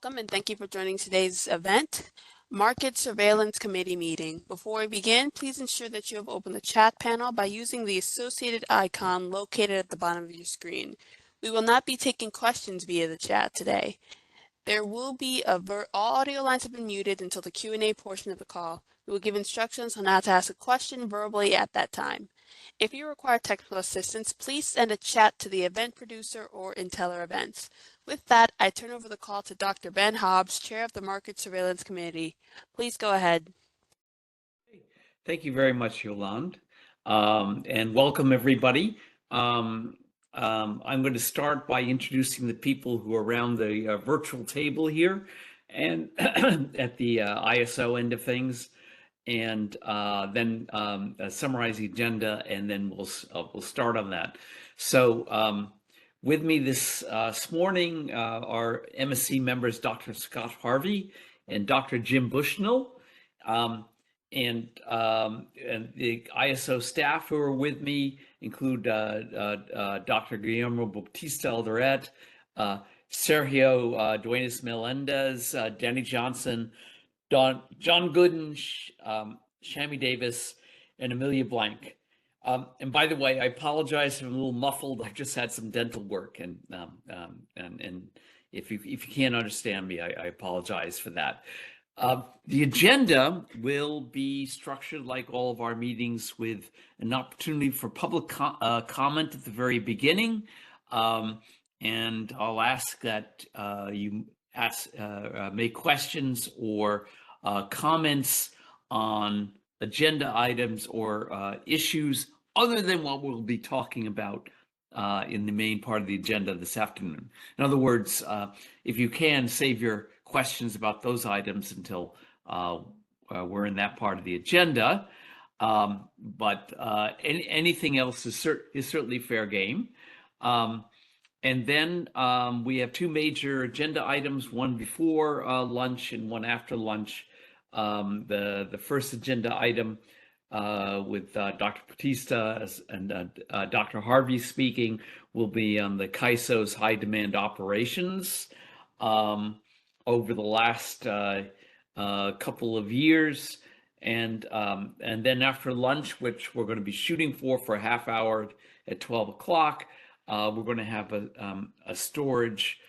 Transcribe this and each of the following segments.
Welcome and thank you for joining today's event, Market Surveillance Committee meeting. Before we begin, please ensure that you have opened the chat panel by using the associated icon located at the bottom of your screen. We will not be taking questions via the chat today. There will be all audio lines have been muted until the Q&A portion of the call. We will give instructions on how to ask a question verbally at that time. If you require technical assistance, please send a chat to the event producer or Inteller Events. With that, I turn over the call to Dr. Ben Hobbs, Chair of the Market Surveillance Committee. Please go ahead. Thank you very much, Yolande, and welcome everybody. I'm going to start by introducing the people who are around the virtual table here and at the ISO end of things, and then summarize the agenda, and then we'll start on that. So with me this morning are MSC members Dr. Scott Harvey and Dr. Jim Bushnell, and the ISO staff who are with me include Dr. Guillermo Bautista Alderete, Sergio Duenas-Melendez, Danny Johnson, John Gooden, Shami Davis, and Amelia Blank. And by the way, I apologize if I'm a little muffled. I just had some dental work, and if you can't understand me, I apologize for that. The agenda will be structured like all of our meetings, with an opportunity for public comment at the very beginning, and I'll ask that you make questions or comments on agenda items or issues other than what we'll be talking about in the main part of the agenda this afternoon. In other words, if you can, save your questions about those items until we're in that part of the agenda. But anything else is certainly fair game. And then we have two major agenda items, one before lunch and one after lunch. The first agenda item with Dr. Bautista and Dr. Harvey speaking will be on the CAISO's high demand operations over the last couple of years. And then after lunch, which we're going to be shooting for a half hour at 12 o'clock, we're going to have a storage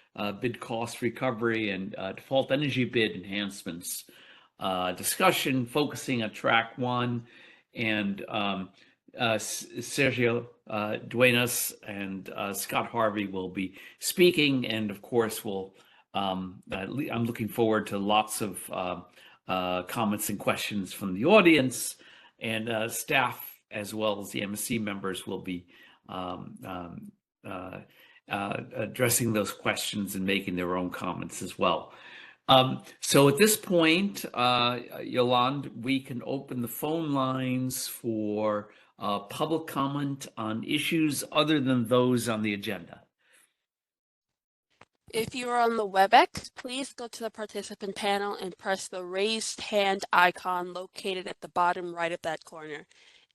bid cost recovery and default energy bid enhancements discussion focusing on track one, and Sergio Duenas and Scott Harvey will be speaking, and of course I'm looking forward to lots of comments and questions from the audience, and staff as well as the MSC members will be addressing those questions and making their own comments as well. So at this point, Yolande, we can open the phone lines for public comment on issues other than those on the agenda. If you are on the WebEx, please go to the participant panel and press the raised hand icon located at the bottom right of that corner.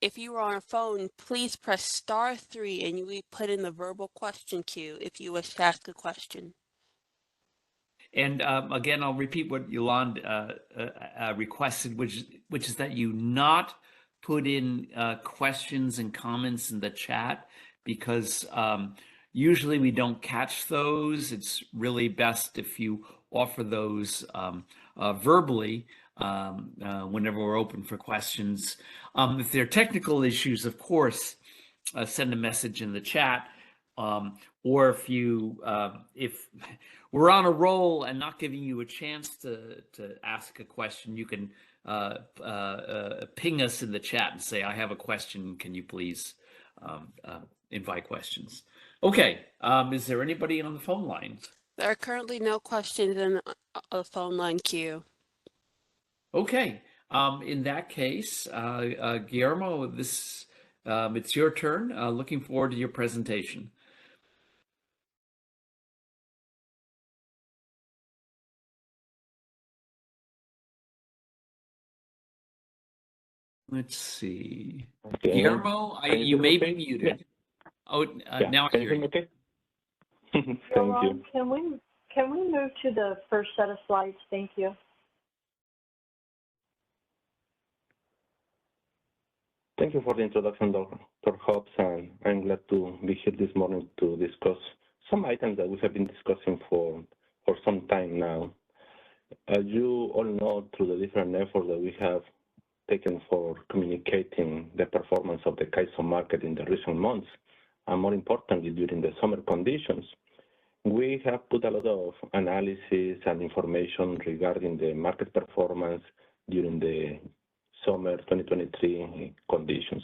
If you are on a phone, please press *3 and you will be put in the verbal question queue if you wish to ask a question. And again, I'll repeat what Yolande requested, which is that you not put in questions and comments in the chat, because usually we don't catch those. It's really best if you offer those verbally whenever we're open for questions. If there are technical issues, of course, send a message in the chat. Or if we're on a roll and not giving you a chance to ask a question, you can ping us in the chat and say, I have a question, can you please invite questions? Okay, is there anybody on the phone lines? There are currently no questions in the phone line queue. Okay, in that case, Guillermo, it's your turn. Looking forward to your presentation. Let's see. Okay. Guillermo, you may be muted. Oh, yeah. Now I hear you. Okay? Thank you. can we move to the first set of slides? Thank you. Thank you for the introduction, Dr. Hobbs, and I'm glad to be here this morning to discuss some items that we have been discussing for some time now. As you all know, through the different efforts that we have taken for communicating the performance of the CAISO market in the recent months, and more importantly, during the summer conditions, we have put a lot of analysis and information regarding the market performance during the summer 2023 conditions,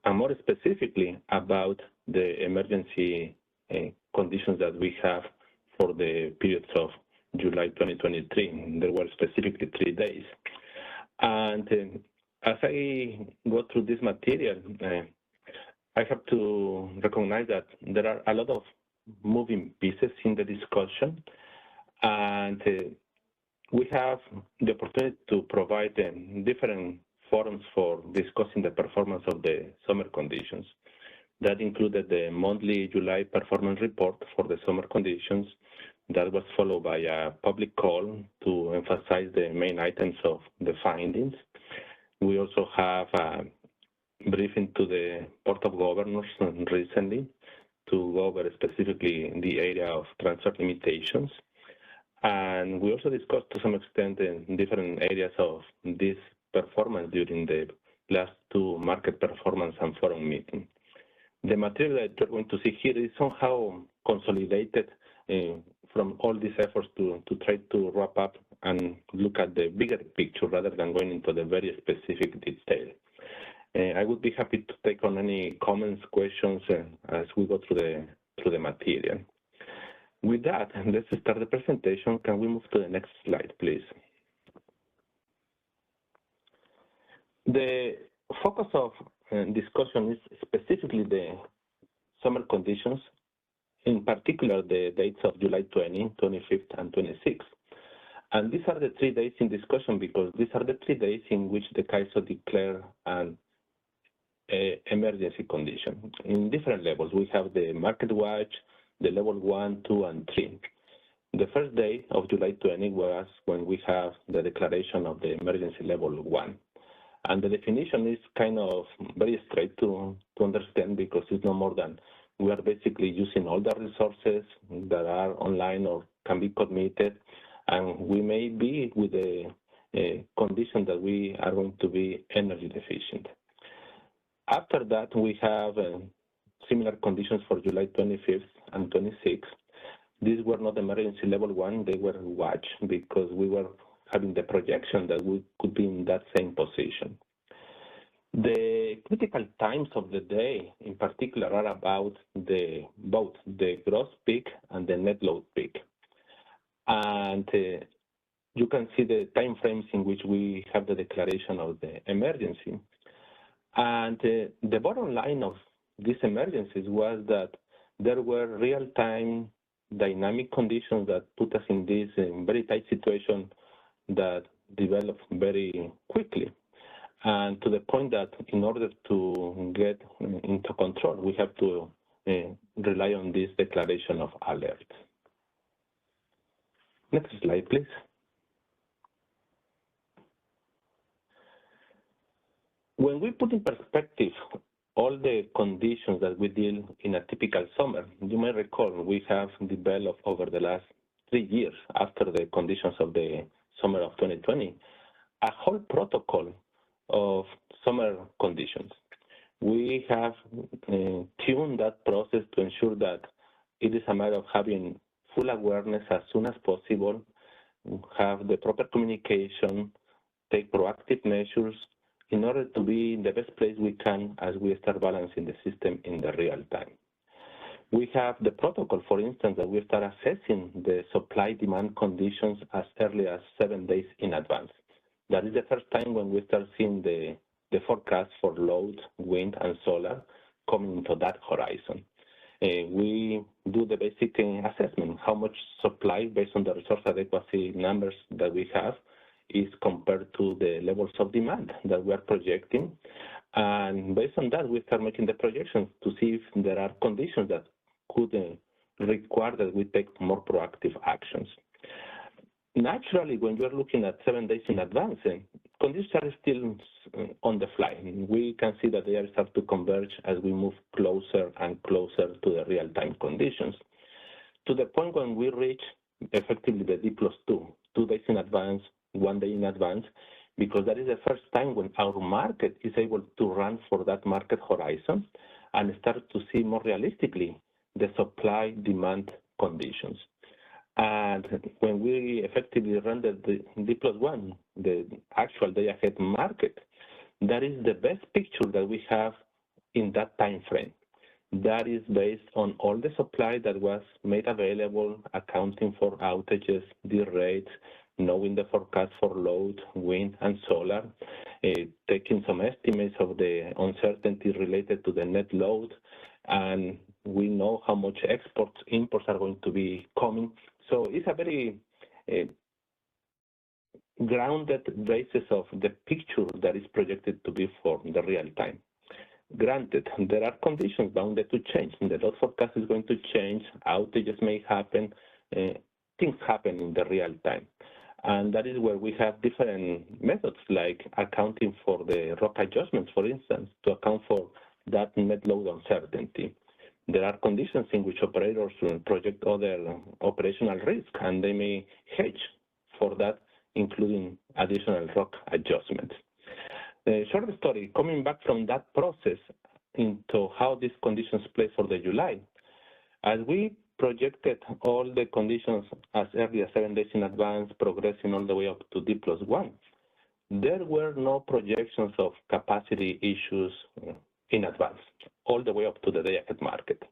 and more specifically about the emergency conditions that we have for the periods of July 2023. There were specifically 3 days. And as I go through this material, I have to recognize that there are a lot of moving pieces in the discussion, and we have the opportunity to provide different forums for discussing the performance of the summer conditions. That included the monthly July performance report for the summer conditions. That was followed by a public call to emphasize the main items of the findings. We also have a briefing to the Board of Governors recently to go over specifically the area of transfer limitations. And we also discussed to some extent in different areas of this performance during the last 2 market performance and forum meetings. The material that you're going to see here is somehow consolidated from all these efforts to try to wrap up and look at the bigger picture rather than going into the very specific detail. I would be happy to take on any comments, questions as we go through the material. With that, let's start the presentation. Can we move to the next slide, please? The focus of discussion is specifically the summer conditions, in particular the dates of July 20, 25th, and 26th. And these are the 3 days in discussion because these are the 3 days in which the CAISO declared an emergency condition. In different levels, we have the market watch, the level 1, 2, and 3. The first day of July 20 was when we have the declaration of the emergency level 1. And the definition is kind of very straight to understand because it's no more than we are basically using all the resources that are online or can be committed, and we may be with the condition that we are going to be energy deficient. After that, we have similar conditions for July 25th and 26th. These were not emergency level 1, they were watch because we were having the projection that we could be in that same position. The critical times of the day in particular are about both the gross peak and the net load peak. And you can see the time frames in which we have the declaration of the emergency. And the bottom line of these emergencies was that there were real-time dynamic conditions that put us in this very tight situation that developed very quickly. And to the point that in order to get into control, we have to rely on this declaration of alert. Next slide, please. When we put in perspective all the conditions that we deal in a typical summer, you may recall we have developed over the last 3 years after the conditions of the summer of 2020, a whole protocol of summer conditions. We have tuned that process to ensure that it is a matter of having full awareness as soon as possible, have the proper communication, take proactive measures in order to be in the best place we can as we start balancing the system in the real time. We have the protocol, for instance, that we start assessing the supply-demand conditions as early as 7 days in advance. That is the first time when we start seeing the forecast for load, wind, and solar coming into that horizon. We do the basic assessment, how much supply based on the resource adequacy numbers that we have is compared to the levels of demand that we are projecting. And based on that, we start making the projections to see if there are conditions that could require that we take more proactive actions. Naturally, when you're looking at 7 days in advance, conditions are still on the fly. We can see that they are starting to converge as we move closer and closer to the real-time conditions, to the point when we reach effectively the D+2, 2 days in advance, 1 day in advance, because that is the first time when our market is able to run for that market horizon and start to see more realistically the supply-demand conditions. And when we effectively run the D+1, the actual day-ahead market, that is the best picture that we have in that time frame. That is based on all the supply that was made available, accounting for outages, derates, knowing the forecast for load, wind, and solar, taking some estimates of the uncertainty related to the net load, and we know how much exports, imports are going to be coming. So it's a very grounded basis of the picture that is projected to be for the real time. Granted, there are conditions bounded to change. The load forecast is going to change, outages may happen, things happen in the real time. And that is where we have different methods, like accounting for the ROC adjustments, for instance, to account for that net load uncertainty. There are conditions in which operators project other operational risk, and they may hedge for that, including additional ROC adjustments. The short story, coming back from that process into how these conditions play for the July, as we projected all the conditions as early as 7 days in advance, progressing all the way up to D+1, there were no projections of capacity issues in advance, all the way up to the day-ahead market.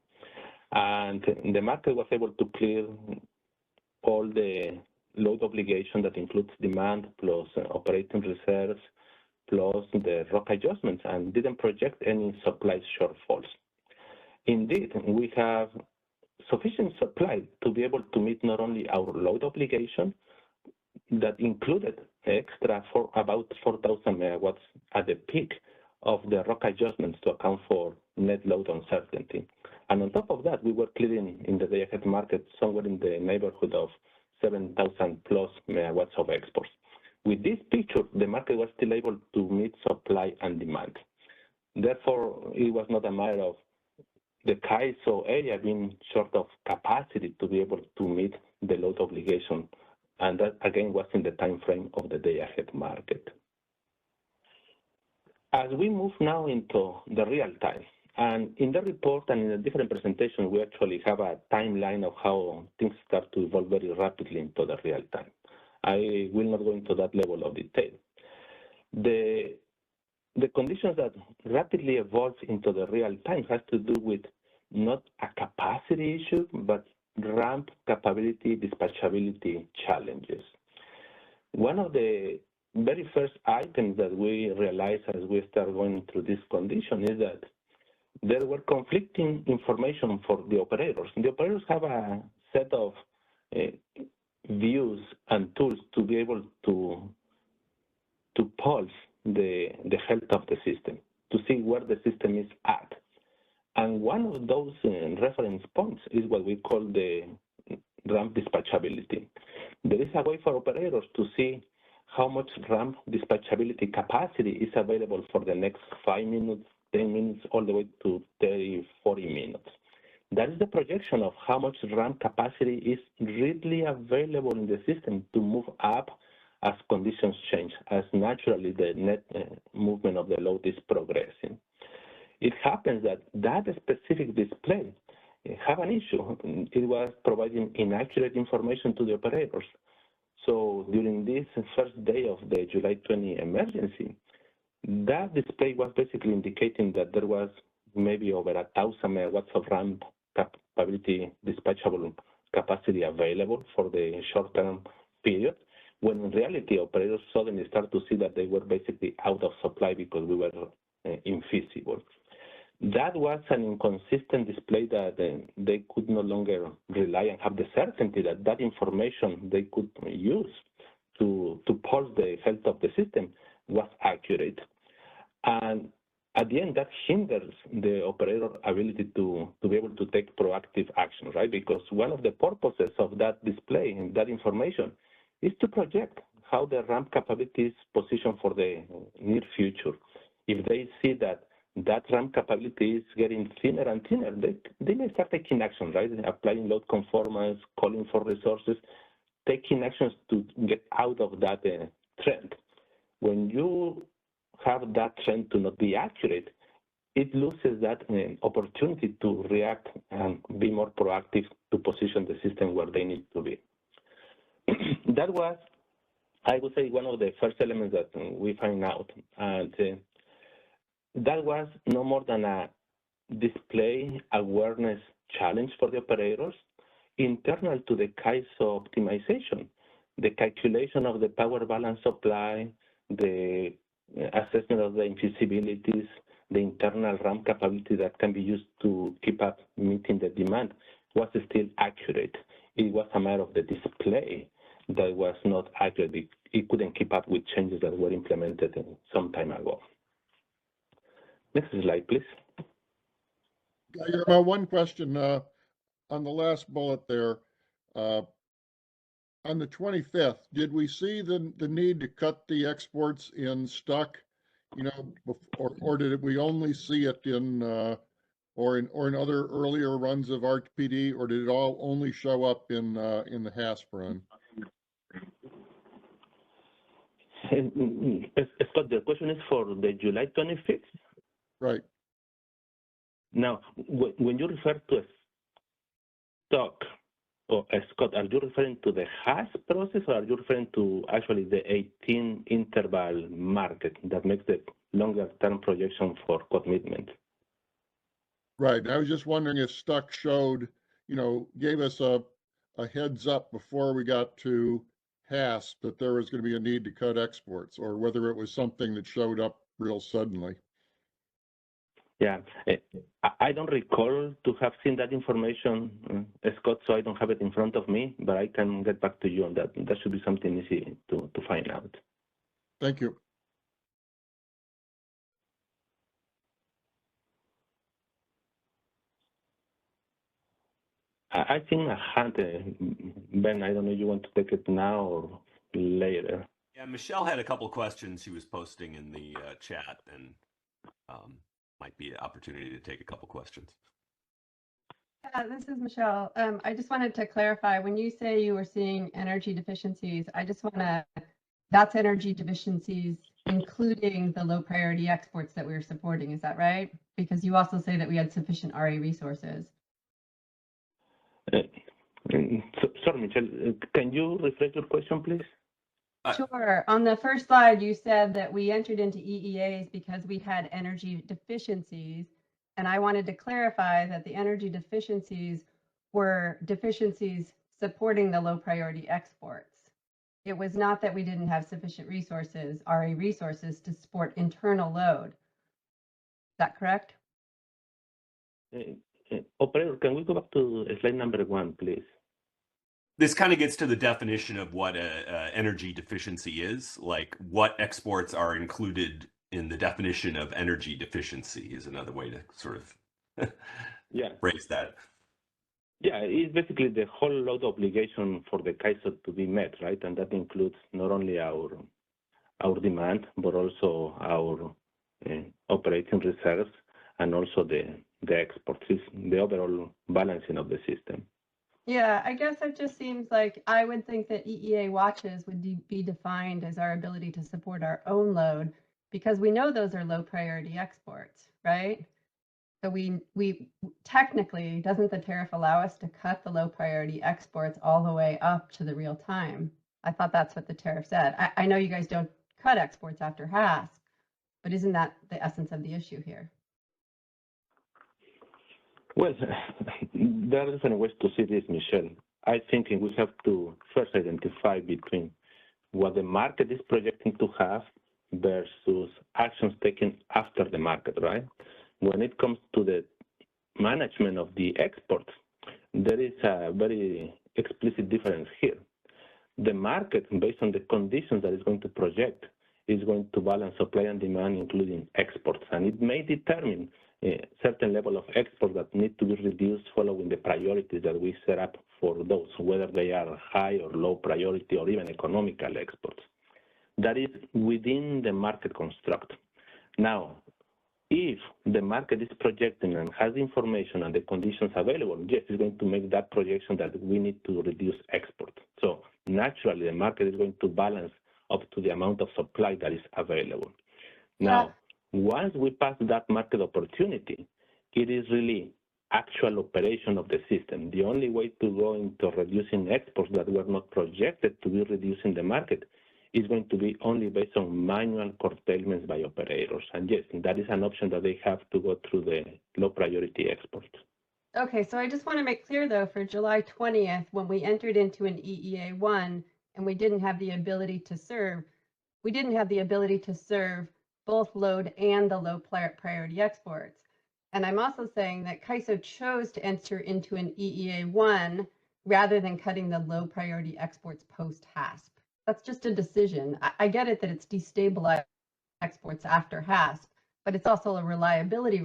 And the market was able to clear all the load obligation that includes demand plus operating reserves plus the ROC adjustments, and didn't project any supply shortfalls. Indeed, we have sufficient supply to be able to meet not only our load obligation that included extra for about 4,000 megawatts at the peak of the ROC adjustments to account for net load uncertainty. And on top of that, we were clearing in the day-ahead market somewhere in the neighborhood of 7,000 plus megawatts of exports. With this picture, the market was still able to meet supply and demand. Therefore, it was not a matter of the CAISO area being short of capacity to be able to meet the load obligation. And that, again, was in the time frame of the day-ahead market. As we move now into the real time, and in the report and in the different presentations, we actually have a timeline of how things start to evolve very rapidly into the real time. I will not go into that level of detail. The conditions that rapidly evolve into the real time has to do with not a capacity issue, but ramp capability, dispatchability challenges. One of the very first items that we realized as we start going through this condition is that there were conflicting information for the operators. The operators have a set of views and tools to be able to pulse the health of the system, to see where the system is at. And one of those reference points is what we call the ramp dispatchability. There is a way for operators to see how much ramp dispatchability capacity is available for the next 5 minutes, 10 minutes, all the way to 30, 40 minutes. That is the projection of how much ramp capacity is readily available in the system to move up as conditions change, as naturally the net movement of the load is progressing. It happens that that specific display have an issue. It was providing inaccurate information to the operators. So during this first day of the July 20 emergency, that display was basically indicating that there was maybe over 1,000 megawatts of ramp capability dispatchable capacity available for the short-term period, when in reality operators suddenly start to see that they were basically out of supply because we were infeasible. That was an inconsistent display that they could no longer rely and have the certainty that that information they could use to pulse the health of the system was accurate. And at the end, that hinders the operator ability to be able to take proactive action, right? Because one of the purposes of that display and that information is to project how the ramp capability is positioned for the near future. If they see that that ramp capability is getting thinner and thinner, they may start taking action, right? Applying load conformance, calling for resources, taking actions to get out of that trend. When you have that trend to not be accurate, it loses that opportunity to react and be more proactive to position the system where they need to be. That was, I would say, one of the first elements that we find out. And that was no more than a display awareness challenge for the operators internal to the CAISO optimization, the calculation of the power balance supply, the assessment of the infeasibilities, the internal ramp capability that can be used to keep up meeting the demand was still accurate. It was a matter of the display that was not accurate. It couldn't keep up with changes that were implemented some time ago. Next slide, please. One question on the last bullet there. On the 25th, did we see the need to cut the exports in Stuck, or did we only see it in or in other earlier runs of ArcPD, or did it all only show up in the HASP run? Scott, the question is for the July 25th? Right. Now, when you refer to Stuck, or Scott, are you referring to the HASP process, or are you referring to actually the 18 interval market that makes the longer term projection for commitment? Right. I was just wondering if Stuck showed, gave us a heads up before we got to HASP that there was going to be a need to cut exports, or whether it was something that showed up real suddenly. Yeah, I don't recall to have seen that information, Scott, so I don't have it in front of me, but I can get back to you on that. That should be something easy to find out. Thank you. I think I had, Ben, I don't know if you want to take it now or later. Yeah, Michelle had a couple of questions she was posting in the chat, and might be an opportunity to take a couple questions. This is Michelle. I just wanted to clarify, when you say you were seeing energy deficiencies, that's energy deficiencies including the low priority exports that we were supporting, is that right? Because you also say that we had sufficient RA resources. Sorry, Michelle, can you rephrase your question, please? Sure. On the first slide, you said that we entered into EEAs because we had energy deficiencies. And I wanted to clarify that the energy deficiencies were deficiencies supporting the low priority exports. It was not that we didn't have sufficient resources, RA resources, to support internal load. Is that correct? Operator, can we go back to slide number 1, please? This kind of gets to the definition of what energy deficiency is, like what exports are included in the definition of energy deficiency is another way to sort of phrase that. Yeah, it's basically the whole load obligation for the CAISO to be met, right? And that includes not only our demand, but also our operating reserves and also the exports, the overall balancing of the system. Yeah, I guess it just seems like I would think that EEA watches would be defined as our ability to support our own load, because we know those are low priority exports, right? So we technically, doesn't the tariff allow us to cut the low priority exports all the way up to the real time? I thought that's what the tariff said. I know you guys don't cut exports after HASP, but isn't that the essence of the issue here? Well, there are different ways to see this, Michelle. I think we have to first identify between what the market is projecting to have versus actions taken after the market, right? When it comes to the management of the exports, there is a very explicit difference here. The market, based on the conditions that it's going to project, is going to balance supply and demand, including exports, and it may determine a certain level of exports that need to be reduced following the priorities that we set up for those, whether they are high or low priority or even economical exports. That is within the market construct. Now, if the market is projecting and has information and the conditions available, yes, it's going to make that projection that we need to reduce export. So naturally, the market is going to balance up to the amount of supply that is available. Now, once we pass that market opportunity, it is really actual operation of the system. The only way to go into reducing exports that were not projected to be reducing the market is going to be only based on manual curtailments by operators. And yes, that is an option that they have to go through the low priority exports. Okay, so I just want to make clear though, for July 20th, when we entered into an EEA1 and we didn't have the ability to serve, both load and the low priority exports. And I'm also saying that CAISO chose to enter into an EEA1 rather than cutting the low priority exports post-HASP. That's just a decision. I get it that it's destabilized exports after HASP, but it's also a reliability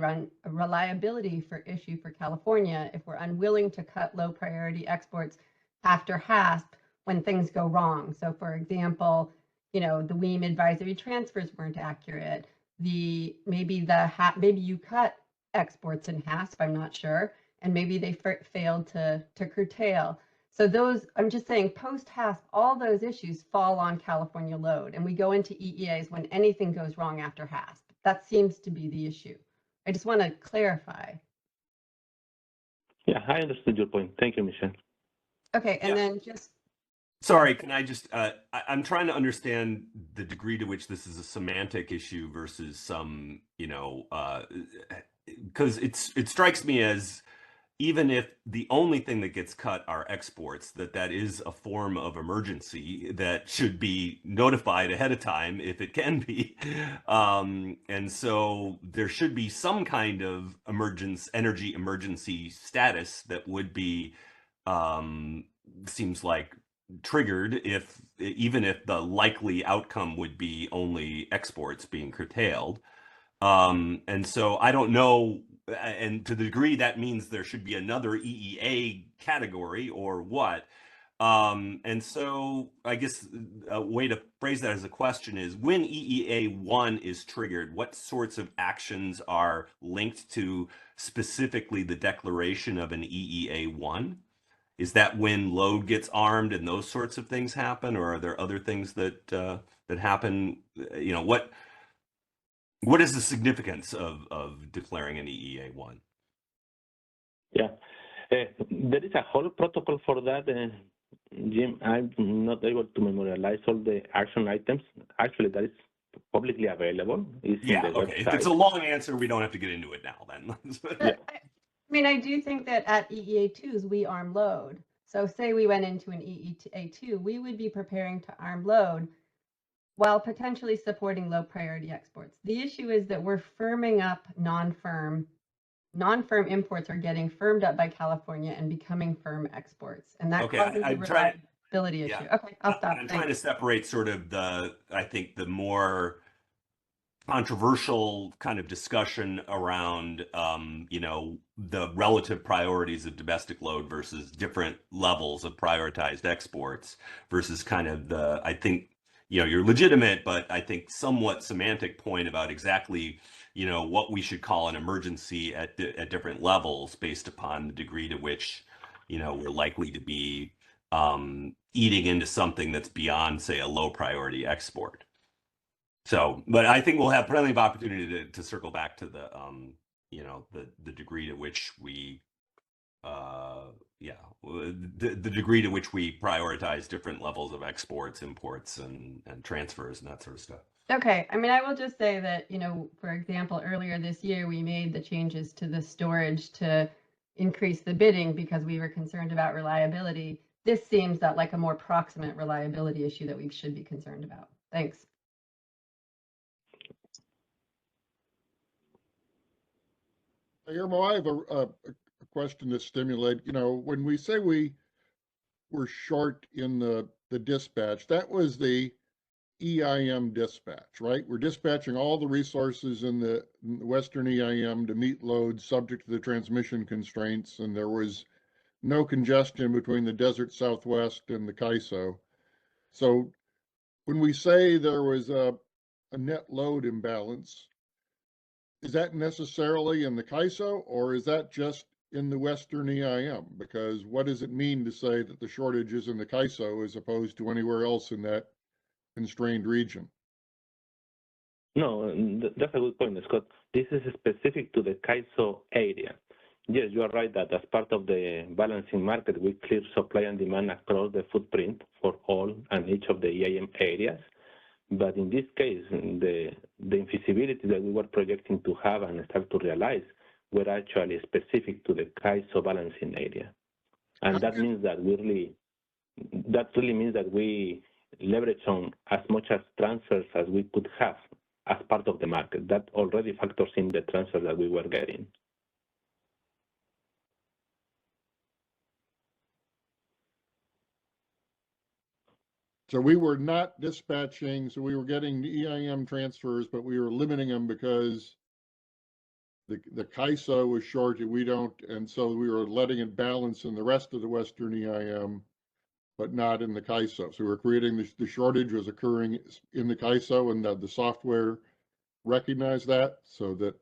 issue for California if we're unwilling to cut low priority exports after HASP when things go wrong. So for example, you know, the WEAM advisory transfers weren't accurate. Maybe you cut exports in HASP, I'm not sure, and maybe they failed to curtail. So those, I'm just saying, post-HASP, all those issues fall on California load, and we go into EEAs when anything goes wrong after HASP. That seems to be the issue. I just want to clarify. Yeah, I understood your point. Thank you, Michelle. Okay, and then just... Sorry, can I just, I'm trying to understand the degree to which this is a semantic issue versus some, you know, because it strikes me as, even if the only thing that gets cut are exports, that is a form of emergency that should be notified ahead of time if it can be. And so there should be some kind of energy emergency status that would be, seems like, triggered even if the likely outcome would be only exports being curtailed. And so I don't know, and to the degree that means there should be another EEA category or what. And so I guess a way to phrase that as a question is, when EEA1 is triggered, what sorts of actions are linked to specifically the declaration of an EEA1? Is that when load gets armed and those sorts of things happen, or are there other things that that happen? You know, what is the significance of declaring an EEA1? Yeah, there is a whole protocol for that, Jim. I'm not able to memorialize all the action items. Actually, that is publicly available. It's in the Okay. website. If it's a long answer, we don't have to get into it now then. Yeah. I mean, I do think that at EEA2s, we arm load. So say we went into an EEA2, we would be preparing to arm load while potentially supporting low priority exports. The issue is that we're firming up non-firm. Non-firm imports are getting firmed up by California and becoming firm exports. And that causes a reliability issue. Okay, I'll stop. I'm trying to separate sort of I think the more controversial kind of discussion around, you know, the relative priorities of domestic load versus different levels of prioritized exports versus kind of I think, you know, your legitimate, but I think somewhat semantic point about exactly, you know, what we should call an emergency at different levels based upon the degree to which, you know, we're likely to be eating into something that's beyond, say, a low priority export. So, but I think we'll have plenty of opportunity to circle back to the, you know, the degree to which we, the degree to which we prioritize different levels of exports, imports, and transfers and that sort of stuff. Okay, I mean, I will just say that, you know, for example, earlier this year, we made the changes to the storage to increase the bidding because we were concerned about reliability. This seems that like a more proximate reliability issue that we should be concerned about. Thanks. Guillermo, I have a question to stimulate. You know, when we say we were short in the dispatch, that was the EIM dispatch, right? We're dispatching all the resources in the Western EIM to meet loads subject to the transmission constraints, and there was no congestion between the Desert Southwest and the CAISO. So when we say there was a net load imbalance, is that necessarily in the CAISO, or is that just in the Western EIM? Because what does it mean to say that the shortage is in the CAISO as opposed to anywhere else in that constrained region? No, that's a good point, Scott. This is specific to the CAISO area. Yes, you are right that as part of the balancing market, we clear supply and demand across the footprint for all and each of the EIM areas. But in this case, the infeasibility that we were projecting to have and start to realize were actually specific to the CAISO balancing area. And that means that really means that we leverage on as much as transfers as we could have as part of the market. That already factors in the transfer that we were getting. So we were not dispatching, so we were getting the EIM transfers, but we were limiting them because the CAISO was short, and so we were letting it balance in the rest of the Western EIM, but not in the CAISO. So we were creating the shortage was occurring in the CAISO, and the software recognized that, so that,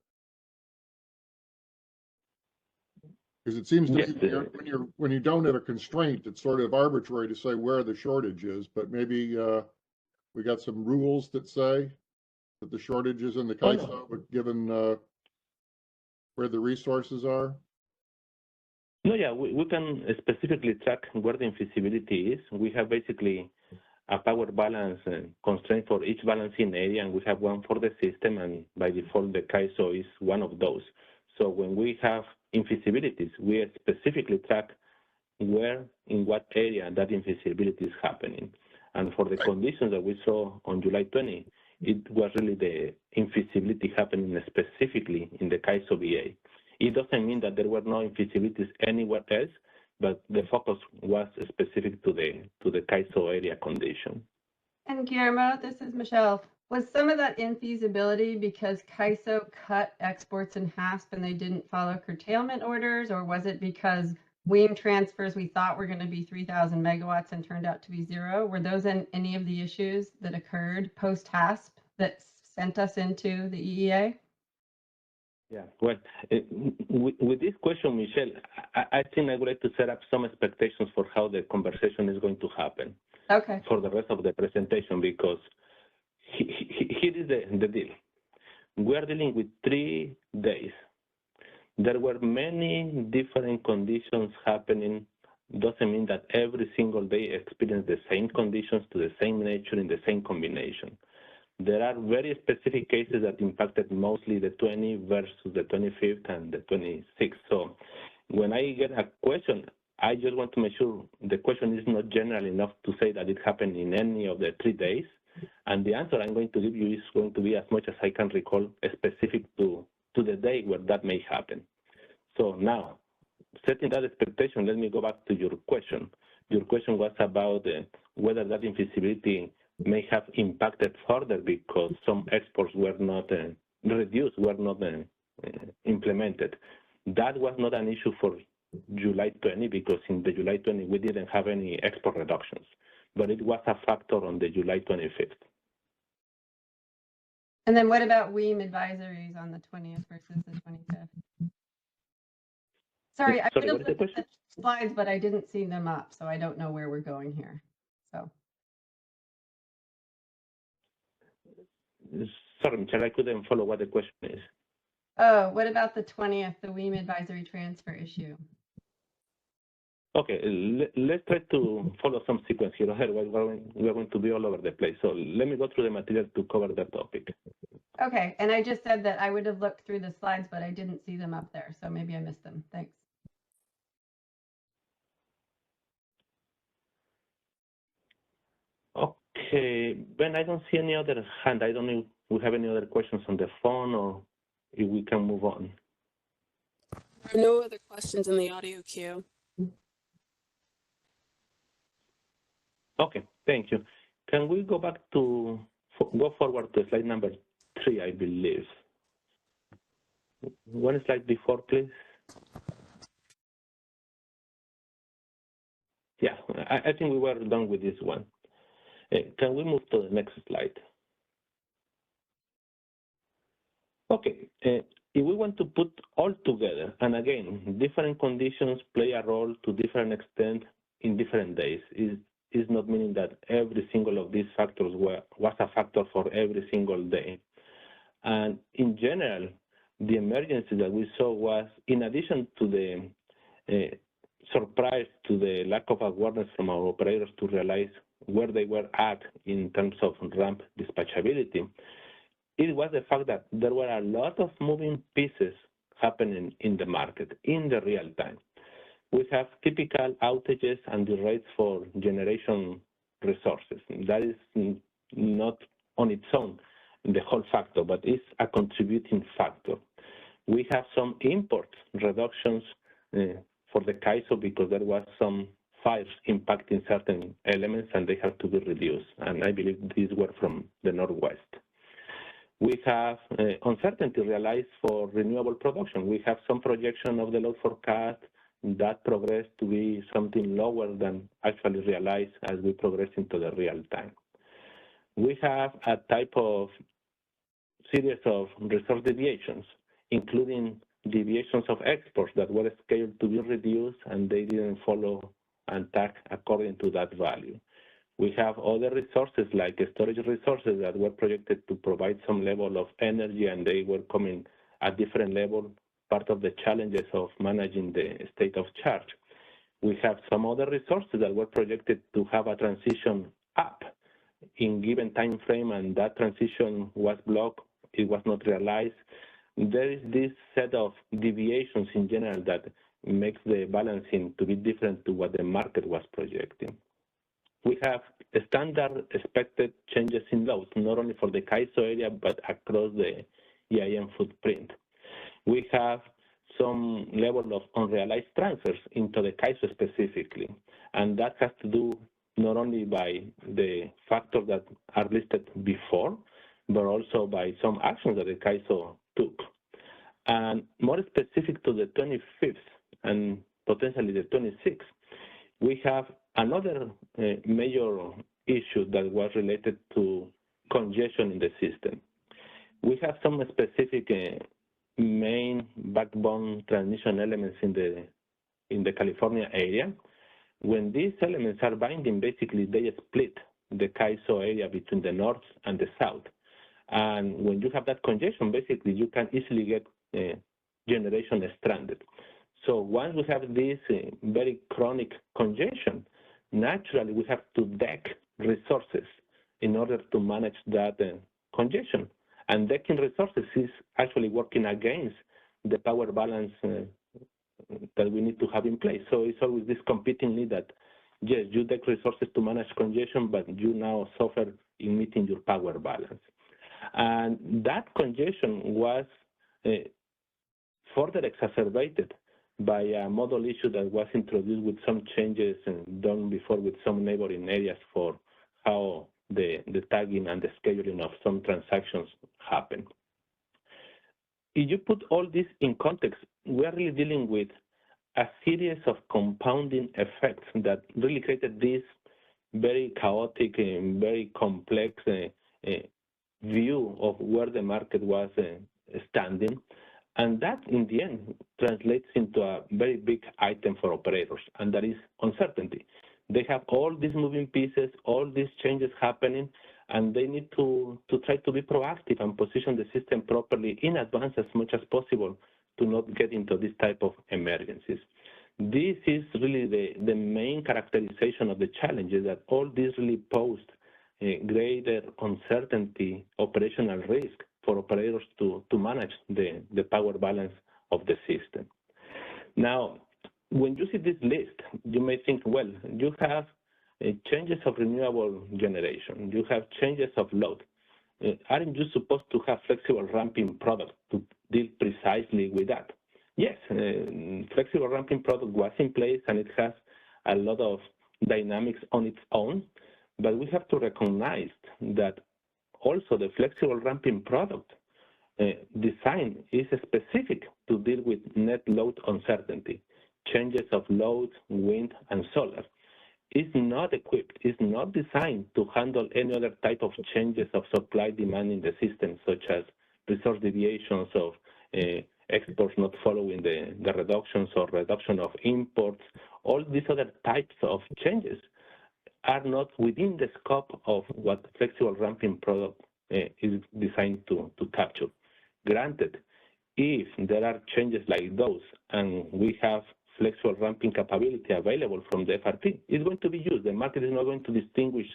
because it seems to me when you don't have a constraint, it's sort of arbitrary to say where the shortage is, but maybe we got some rules that say that the shortage is in the CAISO, but given where the resources are. No, yeah, we can specifically track where the infeasibility is. We have basically a power balance constraint for each balancing area, and we have one for the system, and by default, the CAISO is one of those. So when we have infeasibilities, we specifically track where, in what area that infeasibility is happening. And for the conditions that we saw on July 20, it was really the infeasibility happening specifically in the CAISO VA. It doesn't mean that there were no infeasibilities anywhere else, but the focus was specific to the CAISO area condition. And Guillermo, this is Michelle. Was some of that infeasibility because CAISO cut exports in half and they didn't follow curtailment orders, or was it because WEAM transfers we thought were going to be 3,000 megawatts and turned out to be 0? Were those any of the issues that occurred post-HASP that sent us into the EEA? Yeah, well, with this question, Michelle, I think I would like to set up some expectations for how the conversation is going to happen. Okay. For the rest of the presentation, because here is the deal. We are dealing with 3 days. There were many different conditions happening. Doesn't mean that every single day experienced the same conditions to the same nature in the same combination. There are very specific cases that impacted mostly the 20 versus the 25th and the 26th. So when I get a question, I just want to make sure the question is not general enough to say that it happened in any of the 3 days. And the answer I'm going to give you is going to be as much as I can recall, specific to the day where that may happen. So now, setting that expectation, let me go back to your question. Your question was about whether that infeasibility may have impacted further because some exports were not reduced, were not implemented. That was not an issue for July 20 because in the July 20 we didn't have any export reductions, but it was a factor on the July 25th. And then what about WEAM advisories on the 20th versus the 25th? Sorry, I would have looked at the slides, but I didn't see them up, so I don't know where we're going here. So. Sorry, Michelle, I couldn't follow what the question is. Oh, what about the 20th, the WEAM advisory transfer issue? Okay, let's try to follow some sequence here. We're going to be all over the place. So let me go through the material to cover that topic. Okay, and I just said that I would have looked through the slides, but I didn't see them up there, so maybe I missed them. Thanks. Okay, Ben, I don't see any other hand. I don't know if we have any other questions on the phone or if we can move on. There are no other questions in the audio queue. Okay, thank you. can we go back to, go forward to slide number 3, I believe. One slide before, please. Yeah, I think we were done with this one. Can we move to the next slide? Okay, if we want to put all together, and again, different conditions play a role to different extent in different days. Is not meaning that every single of these factors was a factor for every single day. And in general, the emergency that we saw was, in addition to the surprise to the lack of awareness from our operators to realize where they were at in terms of ramp dispatchability, it was the fact that there were a lot of moving pieces happening in the market in the real time. We have typical outages and the rates for generation resources. That is not on its own the whole factor, but it's a contributing factor. We have some import reductions for the CAISO because there was some fires impacting certain elements and they have to be reduced. And I believe these were from the Northwest. We have uncertainty realized for renewable production. We have some projection of the load forecast that progressed to be something lower than actually realized as we progress into the real time. We have a type of series of resource deviations, including deviations of exports that were scheduled to be reduced and they didn't follow and tag according to that value. We have other resources like storage resources that were projected to provide some level of energy and they were coming at different level, part of the challenges of managing the state of charge. We have some other resources that were projected to have a transition up in given time frame and that transition was blocked, it was not realized. There is this set of deviations in general that makes the balancing to be different to what the market was projecting. We have standard expected changes in loads, not only for the CAISO area, but across the EIM footprint. We have some level of unrealized transfers into the CAISO specifically, and that has to do not only by the factors that are listed before, but also by some actions that the CAISO took. And more specific to the 25th and potentially the 26th, we have another major issue that was related to congestion in the system. We have some specific main backbone transmission elements in the California area. When these elements are binding, basically they split the CAISO area between the north and the south. And when you have that congestion, basically you can easily get generation stranded. So once we have this very chronic congestion, naturally we have to deck resources in order to manage that congestion. And decking resources is actually working against the power balance that we need to have in place. So it's always this competing need that, yes, you deck resources to manage congestion, but you now suffer in meeting your power balance. And that congestion was further exacerbated by a model issue that was introduced with some changes done before with some neighboring areas for how the tagging and the scheduling of some transactions happen. If you put all this in context, we are really dealing with a series of compounding effects that really created this very chaotic and very complex view of where the market was standing. And that, in the end, translates into a very big item for operators, and that is uncertainty. They have all these moving pieces, all these changes happening, and they need to try to be proactive and position the system properly in advance as much as possible to not get into this type of emergencies. This is really the main characterization of the challenges, that all this really posed greater uncertainty, operational risk for operators to manage the power balance of the system. Now, when you see this list, you may think, well, you have changes of renewable generation, you have changes of load. Aren't you supposed to have flexible ramping product to deal precisely with that? Yes, flexible ramping product was in place and it has a lot of dynamics on its own, But we have to recognize that also the flexible ramping product design is specific to deal with net load uncertainty, changes of load, wind, and solar. It's not equipped, it's not designed to handle any other type of changes of supply demand in the system, such as resource deviations of exports not following the reductions or reduction of imports. All these other types of changes are not within the scope of what flexible ramping product is designed to capture. Granted, if there are changes like those and we have flexible ramping capability available from the FRP, it's going to be used. The market is not going to distinguish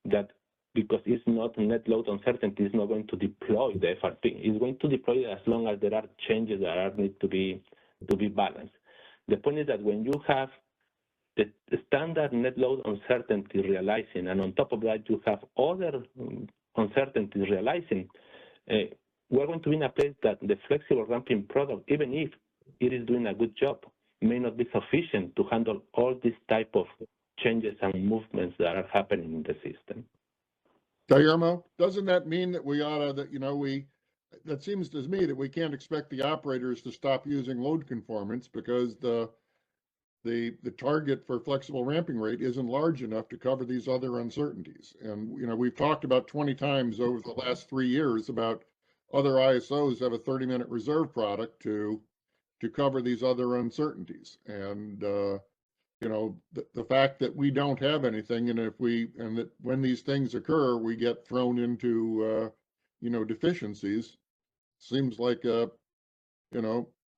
that because it's not net load uncertainty, it's not going to deploy the FRP. It's going to deploy it as long as there are changes that are need to be balanced. The point is that when you have the standard net load uncertainty realizing, and on top of that you have other uncertainties realizing, we're going to be in a place that the flexible ramping product, even if it is doing a good job, may not be sufficient to handle all these type of changes and movements that are happening in the system. Guillermo, doesn't that mean that we ought to, that seems to me that we can't expect the operators to stop using load conformance because the target for flexible ramping rate isn't large enough to cover these other uncertainties. And, we've talked about 20 times over the last 3 years about other ISOs have a 30-minute reserve product to cover these other uncertainties. And, the fact that we don't have anything, and that when these things occur, we get thrown into, deficiencies, seems like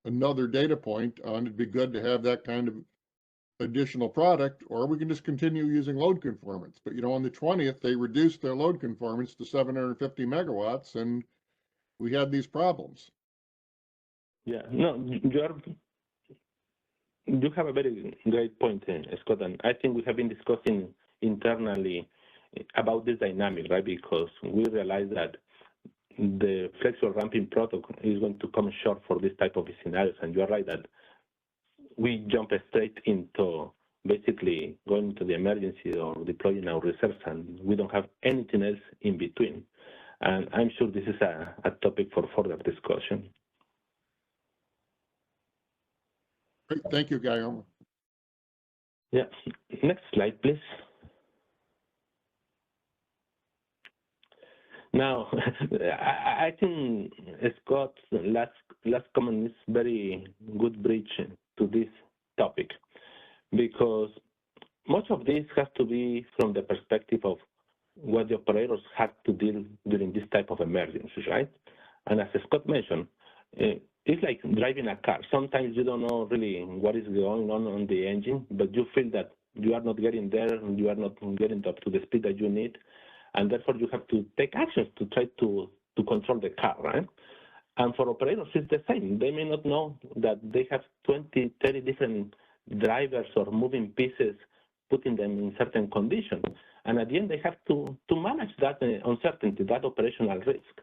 another data point on it'd be good to have that kind of additional product, or we can just continue using load conformance. But, on the 20th, they reduced their load conformance to 750 megawatts, and we had these problems. Yeah, no, you have a very great point, Scott, and I think we have been discussing internally about this dynamic, right? Because we realize that the flexible ramping product is going to come short for this type of scenarios, and you're right that we jump straight into basically going to the emergency or deploying our reserves, and we don't have anything else in between. And I'm sure this is a topic for further discussion. Great. Thank you, Guillermo. Yeah. Next slide, please. Now, I think Scott's last comment is very good bridge to this topic, because much of this has to be from the perspective of what the operators have to deal during this type of emergencies, right? And as Scott mentioned, it's like driving a car. Sometimes you don't know really what is going on the engine, but you feel that you are not getting there, you are not getting up to the speed that you need, and therefore you have to take actions to try to control the car, right? And for operators, it's the same. They may not know that they have 20, 30 different drivers or moving pieces, putting them in certain conditions. And at the end, they have to manage that uncertainty, that operational risk.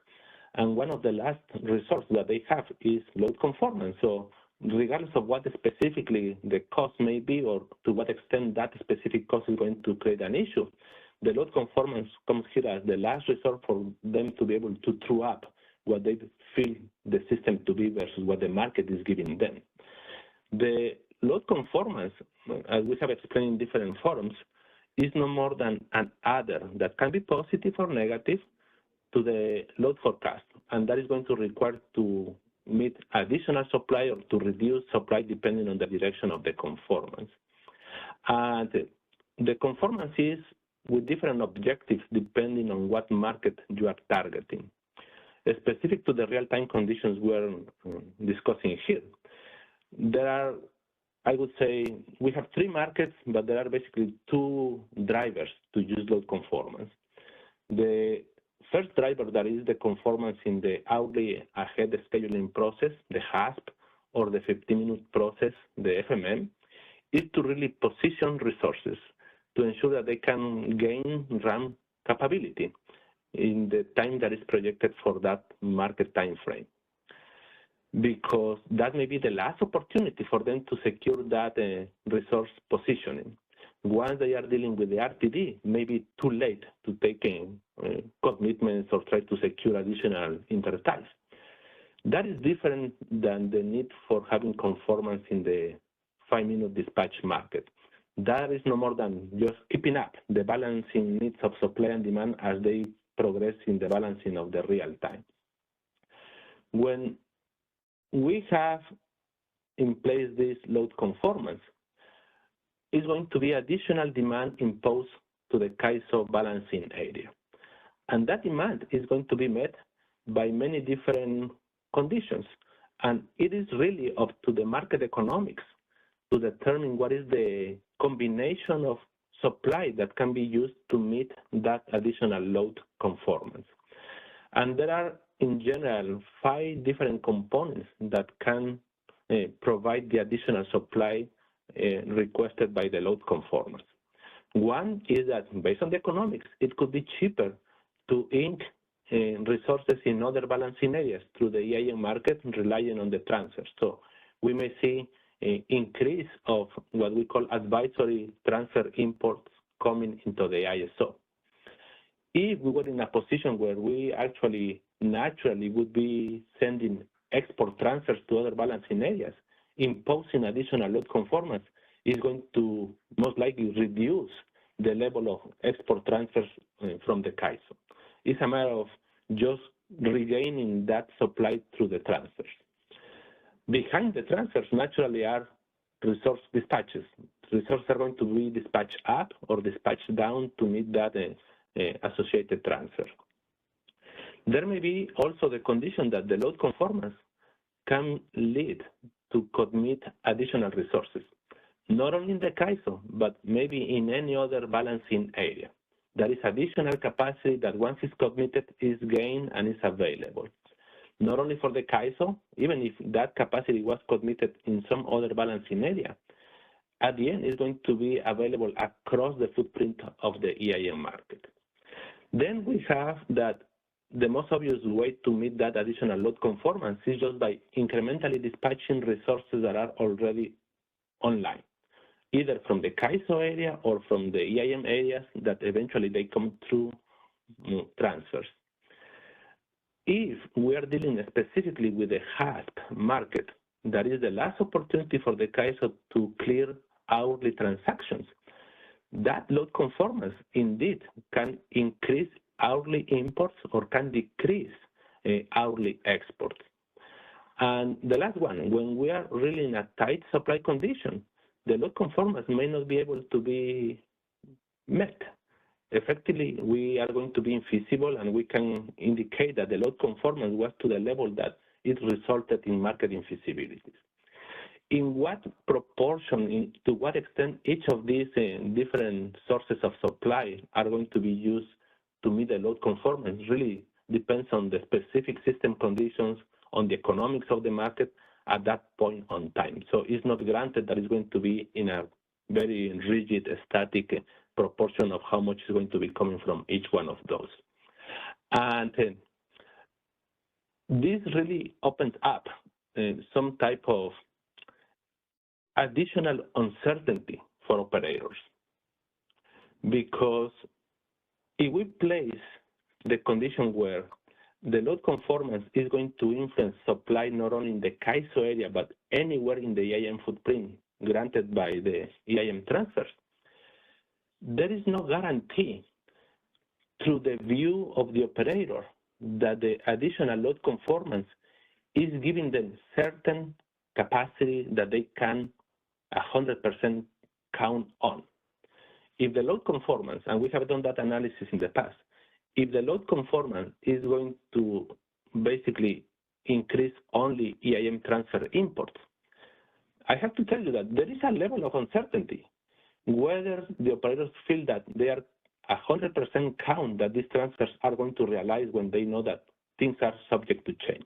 And one of the last resources that they have is load conformance. So regardless of what specifically the cost may be or to what extent that specific cost is going to create an issue, the load conformance comes here as the last resort for them to be able to true up what they feel the system to be versus what the market is giving them. The load conformance, as we have explained in different forums, is no more than an adder that can be positive or negative to the load forecast, and that is going to require to meet additional supply or to reduce supply depending on the direction of the conformance. And the conformance is with different objectives depending on what market you are targeting. Specific to the real-time conditions we're discussing here, there are, I would say, we have 3 markets, but there are basically 2 drivers to use load conformance. The first driver, that is the conformance in the hourly ahead scheduling process, the HASP, or the 15-minute process, the FMM, is to really position resources to ensure that they can gain RAM capability in the time that is projected for that market time frame. Because that may be the last opportunity for them to secure that resource positioning. once they are dealing with the RTD, maybe too late to take commitments or try to secure additional interties. That is different than the need for having conformance in the 5-minute dispatch market. That is no more than just keeping up the balancing needs of supply and demand as they progress in the balancing of the real time. When we have in place this load conformance, is going to be additional demand imposed to the CAISO balancing area. And that demand is going to be met by many different conditions. And it is really up to the market economics to determine what is the combination of supply that can be used to meet that additional load conformance. And there are, in general, 5 different components that can provide the additional supply requested by the load conformance. One is that based on the economics, it could be cheaper to ink resources in other balancing areas through the EIM market relying on the transfer. So we may see an increase of what we call advisory transfer imports coming into the ISO. If we were in a position where we actually naturally would be sending export transfers to other balancing areas, imposing additional load conformance is going to most likely reduce the level of export transfers from the CAISO. It's a matter of just regaining that supply through the transfers. Behind the transfers naturally are resource dispatches. Resources are going to be dispatched up or dispatched down to meet that associated transfer. There may be also the condition that the load conformance can lead to commit additional resources, not only in the CAISO, but maybe in any other balancing area. There is additional capacity that once it's committed is gained and is available. Not only for the CAISO, even if that capacity was committed in some other balancing area, at the end it's going to be available across the footprint of the EIM market. Then we have that the most obvious way to meet that additional load conformance is just by incrementally dispatching resources that are already online, either from the CAISO area or from the EIM areas that eventually they come through transfers. If we are dealing specifically with the HASP market, that is the last opportunity for the CAISO to clear hourly transactions. That load conformance indeed can increase hourly imports or can decrease hourly exports. And the last one, when we are really in a tight supply condition, the load conformance may not be able to be met. Effectively, we are going to be infeasible, and we can indicate that the load conformance was to the level that it resulted in market infeasibilities. In what proportion, to what extent each of these different sources of supply are going to be used to meet the load conformance really depends on the specific system conditions, on the economics of the market at that point on time. So it's not granted that it's going to be in a very rigid, static proportion of how much is going to be coming from each one of those. And this really opens up some type of additional uncertainty for operators, because if we place the condition where the load conformance is going to influence supply not only in the CAISO area, but anywhere in the EIM footprint granted by the EIM transfers, there is no guarantee through the view of the operator that the additional load conformance is giving them certain capacity that they can 100% count on. If the load conformance, and we have done that analysis in the past, if the load conformance is going to basically increase only EIM transfer imports, I have to tell you that there is a level of uncertainty whether the operators feel that they are 100% count that these transfers are going to realize when they know that things are subject to change.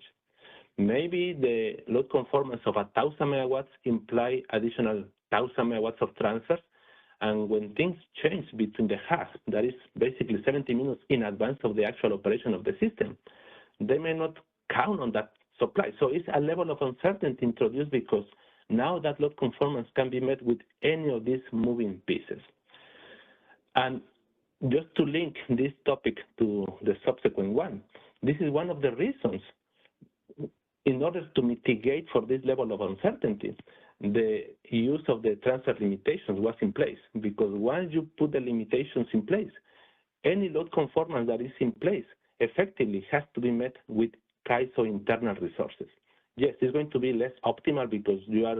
Maybe the load conformance of 1,000 megawatts imply additional 1,000 megawatts of transfers, and when things change between the HASP, that is basically 70 minutes in advance of the actual operation of the system, they may not count on that supply. So it's a level of uncertainty introduced because now that load conformance can be met with any of these moving pieces. And just to link this topic to the subsequent one, this is one of the reasons in order to mitigate for this level of uncertainty, the use of the transfer limitations was in place, because once you put the limitations in place, any load conformance that is in place effectively has to be met with CAISO internal resources. Yes, it's going to be less optimal because you are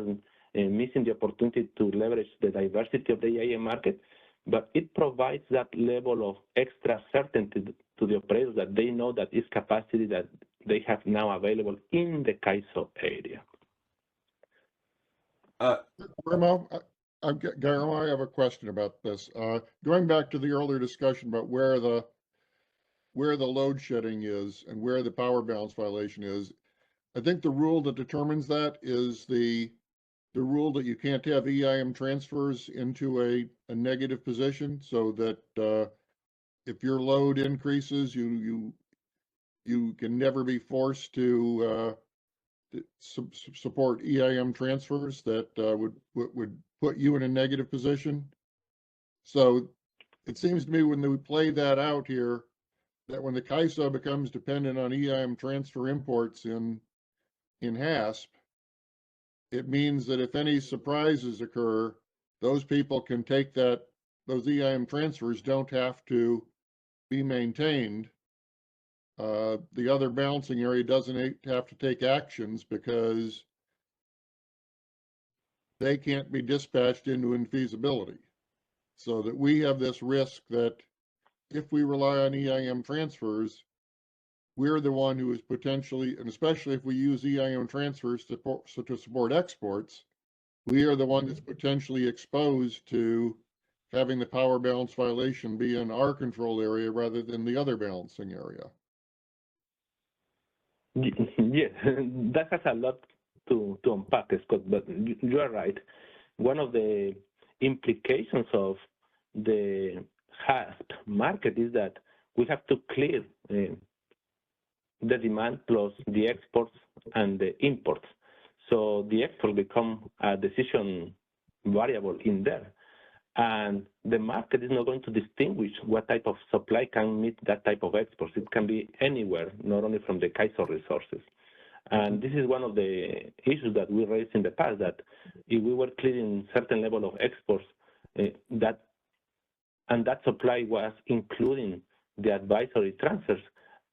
missing the opportunity to leverage the diversity of the EIM market, but it provides that level of extra certainty to the operators that they know that is capacity that they have now available in the CAISO area. Guillermo, Guillermo, I have a question about this. Going back to the earlier discussion about where the load shedding is and where the power balance violation is, I think the rule that determines that is the rule that you can't have EIM transfers into a negative position, so that if your load increases, you can never be forced to support EIM transfers that would put you in a negative position. So it seems to me when we play that out here, that when the CAISO becomes dependent on EIM transfer imports in HASP, it means that if any surprises occur, those people can take those EIM transfers don't have to be maintained. The other balancing area doesn't have to take actions because they can't be dispatched into infeasibility. So that we have this risk that if we rely on EIM transfers, we're the one who is potentially, and especially if we use EIM transfers to support exports, we are the one that's potentially exposed to having the power balance violation be in our control area rather than the other balancing area. Yes, that has a lot to unpack, Scott, but you are right. One of the implications of the HASP market is that we have to clear the demand plus the exports and the imports. So the export become a decision variable in there. And the market is not going to distinguish what type of supply can meet that type of exports. It can be anywhere, not only from the CAISO resources. And this is one of the issues that we raised in the past, that if we were clearing certain level of exports, that supply was including the advisory transfers,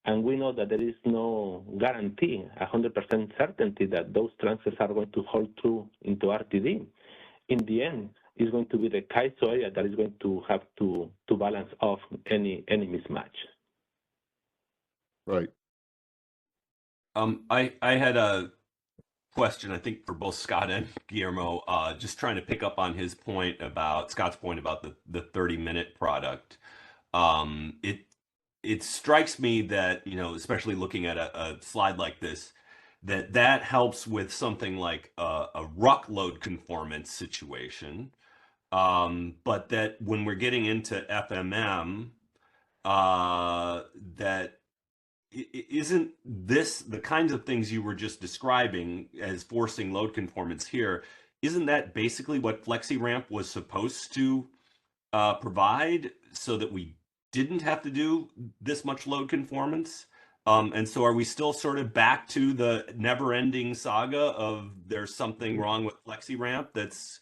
and we know that there is no guarantee, 100% certainty that those transfers are going to hold true into RTD. In the end, it's going to be the CAISO area that is going to have to balance off any mismatch. Right. I had a question, I think, for both Scott and Guillermo, just trying to pick up on his point about Scott's point about the 30-minute product. It strikes me that, you know, especially looking at a slide like this, that helps with something like a ruck load conformance situation, but that when we're getting into FMM, that isn't this the kinds of things you were just describing as forcing load conformance here? Isn't that basically what FlexiRamp was supposed to provide, so that we didn't have to do this much load conformance? And so are we still sort of back to the never-ending saga of there's something wrong with FlexiRamp that's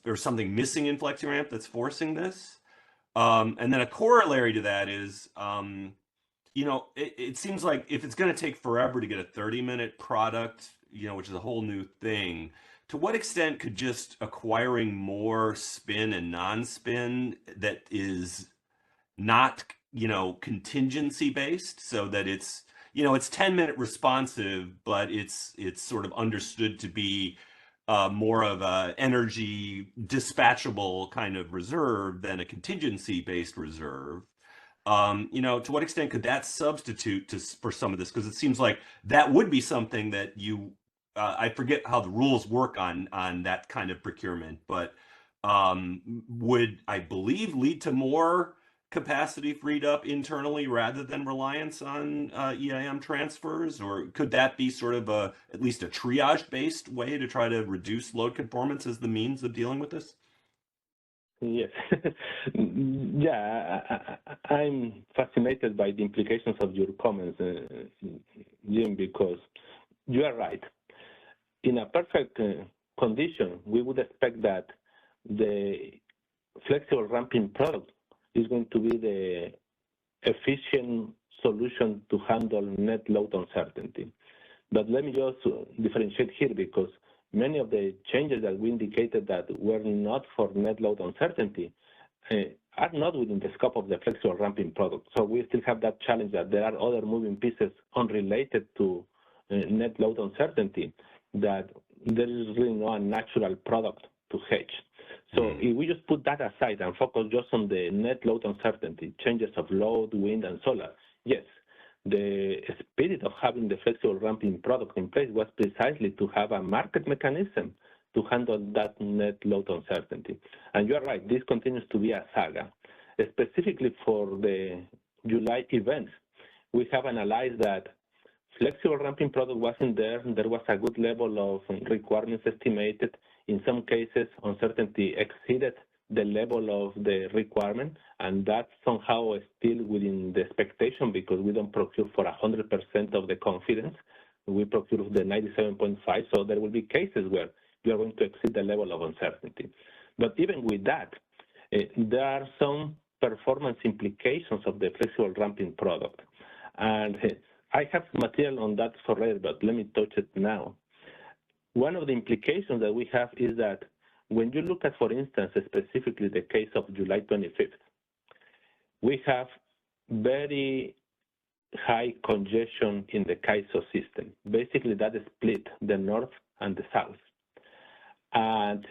there's something missing in FlexiRamp that's forcing this? And then a corollary to that is, you know, it seems like if it's going to take forever to get a 30-minute product, you know, which is a whole new thing, to what extent could just acquiring more spin and non-spin that is not, you know, contingency based, so that it's, you know, it's 10-minute responsive, but it's sort of understood to be more of a energy dispatchable kind of reserve than a contingency based reserve. You know, to what extent could that substitute for some of this? Because it seems like that would be something that you, I forget how the rules work on that kind of procurement, but would, I believe, lead to more capacity freed up internally rather than reliance on EIM transfers? Or could that be sort of at least a triage based way to try to reduce load conformance as the means of dealing with this? Yes. Yeah, I'm fascinated by the implications of your comments, Jim, because you are right. In a perfect condition, we would expect that the flexible ramping product is going to be the efficient solution to handle net load uncertainty. But let me just differentiate here, because many of the changes that we indicated that were not for net load uncertainty are not within the scope of the flexible ramping product. So we still have that challenge that there are other moving pieces unrelated to net load uncertainty that there is really no natural product to hedge. So if we just put that aside and focus just on the net load uncertainty, changes of load, wind, and solar, yes, the spirit of having the flexible ramping product in place was precisely to have a market mechanism to handle that net load uncertainty. And you're right, this continues to be a saga. Specifically for the July events, we have analyzed that flexible ramping product wasn't there. There was a good level of requirements estimated. In some cases, uncertainty exceeded the level of the requirement, and that's somehow still within the expectation because we don't procure for 100% of the confidence. We procure the 97.5, so there will be cases where you are going to exceed the level of uncertainty. But even with that, there are some performance implications of the flexible ramping product. And I have material on that for later, but let me touch it now. One of the implications that we have is that when you look at, for instance, specifically the case of July 25th, we have very high congestion in the CAISO system. Basically, that is split the north and the south. And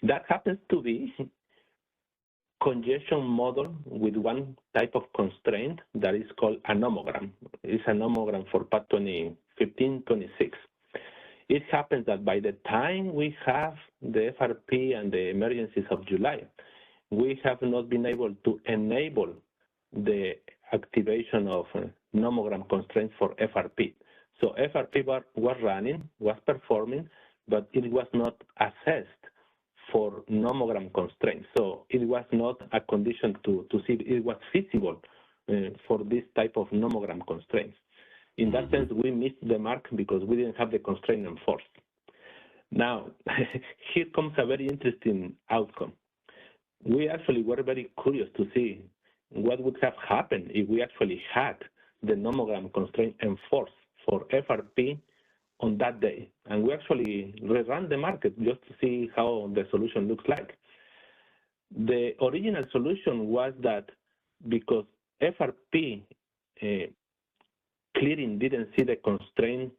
that happens to be congestion model with one type of constraint that is called a nomogram. It's a nomogram for PAT 2015-26. It happens that by the time we have the FRP and the emergencies of July, we have not been able to enable the activation of nomogram constraints for FRP. So FRP was running, was performing, but it was not assessed for nomogram constraints. So it was not a condition to see if it was feasible for this type of nomogram constraints. In that sense, we missed the mark because we didn't have the constraint enforced. Now, here comes a very interesting outcome. We actually were very curious to see what would have happened if we actually had the nomogram constraint enforced for FRP on that day. And we actually reran the market just to see how the solution looks like. The original solution was that because FRP clearing didn't see the constraint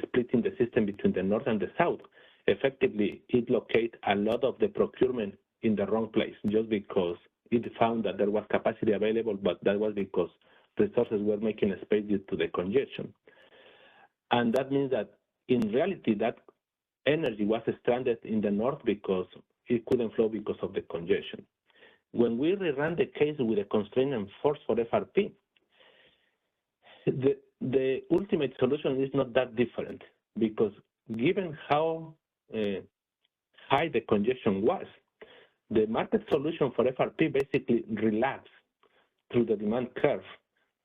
splitting the system between the north and the south, effectively it located a lot of the procurement in the wrong place just because it found that there was capacity available, but that was because resources were making a space due to the congestion. And that means that in reality, that energy was stranded in the north because it couldn't flow because of the congestion. When we reran the case with a constraint enforced for FRP, the ultimate solution is not that different because given how high the congestion was, the market solution for FRP basically relaxed through the demand curve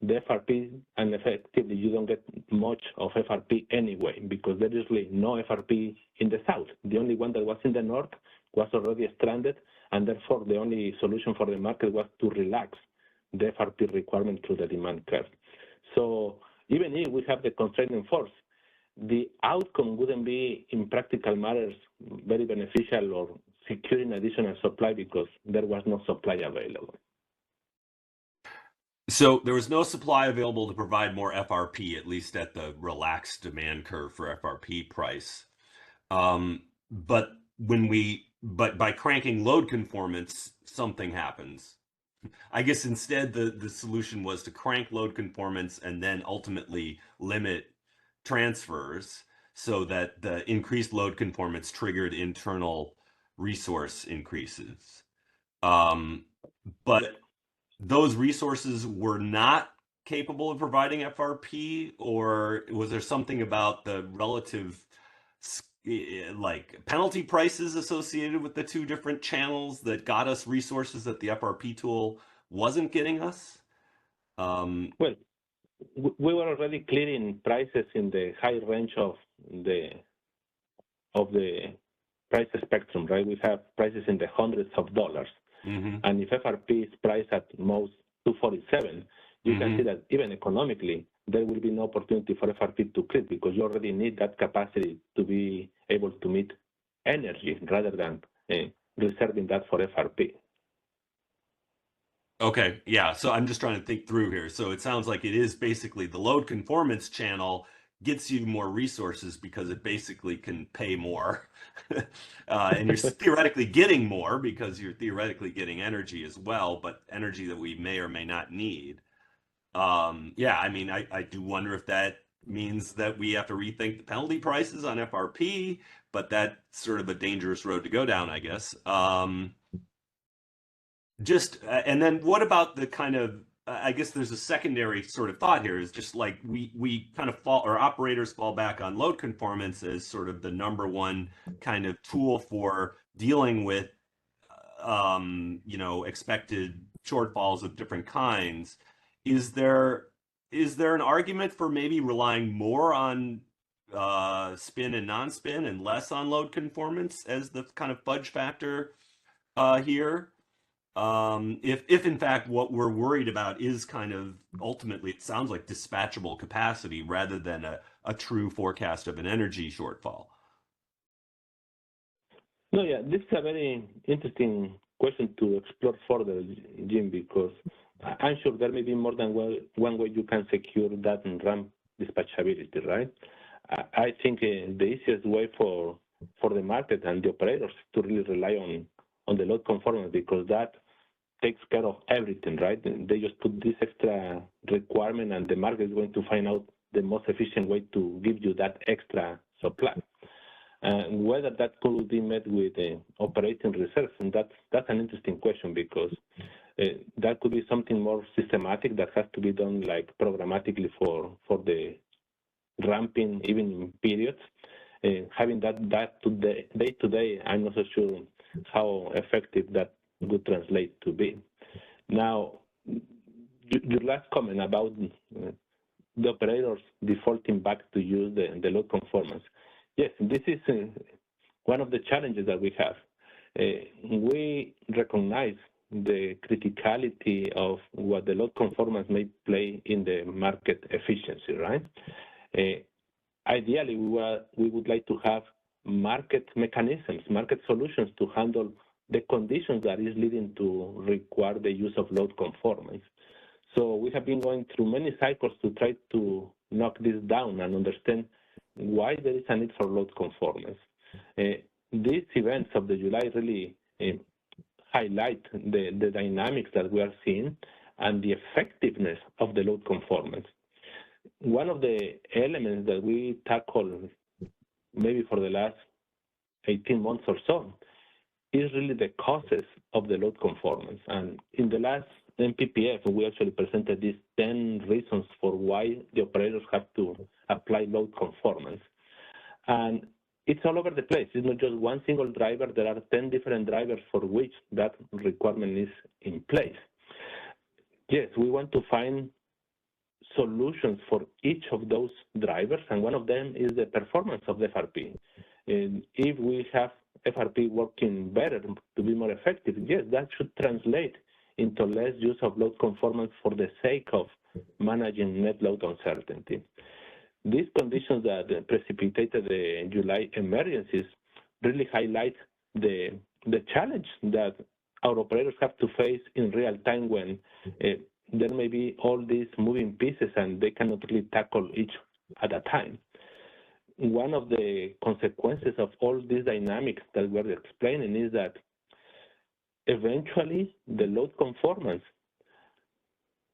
the FRP, and effectively you don't get much of FRP anyway because there is really no FRP in the south. The only one that was in the north was already stranded, and therefore the only solution for the market was to relax the FRP requirement through the demand curve. So even if we have the constraint enforced, the outcome wouldn't be, in practical matters, very beneficial or securing additional supply because there was no supply available. So there was no supply available to provide more FRP, at least at the relaxed demand curve for FRP price. But by cranking load conformance, something happens. I guess instead the solution was to crank load conformance and then ultimately limit transfers so that the increased load conformance triggered internal resource increases. But those resources were not capable of providing FRP, or was there something about the relative like penalty prices associated with the two different channels that got us resources that the FRP tool wasn't getting us? Well, we were already clearing prices in the high range of the price spectrum, right? We have prices in the hundreds of dollars. And if FRP is priced at most 247, you can see that even economically, there will be no opportunity for FRP to creep because you already need that capacity to be able to meet energy rather than reserving that for FRP. Okay, yeah. So I'm just trying to think through here. So it sounds like it is basically the load conformance channel gets you more resources because it basically can pay more. And you're theoretically getting more because you're theoretically getting energy as well, but energy that we may or may not need. Yeah, I mean, I do wonder if that means that we have to rethink the penalty prices on FRP, but that's sort of a dangerous road to go down, I guess. And then what about the kind of, I guess there's a secondary sort of thought here is just like we kind of fall, or operators fall back on load conformance as sort of the number one kind of tool for dealing with, you know, expected shortfalls of different kinds. Is there an argument for maybe relying more on spin and non-spin and less on load conformance as the kind of fudge factor here? If in fact what we're worried about is kind of ultimately, it sounds like dispatchable capacity rather than a true forecast of an energy shortfall. No, yeah, this is a very interesting question to explore further, Jim, because I'm sure there may be more than one way you can secure that and ramp dispatchability, right? I think the easiest way for the market and the operators to really rely on the load conformance because that takes care of everything, right? They just put this extra requirement and the market is going to find out the most efficient way to give you that extra supply. Whether that could be met with operating reserves, and that's an interesting question because that could be something more systematic that has to be done like programmatically for the ramping even in periods. Having that day to day, I'm not so sure how effective that would translate to be. Now, your last comment about the operators defaulting back to use the load conformance. Yes, this is one of the challenges that we have. We recognize the criticality of what the load conformance may play in the market efficiency, right? Ideally, we would like to have market mechanisms, market solutions to handle the conditions that is leading to require the use of load conformance. So we have been going through many cycles to try to knock this down and understand why there is a need for load conformance. These events of the July really highlight the dynamics that we are seeing and the effectiveness of the load conformance. One of the elements that we tackle maybe for the last 18 months or so is really the causes of the load conformance. And in the last NPPF, we actually presented these 10 reasons for why the operators have to apply load conformance. And it's all over the place. It's not just one single driver. There are 10 different drivers for which that requirement is in place. Yes, we want to find solutions for each of those drivers, and one of them is the performance of the FRP. And if we have FRP working better to be more effective, yes, that should translate into less use of load conformance for the sake of managing net load uncertainty. These conditions that precipitated the July emergencies really highlight the challenge that our operators have to face in real time when there may be all these moving pieces and they cannot really tackle each at a time. One of the consequences of all these dynamics that we're explaining is that eventually the load conformance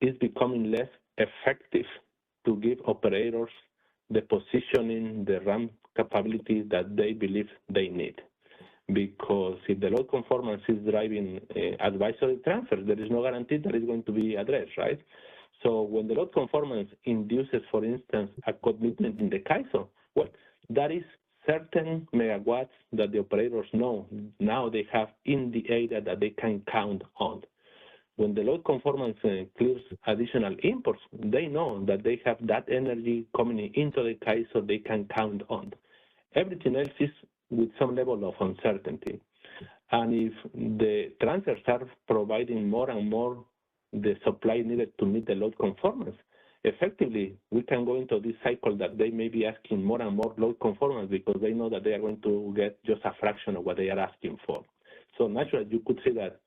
is becoming less effective to give operators the positioning, the ramp capability that they believe they need. Because if the load conformance is driving advisory transfers, there is no guarantee that it's going to be addressed, right? So when the load conformance induces, for instance, a commitment in the CAISO, well, that is certain megawatts that the operators know now they have in the area that they can count on. When the load conformance includes additional imports, they know that they have that energy coming into the CAISO they can count on. Everything else is with some level of uncertainty. And if the transfers are providing more and more the supply needed to meet the load conformance, effectively, we can go into this cycle that they may be asking more and more load conformance because they know that they are going to get just a fraction of what they are asking for. So naturally, you could say that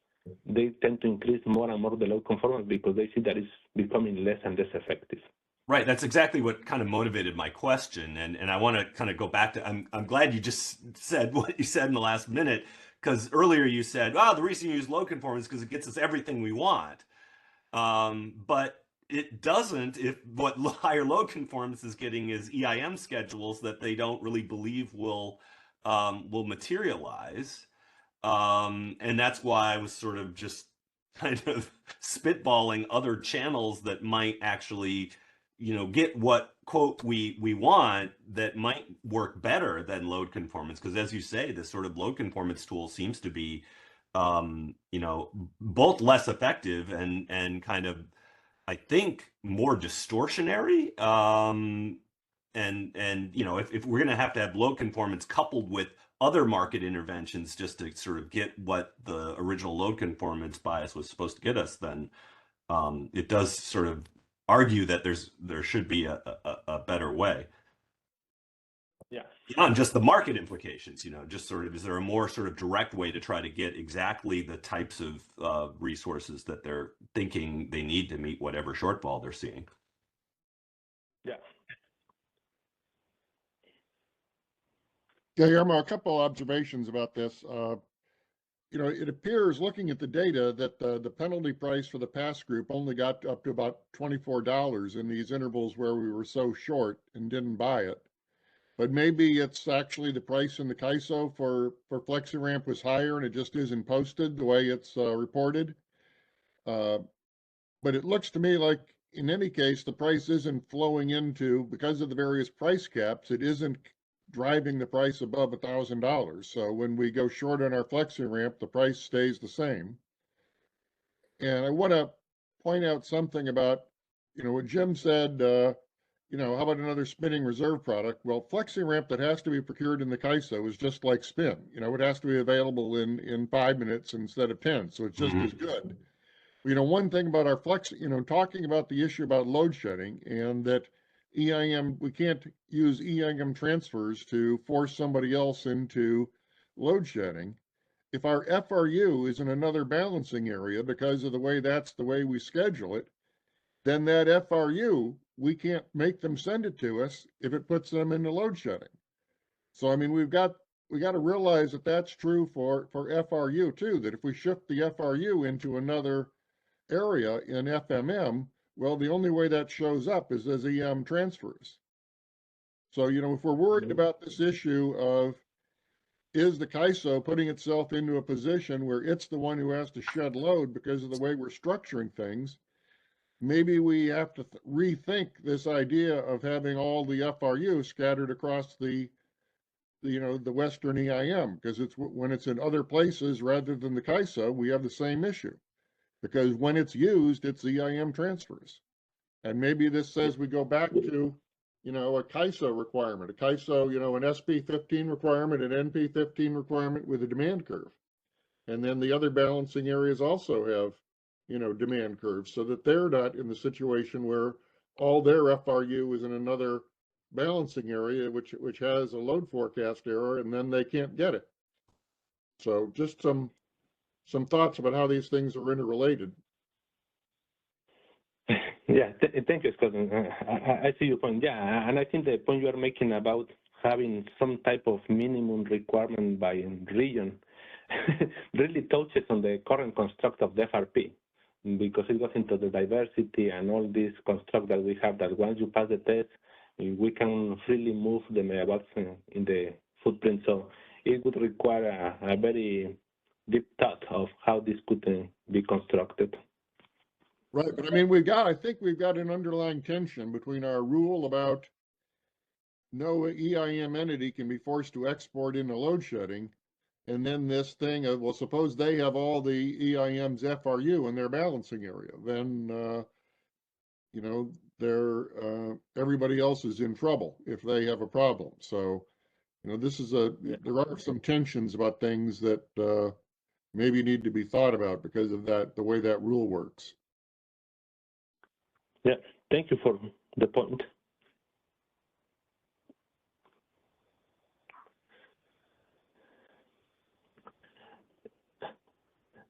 they tend to increase more and more the load conformance because they see that it's becoming less and less effective. Right. That's exactly what kind of motivated my question. And I want to kind of go back to, I'm glad you just said what you said in the last minute, because earlier you said, oh, the reason you use load conformance is because it gets us everything we want. But it doesn't if what higher load conformance is getting is EIM schedules that they don't really believe will materialize. And that's why I was sort of just kind of spitballing other channels that might actually, you know, get what quote we want that might work better than load conformance. Because as you say, this sort of load conformance tool seems to be, you know, both less effective and kind of, I think, more distortionary. And you know, if we're going to have load conformance coupled with other market interventions just to sort of get what the original load conformance bias was supposed to get us, then it does sort of argue that there should be a better way. Yeah. Beyond just the market implications, you know, just sort of, is there a more sort of direct way to try to get exactly the types of resources that they're thinking they need to meet whatever shortfall they're seeing? Yeah. Yeah, Irma, a couple observations about this. You know, it appears looking at the data that the penalty price for the pass group only got up to about $24 in these intervals where we were so short and didn't buy it. But maybe it's actually the price in the CAISO for FlexiRamp was higher and it just isn't posted the way it's reported. But it looks to me like in any case, the price isn't flowing into, because of the various price caps, it isn't driving the price above $1,000. So when we go short on our FlexiRamp, the price stays the same. And I want to point out something about, you know, what Jim said, you know, how about another spinning reserve product? Well, FlexiRamp that has to be procured in the CAISO is just like spin. You know, it has to be available in 5 minutes instead of 10. So it's just as good. You know, one thing about our Flex, you know, talking about the issue about load shedding and that EIM, we can't use EIM transfers to force somebody else into load shedding. If our FRU is in another balancing area because of the way that's the way we schedule it, then that FRU, we can't make them send it to us if it puts them into load shedding. So, I mean, we got to realize that that's true for FRU too, that if we shift the FRU into another area in FMM, well, the only way that shows up is as EM transfers. So, you know, if we're worried about this issue of is the CAISO putting itself into a position where it's the one who has to shed load because of the way we're structuring things, maybe we have to rethink this idea of having all the FRU scattered across the you know, the Western EIM, because it's when it's in other places rather than the CAISO, we have the same issue. Because when it's used, it's EIM transfers. And maybe this says we go back to, you know, a CAISO requirement, a CAISO, you know, an SP15 requirement, an NP15 requirement with a demand curve. And then the other balancing areas also have, you know, demand curves so that they're not in the situation where all their FRU is in another balancing area, which has a load forecast error, and then they can't get it. So just some thoughts about how these things are interrelated. Yeah, thank you, Scott. I see your point. Yeah, and I think the point you are making about having some type of minimum requirement by region really touches on the current construct of the FRP, because it goes into the diversity and all this construct that we have, that once you pass the test, we can freely move the megawatts in the footprint. So it would require a very deep thought of how this could be constructed. Right, but I mean, I think we've got an underlying tension between our rule about no EIM entity can be forced to export into load shedding. And then this thing of, well, suppose they have all the EIM's FRU in their balancing area, then, you know, everybody else is in trouble if they have a problem. So, you know, there are some tensions about things that maybe need to be thought about because of that, the way that rule works. Yeah, thank you for the point.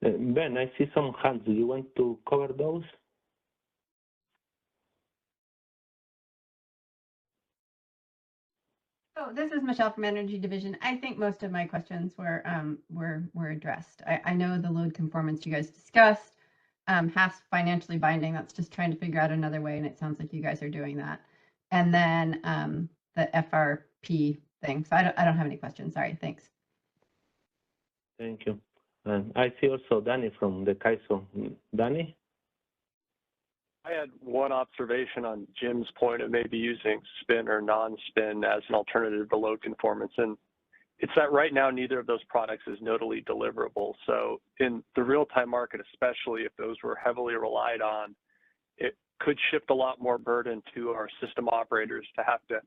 Ben, I see some hands. Do you want to cover those? So this is Michelle from Energy Division. I think most of my questions were addressed. I know the load conformance you guys discussed, half financially binding. That's just trying to figure out another way, and it sounds like you guys are doing that. And then the FRP thing. So I don't have any questions. Sorry. Thanks. Thank you. And I see also Danny from the CAISO. Danny? I had one observation on Jim's point of maybe using spin or non-spin as an alternative to load conformance. And it's that right now, neither of those products is nodally deliverable. So in the real-time market, especially if those were heavily relied on, it could shift a lot more burden to our system operators to have to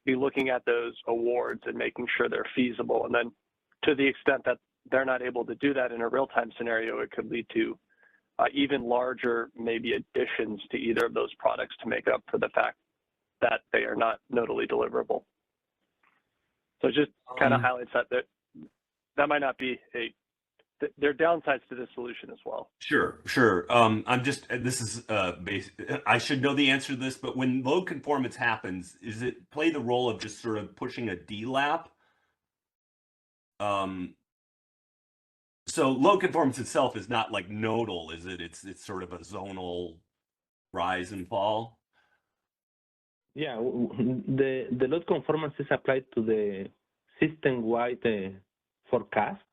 be looking at those awards and making sure they're feasible. And then to the extent that they're not able to do that in a real-time scenario, it could lead to even larger maybe additions to either of those products to make up for the fact that they are not nodally deliverable. So it just kind of highlights that might not be there are downsides to this solution as well. Sure. This is I should know the answer to this, but when load conformance happens, is it play the role of just sort of pushing a DLAP? So load conformance itself is not like nodal, is it? It's sort of a zonal rise and fall. Yeah, the load conformance is applied to the system-wide forecast,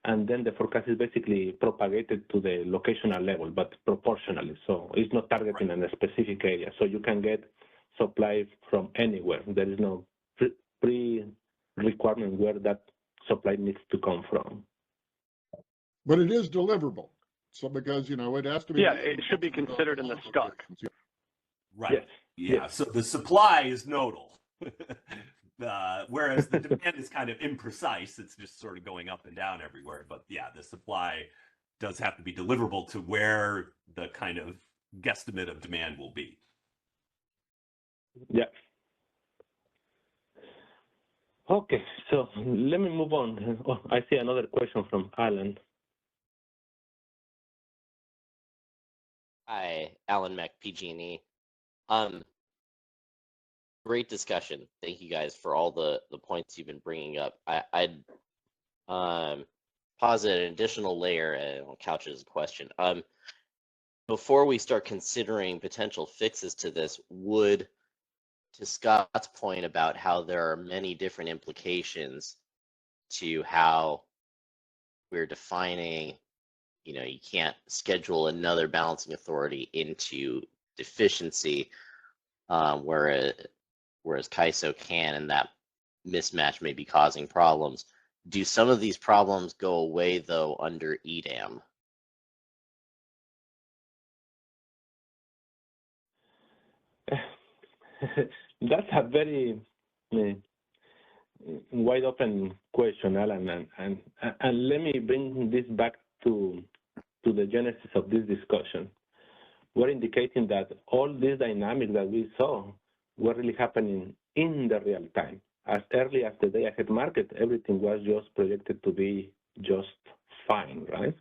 and then the forecast is basically propagated to the locational level, but proportionally. So it's not targeting a specific area. So you can get supply from anywhere. There is no pre-requirement where that supply needs to come from. But it is deliverable. So because, you know, it has to be. Yeah, it should be considered in the stock. Right. Yes. Yeah. Yes. So the supply is nodal, whereas the demand is kind of imprecise. It's just sort of going up and down everywhere. But yeah, the supply does have to be deliverable to where the kind of guesstimate of demand will be. Yeah. Okay, so let me move on. Oh, I see another question from Alan. Hi, Alan Meck, PG&E. Great discussion. Thank you guys for all the points you've been bringing up. I'd posit an additional layer and I'll couch it as a question. Before we start considering potential fixes to this, to Scott's point about how there are many different implications to how we're defining, you know, you can't schedule another balancing authority into deficiency, whereas CAISO can, and that mismatch may be causing problems. Do some of these problems go away, though, under EDAM? That's a very wide open question, Alan, and let me bring this back to the genesis of this discussion. We're indicating that all these dynamics that we saw were really happening in the real time. As early as the day-ahead market, everything was just projected to be just fine, right?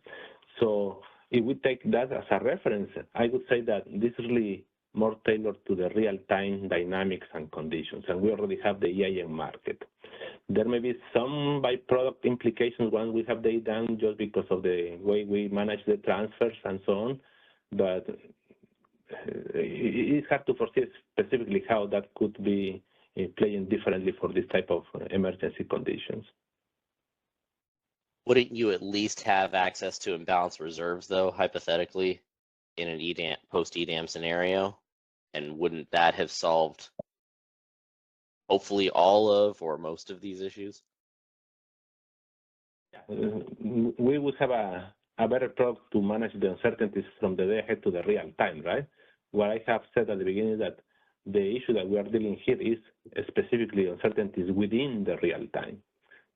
So if we take that as a reference, I would say that this is really more tailored to the real-time dynamics and conditions, and we already have the EIM market. There may be some byproduct implications once we have the EDAM just because of the way we manage the transfers and so on, but it's hard to foresee specifically how that could be playing differently for this type of emergency conditions. Wouldn't you at least have access to imbalanced reserves, though, hypothetically, in an EDAM, post-EDAM scenario? And wouldn't that have solved hopefully all of or most of these issues? We would have a better product to manage the uncertainties from the day ahead to the real time, right? What I have said at the beginning is that the issue that we are dealing here is specifically uncertainties within the real time.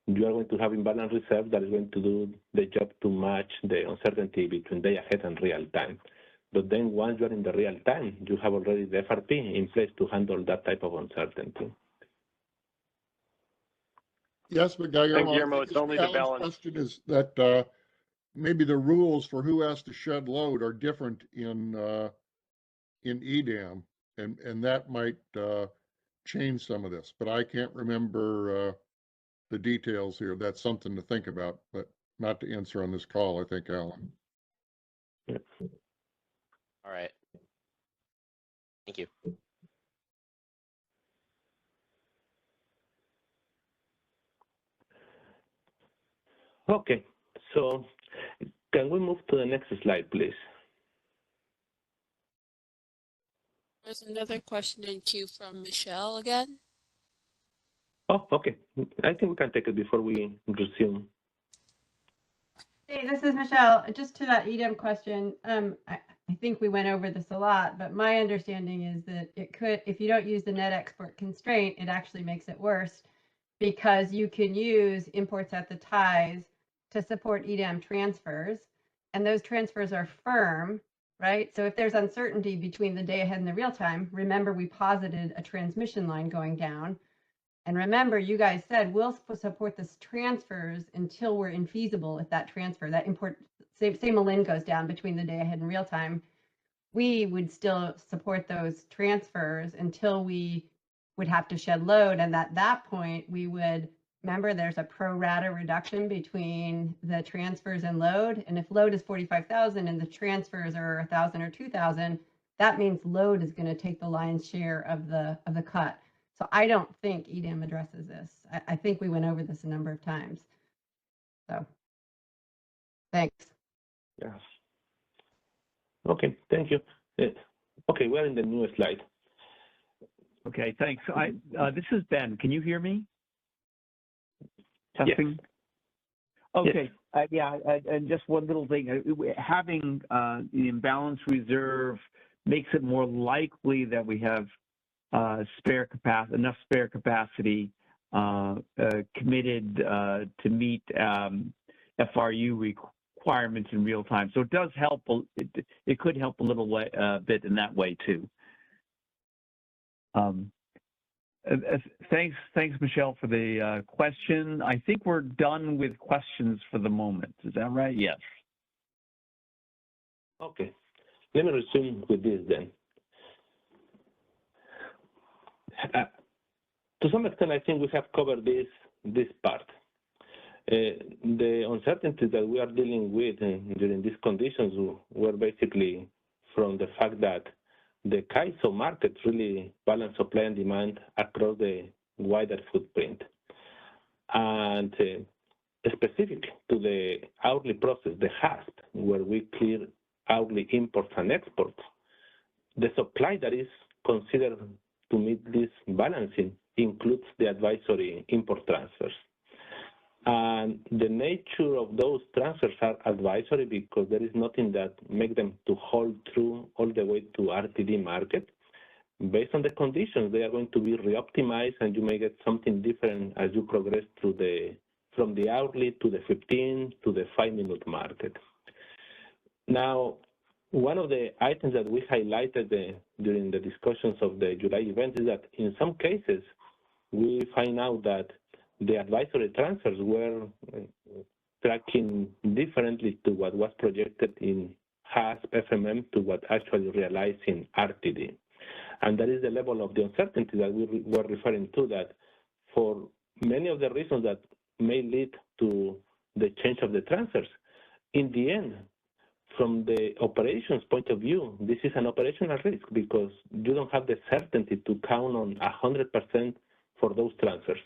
You are going to have imbalance reserve that is going to do the job to match the uncertainty between day ahead and real time. But then once you are in the real time, you have already the FRP in place to handle that type of uncertainty. Yes, but Guillermo, Guillermo, it's only the Alan's balance. question is that maybe the rules for who has to shed load are different in EDAM, and that might change some of this. But I can't remember the details here. That's something to think about, but not to answer on this call, I think, Alan. All right. Thank you. Okay, so can we move to the next slide, please? There's another question in queue from Michelle again. Oh, okay. I think we can take it before we resume. Hey, this is Michelle. Just to that EDAM question, I think we went over this a lot, but my understanding is that it could, if you don't use the net export constraint, it actually makes it worse because you can use imports at the ties to support EDAM transfers, and those transfers are firm, right? So if there's uncertainty between the day ahead and the real time, remember we posited a transmission line going down. And remember, you guys said we'll support this transfers until we're infeasible if that transfer, that import, say Malin goes down between the day ahead and real time, we would still support those transfers until we would have to shed load. And at that point, we would, remember there's a pro rata reduction between the transfers and load. And if load is 45,000 and the transfers are 1,000 or 2,000, that means load is going to take the lion's share of the cut. So I don't think EDAM addresses this. I think we went over this a number of times. So, thanks. Yes. Okay, thank you. Okay, we're in the new slide. Okay, thanks. This is Ben. Can you hear me? Testing? Yes. Okay. Yes. And just one little thing. Having the imbalance reserve makes it more likely that we have enough spare capacity committed to meet FRU requirements in real time. So it does help. It could help a little bit in that way too. Thanks, Michelle, for the question. I think we're done with questions for the moment. Is that right? Yes. Okay, let me resume with this then. To some extent, I think we have covered this part. The uncertainties that we are dealing with during these conditions were basically from the fact that the CAISO market really balance supply and demand across the wider footprint. And specific to the hourly process, the HASP, where we clear hourly imports and exports, the supply that is considered to meet this balancing includes the advisory import transfers. And the nature of those transfers are advisory because there is nothing that makes them to hold through all the way to RTD market. Based on the conditions, they are going to be reoptimized, and you may get something different as you progress through from the hourly to the 15 to the 5-minute market. Now, one of the items that we highlighted during the discussions of the July event is that in some cases, we find out that the advisory transfers were tracking differently to what was projected in HASP, FMM, to what actually realized in RTD. And that is the level of the uncertainty that we were referring to, that for many of the reasons that may lead to the change of the transfers, in the end, from the operations point of view, this is an operational risk because you don't have the certainty to count on 100% for those transfers.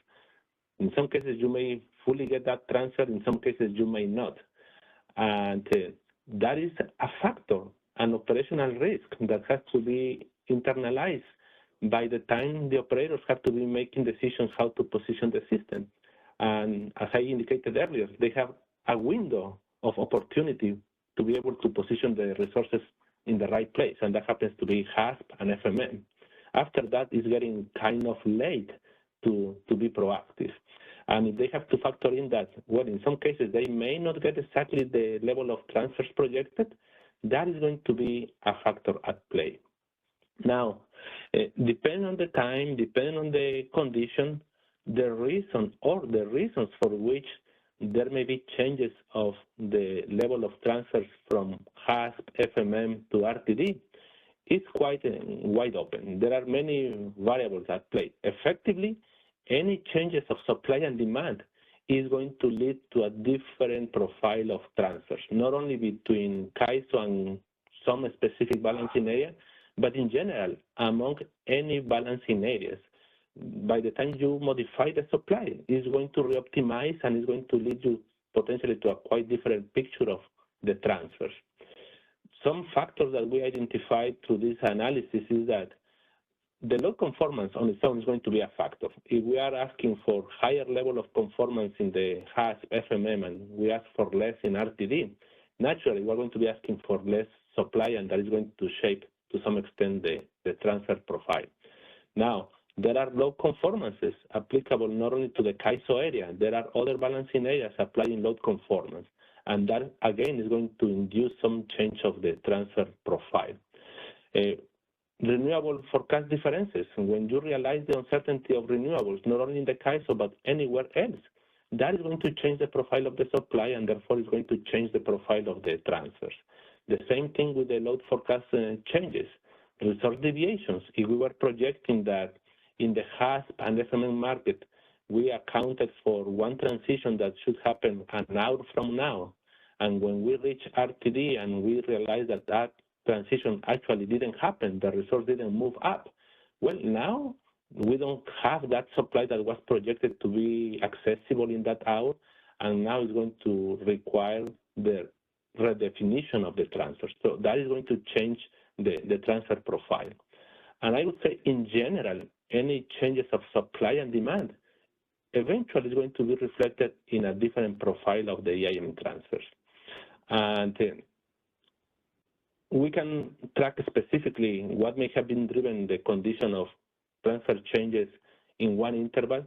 In some cases, you may fully get that transfer. In some cases, you may not. And that is a factor, an operational risk that has to be internalized by the time the operators have to be making decisions how to position the system. And as I indicated earlier, they have a window of opportunity to be able to position the resources in the right place, and that happens to be HASP and FMM. After that, it's getting kind of late to be proactive. And if they have to factor in that, well, in some cases, they may not get exactly the level of transfers projected, that is going to be a factor at play. Now, depending on the time, depending on the condition, the reason or the reasons for which there may be changes of the level of transfers from HASP, FMM to RTD is quite wide open. There are many variables at play. Effectively, any changes of supply and demand is going to lead to a different profile of transfers, not only between CAISO and some specific balancing area, but in general, among any balancing areas. By the time you modify the supply, it's going to reoptimize and it's going to lead you potentially to a quite different picture of the transfers. Some factors that we identified through this analysis is that the load conformance on its own is going to be a factor. If we are asking for higher level of conformance in the HASP, FMM, and we ask for less in RTD, naturally we're going to be asking for less supply, and that is going to shape to some extent the transfer profile. Now, there are load conformances applicable not only to the CAISO area, there are other balancing areas applying load conformance, and that again is going to induce some change of the transfer profile. Renewable forecast differences, when you realize the uncertainty of renewables, not only in the CAISO but anywhere else, that is going to change the profile of the supply and therefore is going to change the profile of the transfers. The same thing with the load forecast changes. Resource deviations, if we were projecting that in the HASP and FMM market, we accounted for one transition that should happen an hour from now, and when we reach RTD and we realize that that transition actually didn't happen, the resource didn't move up. Well, now we don't have that supply that was projected to be accessible in that hour, and now it's going to require the redefinition of the transfer. So that is going to change the transfer profile. And I would say in general, any changes of supply and demand eventually is going to be reflected in a different profile of the EIM transfers. And we can track specifically what may have been driven the condition of transfer changes in one interval,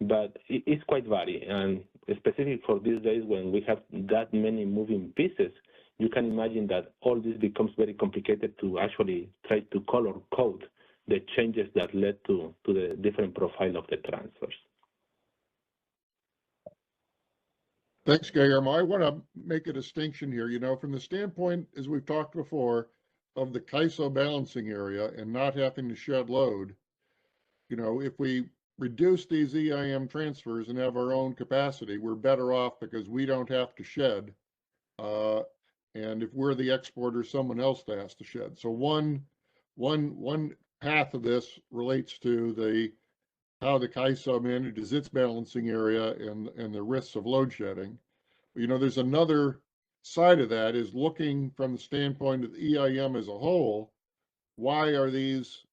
but it's quite varied. And specific for these days when we have that many moving pieces, you can imagine that all this becomes very complicated to actually try to color code the changes that led to the different profile of the transfers. Thanks, Guillermo. I want to make a distinction here, from the standpoint, as we've talked before, of the CAISO balancing area and not having to shed load. If we reduce these EIM transfers and have our own capacity, we're better off because we don't have to shed. And if we're the exporter, someone else has to shed. So one path of this relates to how the CAISO manages its balancing area and the risks of load shedding. There's another side of that is looking from the standpoint of the EIM as a whole. Why are these,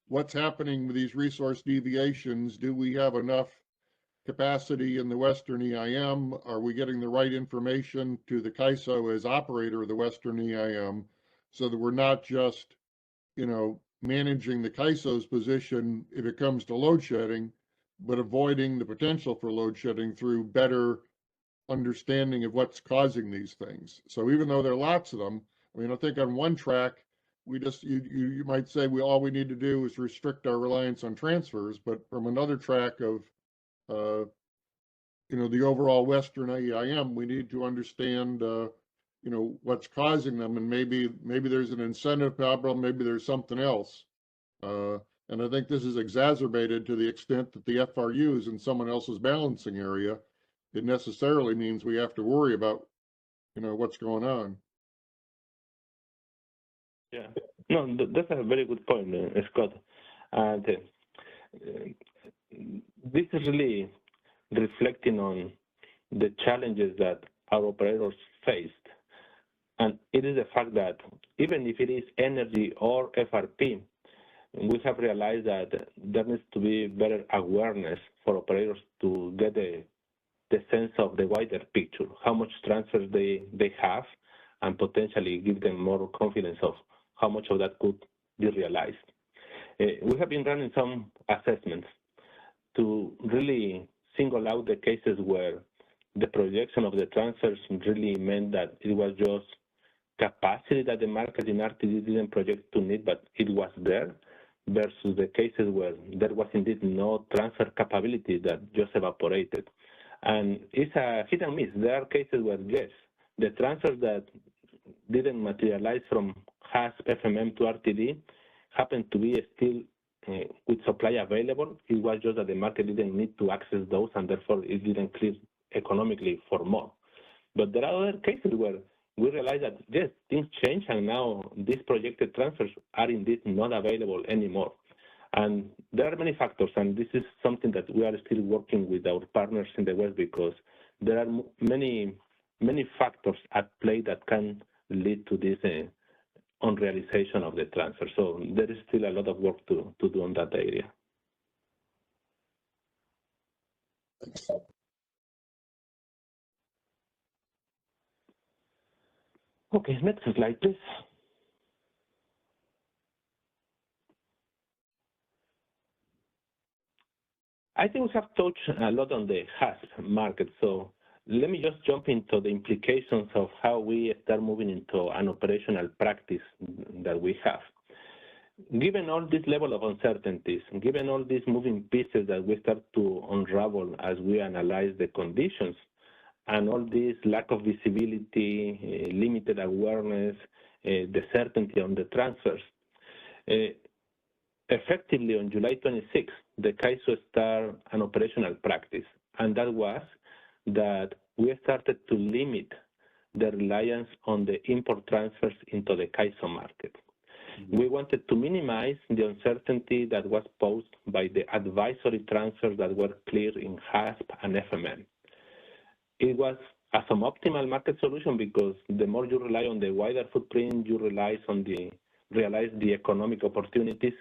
what's happening with these resource deviations? Do we have enough capacity in the Western EIM? Are we getting the right information to the CAISO as operator of the Western EIM so that we're not just, managing the CAISO's position if it comes to load shedding, but avoiding the potential for load shedding through better understanding of what's causing these things. So even though there are lots of them, I think on one track, we just, you might say all we need to do is restrict our reliance on transfers, but from another track of, the overall Western EIM, we need to understand, what's causing them, and maybe there's an incentive problem, maybe there's something else. And I think this is exacerbated to the extent that the FRU is in someone else's balancing area. It necessarily means we have to worry about, what's going on. Yeah, no, that's a very good point, Scott. And this is really reflecting on the challenges that our operators faced. And it is the fact that even if it is energy or FRP, we have realized that there needs to be better awareness for operators to get the sense of the wider picture, how much transfers they have, and potentially give them more confidence of how much of that could be realized. We have been running some assessments to really single out the cases where the projection of the transfers really meant that it was just capacity that the market in RTD didn't project to need, but it was there, versus the cases where there was indeed no transfer capability that just evaporated. And it's a hit and miss. There are cases where, yes, the transfers that didn't materialize from HASP, FMM to RTD happened to be still with supply available. It was just that the market didn't need to access those, and therefore it didn't clear economically for more. But there are other cases where we realize that, yes, things change, and now these projected transfers are indeed not available anymore. And there are many factors, and this is something that we are still working with our partners in the West, because there are many factors at play that can lead to this unrealization of the transfer. So there is still a lot of work to do on that area. Okay, next slide, please. I think we have touched a lot on the HASP market, so let me just jump into the implications of how we start moving into an operational practice that we have. Given all this level of uncertainties, given all these moving pieces that we start to unravel as we analyze the conditions, and all this lack of visibility, limited awareness, the certainty on the transfers, effectively on July 26th, the CAISO started an operational practice, and that was that we started to limit the reliance on the import transfers into the CAISO market. Mm-hmm. We wanted to minimize the uncertainty that was posed by the advisory transfers that were clear in HASP and FMM. It was a suboptimal market solution because the more you rely on the wider footprint, you realize the economic opportunities.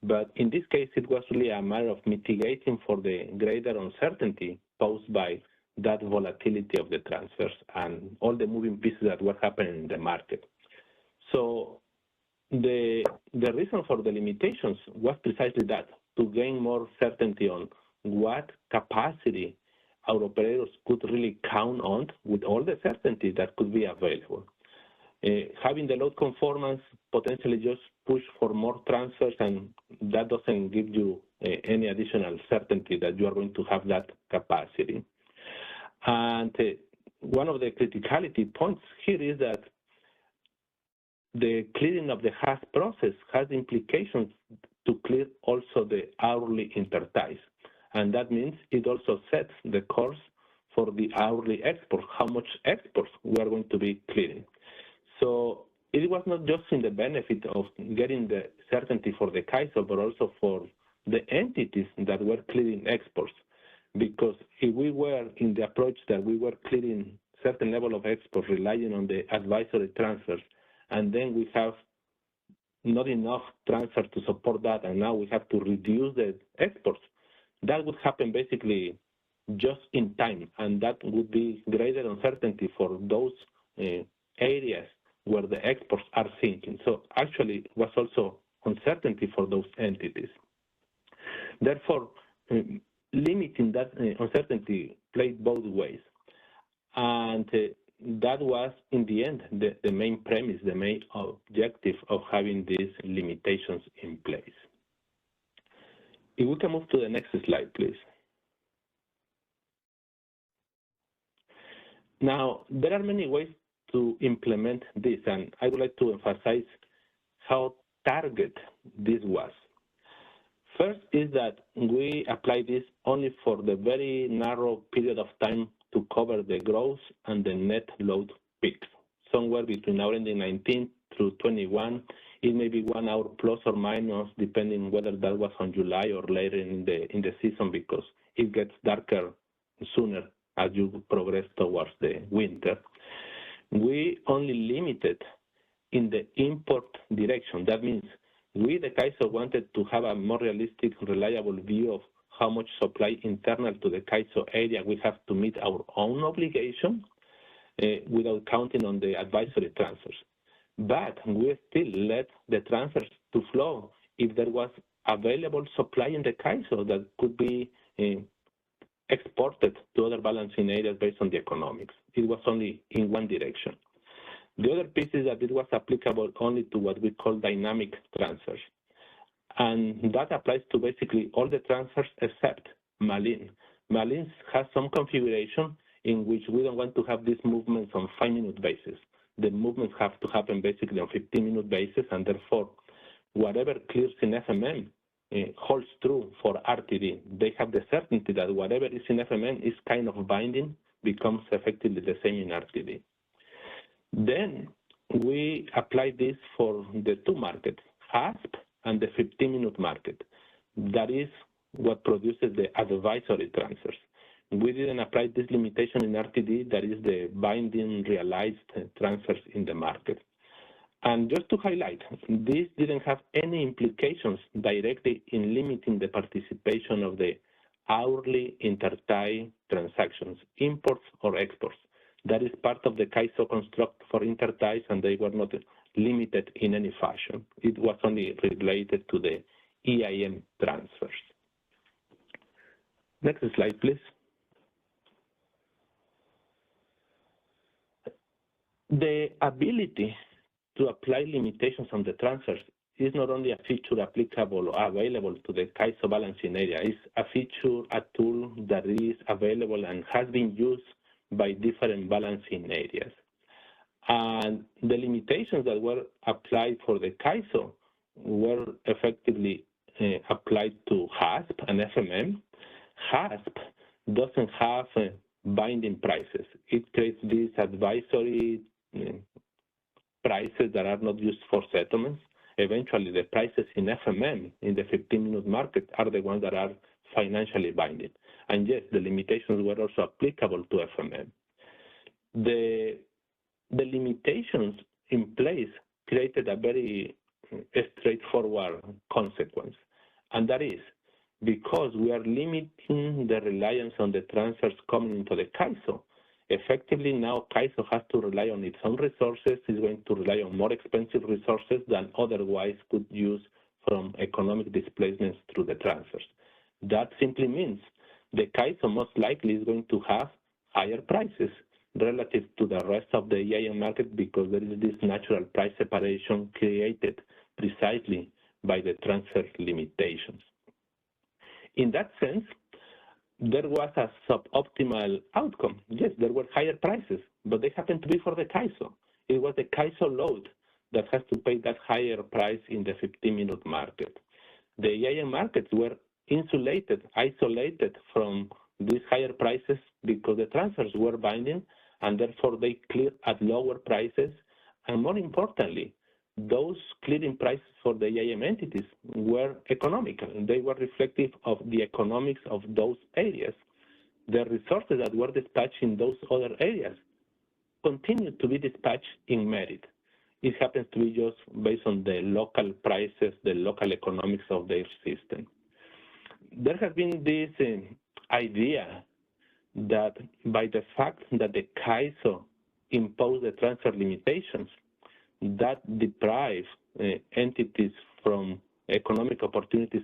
But in this case, it was really a matter of mitigating for the greater uncertainty posed by that volatility of the transfers and all the moving pieces that were happening in the market. So the reason for the limitations was precisely that, to gain more certainty on what capacity our operators could really count on with all the certainty that could be available. Having the load conformance potentially just push for more transfers, and that doesn't give you any additional certainty that you are going to have that capacity. And one of the criticality points here is that the clearing of the HASP process has implications to clear also the hourly interties. And that means it also sets the course for the hourly export, how much exports we are going to be clearing. So it was not just in the benefit of getting the certainty for the CAISO, but also for the entities that were clearing exports. Because if we were in the approach that we were clearing certain level of exports relying on the advisory transfers, and then we have not enough transfer to support that, and now we have to reduce the exports, that would happen basically just in time, and that would be greater uncertainty for those areas where the exports are sinking. So actually, it was also uncertainty for those entities. Therefore, limiting that uncertainty played both ways. And that was, in the end, the main premise, the main objective of having these limitations in place. If we can move to the next slide, please. Now, there are many ways to implement this, and I would like to emphasize how targeted this was. First is that we apply this only for the very narrow period of time to cover the gross and the net load peaks, somewhere between hour ending 19 through 21. It may be 1 hour plus or minus, depending whether that was on July or later in the season, because it gets darker sooner as you progress towards the winter. We only limited in the import direction. That means We, the CAISO, wanted to have a more realistic, reliable view of how much supply internal to the CAISO area we have to meet our own obligation without counting on the advisory transfers. But we still let the transfers to flow if there was available supply in the CAISO that could be exported to other balancing areas based on the economics. It was only in one direction. The other piece is that it was applicable only to what we call dynamic transfers. And that applies to basically all the transfers except Malin. Malin has some configuration in which we don't want to have these movements on 5-minute basis. The movements have to happen basically on 15-minute basis, and therefore, whatever clears in FMM holds true for RTD. They have the certainty that whatever is in FMM is kind of binding, becomes effectively the same in RTD. Then we apply this for the two markets, HASP and the 15-minute market. That is what produces the advisory transfers. We didn't apply this limitation in RTD, that is the binding realized transfers in the market. And just to highlight, this didn't have any implications directly in limiting the participation of the hourly intertie transactions, imports or exports. That is part of the CAISO construct for interties, and they were not limited in any fashion. It was only related to the EIM transfers. Next slide, please. The ability to apply limitations on the transfers is not only a feature applicable or available to the CAISO balancing area, it's a feature, a tool that is available and has been used by different balancing areas. And the limitations that were applied for the CAISO were effectively applied to HASP and FMM. HASP doesn't have binding prices. It creates these advisory prices that are not used for settlements. Eventually, the prices in FMM, in the 15-minute market, are the ones that are financially binding. And yes, the limitations were also applicable to FMM. The limitations in place created a very straightforward consequence, and that is because we are limiting the reliance on the transfers coming into the CAISO. Effectively, now CAISO has to rely on its own resources. It's going to rely on more expensive resources than otherwise could use from economic displacements through the transfers. That simply means the CAISO most likely is going to have higher prices relative to the rest of the EIM market because there is this natural price separation created precisely by the transfer limitations. In that sense, there was a suboptimal outcome. Yes, there were higher prices, but they happened to be for the CAISO. It was the CAISO load that has to pay that higher price in the 15-minute market. The EIM markets were insulated, isolated from these higher prices because the transfers were binding, and therefore they cleared at lower prices. And more importantly, those clearing prices for the EIM entities were economical. They were reflective of the economics of those areas. The resources that were dispatched in those other areas continued to be dispatched in merit. It happens to be just based on the local prices, the local economics of their system. There has been this idea that by the fact that the CAISO imposed the transfer limitations, that deprives entities from economic opportunities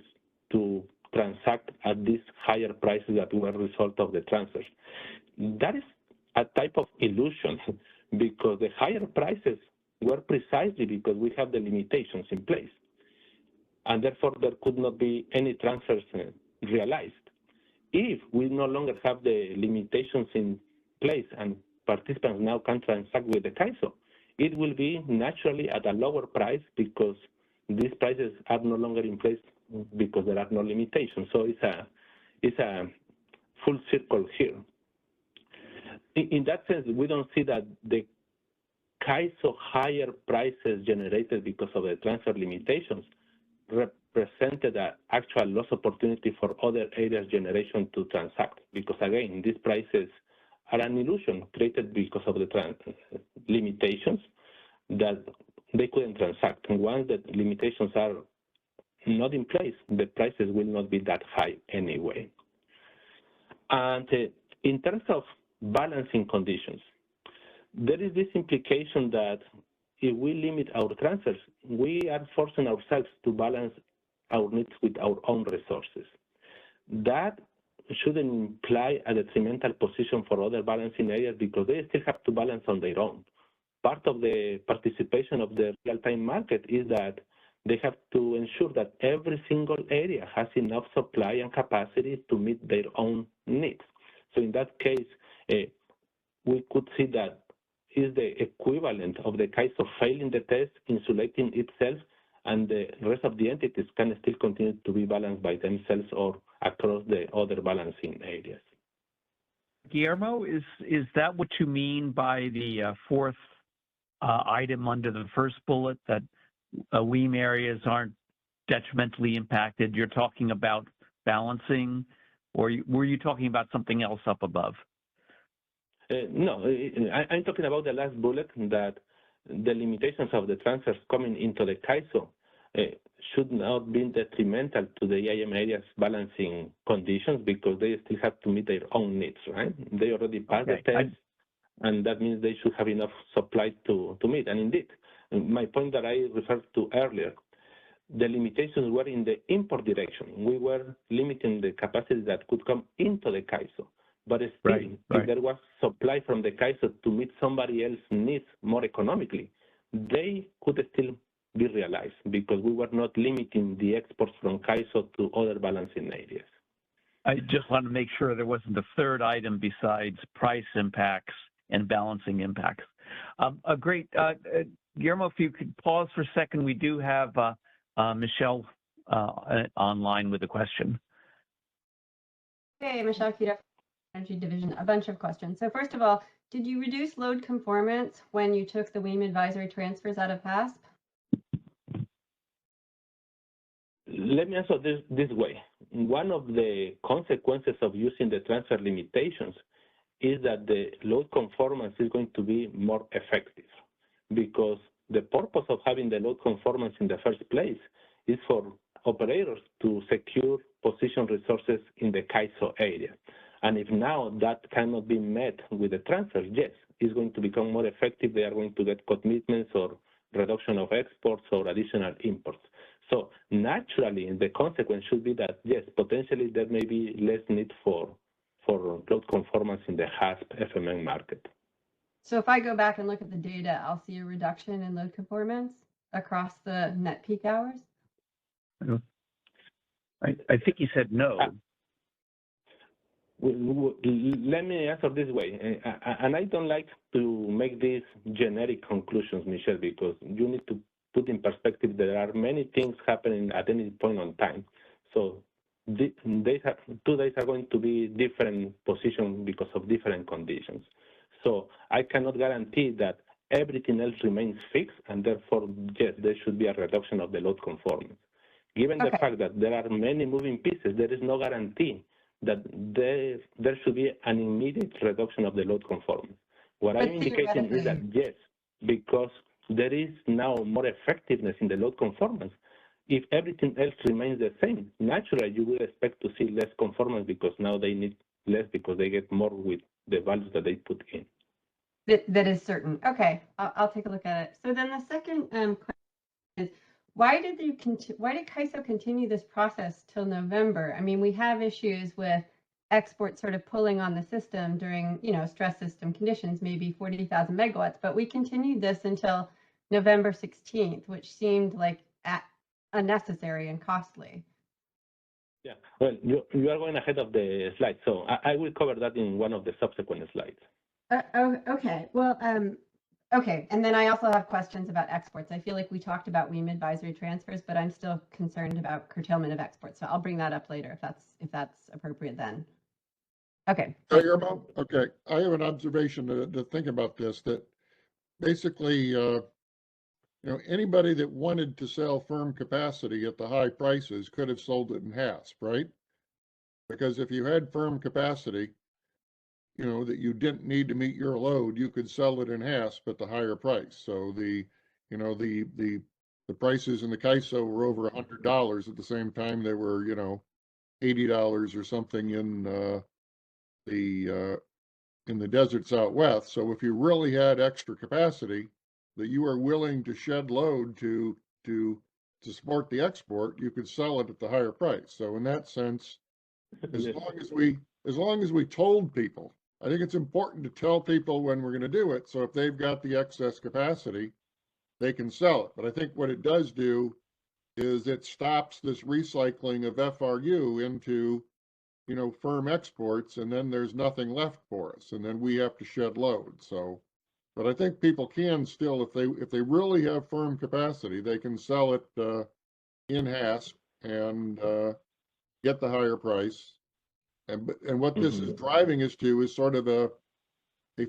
to transact at these higher prices that were a result of the transfers. That is a type of illusion because the higher prices were precisely because we have the limitations in place. And therefore, there could not be any transfers realized. If we no longer have the limitations in place and participants now can transact with the CAISO, it will be naturally at a lower price because these prices are no longer in place because there are no limitations. So it's a full circle here. In that sense, we don't see that the CAISO higher prices generated because of the transfer limitations represented an actual loss opportunity for other areas generation to transact because, again, these prices are an illusion created because of the limitations that they couldn't transact. And once the limitations are not in place, the prices will not be that high anyway. And in terms of balancing conditions, there is this implication that if we limit our transfers, we are forcing ourselves to balance our needs with our own resources. That shouldn't imply a detrimental position for other balancing areas because they still have to balance on their own. Part of the participation of the real-time market is that they have to ensure that every single area has enough supply and capacity to meet their own needs. So in that case, we could see that is the equivalent of the case of failing the test, insulating itself, and the rest of the entities can still continue to be balanced by themselves or across the other balancing areas. Guillermo, is that what you mean by the fourth item under the first bullet, that WEAM areas aren't detrimentally impacted? You're talking about balancing, or were you talking about something else up above? No, I'm talking about the last bullet, that the limitations of the transfers coming into the CAISO should not be detrimental to the EIM areas balancing conditions because they still have to meet their own needs, right? They already passed the test, and that means they should have enough supply to meet. And indeed, my point that I referred to earlier, the limitations were in the import direction. We were limiting the capacity that could come into the CAISO. But still, if there was supply from the CAISO to meet somebody else's needs more economically, they could still be realized because we were not limiting the exports from CAISO to other balancing areas. I just want to make sure there wasn't a third item besides price impacts and balancing impacts. Great. Guillermo, if you could pause for a second, we do have Michelle online with a question. Hey, Michelle Kita, Energy Division, a bunch of questions. So first of all, did you reduce load conformance when you took the WEAM advisory transfers out of HASP? Let me answer this way. One of the consequences of using the transfer limitations is that the load conformance is going to be more effective because the purpose of having the load conformance in the first place is for operators to secure position resources in the CAISO area. And if now that cannot be met with the transfers, yes, it's going to become more effective. They are going to get commitments or reduction of exports or additional imports. So naturally, the consequence should be that, yes, potentially there may be less need for load conformance in the HASP FMM market. So if I go back and look at the data, I'll see a reduction in load conformance across the net peak hours? I think you said no. Let me answer this way, and I don't like to make these generic conclusions, Michelle, because you need to put in perspective there are many things happening at any point on time. So 2 days are going to be different positions because of different conditions. So I cannot guarantee that everything else remains fixed, and therefore, yes, there should be a reduction of the load conformance. Given the fact that there are many moving pieces, there is no guarantee that there should be an immediate reduction of the load conformance. What I'm indicating is that, yes, because there is now more effectiveness in the load conformance, if everything else remains the same, naturally you would expect to see less conformance because now they need less because they get more with the values that they put in. That is certain. Okay, I'll take a look at it. So then the second question is, why did CAISO continue this process till November? I mean, we have issues with exports sort of pulling on the system during, stress system conditions, maybe 40,000 megawatts, but we continued this until November 16th, which seemed like unnecessary and costly. Yeah, well, you are going ahead of the slide, so I will cover that in one of the subsequent slides. Okay. Well, okay. And then I also have questions about exports. I feel like we talked about WEAM advisory transfers, but I'm still concerned about curtailment of exports. So I'll bring that up later if that's appropriate then. Okay. Okay. I have an observation to think about this, that basically, anybody that wanted to sell firm capacity at the high prices could have sold it in HASP, right? Because if you had firm capacity, that you didn't need to meet your load, you could sell it in HASP at the higher price. So the the prices in the CAISO were over $100 at the same time they were, you know, $80 or something in the deserts out west. So if you really had extra capacity that you are willing to shed load to support the export, you could sell it at the higher price. So in that sense, as long as we told people, I think it's important to tell people when we're going to do it. So if they've got the excess capacity, they can sell it. But I think what it does do is it stops this recycling of FRU into, you know, firm exports, and then there's nothing left for us, and then we have to shed load. So, but I think people can still, if they really have firm capacity, they can sell it in HASP and get the higher price. And what this is driving us to is sort of a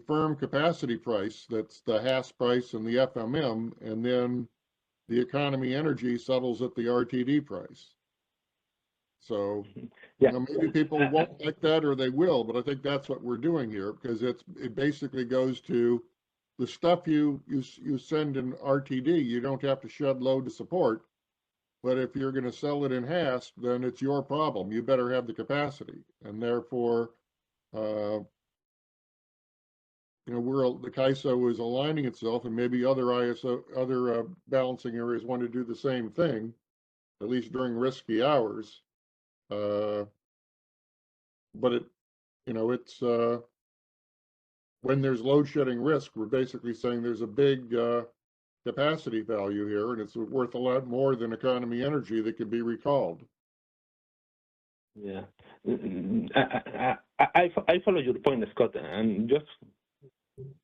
firm capacity price that's the HASP price and the FMM, and then the economy energy settles at the RTD price. So, Yeah. you know, maybe people won't like that or they will, but I think that's what we're doing here, because it basically goes to the stuff you send in RTD, you don't have to shed load to support. But if you're going to sell it in HASP, then it's your problem. You better have the capacity. And therefore, you know, the CAISO is aligning itself, and maybe other balancing areas want to do the same thing, at least during risky hours. But it, you know, it's when there's load shedding risk, we're basically saying there's a big capacity value here, and it's worth a lot more than economy energy that can be recalled. Yeah, I follow your point, Scott, and just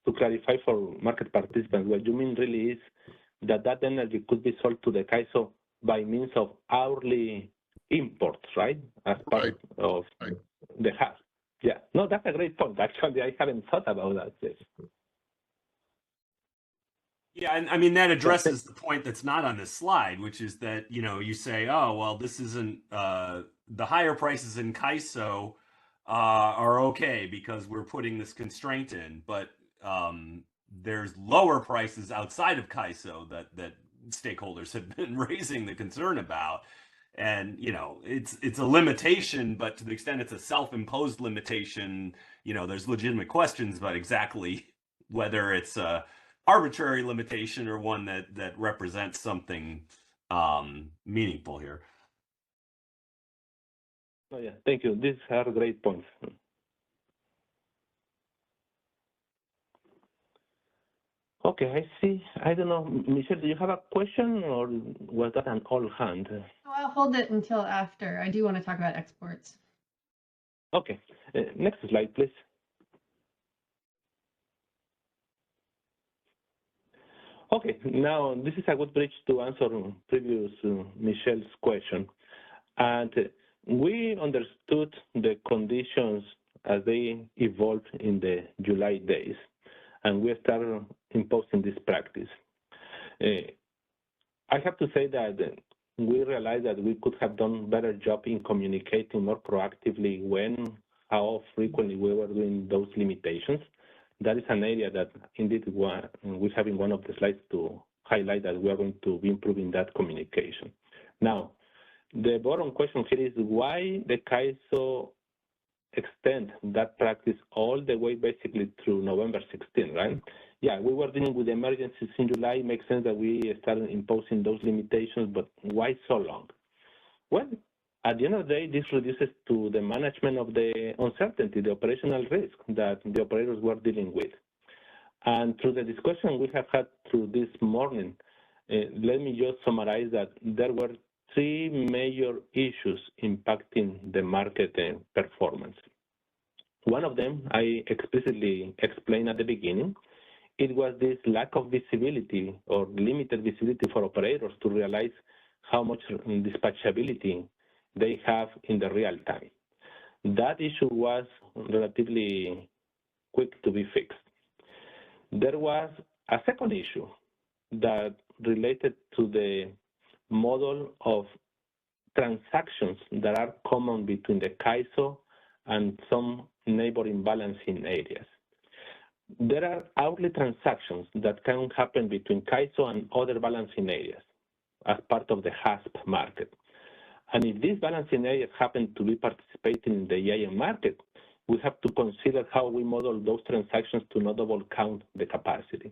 to clarify for market participants, what you mean really is that energy could be sold to the CAISO by means of hourly imports, right? As part of the HASP. Yeah, no, that's a great point. Actually, I haven't thought about that. Yes. Yeah, and I mean, that addresses the point that's not on this slide, which is that, you know, you say, oh, well, this isn't, the higher prices in CAISO are okay because we're putting this constraint in, but there's lower prices outside of CAISO that stakeholders have been raising the concern about. And, you know, it's a limitation, but to the extent it's a self-imposed limitation, you know, there's legitimate questions about exactly whether it's a arbitrary limitation or one that represents something meaningful here. Oh yeah, thank you. These are great points. Okay, I see. I don't know, Michelle, do you have a question, or was that an all hand? Oh, I'll hold it until after. I do want to talk about exports. Okay, next slide, please. Okay, now this is a good bridge to answer previous Michelle's question. And we understood the conditions as they evolved in the July days, and we started imposing this practice. I have to say that we realized that we could have done a better job in communicating more proactively when, how frequently we were doing those limitations. That is an area that indeed we have in one of the slides to highlight that we are going to be improving that communication. Now, the bottom question here is why the CAISO extend that practice all the way basically through November 16, right? Yeah, we were dealing with emergencies in July. It makes sense that we started imposing those limitations, but why so long? Well, at the end of the day, this reduces to the management of the uncertainty, the operational risk that the operators were dealing with. And through the discussion we have had through this morning, let me just summarize that there were three major issues impacting the market performance. One of them I explicitly explained at the beginning. It was this lack of visibility or limited visibility for operators to realize how much dispatchability they have in the real time. That issue was relatively quick to be fixed. There was a second issue that related to the model of transactions that are common between the CAISO and some neighboring balancing areas. There are hourly transactions that can happen between CAISO and other balancing areas. as part of the HASP market. And if these balancing areas happen to be participating in the EIM market, we have to consider how we model those transactions to not double count the capacity.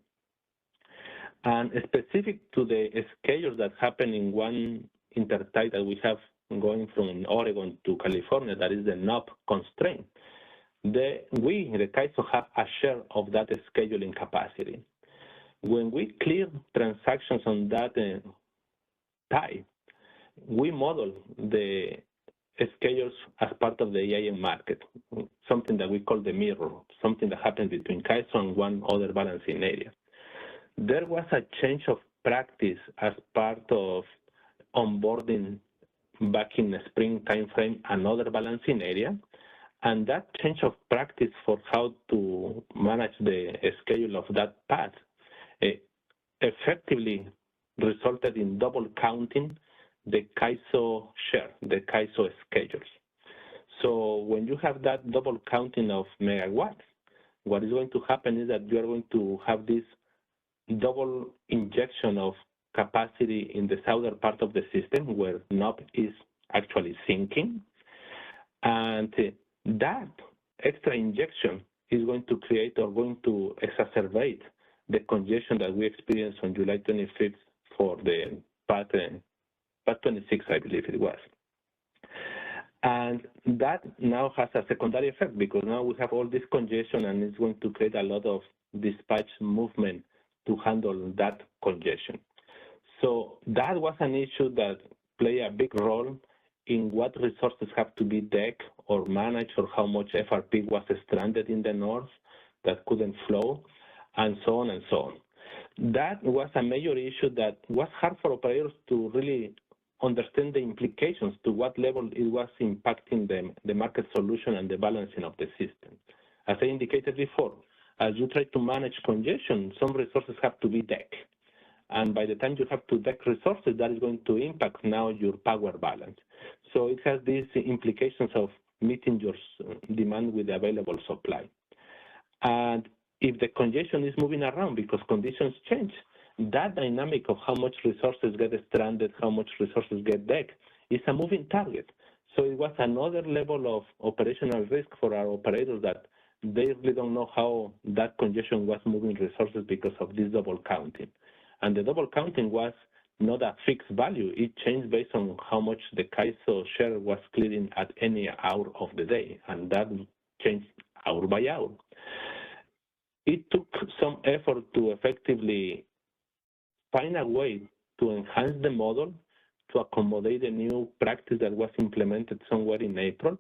And specific to the schedules that happen in one intertie that we have going from Oregon to California, that is the NOP constraint, the CAISO, have a share of that scheduling capacity. When we clear transactions on that tie, we model the schedules as part of the EIM market, something that we call the mirror, something that happens between CAISO and one other balancing area. There was a change of practice as part of onboarding back in the spring timeframe, another balancing area, and that change of practice for how to manage the schedule of that path effectively resulted in double counting the CAISO share, the CAISO schedules. So when you have that double counting of megawatts, what is going to happen is that you are going to have this double injection of capacity in the southern part of the system where NOP is actually sinking. And that extra injection is going to create or going to exacerbate the congestion that we experienced on July 25th for the path 26, I believe it was. And that now has a secondary effect because now we have all this congestion and it's going to create a lot of dispatch movement to handle that congestion. So that was an issue that played a big role in what resources have to be decked or managed or how much FRP was stranded in the north that couldn't flow and so on and so on. That was a major issue that was hard for operators to really understand the implications to what level it was impacting the market solution and the balancing of the system. As I indicated before, as you try to manage congestion, some resources have to be decked. And by the time you have to deck resources, that is going to impact now your power balance. So it has these implications of meeting your demand with the available supply. And if the congestion is moving around because conditions change, that dynamic of how much resources get stranded, how much resources get decked, is a moving target. So it was another level of operational risk for our operators that they really don't know how that congestion was moving resources because of this double counting. And the double counting was not a fixed value. It changed based on how much the CAISO share was clearing at any hour of the day, and that changed hour by hour. It took some effort to effectively find a way to enhance the model to accommodate the new practice that was implemented somewhere in April,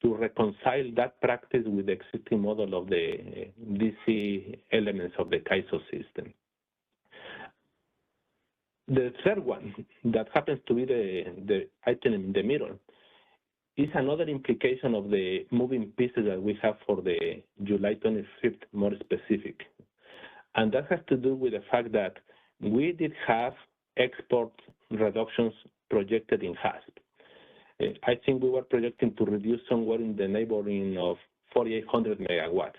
to reconcile that practice with the existing model of the DC elements of the CAISO system. The third one that happens to be the item in the middle is another implication of the moving pieces that we have for the July 25th, more specific. And that has to do with the fact that we did have export reductions projected in HASP. I think we were projecting to reduce somewhere in the neighboring of 4,800 megawatts.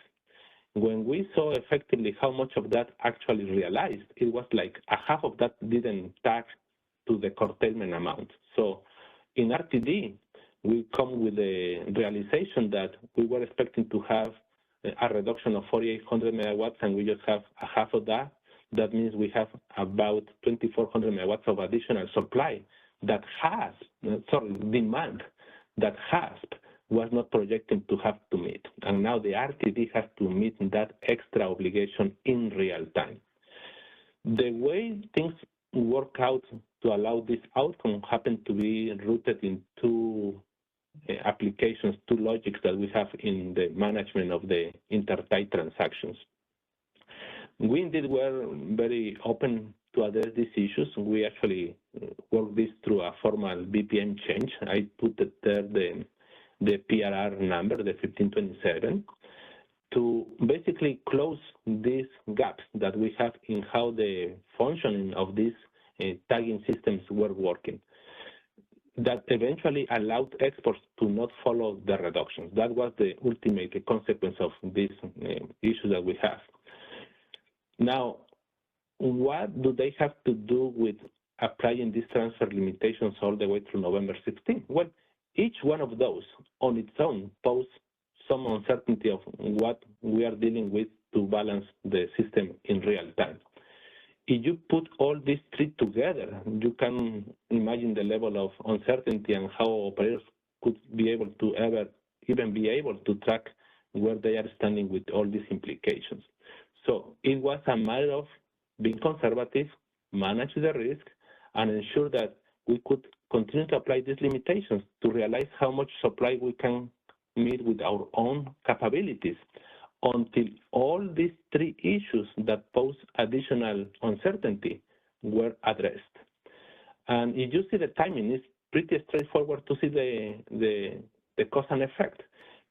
When we saw effectively how much of that actually realized, it was like a half of that didn't tag to the curtailment amount. So in RTD, we come with the realization that we were expecting to have a reduction of 4,800 megawatts, and we just have a half of that. That means we have about 2,400 megawatts of additional supply that demand that HASP was not projecting to have to meet. And now the RTD has to meet that extra obligation in real time. The way things work out to allow this outcome happened to be rooted in two applications, two logics that we have in the management of the intertie transactions. We indeed were very open to address these issues. We actually worked this through a formal BPM change. I put there the PRR number, the 1527, to basically close these gaps that we have in how the functioning of these tagging systems were working. That eventually allowed exports to not follow the reductions. That was the ultimate consequence of this issue that we have. Now, what do they have to do with applying these transfer limitations all the way through November 16? Well, each one of those on its own poses some uncertainty of what we are dealing with to balance the system in real time. If you put all these three together, you can imagine the level of uncertainty and how operators could be able to even be able to track where they are standing with all these implications. So it was a matter of being conservative, manage the risk, and ensure that we could continue to apply these limitations to realize how much supply we can meet with our own capabilities until all these three issues that pose additional uncertainty were addressed. And if you see the timing, it's pretty straightforward to see the cause and effect,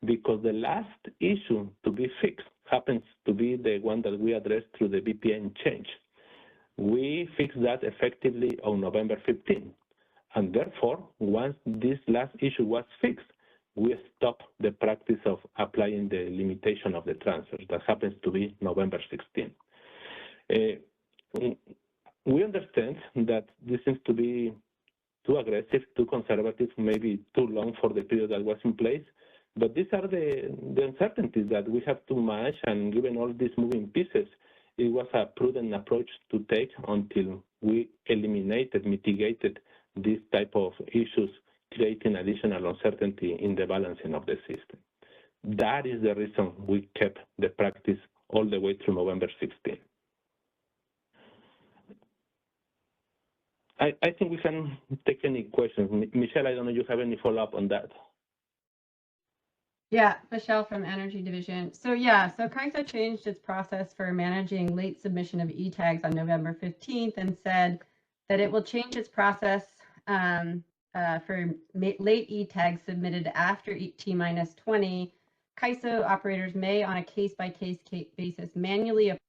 because the last issue to be fixed happens to be the one that we addressed through the VPN change. We fixed that effectively on November 15. And therefore, once this last issue was fixed, we stopped the practice of applying the limitation of the transfers. That happens to be November 16. We understand that this seems to be too aggressive, too conservative, maybe too long for the period that was in place. But these are the uncertainties that we have to manage, and given all these moving pieces, it was a prudent approach to take until we mitigated these type of issues, creating additional uncertainty in the balancing of the system. That is the reason we kept the practice all the way through November 16. I think we can take any questions. Michelle, I don't know if you have any follow-up on that. Yeah, Michelle from Energy Division. So CAISO changed its process for managing late submission of e-tags on November 15th and said that it will change its process for late e-tags submitted after T-20. CAISO operators may, on a case-by-case basis, manually approve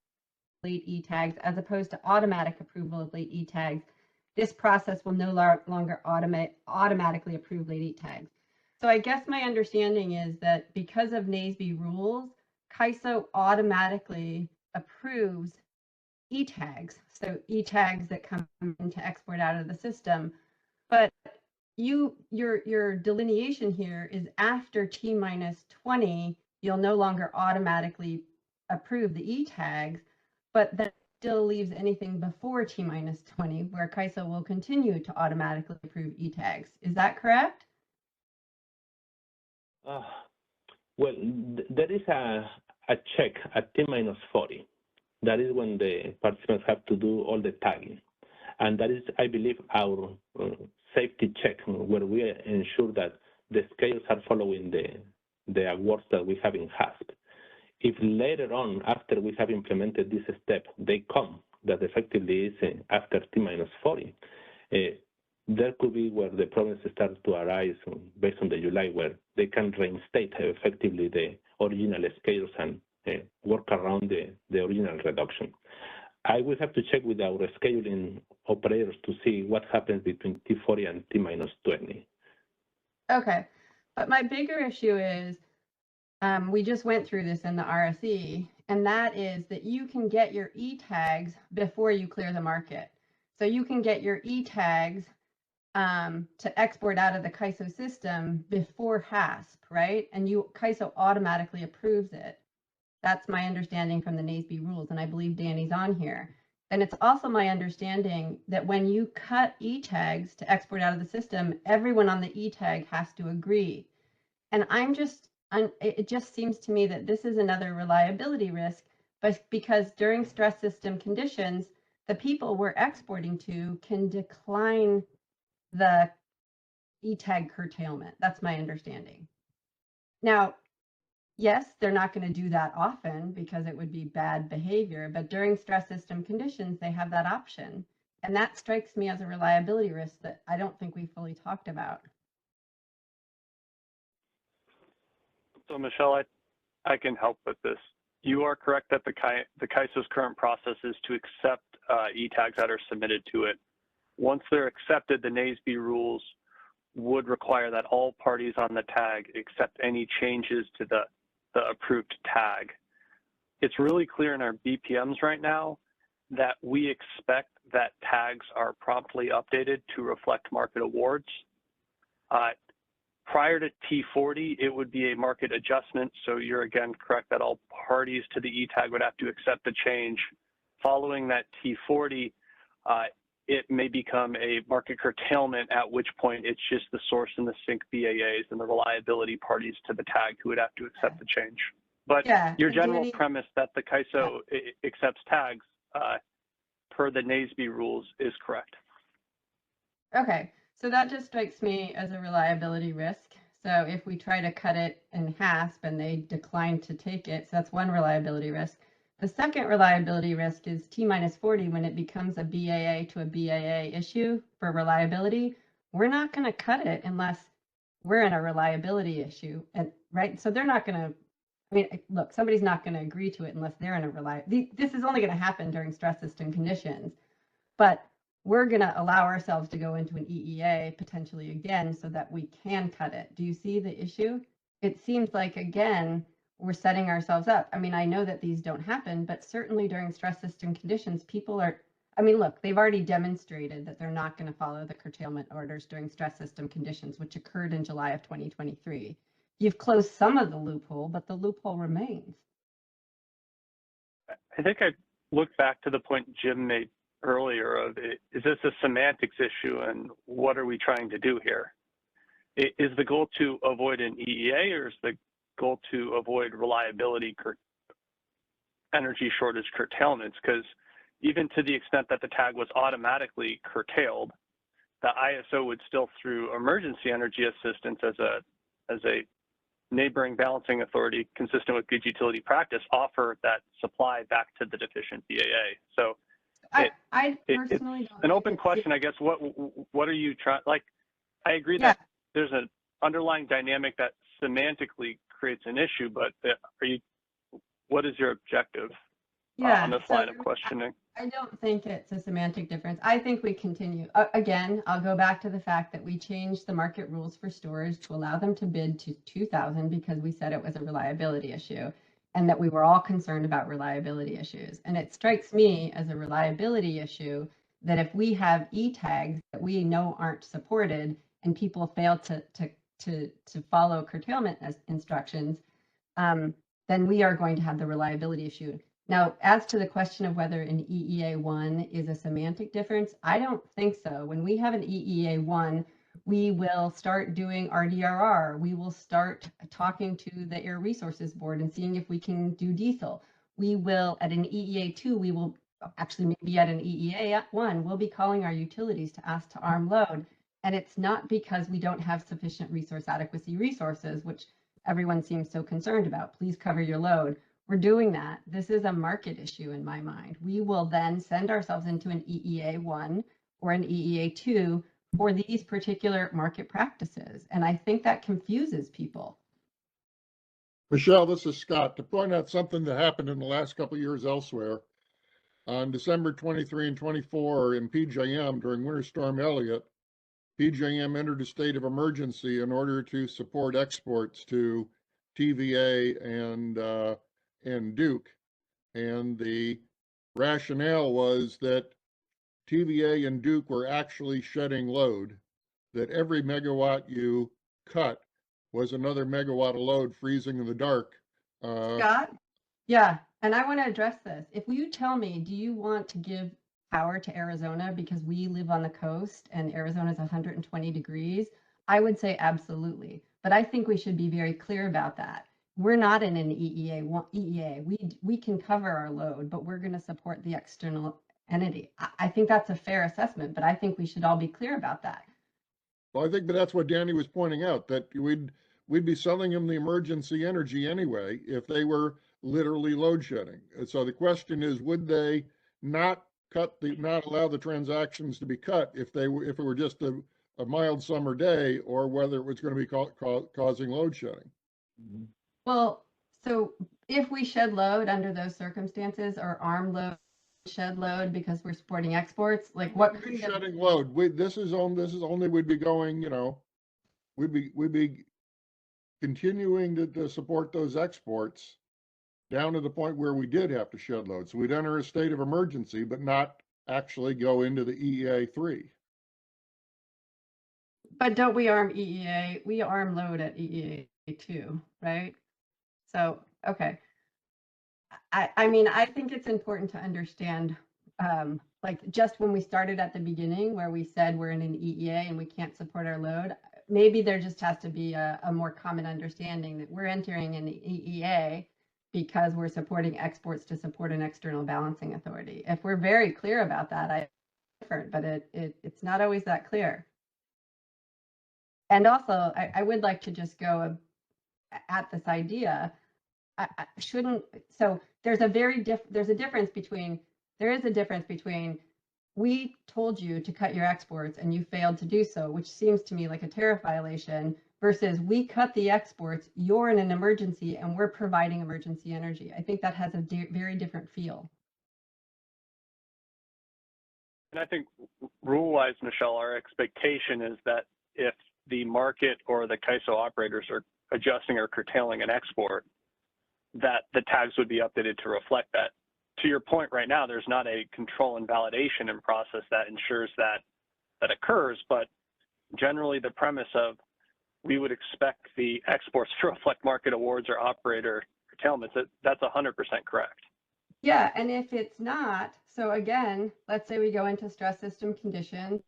late e-tags as opposed to automatic approval of late e-tags. This process will no longer automatically approve late e-tags. So I guess my understanding is that because of NASB rules, CAISO automatically approves e-tags, so e-tags that come into export out of the system. But your delineation here is after T-20, you'll no longer automatically approve the e-tags, but that still leaves anything before T-20 where CAISO will continue to automatically approve e-tags. Is that correct? Well, there is a check at T-40. That is when the participants have to do all the tagging. And that is, I believe, our safety check, where we ensure that the scales are following the awards that we have in HASP. If later on, after we have implemented this step, they come, that effectively is after T-40, there could be where the problems start to arise based on the July, where they can reinstate effectively the original scales and work around the original reduction. I will have to check with our scheduling operators to see what happens between T-40 and T-20. Okay, but my bigger issue is we just went through this in the RSE, and that is that you can get your e-tags before you clear the market. So you can get your e-tags to export out of the CAISO system before HASP, right? And CAISO automatically approves it. That's my understanding from the NASB rules, and I believe Danny's on here. And it's also my understanding that when you cut e-tags to export out of the system, everyone on the e-tag has to agree. And it just seems to me that this is another reliability risk, but because during stress system conditions, the people we're exporting to can decline the e-tag curtailment. That's my understanding. Now, yes, they're not going to do that often because it would be bad behavior, but during stress system conditions, they have that option. And that strikes me as a reliability risk that I don't think we fully talked about. So Michelle, I can help with this. You are correct that the CAISO's current process is to accept e-tags that are submitted to it. Once they're accepted, the NASB rules would require that all parties on the tag accept any changes to the approved tag. It's really clear in our BPMs right now that we expect that tags are promptly updated to reflect market awards. Prior to T40, it would be a market adjustment. So you're again correct that all parties to the E-tag would have to accept the change. Following that T40, it may become a market curtailment, at which point it's just the source and the sync BAAs and the reliability parties to the tag who would have to accept the change. But Yeah, your and general Danny- premise that the CAISO accepts tags per the NASB rules is correct. Okay, so that just strikes me as a reliability risk. So if we try to cut it in HASP and they decline to take it, so that's one reliability risk. The second reliability risk is T-40 when it becomes a BAA to a BAA issue for reliability. We're not going to cut it unless we're in a reliability issue, and right? So they're not going to. I mean, look, somebody's not going to agree to it unless they're in a reliability. This is only going to happen during stress system conditions, but we're going to allow ourselves to go into an EEA potentially again so that we can cut it. Do you see the issue? It seems like, again, we're setting ourselves up. I mean, I know that these don't happen, but certainly during stress system conditions, people are, I mean, look, they've already demonstrated that they're not going to follow the curtailment orders during stress system conditions, which occurred in July of 2023. You've closed some of the loophole, but the loophole remains. I think I look back to the point Jim made earlier of, is this a semantics issue and what are we trying to do here? Is the goal to avoid an EEA or is the goal to avoid reliability energy shortage curtailments? Because even to the extent that the tag was automatically curtailed, the ISO would still, through emergency energy assistance as a neighboring balancing authority consistent with good utility practice, offer that supply back to the deficient BAA. So I personally it's an open question, I guess. What are you trying? Like, I agree that there's an underlying dynamic that semantically creates an issue, but what is your objective on this line of questioning? I don't think it's a semantic difference. I think we continue. Again, I'll go back to the fact that we changed the market rules for storage to allow them to bid to 2,000 because we said it was a reliability issue and that we were all concerned about reliability issues. And it strikes me as a reliability issue that if we have E-tags that we know aren't supported and people fail to follow curtailment instructions, then we are going to have the reliability issue. Now, as to the question of whether an EEA1 is a semantic difference, I don't think so. When we have an EEA1, we will start doing RDRR. We will start talking to the Air Resources Board and seeing if we can do diesel. We will, at an EEA2, we will actually maybe at an EEA1, we'll be calling our utilities to ask to arm load. And it's not because we don't have sufficient resource adequacy resources, which everyone seems so concerned about. Please cover your load. We're doing that. This is a market issue in my mind. We will then send ourselves into an EEA1 or an EEA2 for these particular market practices. And I think that confuses people. Michelle, this is Scott. To point out something that happened in the last couple of years elsewhere, on December 23 and 24 in PJM during Winter Storm Elliott, PJM entered a state of emergency in order to support exports to TVA and Duke. And the rationale was that TVA and Duke were actually shedding load, that every megawatt you cut was another megawatt of load freezing in the dark. Scott? Yeah, and I want to address this. If you tell me, do you want to give power to Arizona because we live on the coast and Arizona is 120 degrees, I would say absolutely. But I think we should be very clear about that. We're not in an EEA. We can cover our load, but we're going to support the external entity. I think that's a fair assessment, but I think we should all be clear about that. Well, I think that's what Danny was pointing out, that we'd be selling them the emergency energy anyway if they were literally load shedding. And so the question is, would they not allow the transactions to be cut if it were just a mild summer day, or whether it was going to be causing load shedding? Mm-hmm. Well, so if we shed load under those circumstances, or arm load, shed load because we're supporting exports, like what kind of shedding load? This is only we'd be going, we'd be continuing to support those exports down to the point where we did have to shed load. So we'd enter a state of emergency, but not actually go into the EEA 3. But don't we arm EEA? We arm load at EEA 2, right? So, okay. I mean, I think it's important to understand, like just when we started at the beginning where we said we're in an EEA and we can't support our load, maybe there just has to be a more common understanding that we're entering an EEA because we're supporting exports to support an external balancing authority. If we're very clear about that, I different, but it's not always that clear. And also, I would like to just go at this idea. I shouldn't. So there is a difference between we told you to cut your exports and you failed to do so, which seems to me like a tariff violation, versus we cut the exports, you're in an emergency and we're providing emergency energy. I think that has a very different feel. And I think rule-wise, Michelle, our expectation is that if the market or the CAISO operators are adjusting or curtailing an export, that the tags would be updated to reflect that. To your point right now, there's not a control and validation in process that ensures that occurs, but generally the premise of we would expect the exports to reflect market awards or operator curtailments, that's 100% correct. Yeah, and if it's not, so again, let's say we go into stress system condition,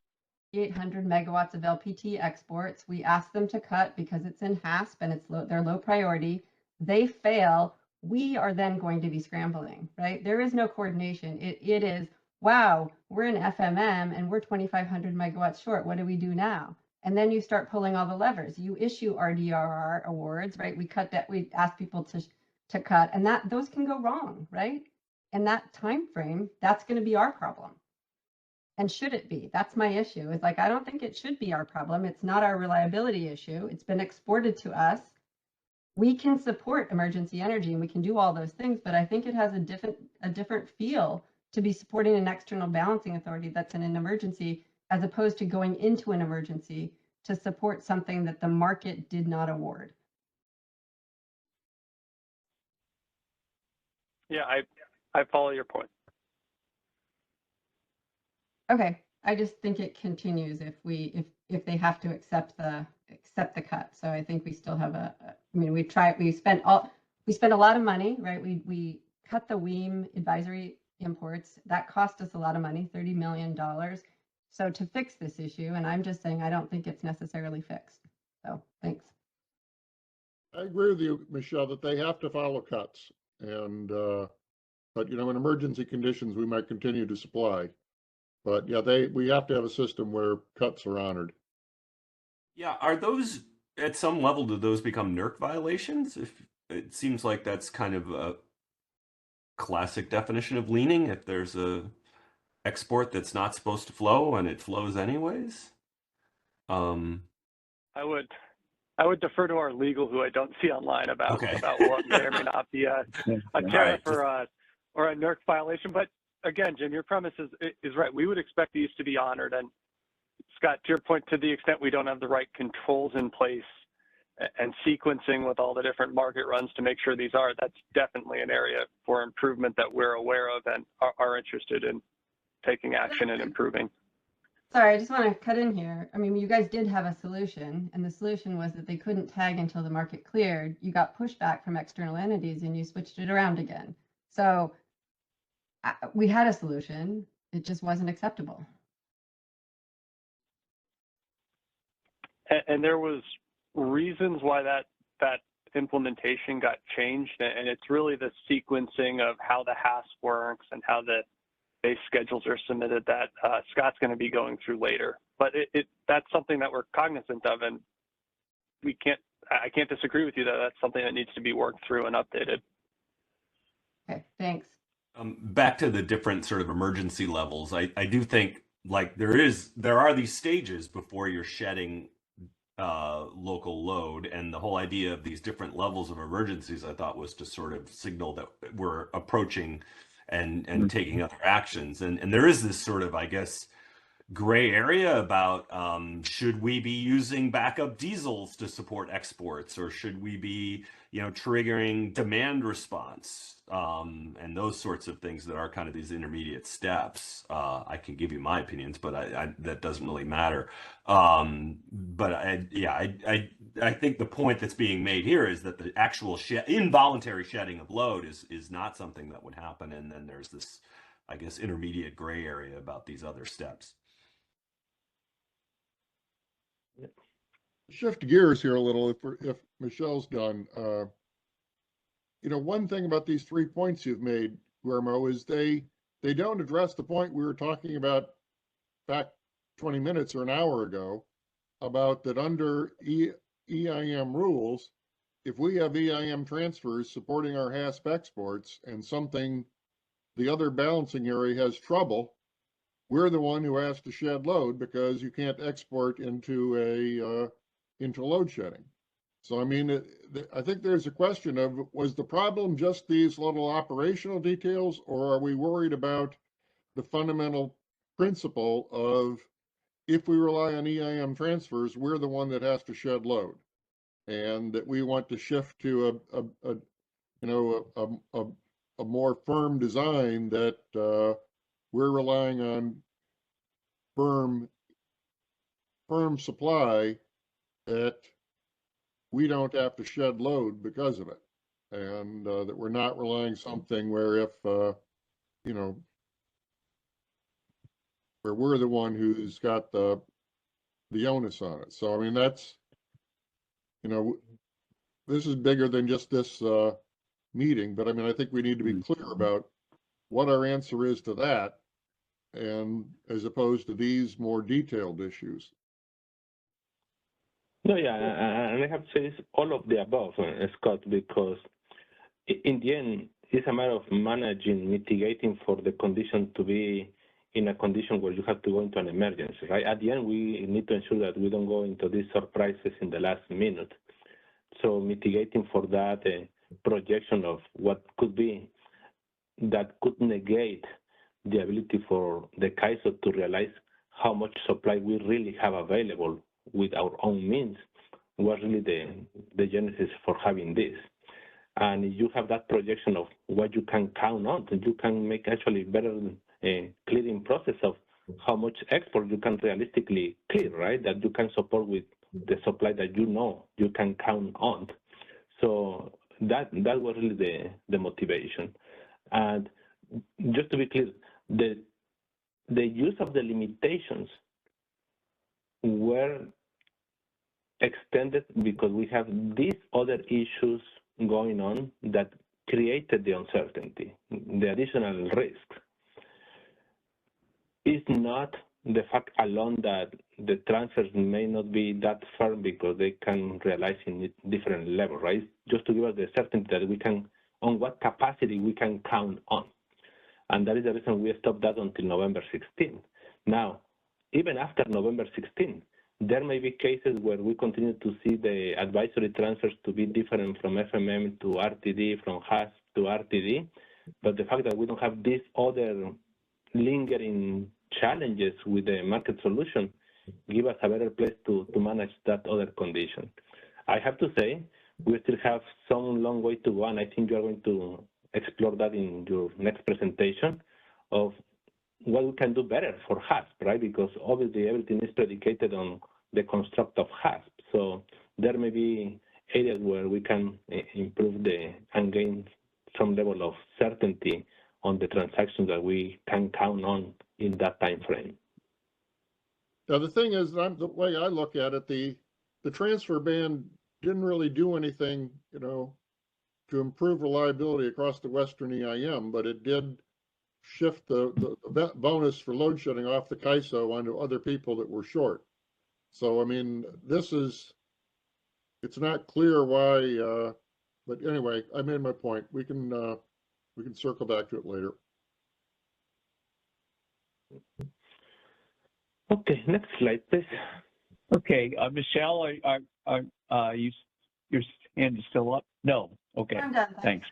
800 megawatts of LPT exports, we ask them to cut because it's in HASP and they're low priority, they fail, we are then going to be scrambling, right? There is no coordination. It is, wow, we're in FMM and we're 2,500 megawatts short. What do we do now? And then you start pulling all the levers. You issue RDRR awards, right? We ask people to cut, and those can go wrong, right? And that time frame, that's going to be our problem. And should it be? That's my issue. It's like, I don't think it should be our problem. It's not our reliability issue. It's been exported to us. We can support emergency energy and we can do all those things, but I think it has a different feel to be supporting an external balancing authority that's in an emergency as opposed to going into an emergency to support something that the market did not award. Yeah, I follow your point. Okay, I just think it continues if they have to accept the cut. So I think we still have we spent a lot of money, right? We cut the WEAM advisory imports. That cost us a lot of money, $30 million. So to fix this issue, and I'm just saying I don't think it's necessarily fixed. So thanks. I agree with you, Michelle, that they have to follow cuts. And, but in emergency conditions, we might continue to supply. But yeah, we have to have a system where cuts are honored. Yeah, are those at some level, do those become NERC violations? If it seems like that's kind of a classic definition of leaning, if there's a export that's not supposed to flow and it flows anyways. I would defer to our legal, who I don't see online, about what may or may not be a tariff or a NERC violation. But again, Jim, your premise is right. We would expect these to be honored. And Scott, to your point, to the extent we don't have the right controls in place and sequencing with all the different market runs to make sure these are, that's definitely an area for improvement that we're aware of and are interested in taking action and improving. Sorry, I just want to cut in here. I mean, you guys did have a solution, and the solution was that they couldn't tag until the market cleared. You got pushback from external entities and you switched it around again. So we had a solution. It just wasn't acceptable. And there was reasons why that implementation got changed, and it's really the sequencing of how the HASP works and how the base schedules are submitted that Scott's going to be going through later. But that's something that we're cognizant of, and I can't disagree with you that that's something that needs to be worked through and updated. Okay, thanks. Back to the different sort of emergency levels, I do think like there are these stages before you're shedding local load, and the whole idea of these different levels of emergencies I thought was to sort of signal that we're approaching and taking other actions, and there is this sort of, I guess, gray area about should we be using backup diesels to support exports, or should we be, triggering demand response, and those sorts of things that are kind of these intermediate steps. I can give you my opinions, but that doesn't really matter. But I think the point that's being made here is that the actual involuntary shedding of load is not something that would happen, and then there's this, I guess, intermediate gray area about these other steps. Shift gears here a little if Michelle's done. One thing about these 3 points you've made, Guillermo, is they don't address the point we were talking about back 20 minutes or an hour ago about that under EIM rules, if we have EIM transfers supporting our HASP exports and the other balancing area has trouble, we're the one who has to shed load because you can't export into load shedding. So, I mean, I think there's a question of, was the problem just these little operational details, or are we worried about the fundamental principle of, if we rely on EIM transfers, we're the one that has to shed load, and that we want to shift to a more firm design that we're relying on firm supply, that we don't have to shed load because of it, and that we're not relying something where if where we're the one who's got the onus on it. So I mean, that's this is bigger than just this meeting, but I mean, I think we need to be clear about what our answer is to that, and as opposed to these more detailed issues. No, yeah, and I have to say it's all of the above, Scott, because in the end, it's a matter of mitigating for the condition to be in a condition where you have to go into an emergency, right? At the end, we need to ensure that we don't go into these surprises in the last minute. So mitigating for that projection of what could be, that could negate the ability for the CAISO to realize how much supply we really have available with our own means, was really the genesis for having this. And if you have that projection of what you can count on, you can make actually better clearing process of how much export you can realistically clear, right? That you can support with the supply that you can count on. So that was really the motivation. And just to be clear, the use of the limitations were extended because we have these other issues going on that created the uncertainty, the additional risk. It's not the fact alone that the transfers may not be that firm because they can realize in different levels, right? Just to give us the certainty that we can, on what capacity we can count on. And that is the reason we stopped that until November 16. Now, even after November 16, there may be cases where we continue to see the advisory transfers to be different from FMM to RTD, from HASP to RTD. But the fact that we don't have these other lingering challenges with the market solution give us a better place to manage that other condition. I have to say, we still have some long way to go, and I think you are going to explore that in your next presentation of what we can do better for HASP, right? Because obviously everything is predicated on the construct of HASP. So there may be areas where we can improve and gain some level of certainty on the transactions that we can count on in that time frame. Now the thing is, the way I look at it, the transfer ban didn't really do anything, to improve reliability across the Western EIM, but it did shift the bonus for load shedding off the CAISO onto other people that were short. So, I mean, it's not clear why, but anyway, I made my point. We can circle back to it later. Okay, next slide, please. Okay, Michelle, your hand is still up? No. Okay. I'm done. Thanks.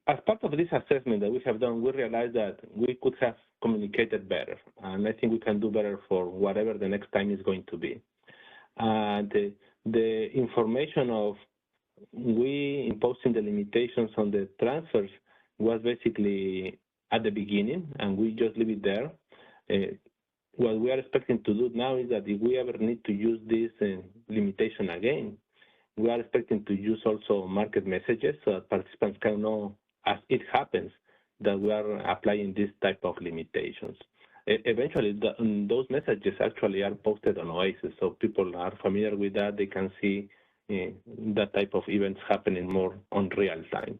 as part of this assessment that we have done, we realized that we could have communicated better, and I think we can do better for whatever the next time is going to be. And the information of we imposing the limitations on the transfers was basically at the beginning, and we just leave it there. What we are expecting to do now is that if we ever need to use this limitation again, we are expecting to use also market messages so that participants can know as it happens that we are applying this type of limitations. Eventually, those messages actually are posted on Oasis, so people are familiar with that. They can see that type of events happening more on real time.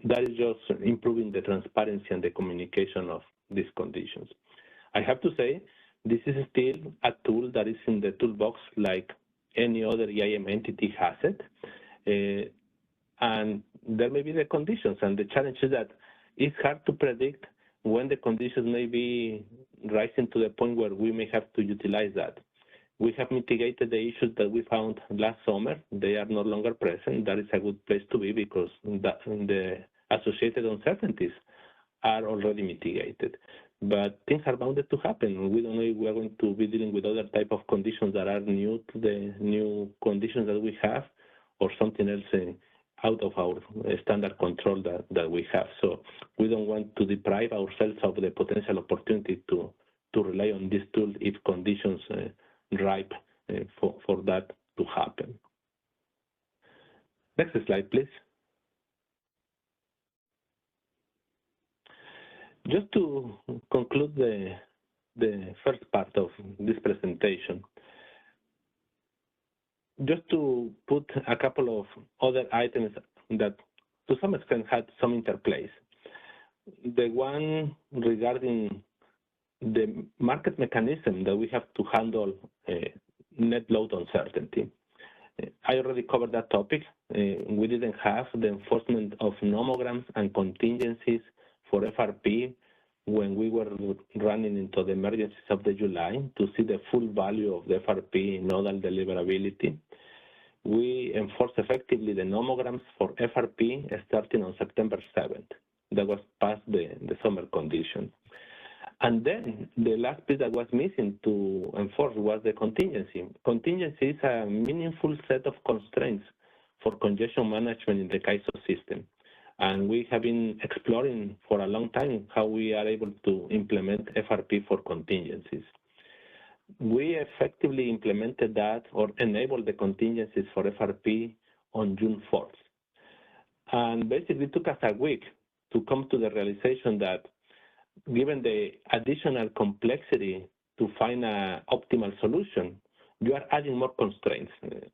That is just improving the transparency and the communication of these conditions. I have to say, this is still a tool that is in the toolbox like any other EIM entity has it. And there may be the conditions, and the challenge is that it's hard to predict when the conditions may be rising to the point where we may have to utilize that. We have mitigated the issues that we found last summer. They are no longer present. That is a good place to be because the associated uncertainties are already mitigated. But things are bounded to happen. We don't know if we are going to be dealing with other type of conditions that are new to the new conditions that we have, or something else out of our standard control that we have. So we don't want to deprive ourselves of the potential opportunity to rely on this tool if conditions ripe for that to happen. Next slide, please. Just to conclude the first part of this presentation, just to put a couple of other items that to some extent had some interplays. The one regarding the market mechanism that we have to handle net load uncertainty. I already covered that topic. We didn't have the enforcement of nomograms and contingencies for FRP when we were running into the emergencies of the July to see the full value of the FRP nodal deliverability. We enforced effectively the nomograms for FRP starting on September 7th. That was past the summer condition. And then the last piece that was missing to enforce was the contingency. Contingency is a meaningful set of constraints for congestion management in the CAISO system. And we have been exploring for a long time how we are able to implement FRP for contingencies. We effectively implemented that or enabled the contingencies for FRP on June 4th. And basically it took us a week to come to the realization that given the additional complexity to find an optimal solution, you are adding more constraints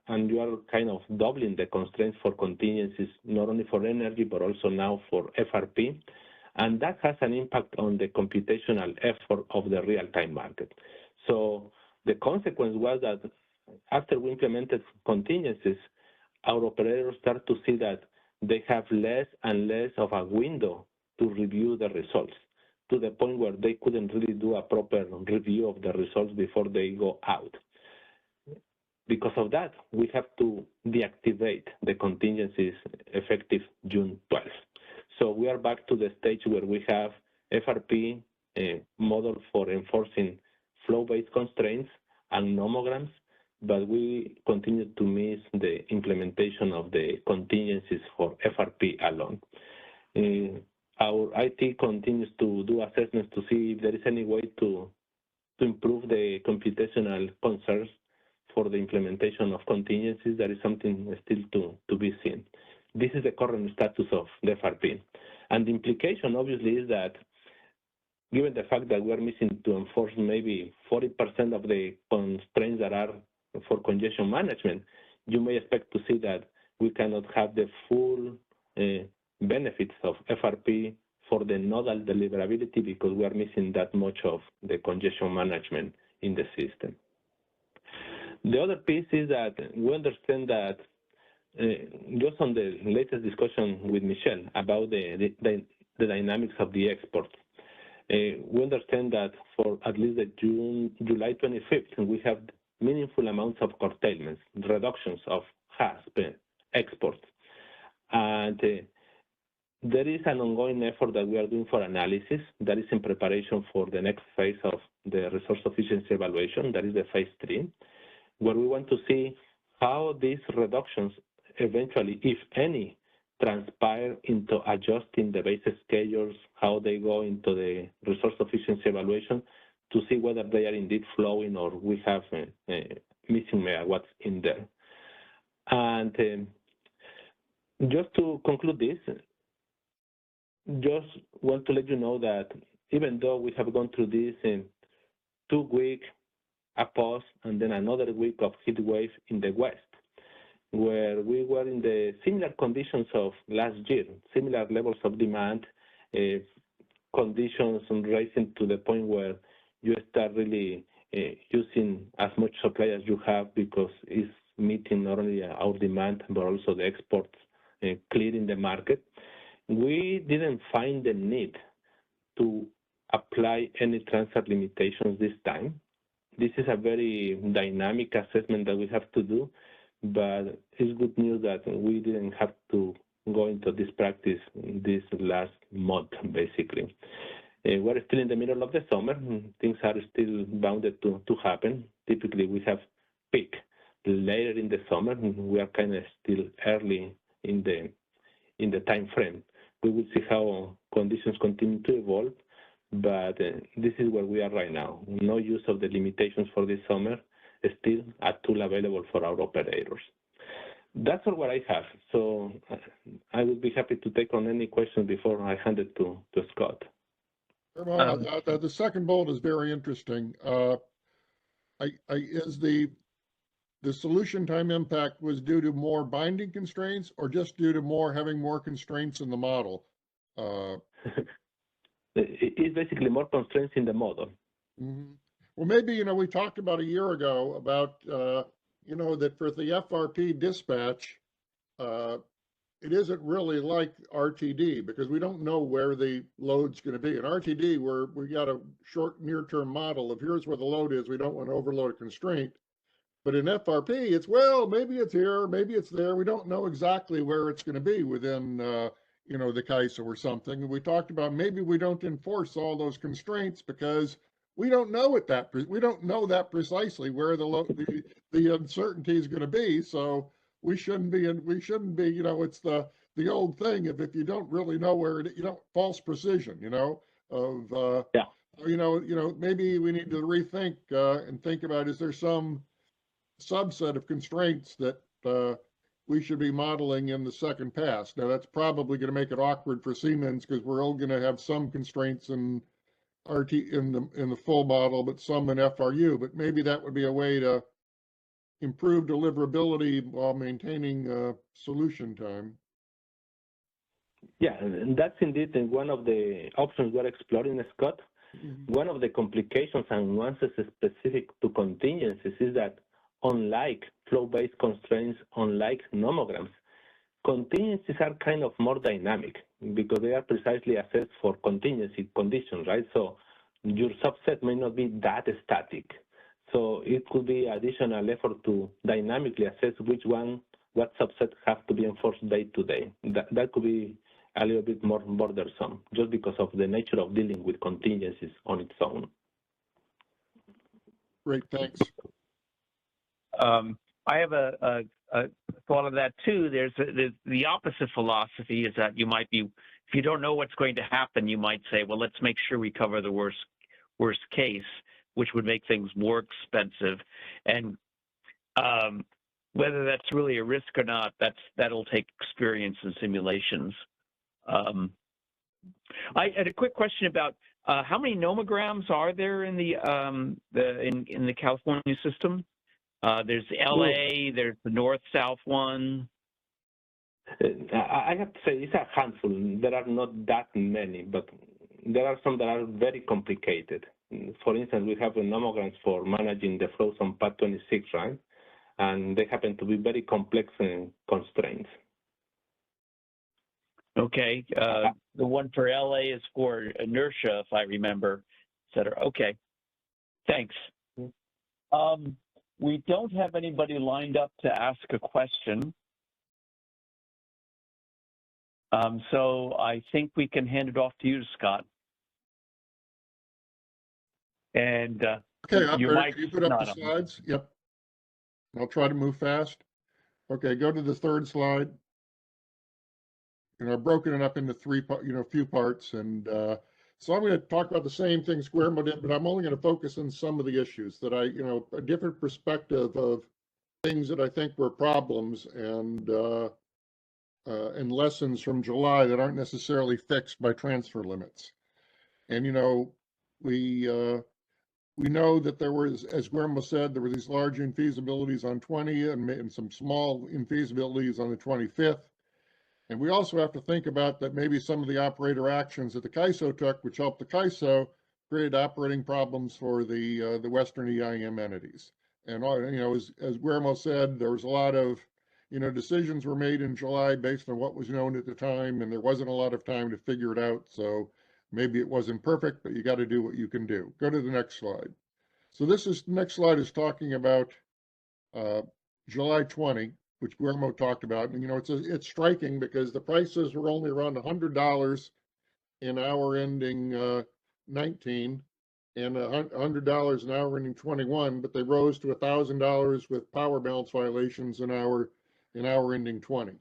and you are kind of doubling the constraints for contingencies, not only for energy, but also now for FRP. And that has an impact on the computational effort of the real-time market. So the consequence was that after we implemented contingencies, our operators start to see that they have less and less of a window to review the results, to the point where they couldn't really do a proper review of the results before they go out. Because of that, we have to deactivate the contingencies effective June 12th. So we are back to the stage where we have FRP model for enforcing flow-based constraints and nomograms, but we continue to miss the implementation of the contingencies for FRP alone. Our IT continues to do assessments to see if there is any way to improve the computational concerns for the implementation of contingencies. That is something still to be seen. This is the current status of the FRP. And the implication obviously is that given the fact that we are missing to enforce maybe 40% of the constraints that are for congestion management, you may expect to see that we cannot have the full benefits of FRP for the nodal deliverability because we are missing that much of the congestion management in the system. The other piece is that we understand that just on the latest discussion with Michelle about the dynamics of the exports, we understand that for at least the July 25th, we have meaningful amounts of curtailments, reductions of HASP exports. And there is an ongoing effort that we are doing for analysis that is in preparation for the next phase of the resource efficiency evaluation, that is the phase 3, where we want to see how these reductions eventually, if any, transpire into adjusting the base schedules, how they go into the resource efficiency evaluation to see whether they are indeed flowing or we have missing megawatts in there. And just to conclude this, just want to let you know that even though we have gone through this in 2 weeks, a pause, and then another week of heat wave in the West, where we were in the similar conditions of last year, similar levels of demand, conditions rising to the point where you start really using as much supply as you have because it's meeting not only our demand, but also the exports clearing the market. We didn't find the need to apply any transfer limitations this time. This is a very dynamic assessment that we have to do, but it's good news that we didn't have to go into this practice this last month, basically. We're still in the middle of the summer. Things are still bounded to happen. Typically, we have peak later in the summer. We are kind of still early in the time frame. We will see how conditions continue to evolve, but this is where we are right now. No use of the limitations for this summer, still a tool available for our operators. That's all what I have. So I would be happy to take on any questions before I hand it to Scott. The second bullet is very interesting. Is the solution time impact was due to more binding constraints or just due to having more constraints in the model? It's basically more constraints in the model. Mm-hmm. Well, maybe, we talked about a year ago about, that for the FRP dispatch, it isn't really like RTD because we don't know where the load's going to be. In RTD, we got a short near-term model of here's where the load is. We don't want to overload a constraint. But in FRP, it's, well, maybe it's here, maybe it's there. We don't know exactly where it's going to be within, the CAISO or something. And we talked about maybe we don't enforce all those constraints because we don't know we don't know that precisely where the uncertainty is going to be. So we shouldn't be, it's the old thing of if you don't really know where false precision, maybe we need to rethink and think about, is there some subset of constraints that we should be modeling in the second pass? Now that's probably going to make it awkward for Siemens because we're all going to have some constraints in RT in the full model, but some in FRU. But maybe that would be a way to improve deliverability while maintaining solution time. Yeah, and that's indeed one of the options we're exploring, Scott. Mm-hmm. One of the complications and nuances specific to contingencies is that unlike flow-based constraints, unlike nomograms, contingencies are kind of more dynamic because they are precisely assessed for contingency conditions, right? So your subset may not be that static. So it could be additional effort to dynamically assess what subset have to be enforced day to day. That could be a little bit more bothersome just because of the nature of dealing with contingencies on its own. Great, thanks. I have a thought of that too. There's the opposite philosophy is that you might be, if you don't know what's going to happen, you might say, well, let's make sure we cover the worst case, which would make things more expensive. And whether that's really a risk or not, that'll take experience and simulations. I had a quick question about how many nomograms are there in the California system? There's LA, there's the north-south one. I have to say it's a handful. There are not that many, but there are some that are very complicated. For instance, we have nomograms for managing the flows on Path 26, right? And they happen to be very complex constraints. Okay. The one for LA is for inertia, if I remember, et cetera. Okay. Thanks. We don't have anybody lined up to ask a question. So I think we can hand it off to you, Scott. And Okay, your operator, mic's can you put up not the on. slides? Yep. I'll try to move fast. Okay, go to the third slide. I've broken it up into few parts. And so I'm going to talk about the same things Guillermo did, but I'm only going to focus on some of the issues that a different perspective of things that I think were problems and lessons from July that aren't necessarily fixed by transfer limits. And, we know that there was, as Guillermo said, there were these large infeasibilities on 20 and some small infeasibilities on the 25th. And we also have to think about that maybe some of the operator actions that the CAISO took, which helped the CAISO, created operating problems for the Western EIM entities. And, as Guillermo said, there was a lot of, decisions were made in July based on what was known at the time, and there wasn't a lot of time to figure it out. So maybe it wasn't perfect, but you got to do what you can do. Go to the next slide. So the next slide is talking about July 20, which Guillermo talked about. And, it's striking because the prices were only around $100 in hour ending 19 and $100 an hour ending 21, but they rose to $1,000 with power balance violations in hour ending 20.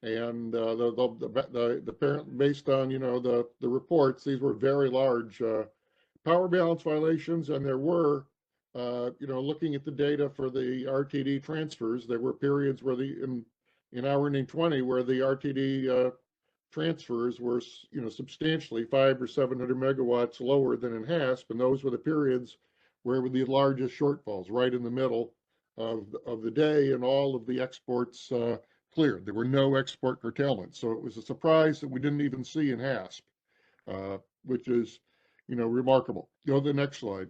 And the parent, based on the reports, these were very large power balance violations, and there were looking at the data for the RTD transfers, there were periods where in hour ending 20 where the RTD transfers were substantially 500 or 700 megawatts lower than in HASP, and those were the periods where were the largest shortfalls, right in the middle of the day, and all of the exports cleared. There were no export curtailments. So it was a surprise that we didn't even see in HASP, which is, remarkable. Go to the next slide.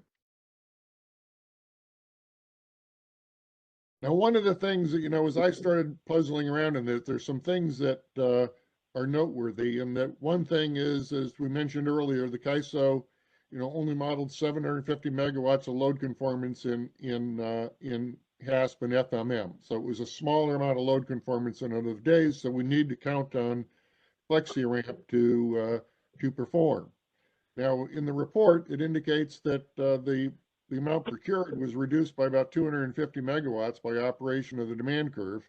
Now, one of the things that, as I started puzzling around in this, there's some things that are noteworthy. And that one thing is, as we mentioned earlier, the CAISO, only modeled 750 megawatts of load conformance in HASP and FMM. So it was a smaller amount of load conformance in other days. So we need to count on FlexiRamp to perform. Now, in the report, it indicates that the amount procured was reduced by about 250 megawatts by operation of the demand curve,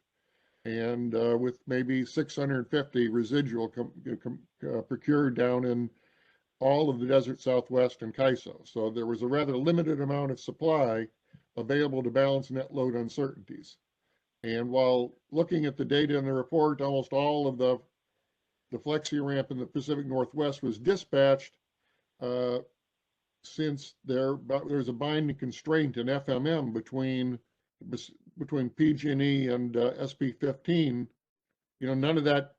and with maybe 650 residual procured down in all of the Desert Southwest and CAISO. So there was a rather limited amount of supply available to balance net load uncertainties. And while looking at the data in the report, almost all of the FlexiRamp in the Pacific Northwest was dispatched, since there's a binding constraint in FMM between PG&E and SP15, none of that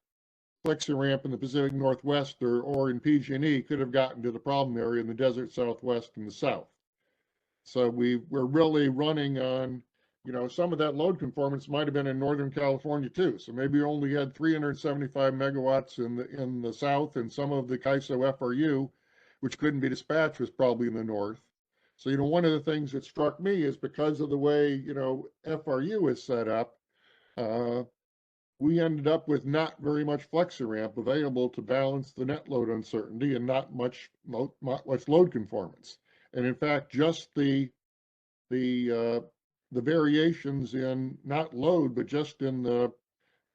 FlexiRamp in the Pacific Northwest or in PG&E could have gotten to the problem area in the Desert Southwest and the South. So we're really running on, some of that load conformance might have been in Northern California too. So maybe we only had 375 megawatts in the South, and some of the CAISO FRU, which couldn't be dispatched, was probably in the North. So, one of the things that struck me is because of the way, FRU is set up, we ended up with not very much FlexiRamp available to balance the net load uncertainty and not much load conformance. And in fact, just the variations in not load, but just in the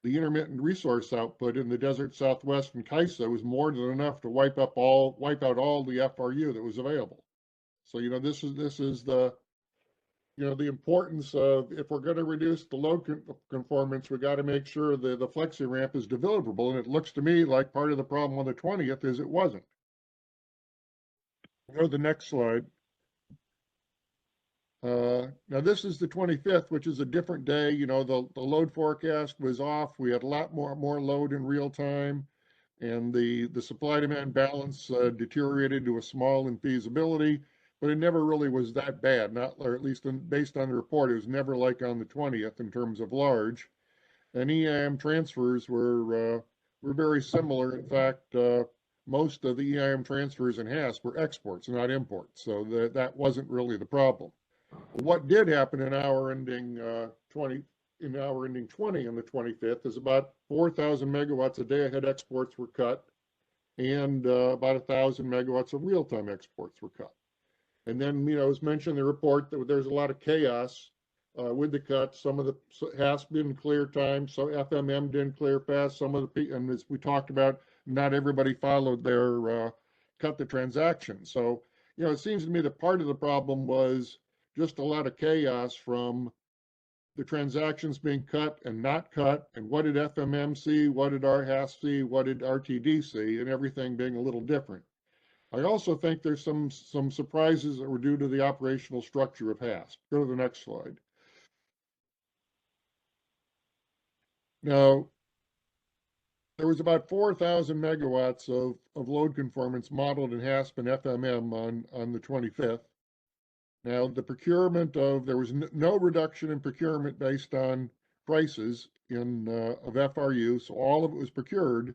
intermittent resource output in the Desert Southwest and CAISO was more than enough to wipe out all the FRU that was available. So, this is the, the importance of, if we're going to reduce the load conformance, we got to make sure that the FlexiRamp is deliverable. And it looks to me like part of the problem on the 20th is it wasn't. Go to the next slide. Now this is the 25th, which is a different day. The load forecast was off. We had a lot more load in real time, and the supply demand balance deteriorated to a small infeasibility, but it never really was that bad. Or at least based on the report, it was never like on the 20th in terms of large. And EIM transfers were very similar. In fact, most of the EIM transfers in HASP were exports, not imports. So that wasn't really the problem. What did happen in hour ending 20 in hour ending 20 on the 25th is about 4,000 megawatts a day ahead exports were cut, and about 1,000 megawatts of real-time exports were cut. And then, you know, it was mentioned in the report that there's a lot of chaos with the cuts. Some of the HASP didn't clear time, so FMM didn't clear fast. Some of the, and as we talked about, not everybody followed their cut the transaction. So, you know, it seems to me that part of the problem was just a lot of chaos from the transactions being cut and not cut, and what did FMM see, what did RHAS see, what did RTD see, and everything being a little different. I also think there's some surprises that were due to the operational structure of HASP. Go to the next slide. Now, there was about 4,000 megawatts of load conformance modeled in HASP and FMM on the 25th. Now, the procurement there was no reduction in procurement based on prices of FRU, so all of it was procured.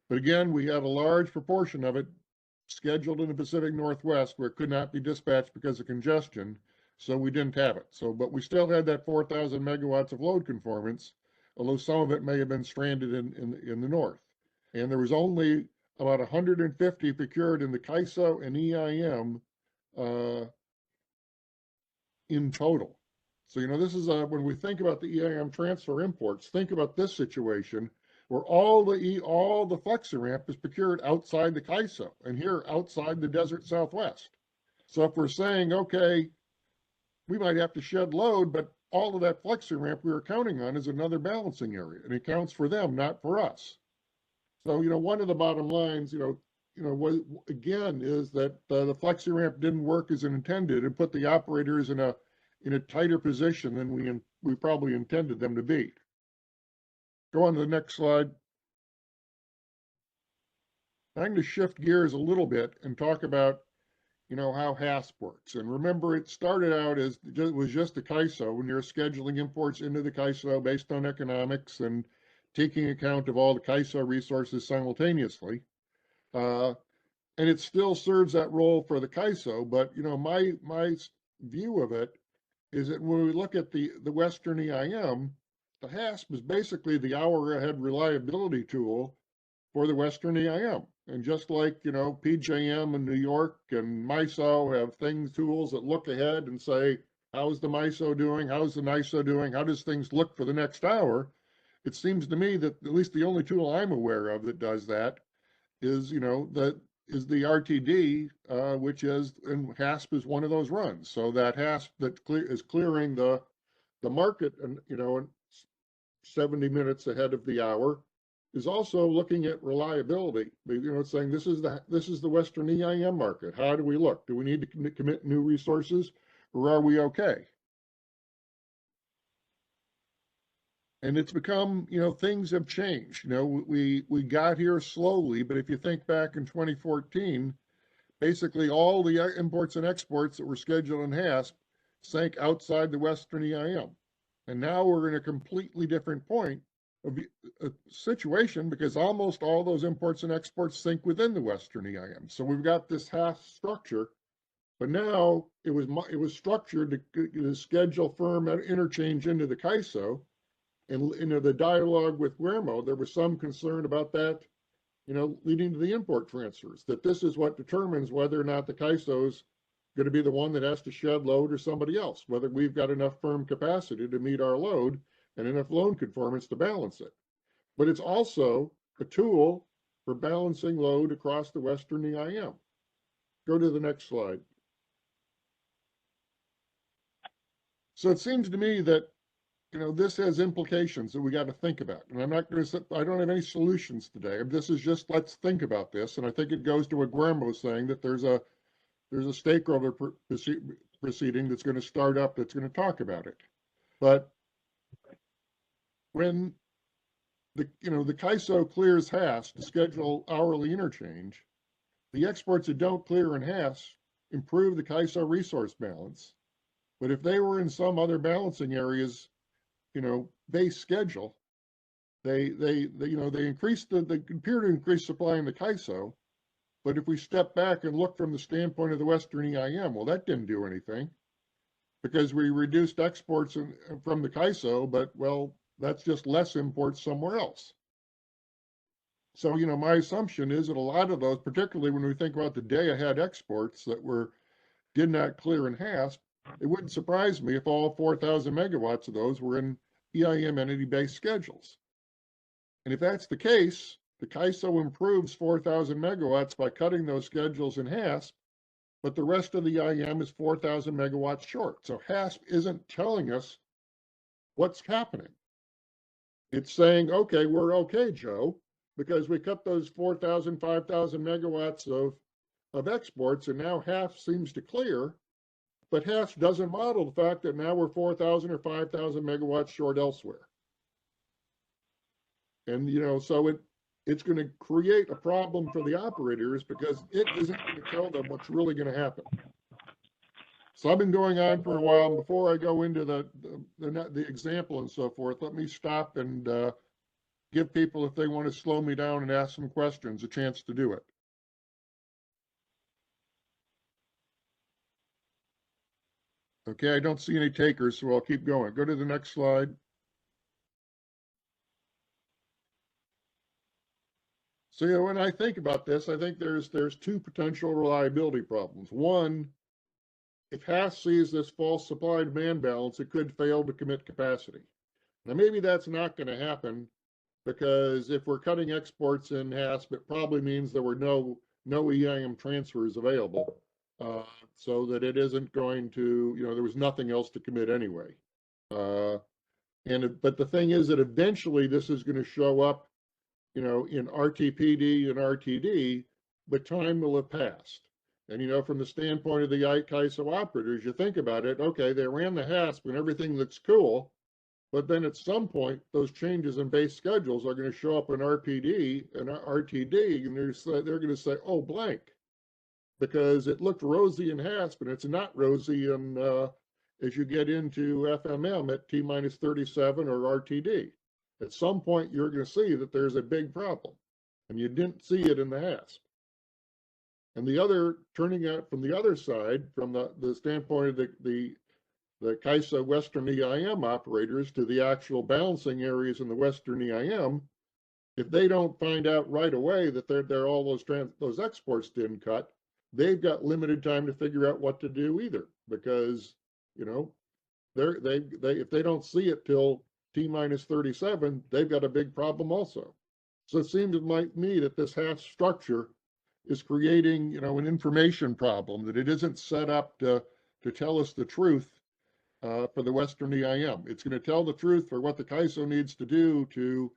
But again, we had a large proportion of it scheduled in the Pacific Northwest where it could not be dispatched because of congestion, so we didn't have it. So, but we still had that 4,000 megawatts of load conformance, although some of it may have been stranded in the north. And there was only about 150 procured in the CAISO and EIM in total. So, you know, this is when we think about the EIM transfer imports, think about this situation where all the FlexiRamp is procured outside the CAISO and here outside the desert Southwest. So if we're saying, okay, we might have to shed load, but all of that FlexiRamp we were counting on is another balancing area, and it counts for them, not for us. So, you know, one of the bottom lines, again, is that the FlexiRamp didn't work as intended and put the operators in a tighter position than we probably intended them to be. Go on to the next slide. I'm going to shift gears a little bit and talk about, you know, how HASP works. And remember, it started out as it was just a CAISO when you're scheduling imports into the CAISO based on economics and taking account of all the CAISO resources simultaneously. And it still serves that role for the CAISO, but, you know, my view of it is that when we look at the Western EIM, the HASP is basically the hour ahead reliability tool for the Western EIM. And just like, you know, PJM in New York and MISO have tools that look ahead and say, how's the MISO doing? How's the NISO doing? How does things look for the next hour? It seems to me that at least the only tool I'm aware of that does that is, you know, is the RTD, which is, and HASP is one of those runs. So that HASP that is clearing the market, and, you know, 70 minutes ahead of the hour, is also looking at reliability. You know, it's saying this is the Western EIM market. How do we look? Do we need to commit new resources, or are we okay? And it's become, you know, things have changed. You know, we got here slowly, but if you think back in 2014, basically all the imports and exports that were scheduled in HASP sank outside the Western EIM. And now we're in a completely different point of a situation because almost all those imports and exports sink within the Western EIM. So we've got this HASP structure, but now it was structured to schedule firm interchange into the CAISO. And in the dialogue with Guillermo, there was some concern about that, you know, leading to the import transfers, that this is what determines whether or not the CAISO is going to be the one that has to shed load or somebody else, whether we've got enough firm capacity to meet our load and enough load conformance to balance it. But it's also a tool for balancing load across the Western EIM. Go to the next slide. So it seems to me that, you know, this has implications that we got to think about. And I'm not going to say, I don't have any solutions today. This is just, let's think about this. And I think it goes to what Guillermo was saying, that there's a stakeholder proceeding that's going to start up that's going to talk about it. But when the CAISO clears HASP to schedule hourly interchange, the exports that don't clear in HASP improve the CAISO resource balance. But if they were in some other balancing areas, you know, base schedule, they increase they appear to increase supply in the CAISO. But if we step back and look from the standpoint of the Western EIM, well, that didn't do anything. because we reduced exports from the CAISO, but well, that's just less imports somewhere else. So, you know, my assumption is that a lot of those, particularly when we think about the day ahead exports that did not clear in HASP, it wouldn't surprise me if all 4,000 megawatts of those were in EIM entity-based schedules. And if that's the case, the CAISO improves 4,000 megawatts by cutting those schedules in HASP, but the rest of the EIM is 4,000 megawatts short. So HASP isn't telling us what's happening. It's saying, okay, we're okay, Joe, because we cut those 4,000, 5,000 megawatts of exports, and now HASP seems to clear, but HASP doesn't model the fact that now we're 4,000 or 5,000 megawatts short elsewhere. And, you know, so it's going to create a problem for the operators because it isn't going to tell them what's really going to happen. So I've been going on for a while. And before I go into the example and so forth, let me stop and give people, if they want to slow me down and ask some questions, a chance to do it. Okay, I don't see any takers, so I'll keep going. Go to the next slide. So, you know, when I think about this, I think there's two potential reliability problems. One, if HASP sees this false supply-demand balance, it could fail to commit capacity. Now, maybe that's not going to happen because if we're cutting exports in HASP, it probably means there were no EIM transfers available, so that it isn't going to, you know, there was nothing else to commit anyway. But the thing is that eventually this is going to show up, you know, in RTPD and RTD, but time will have passed. And, you know, from the standpoint of the CAISO operators, you think about it, okay, they ran the HASP and everything looks cool, but then at some point, those changes in base schedules are going to show up in RPD and RTD, and they're going to say, oh, blank, because it looked rosy in HASP, and it's not rosy in, as you get into FMM at T-minus 37 or RTD. At some point, you're going to see that there's a big problem, and you didn't see it in the HASP. And the other, turning out from the other side, from the standpoint of the CAISO Western EIM operators to the actual balancing areas in the Western EIM, if they don't find out right away that they're all those exports didn't cut, they've got limited time to figure out what to do either, because, you know, if they don't see it till T-minus 37, they've got a big problem also. So it seems to me that this HASP structure is creating, you know, an information problem, that it isn't set up to tell us the truth for the Western EIM. It's going to tell the truth for what the CAISO needs to do to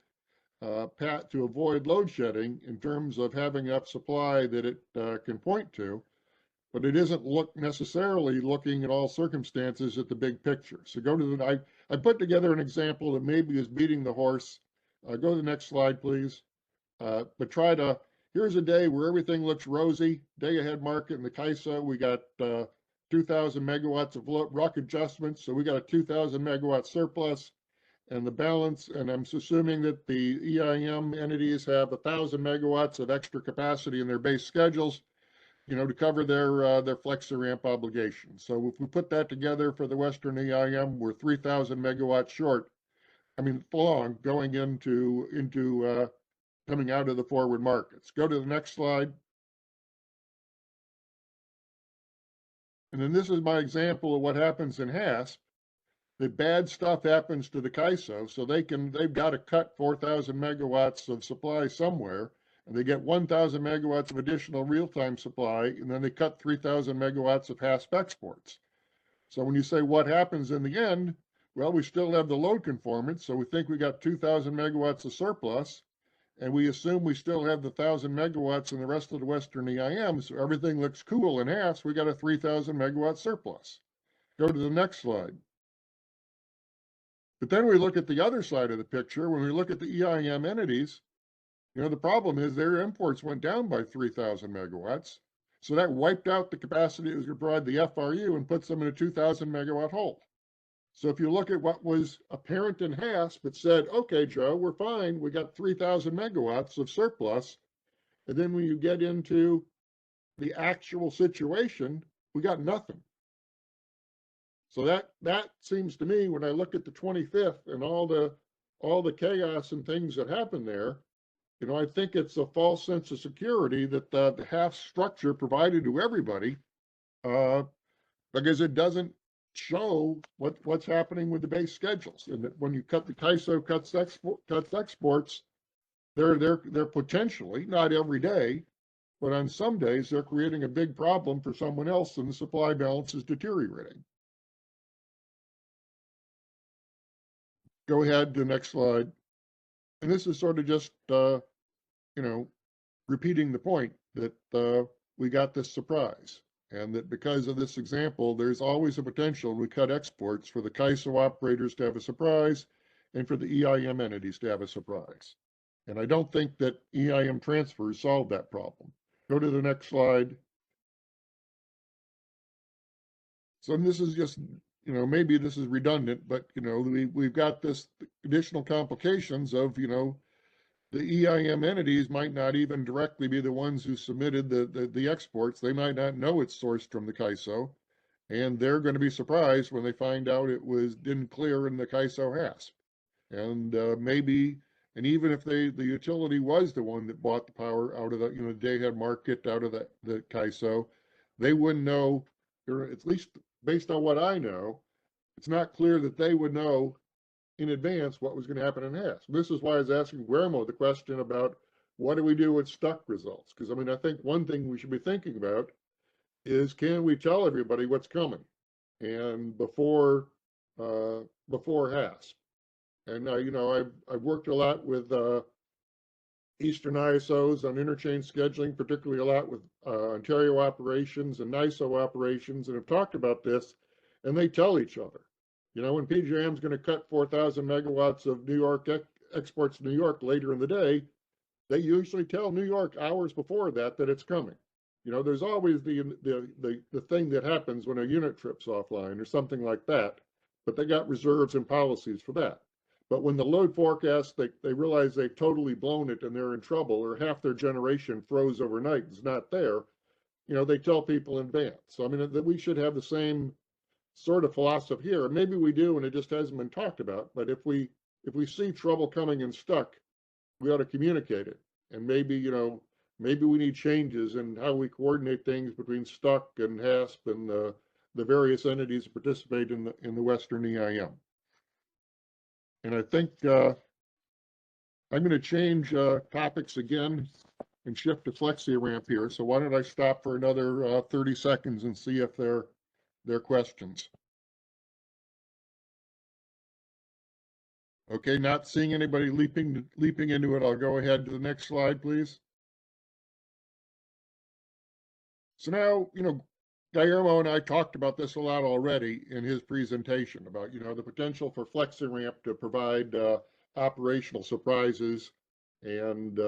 avoid load shedding in terms of having enough supply that it can point to, but it isn't necessarily looking at all circumstances at the big picture. So go to I put together an example that maybe is beating the horse. Go to the next slide, please. But here's a day where everything looks rosy, day ahead market in the CAISO. We got 2,000 megawatts of RUC adjustments, so we got a 2,000 megawatt surplus, and the balance, and I'm assuming that the EIM entities have 1,000 megawatts of extra capacity in their base schedules, you know, to cover their FlexiRamp obligations. So if we put that together for the Western EIM, we're 3,000 megawatts short. I mean, long going into coming out of the forward markets. Go to the next slide. And then this is my example of what happens in HASP. The bad stuff happens to the CAISO, so they've got to cut 4,000 megawatts of supply somewhere, and they get 1,000 megawatts of additional real-time supply, and then they cut 3,000 megawatts of HASP exports. So when you say what happens in the end, well, we still have the load conformance, so we think we got 2,000 megawatts of surplus, and we assume we still have the 1,000 megawatts in the rest of the Western EIM, so everything looks cool in HASP, we got a 3,000 megawatt surplus. Go to the next slide. But then we look at the other side of the picture. When we look at the EIM entities, you know, the problem is their imports went down by 3,000 megawatts. So that wiped out the capacity that was going to provide the FRU and puts them in a 2,000 megawatt hole. So if you look at what was apparent in HASP, it said, okay, Joe, we're fine. We got 3,000 megawatts of surplus. And then when you get into the actual situation, we got nothing. So that seems to me, when I look at the 25th and all the chaos and things that happen there, I think it's a false sense of security that the half structure provided to everybody, because it doesn't show what's happening with the base schedules. And that when you cut the CAISO cuts exports, they're potentially, not every day, but on some days they're creating a big problem for someone else, and the supply balance is deteriorating. Go ahead to the next slide. And this is sort of just, repeating the point that we got this surprise, and that because of this example, there's always a potential we cut exports for the CAISO operators to have a surprise and for the EIM entities to have a surprise. And I don't think that EIM transfers solve that problem. Go to the next slide. So this is just, maybe this is redundant, but, we've got this additional complications of, the EIM entities might not even directly be the ones who submitted the exports. They might not know it's sourced from the CAISO, and they're going to be surprised when they find out it didn't clear in the CAISO HASP. And and even if the utility was the one that bought the power out of the day-ahead market out of the CAISO, they wouldn't know, or at least based on what I know, it's not clear that they would know in advance what was going to happen in HASP. This is why I was asking Guillermo the question about what do we do with stuck results? Because I think one thing we should be thinking about is, can we tell everybody what's coming and before HASP? And I've worked a lot with Eastern ISOs on interchange scheduling, particularly a lot with Ontario operations and NISO operations, and have talked about this, and they tell each other. When PJM is going to cut 4,000 megawatts of New York exports to New York later in the day, they usually tell New York hours before that it's coming. There's always the thing that happens when a unit trips offline or something like that, but they got reserves and policies for that. But when the load forecast, they realize they've totally blown it and they're in trouble, or half their generation froze overnight and is not there, they tell people in advance. So that we should have the same sort of philosophy here. Maybe we do, and it just hasn't been talked about. But if we see trouble coming and stuck, we ought to communicate it. And maybe we need changes in how we coordinate things between stuck and HASP and the various entities that participate in the Western EIM. And I think I'm going to change topics again and shift to FlexiRamp here. So why don't I stop for another 30 seconds and see if there are questions. Okay, not seeing anybody leaping into it. I'll go ahead to the next slide, please. So now, Guillermo and I talked about this a lot already in his presentation about, the potential for FlexiRamp to provide operational surprises. And,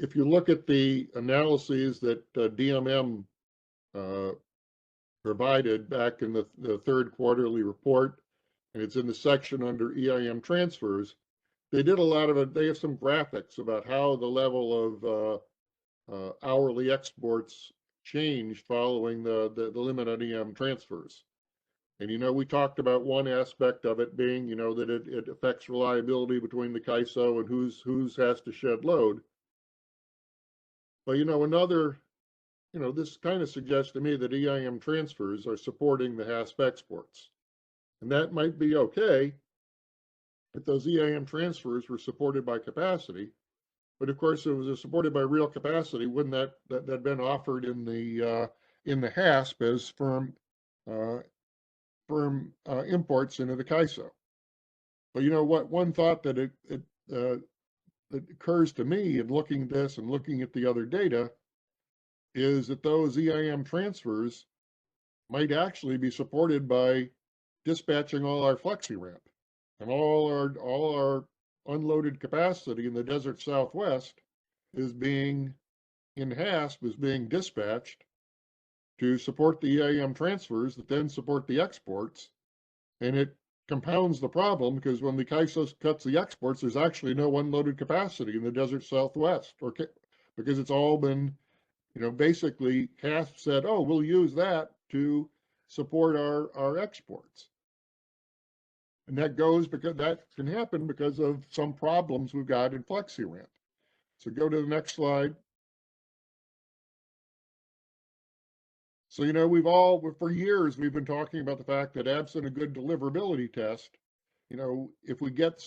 if you look at the analyses that DMM provided back in the third quarterly report, and it's in the section under EIM transfers, they did a lot of it. They have some graphics about how the level of hourly exports changed following the limit on EIM transfers. And, we talked about one aspect of it being, that it affects reliability between the CAISO and who's has to shed load. But, another, this kind of suggests to me that EIM transfers are supporting the HASP exports. And that might be okay if those EIM transfers were supported by capacity. But of course, if it was supported by real capacity, wouldn't that been offered in the HASP as firm imports into the CAISO? But one thought that that occurs to me in looking at this and looking at the other data is that those EIM transfers might actually be supported by dispatching all our FlexiRamp, and all our unloaded capacity in the desert Southwest is being in HASP is being dispatched to support the EIM transfers that then support the exports. And it compounds the problem because when the CAISO cuts the exports, there's actually no unloaded capacity in the desert Southwest, because it's all been basically HASP said, oh, we'll use that to support our exports. And that goes because that can happen because of some problems we've got in FlexiRamp. So go to the next slide. So, for years, we've been talking about the fact that absent a good deliverability test, if we get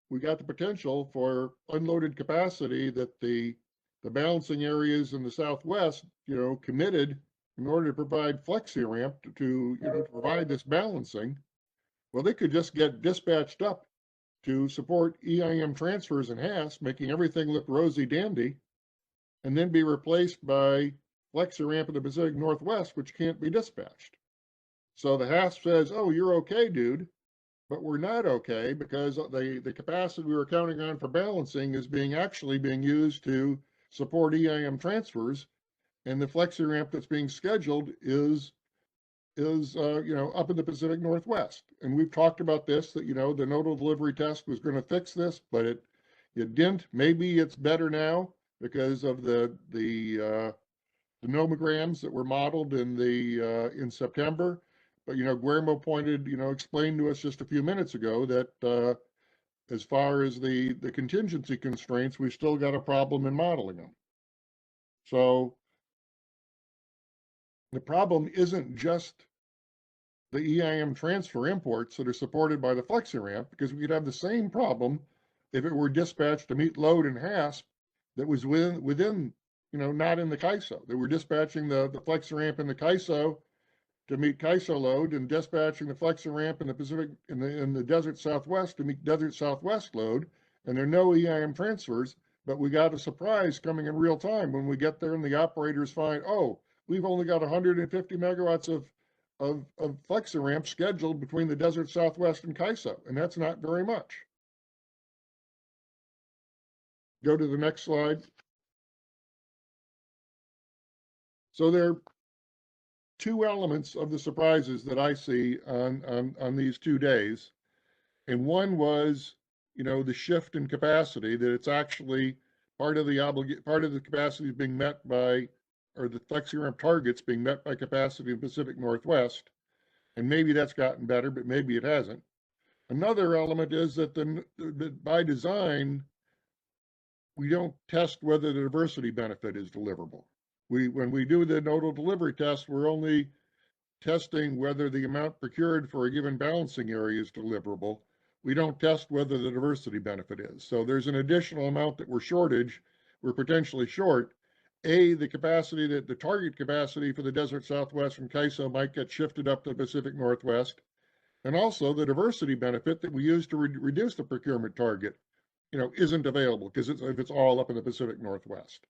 we got the potential for unloaded capacity that the balancing areas in the Southwest, committed in order to provide FlexiRamp to provide this balancing. Well, they could just get dispatched up to support EIM transfers and HASP, making everything look rosy dandy, and then be replaced by FlexiRamp in the Pacific Northwest, which can't be dispatched. So the HASP says, oh, you're okay, dude, but we're not okay because the capacity we were counting on for balancing is actually being used to support EIM transfers, and the FlexiRamp that's being scheduled is up in the Pacific Northwest. And we've talked about this, that, the nodal delivery test was going to fix this, but it didn't. Maybe it's better now because of the nomograms that were modeled in September. But, Guillermo explained to us just a few minutes ago that as far as the contingency constraints, we've still got a problem in modeling them. So the problem isn't just the EIM transfer imports that are supported by the FlexiRamp, because we could have the same problem if it were dispatched to meet load in HASP that was within not in the CAISO. They were dispatching the FlexiRamp in the CAISO to meet CAISO load and dispatching the FlexiRamp in the Pacific, in the Desert Southwest to meet Desert Southwest load, and there are no EIM transfers, but we got a surprise coming in real time when we get there and the operators find, oh, we've only got 150 megawatts of FlexiRamp scheduled between the Desert Southwest and CAISO, and that's not very much. Go to the next slide. So there are two elements of the surprises that I see on these 2 days. And one was, the shift in capacity, that it's actually part of the capacity being met by, or the FlexiRamp targets being met by capacity in the Pacific Northwest. And maybe that's gotten better, but maybe it hasn't. Another element is that by design, we don't test whether the diversity benefit is deliverable. When we do the nodal delivery test, we're only testing whether the amount procured for a given balancing area is deliverable. We don't test whether the diversity benefit is. So there's an additional amount that we're potentially short. The capacity, the target capacity for the Desert Southwest from CAISO might get shifted up to the Pacific Northwest. And also the diversity benefit that we use to reduce the procurement target, isn't available because if it's all up in the Pacific Northwest.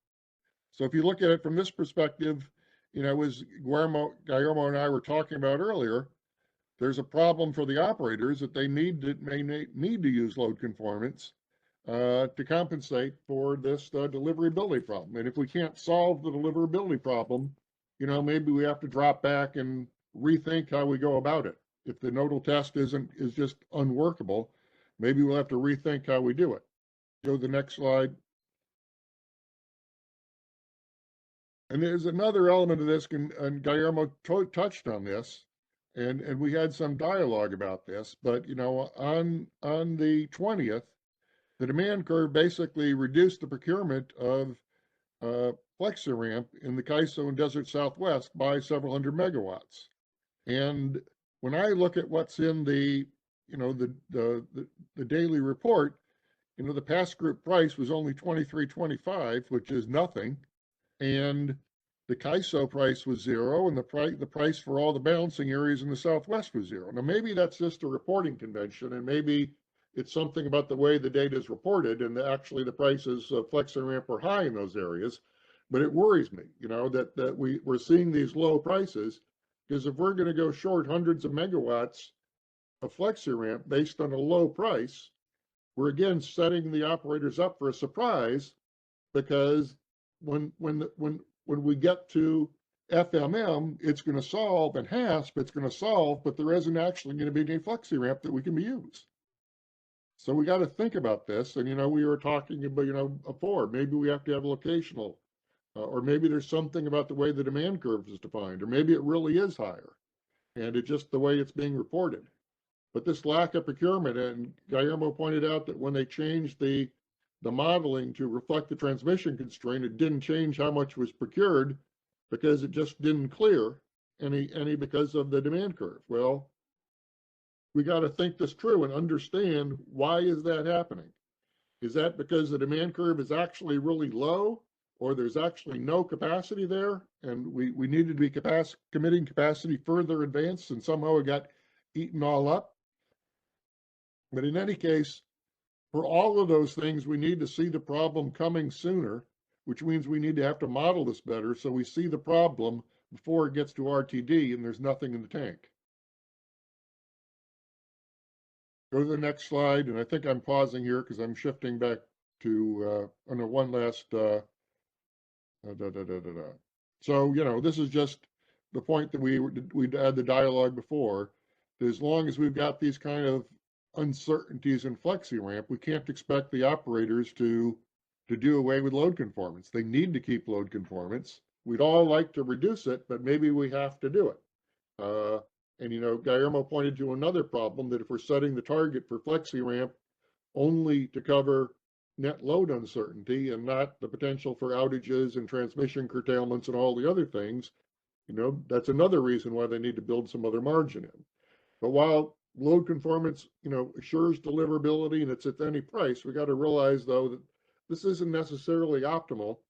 So if you look at it from this perspective, as Guillermo and I were talking about earlier, there's a problem for the operators that they may need to use load conformance to compensate for this deliverability problem. And if we can't solve the deliverability problem, maybe we have to drop back and rethink how we go about it. If the nodal test is just unworkable, maybe we'll have to rethink how we do it. Go to the next slide. And there's another element of this, and Guillermo touched on this, and we had some dialogue about this, but on the 20th, the demand curve basically reduced the procurement of FlexiRamp in the CAISO and Desert Southwest by several hundred megawatts. And when I look at what's in the daily report, the past group price was only $23.25, which is nothing. And the CAISO price was zero, and the price for all the balancing areas in the Southwest was zero. Now, maybe that's just a reporting convention, and maybe it's something about the way the data is reported, and actually the prices of FlexiRamp are high in those areas. But it worries me, that we're seeing these low prices, because if we're going to go short hundreds of megawatts of FlexiRamp based on a low price, we're again setting the operators up for a surprise, because when we get to FMM, it's going to solve, and HASP, it's going to solve, but there isn't actually going to be any FlexiRamp that we can use. So we got to think about this. And, we were talking about, before, maybe we have to have locational Or maybe there's something about the way the demand curve is defined, or maybe it really is higher. And it's just the way it's being reported. But this lack of procurement, and Guillermo pointed out that when they changed the modeling to reflect the transmission constraint, it didn't change how much was procured because it just didn't clear any because of the demand curve. Well, we got to think this through and understand, why is that happening? Is that because the demand curve is actually really low, or there's actually no capacity there, and we needed to be committing capacity further advanced, and somehow it got eaten all up? But in any case, for all of those things, we need to see the problem coming sooner, which means we need to have to model this better so we see the problem before it gets to RTD and there's nothing in the tank. Go to the next slide, and I think I'm pausing here because I'm shifting back to one last. So, this is just the point that we had the dialogue before. That as long as we've got these kind of uncertainties in FlexiRamp, we can't expect the operators to do away with load conformance. They need to keep load conformance. We'd all like to reduce it, but maybe we have to do it. And Guillermo pointed to another problem, that if we're setting the target for FlexiRamp only to cover net load uncertainty and not the potential for outages and transmission curtailments and all the other things, that's another reason why they need to build some other margin in. But while load conformance, assures deliverability and it's at any price, we got to realize, though, that this isn't necessarily optimal,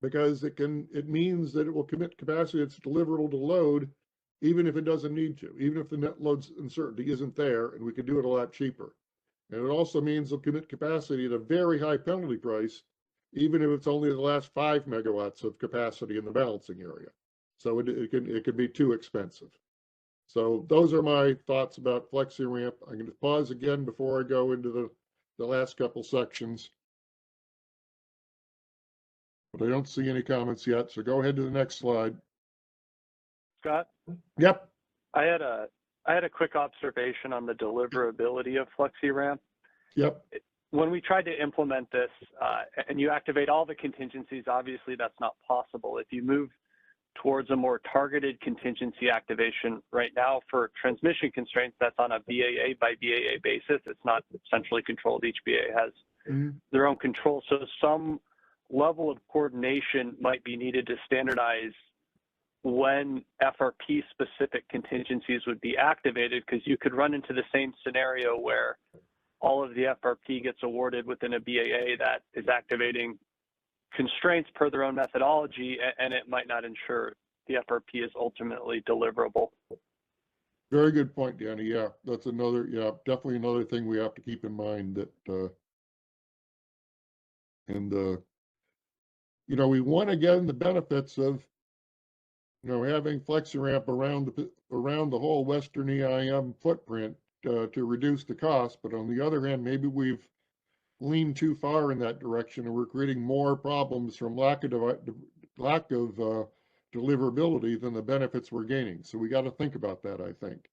because it means that it will commit capacity that's deliverable to load, even if it doesn't need to, even if the net load uncertainty isn't there, and we can do it a lot cheaper. And it also means they'll commit capacity at a very high penalty price, even if it's only the last 5 megawatts of capacity in the balancing area. So it could be too expensive. So those are my thoughts about FlexiRamp. I'm going to pause again before I go into the last couple sections. But I don't see any comments yet, so go ahead to the next slide. Scott? Yep. I had a quick observation on the deliverability of FlexiRamp. Yep. When we tried to implement this, and you activate all the contingencies, obviously that's not possible. If you move towards a more targeted contingency activation right now for transmission constraints, that's on a BAA by BAA basis. It's not centrally controlled. Each BAA has their own control. So some level of coordination might be needed to standardize when FRP specific contingencies would be activated, because you could run into the same scenario where all of the FRP gets awarded within a BAA that is activating constraints per their own methodology, and it might not ensure the FRP is ultimately deliverable. Very good point, Danny. Yeah, that's definitely another thing we have to keep in mind, that, we want, again, the benefits of, having FlexiRamp around the whole Western EIM footprint to reduce the cost. But on the other hand, maybe we've leaned too far in that direction, and we're creating more problems from lack of deliverability than the benefits we're gaining. So we got to think about that, I think.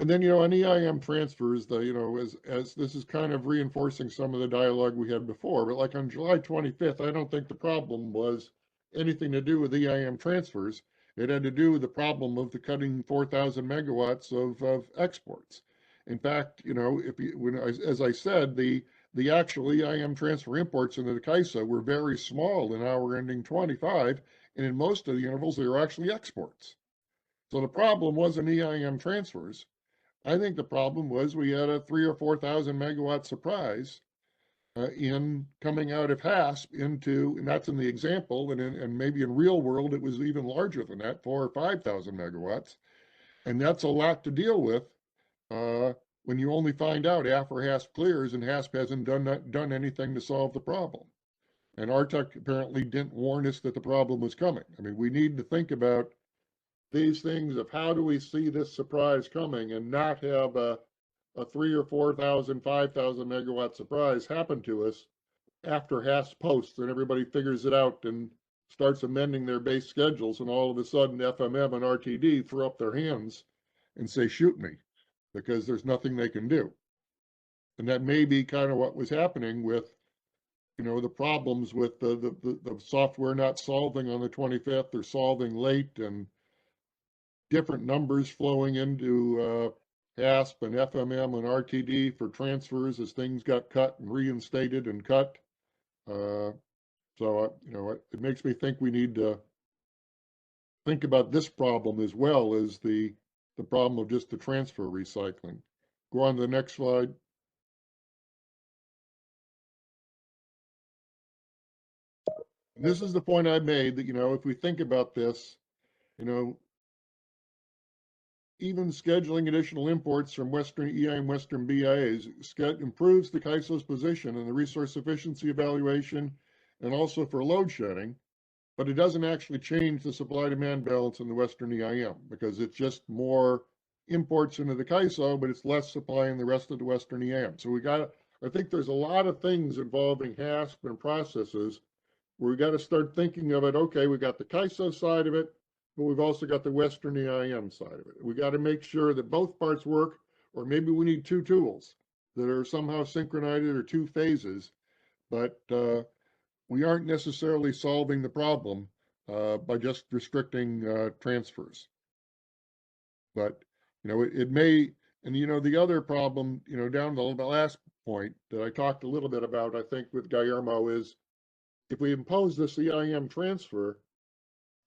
And then, on EIM transfers, as this is kind of reinforcing some of the dialogue we had before, but like on July 25th, I don't think the problem was anything to do with EIM transfers. It had to do with the problem of the cutting 4,000 megawatts of exports. In fact, as I said, the actual EIM transfer imports into the CAISO were very small in hour ending 25, and in most of the intervals, they were actually exports. So the problem wasn't EIM transfers. I think the problem was we had a 3,000 or 4,000 megawatt surprise in coming out of HASP into, and that's in the example, and maybe in real world it was even larger than that, 4,000 or 5,000 megawatts, and that's a lot to deal with when you only find out after HASP clears and HASP hasn't done anything to solve the problem. And RTUC apparently didn't warn us that the problem was coming. I mean, we need to think about these things of how do we see this surprise coming and not have a 3,000 or 4,000, 5,000 megawatt surprise happen to us after HASP posts and everybody figures it out and starts amending their base schedules, and all of a sudden FMM and RTD throw up their hands and say, shoot me. because there's nothing they can do. And that may be kind of what was happening with, you know, the problems with the software not solving on the 25th or solving late, and different numbers flowing into HASP and FMM and RTD for transfers as things got cut and reinstated and cut. So, you know, it makes me think we need to think about this problem as well as the problem of just the transfer recycling. Go on to the next slide. This is the point I made, that, you know, if we think about this, you know, even scheduling additional imports from Western EI and Western BIAs improves the CAISO's position in the resource efficiency evaluation and also for load shedding, but it doesn't actually change the supply-demand balance in the Western EIM, because it's just more imports into the CAISO, but it's less supply in the rest of the Western EIM. So I think there's a lot of things involving HASP and processes where we got to start thinking of it. Okay, we got the CAISO side of it, but we've also got the Western EIM side of it. We got to make sure that both parts work, or maybe we need two tools that are somehow synchronized, or two phases, but we aren't necessarily solving the problem by just restricting transfers. But, you know, it may, and, you know, the other problem, you know, down to the last point that I talked a little bit about, I think, with Guillermo, is if we impose this EIM transfer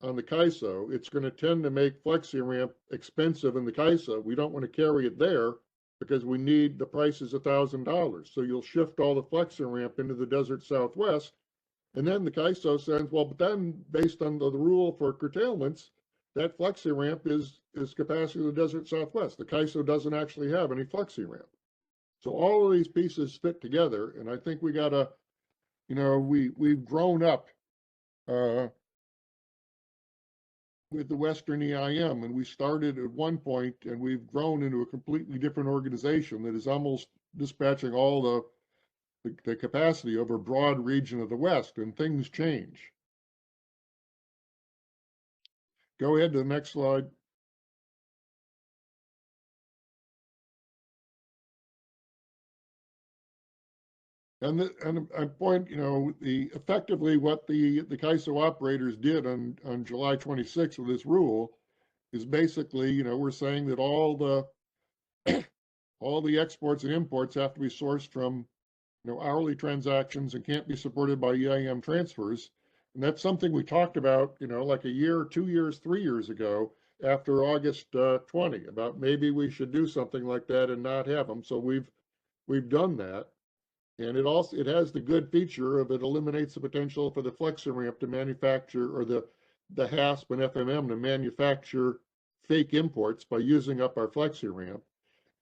on the CAISO, it's going to tend to make FlexiRamp expensive in the CAISO. We don't want to carry it there because we need, the price is $1,000. So you'll shift all the FlexiRamp into the Desert Southwest. And then the CAISO says, well, but then based on the rule for curtailments, that FlexiRamp is capacity of the Desert Southwest. The CAISO doesn't actually have any FlexiRamp. So all of these pieces fit together. And I think we got to, you know, we've grown up with the Western EIM, and we started at one point, and we've grown into a completely different organization that is almost dispatching all the capacity over a broad region of the West, and things change. Go ahead to the next slide. And I point, you know, effectively what the CAISO operators did on July 26th with this rule is basically, you know, we're saying that all the exports and imports have to be sourced from, you know, hourly transactions and can't be supported by EIM transfers. And that's something we talked about, you know, like a year, 2 years, 3 years ago, after August 20, about maybe we should do something like that and not have them. So we've done that. And it has the good feature of it eliminates the potential for the FlexiRamp to manufacture, or the HASP and FMM to manufacture fake imports by using up our FlexiRamp.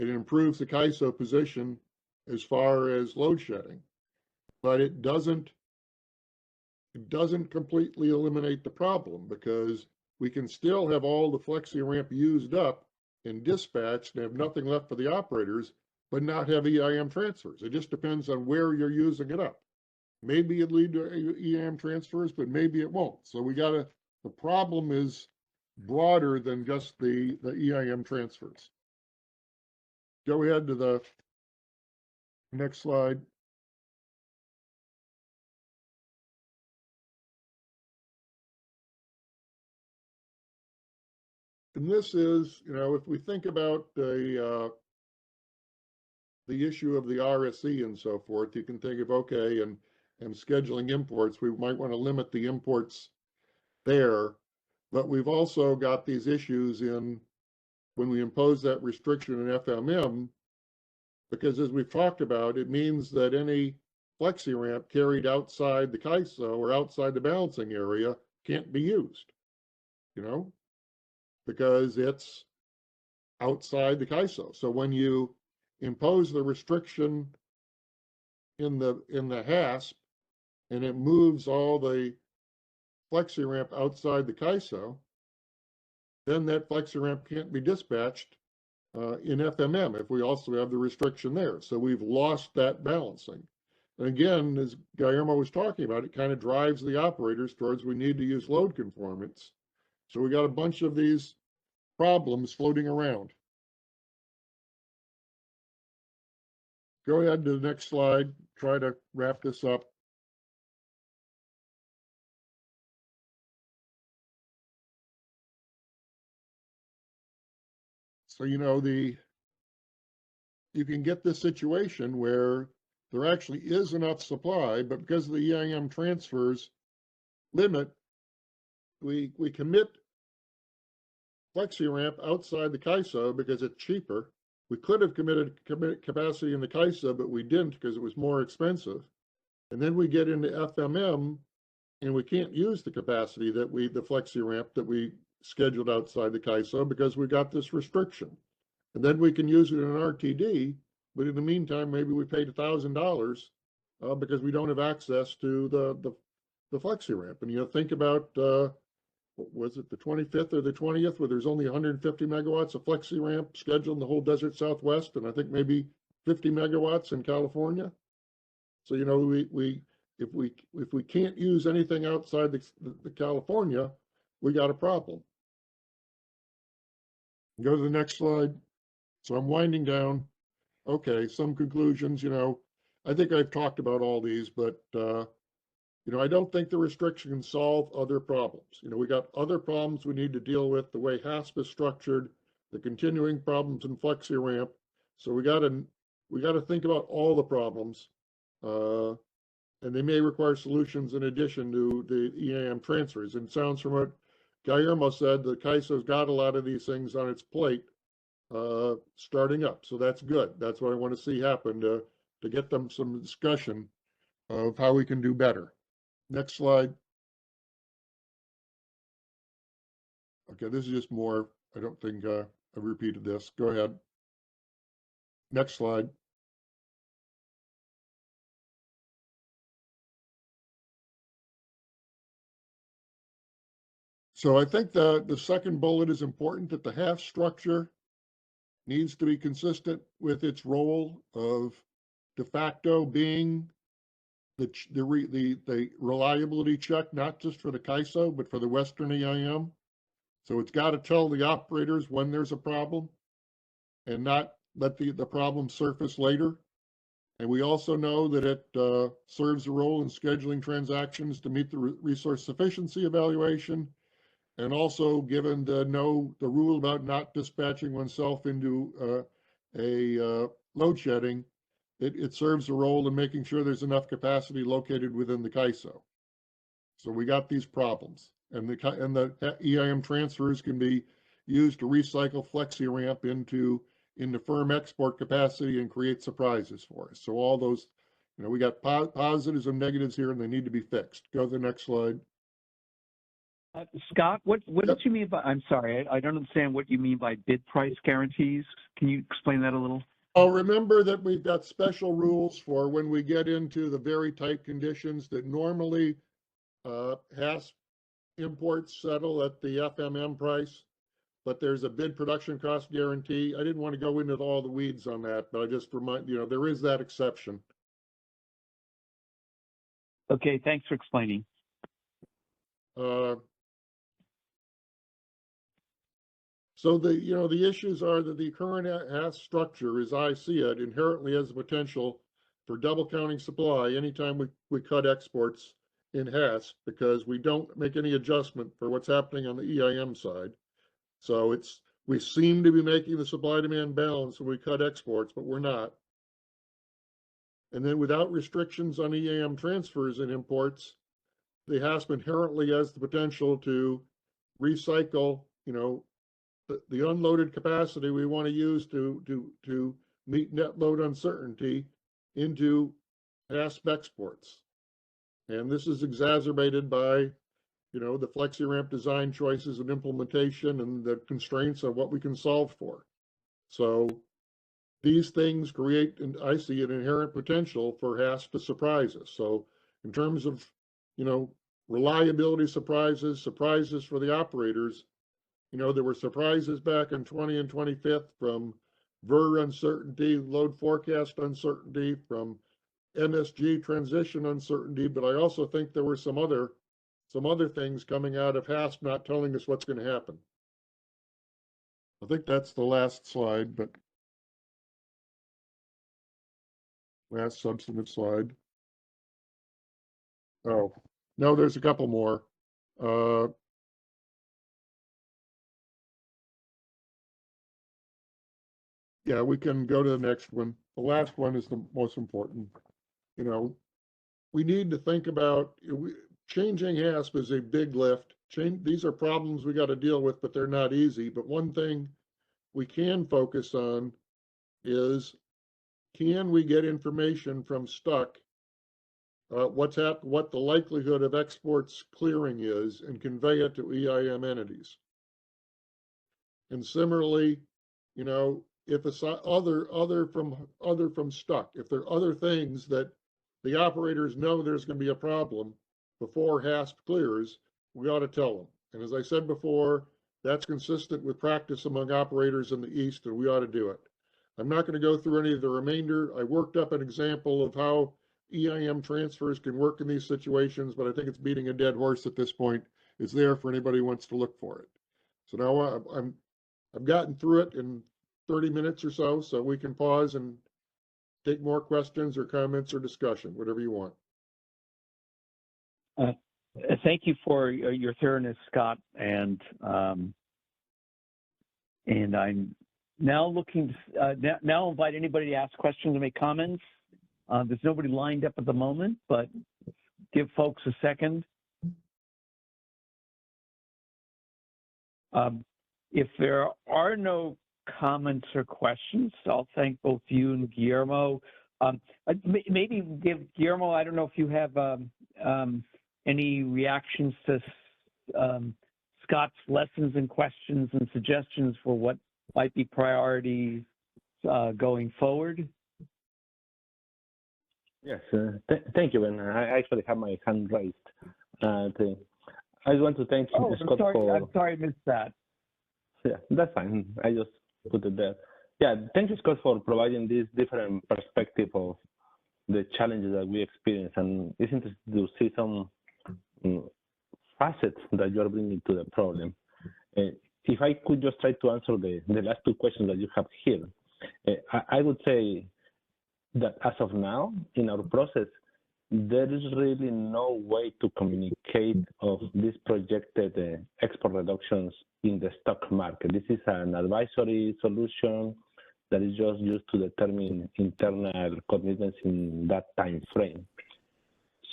It improves the CAISO position as far as load shedding, but it doesn't completely eliminate the problem, because we can still have all the FlexiRamp used up and dispatched and have nothing left for the operators, but not have EIM transfers. It just depends on where you're using it up. Maybe it lead to EIM transfers, but maybe it won't. So the problem is broader than just the EIM transfers. Go ahead to the next slide. And this is, you know, if we think about the issue of the RSE and so forth, you can think of, okay, and scheduling imports, we might want to limit the imports there, but we've also got these issues in when we impose that restriction in FMM, because as we've talked about, it means that any FlexiRamp carried outside the CAISO or outside the balancing area can't be used, you know, because it's outside the CAISO. So when you impose the restriction in the HASP and it moves all the FlexiRamp outside the CAISO, then that FlexiRamp can't be dispatched in FMM if we also have the restriction there. So we've lost that balancing. And again, as Guillermo was talking about, it kind of drives the operators towards we need to use load conformance. So we got a bunch of these problems floating around. go ahead to the next slide, try to wrap this up. So, you know, you can get this situation where there actually is enough supply, but because of the EIM transfers limit, we commit FlexiRamp outside the CAISO because it's cheaper. We could have committed capacity in the CAISO, but we didn't because it was more expensive. And then we get into FMM and we can't use the capacity the FlexiRamp that we scheduled outside the CAISO because we got this restriction. And then we can use it in an RTD, but in the meantime, maybe we paid $1,000 because we don't have access to the FlexiRamp. And, you know, think about, was it the 25th or the 20th, where there's only 150 megawatts of FlexiRamp scheduled in the whole desert Southwest, and I think maybe 50 megawatts in California. So, you know, if we can't use anything outside the California, we got a problem. Go to the next slide. So I'm winding down. Okay, some conclusions, you know, I think I've talked about all these, but, you know, I don't think the restriction can solve other problems. You know, we got other problems we need to deal with, the way HASP is structured, the continuing problems in FlexiRamp. So we got to think about all the problems, and they may require solutions in addition to the EIM transfers. And it sounds from what Guillermo said, the CAISO's got a lot of these things on its plate starting up. So that's good. That's what I want to see happen to get them some discussion of how we can do better. Next slide. Okay, this is just more, I don't think I've repeated this. Go ahead. Next slide. So I think the second bullet is important, that the HASP structure needs to be consistent with its role of de facto being the reliability check, not just for the CAISO, but for the Western EIM. So it's got to tell the operators when there's a problem and not let the problem surface later. And we also know that it serves a role in scheduling transactions to meet the resource sufficiency evaluation. And also, given the rule about not dispatching oneself into a load shedding, it serves a role in making sure there's enough capacity located within the CAISO. So we got these problems, and the EIM transfers can be used to recycle FlexiRamp into firm export capacity and create surprises for us. So all those, you know, we got positives and negatives here, and they need to be fixed. Go to the next slide. Scott, what did you mean by, I'm sorry, I don't understand what you mean by bid price guarantees. Can you explain that a little? Oh, remember that we've got special rules for when we get into the very tight conditions that normally HASP imports settle at the FMM price, but there's a bid production cost guarantee. I didn't want to go into all the weeds on that, but I just remind, you know, there is that exception. Okay, thanks for explaining. So the issues are that the current HASP structure, as I see it, inherently has the potential for double counting supply anytime we cut exports in HASP, because we don't make any adjustment for what's happening on the EIM side. So we seem to be making the supply demand balance when we cut exports, but we're not. And then without restrictions on EIM transfers and imports, the HASP inherently has the potential to recycle, you know, the unloaded capacity we want to use to meet net load uncertainty into HASP exports. And this is exacerbated by, you know, the FlexiRamp design choices and implementation and the constraints of what we can solve for. So these things create, and I see an inherent potential for HASP to surprise us. So in terms of, you know, reliability surprises for the operators, you know, there were surprises back in 20 and 25th from VER uncertainty, load forecast uncertainty, from MSG transition uncertainty, but I also think there were some other things coming out of HASP not telling us what's going to happen. I think that's the last slide, but Last substantive slide. Oh, no, there's a couple more. Yeah, we can go to the next one. The last one is the most important. You know, we need to think about changing HASP is a big lift. These are problems we got to deal with, but they're not easy. But one thing we can focus on is, can we get information from Stuck, what the likelihood of exports clearing is, and convey it to EIM entities? And similarly, you know, if it's other from Stuck, if there are other things that the operators know there's going to be a problem before HASP clears, we ought to tell them. And as I said before, that's consistent with practice among operators in the East, and we ought to do it. I'm not going to go through any of the remainder. I worked up an example of how EIM transfers can work in these situations, but I think it's beating a dead horse at this point. It's there for anybody who wants to look for it. So now I've gotten through it in 30 minutes or so, so we can pause and take more questions or comments or discussion, whatever you want. Thank you for your thoroughness, Scott, and I'm now looking now invite anybody to ask questions and make comments. There's nobody lined up at the moment, but give folks a second. If there are no comments or questions, I'll thank both you and Guillermo. Maybe give Guillermo, I don't know if you have any reactions to Scott's lessons and questions and suggestions for what might be priorities going forward. Yes, thank you, Ben. I actually have my hand raised. I want to thank Scott for... I'm sorry I missed that. Yeah, that's fine. I just put it there. Yeah, thank you, Scott, for providing this different perspective of the challenges that we experience. And it's interesting to see some facets that you're bringing to the problem. If I could just try to answer the last two questions that you have here, I would say that as of now, in our process, there is really no way to communicate of these projected export reductions in the stock market. This is an advisory solution that is just used to determine internal commitments in that time frame.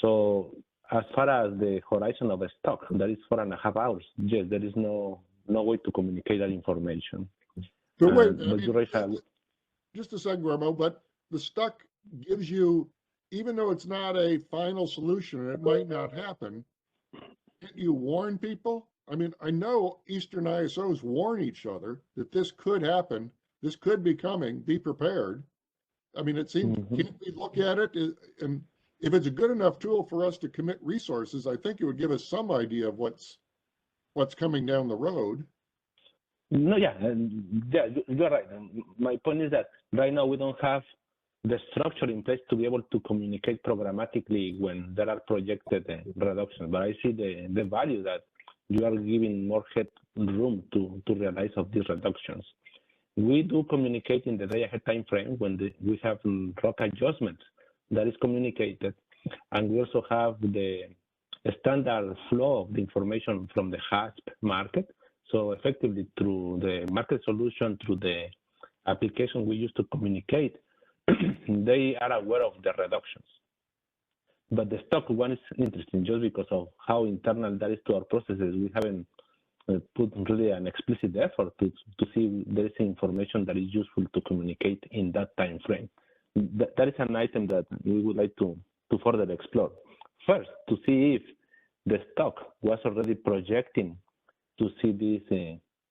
So as far as the horizon of a stock, that is 4.5 hours. Yes, there is no way to communicate that information. So wait, just a second, Guillermo, but the stock gives you, even though it's not a final solution and it might not happen, can't you warn people? I mean, I know Eastern ISOs warn each other that this could happen, this could be coming, be prepared. I mean, it seems, can't we look at it? And if it's a good enough tool for us to commit resources, I think it would give us some idea of what's coming down the road. No, yeah, you're right. My point is that right now we don't have the structure in place to be able to communicate programmatically when there are projected reductions. But I see the value that you are giving more headroom to realize of these reductions. We do communicate in the day ahead time frame when we have ROC adjustments that is communicated. And we also have the standard flow of the information from the HASP market. So effectively through the market solution, through the application we use to communicate, they are aware of the reductions. But the stock one is interesting just because of how internal that is to our processes. We haven't put really an explicit effort to see if there is information that is useful to communicate in that time frame. That is an item that we would like to further explore. First, to see if the stock was already projecting to see these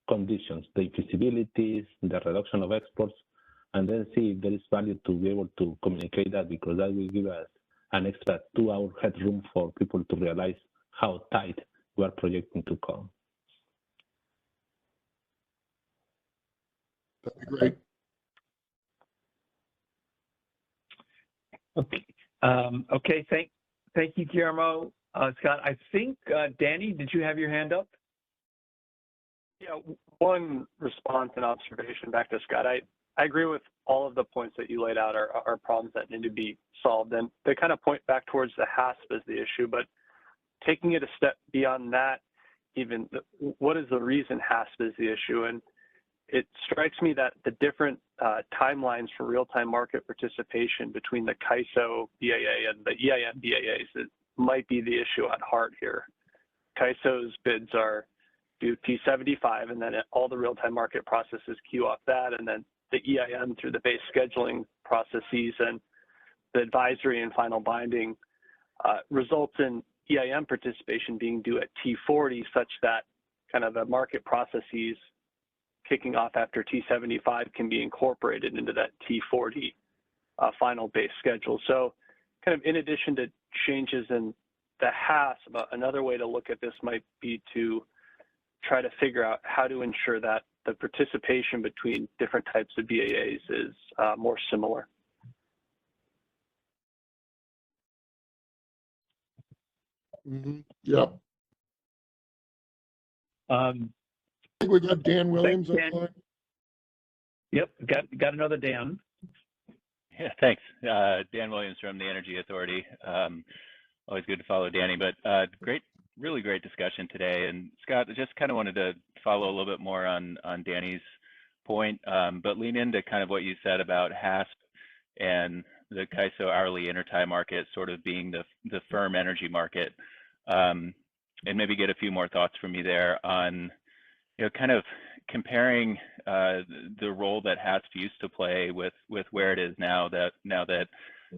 conditions, the feasibilities, the reduction of exports, and then see if there is value to be able to communicate that, because that will give us an extra 2-hour headroom for people to realize how tight we are projecting to come. That'd be great. Okay. Okay. Thank you, Guillermo. Scott, I think Danny, did you have your hand up? Yeah, one response and observation back to Scott. I agree with all of the points that you laid out are problems that need to be solved, and they kind of point back towards the HASP as the issue, but taking it a step beyond that, even what is the reason HASP is the issue? And it strikes me that the different timelines for real-time market participation between the CAISO BAA and the EIM BAAs might be the issue at heart here. CAISO's bids are due T75, and then all the real-time market processes queue off that, and then the EIM through the base scheduling processes and the advisory and final binding results in EIM participation being due at T40, such that kind of the market processes kicking off after T75 can be incorporated into that T40 final base schedule. So kind of in addition to changes in the HASP, another way to look at this might be to try to figure out how to ensure that the participation between different types of BAAs is more similar. Yeah. I think we got Dan Williams Thanks, Dan. online. Yep, got another Dan. Yeah, thanks. Dan Williams from the Energy Authority. Always good to follow Danny, but really great discussion today. And Scott, I just kind of wanted to follow a little bit more on Danny's point, but lean into kind of what you said about HASP and the CAISO hourly intertie market sort of being the firm energy market, and maybe get a few more thoughts from you there on, kind of comparing the role that HASP used to play with where it is now that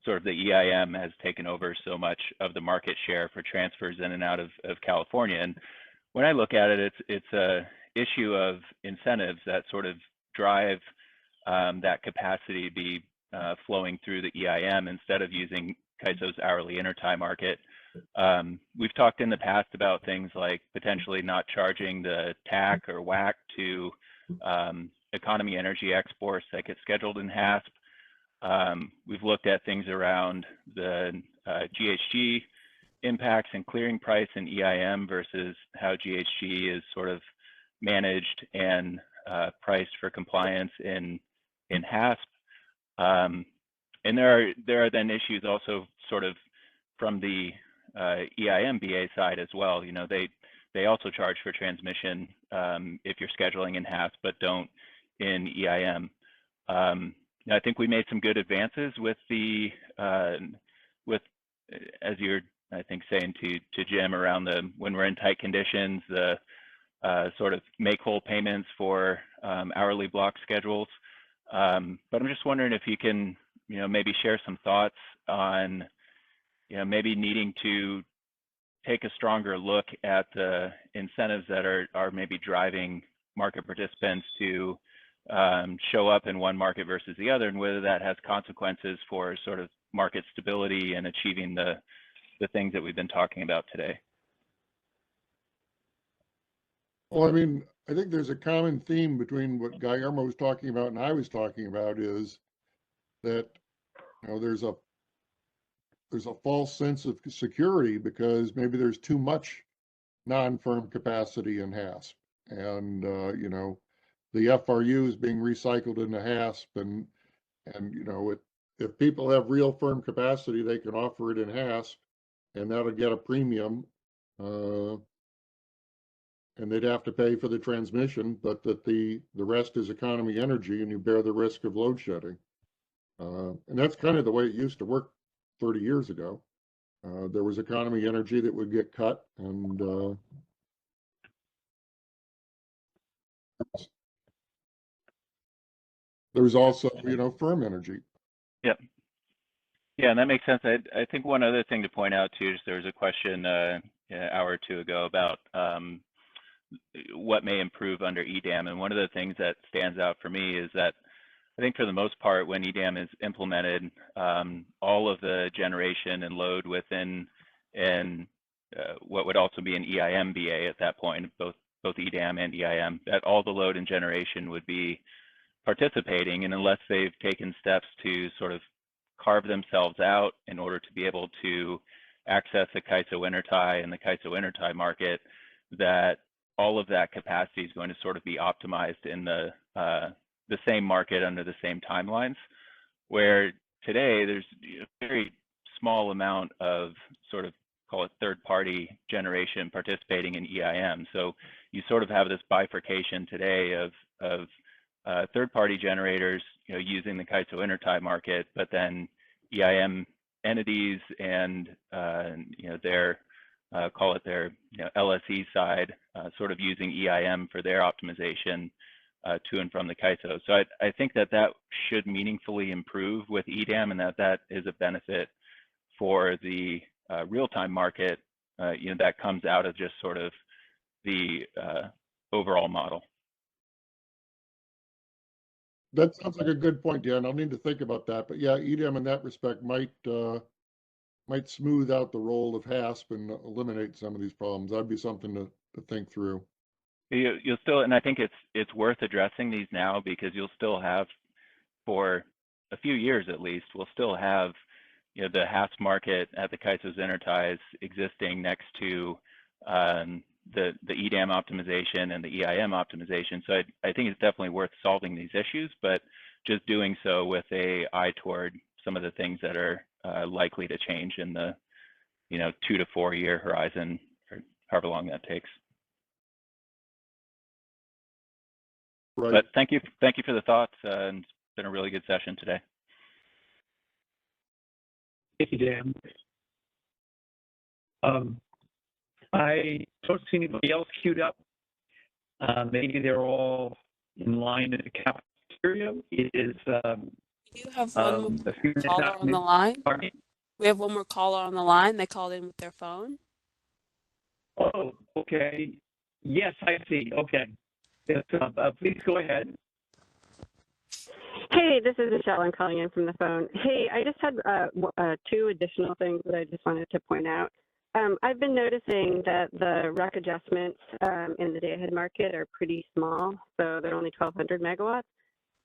sort of the EIM has taken over so much of the market share for transfers in and out of California. And when I look at it, it's a issue of incentives that sort of drive that capacity to be flowing through the EIM instead of using CAISO's hourly intertie market. We've talked in the past about things like potentially not charging the TAC or WAC to economy energy exports that get scheduled in HASP. We've looked at things around the GHG impacts and clearing price in EIM versus how GHG is sort of managed and priced for compliance in HASP. And there are then issues also sort of from the EIM BA side as well. They also charge for transmission if you're scheduling in HASP, but don't in EIM. I think we made some good advances with as you're, I think, saying to Jim around when we're in tight conditions, the sort of make whole payments for hourly block schedules. But I'm just wondering if you can, maybe share some thoughts on, maybe needing to take a stronger look at the incentives that are maybe driving market participants to show up in one market versus the other, and whether that has consequences for sort of market stability and achieving the things that we've been talking about today. Well, I mean, I think there's a common theme between what Guillermo was talking about and I was talking about is that, there's a false sense of security because maybe there's too much non-firm capacity in HASP. And, the FRU is being recycled into HASP and if people have real firm capacity, they can offer it in HASP and that'll get a premium. And they'd have to pay for the transmission, but that the rest is economy energy and you bear the risk of load shedding. And that's kind of the way it used to work 30 years ago. There was economy energy that would get cut and there's also, firm energy. Yep. Yeah, and that makes sense. I think one other thing to point out too is there was a question an hour or two ago about what may improve under EDAM. And one of the things that stands out for me is that I think for the most part, when EDAM is implemented, all of the generation and load within what would also be an EIM BA at that point, both EDAM and EIM, that all the load and generation would be participating. And unless they've taken steps to sort of carve themselves out in order to be able to access the CAISO intertie and the CAISO intertie market, that all of that capacity is going to sort of be optimized in the the same market under the same timelines, where today there's a very small amount of sort of, call it third-party generation participating in EIM. So you sort of have this bifurcation today of third-party generators, using the CAISO intertie market, but then EIM entities and their call it their LSE side, sort of using EIM for their optimization to and from the CAISO. So I think that should meaningfully improve with EDAM, and that is a benefit for the real-time market, that comes out of just sort of the overall model. That sounds like a good point, Dan. I'll need to think about that. But yeah, EDAM in that respect might smooth out the role of HASP and eliminate some of these problems. That'd be something to think through. You'll still, and I think it's worth addressing these now, because you'll still have, for a few years at least, we'll still have the HASP market at the CAISO's interties existing next to the EDAM optimization and the EIM optimization. So I think it's definitely worth solving these issues, but just doing so with an eye toward some of the things that are likely to change in the 2 to 4 year horizon, or however long that takes. Right. But thank you for the thoughts, and it's been a really good session today. Thank you, Dan. I don't see anybody else queued up. Maybe they're all in line in the cafeteria. It is. We do have one more a few minutes caller after on the line. Pardon me? We have one more caller on the line. They called in with their phone. Oh, okay. Yes, I see. Okay. Yes, please go ahead. Hey, this is Michelle. I'm calling in from the phone. Hey, I just had 2 additional things that I just wanted to point out. I've been noticing that the RUC adjustments in the day-ahead market are pretty small, so they're only 1,200 megawatts,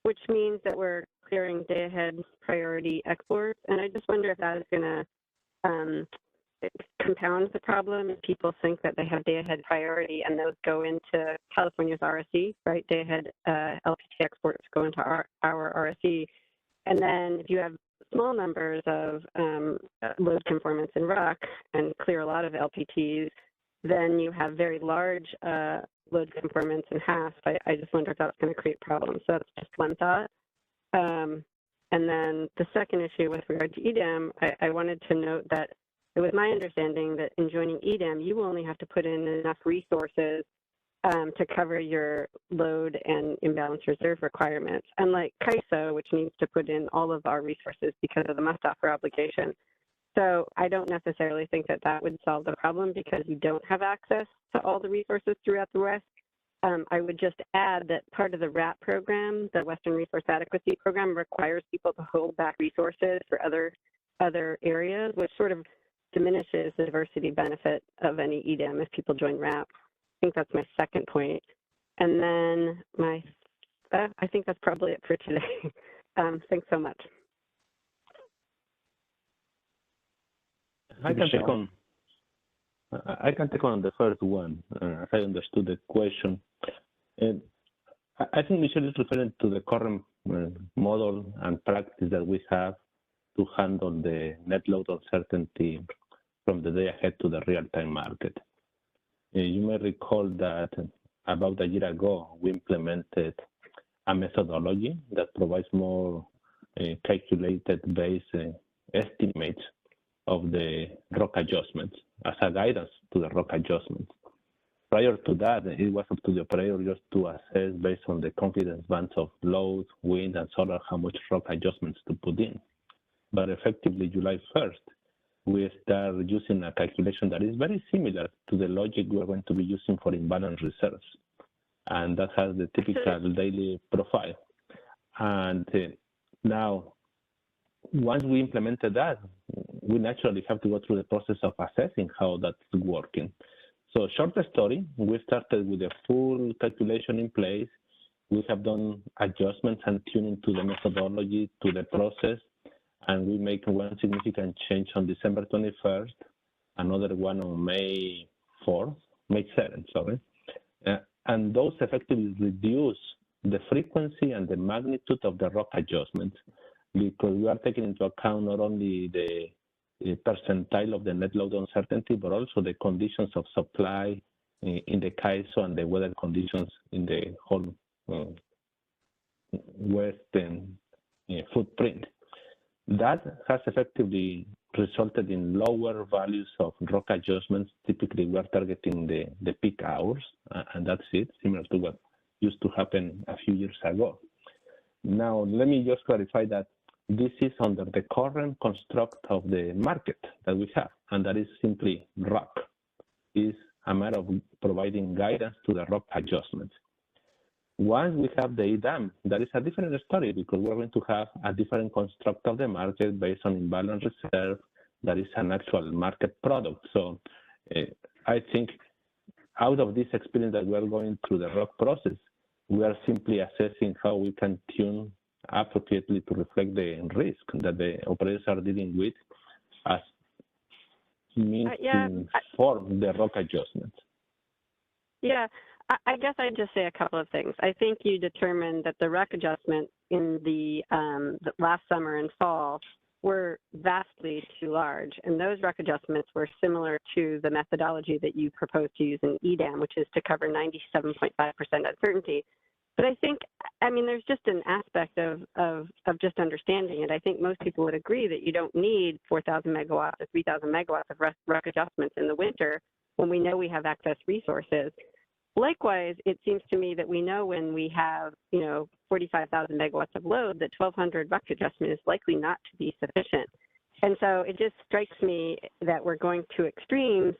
which means that we're clearing day-ahead priority exports. And I just wonder if that is going to compound the problem if people think that they have day-ahead priority and those go into California's RSE, right? Day-ahead LPT exports go into our RSE. And then if you have small numbers of load conformance in RUC and clear a lot of LPTs, then you have very large load conformance in HASP. I just wonder if that's going to create problems. So that's just one thought. And then the second issue with regard to EDAM, I wanted to note that it was my understanding that in joining EDAM, you only have to put in enough resources to cover your load and imbalance reserve requirements, unlike CAISO, which needs to put in all of our resources because of the must-offer obligation. So I don't necessarily think that that would solve the problem because you don't have access to all the resources throughout the West. I would just add that part of the WRAP program, the Western Resource Adequacy Program, requires people to hold back resources for other areas, which sort of diminishes the diversity benefit of any EDAM if people join WRAP. I think that's my second point. And then I think that's probably it for today. Thanks so much. I can take on the first one. As I understood the question, and I think Michelle is referring to the current model and practice that we have to handle the net load uncertainty from the day ahead to the real-time market. You may recall that about a year ago, we implemented a methodology that provides more calculated base estimates of the ROC adjustments as a guidance to the ROC adjustments. Prior to that, it was up to the operator just to assess based on the confidence bands of load, wind, and solar how much ROC adjustments to put in. But effectively, July 1st, we start using a calculation that is very similar to the logic we're going to be using for imbalance reserves. And that has the typical daily profile. And now, once we implemented that, we naturally have to go through the process of assessing how that's working. So short story, we started with a full calculation in place. We have done adjustments and tuning to the methodology, to the process, and we make one significant change on December 21st, another one on May 7th, sorry. And those effectively reduce the frequency and the magnitude of the rock adjustments, because we are taking into account not only the percentile of the net load uncertainty, but also the conditions of supply in the CAISO and the weather conditions in the whole western footprint. That has effectively resulted in lower values of rock adjustments. Typically, we are targeting the peak hours, and that's it, similar to what used to happen a few years ago. Now, let me just clarify that this is under the current construct of the market that we have, and that is simply rock. It's a matter of providing guidance to the rock adjustments. Once we have the EDAM, that is a different story, because we're going to have a different construct of the market based on imbalance reserve. That is an actual market product. So I think out of this experience that we're going through the rock process, we are simply assessing how we can tune appropriately to reflect the risk that the operators are dealing with as means to inform the rock adjustments. Yeah, I guess I'd just say a couple of things. I think you determined that the rock adjustment in the last summer and fall were vastly too large, and those rock adjustments were similar to the methodology that you proposed to use in EDAM, which is to cover 97.5% uncertainty. But I think, I mean, there's just an aspect of just understanding it. I think most people would agree that you don't need 4,000 megawatts or 3,000 megawatts of rock adjustments in the winter when we know we have excess resources. Likewise, it seems to me that we know when we have, 45,000 megawatts of load, that 1,200 rock adjustment is likely not to be sufficient. And so it just strikes me that we're going to extremes,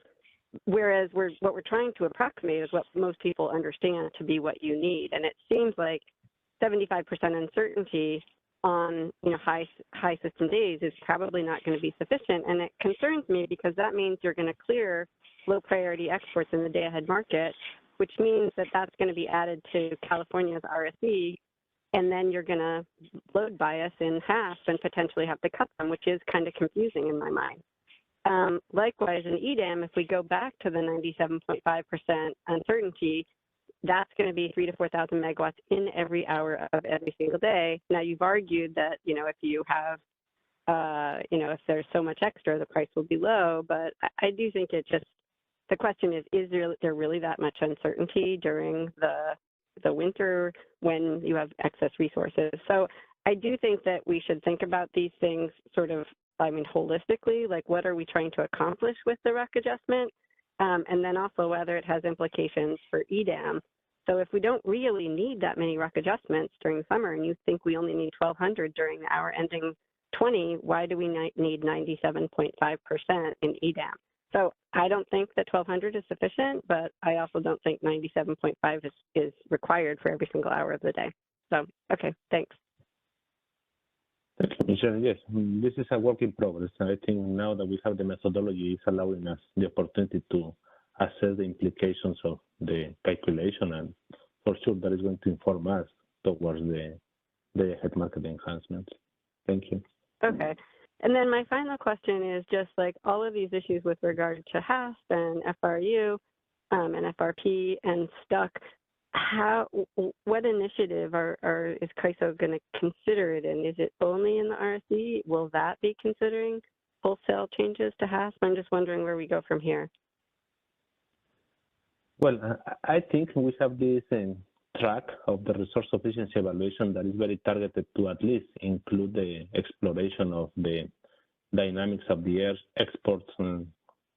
whereas what we're trying to approximate is what most people understand to be what you need. And it seems like 75% uncertainty on high system days is probably not going to be sufficient. And it concerns me because that means you're going to clear low priority exports in the day ahead market, which means that that's going to be added to California's RSE, and then you're going to load bias in half and potentially have to cut them, which is kind of confusing in my mind. Likewise, in EDAM, if we go back to the 97.5% uncertainty, that's going to be 3,000 to 4,000 megawatts in every hour of every single day. Now, you've argued that, if you have, if there's so much extra, the price will be low, but I do think the question is there really that much uncertainty during the winter when you have excess resources? So I do think that we should think about these things sort of, holistically, like what are we trying to accomplish with the rock adjustment? And then also whether it has implications for EDAM. So if we don't really need that many rock adjustments during the summer and you think we only need 1,200 during the hour ending 20, why do we need 97.5% in EDAM? So I don't think that 1,200 is sufficient, but I also don't think 97.5 is required for every single hour of the day. So, okay, thanks. Thank you, Michelle. Yes, this is a work in progress. I think now that we have the methodology, it's allowing us the opportunity to assess the implications of the calculation, and for sure that is going to inform us towards the day-ahead market enhancements. Thank you. Okay. And then my final question is just like all of these issues with regard to HASP and FRU and FRP and STUC, what initiative is CAISO going to consider it in? Is it only in the RSE? Will that be considering wholesale changes to HASP? I'm just wondering where we go from here. Well, I think we have this track of the resource efficiency evaluation that is very targeted to at least include the exploration of the dynamics of the air exports and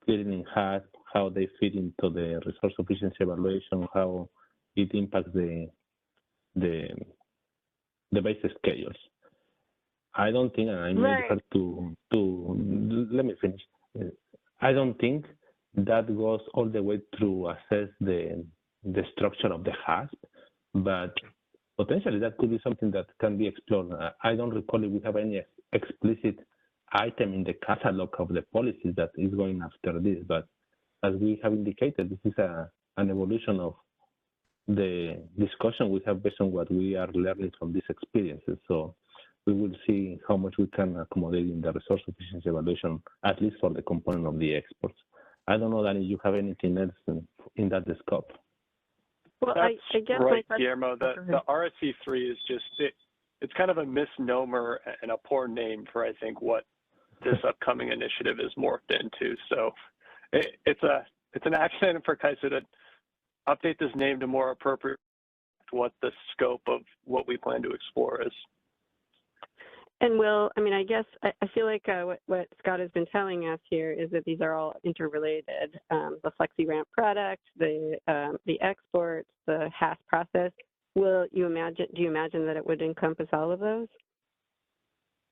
clearing HASP, how they fit into the resource efficiency evaluation, how it impacts the base schedules. I don't think, and I may refer to let me finish. I don't think that goes all the way to assess the structure of the HASP, but potentially that could be something that can be explored. I don't recall if we have any explicit item in the catalog of the policies that is going after this, but as we have indicated, this is an evolution of the discussion we have based on what we are learning from these experiences. So we will see how much we can accommodate in the resource efficiency evaluation, at least for the component of the exports. I don't know, Danny, you have anything else in that scope? Well, That's I guess right, my Guillermo. The RSC3 is just, it's kind of a misnomer and a poor name for, I think, what this upcoming initiative is morphed into. So it's an action item for Kaiser to update this name to more appropriate what the scope of what we plan to explore is. And I mean, I guess I feel like what Scott has been telling us here is that these are all interrelated. The FlexiRamp product, the exports, the HASS process. Do you imagine that it would encompass all of those?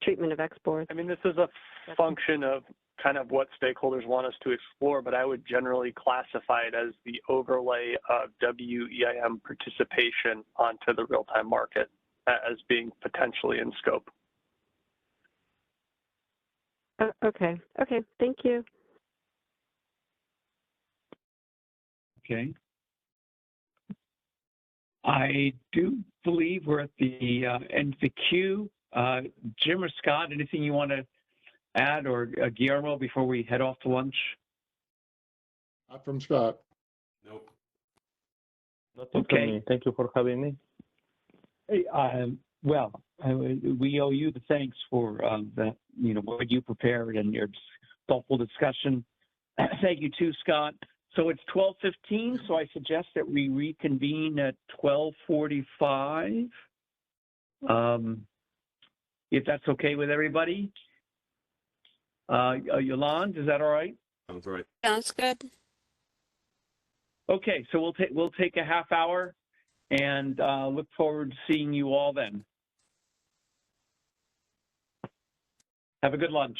Treatment of exports. I mean, this is a function of kind of what stakeholders want us to explore, but I would generally classify it as the overlay of WEIM participation onto the real-time market as being potentially in scope. Okay. Thank you. Okay. I do believe we're at the end of the queue. Jim or Scott, anything you want to add, or Guillermo, before we head off to lunch? Not from Scott. Nope. Nothing from me. Thank you for having me. Hey, we owe you the thanks for what you prepared and your thoughtful discussion. Thank you too, Scott. So it's 12:15, so I suggest that we reconvene at 12:45. If that's okay with everybody. Yolande, is that all right? Sounds right. Sounds good. Okay, so we'll take a half hour and look forward to seeing you all then. Have a good lunch.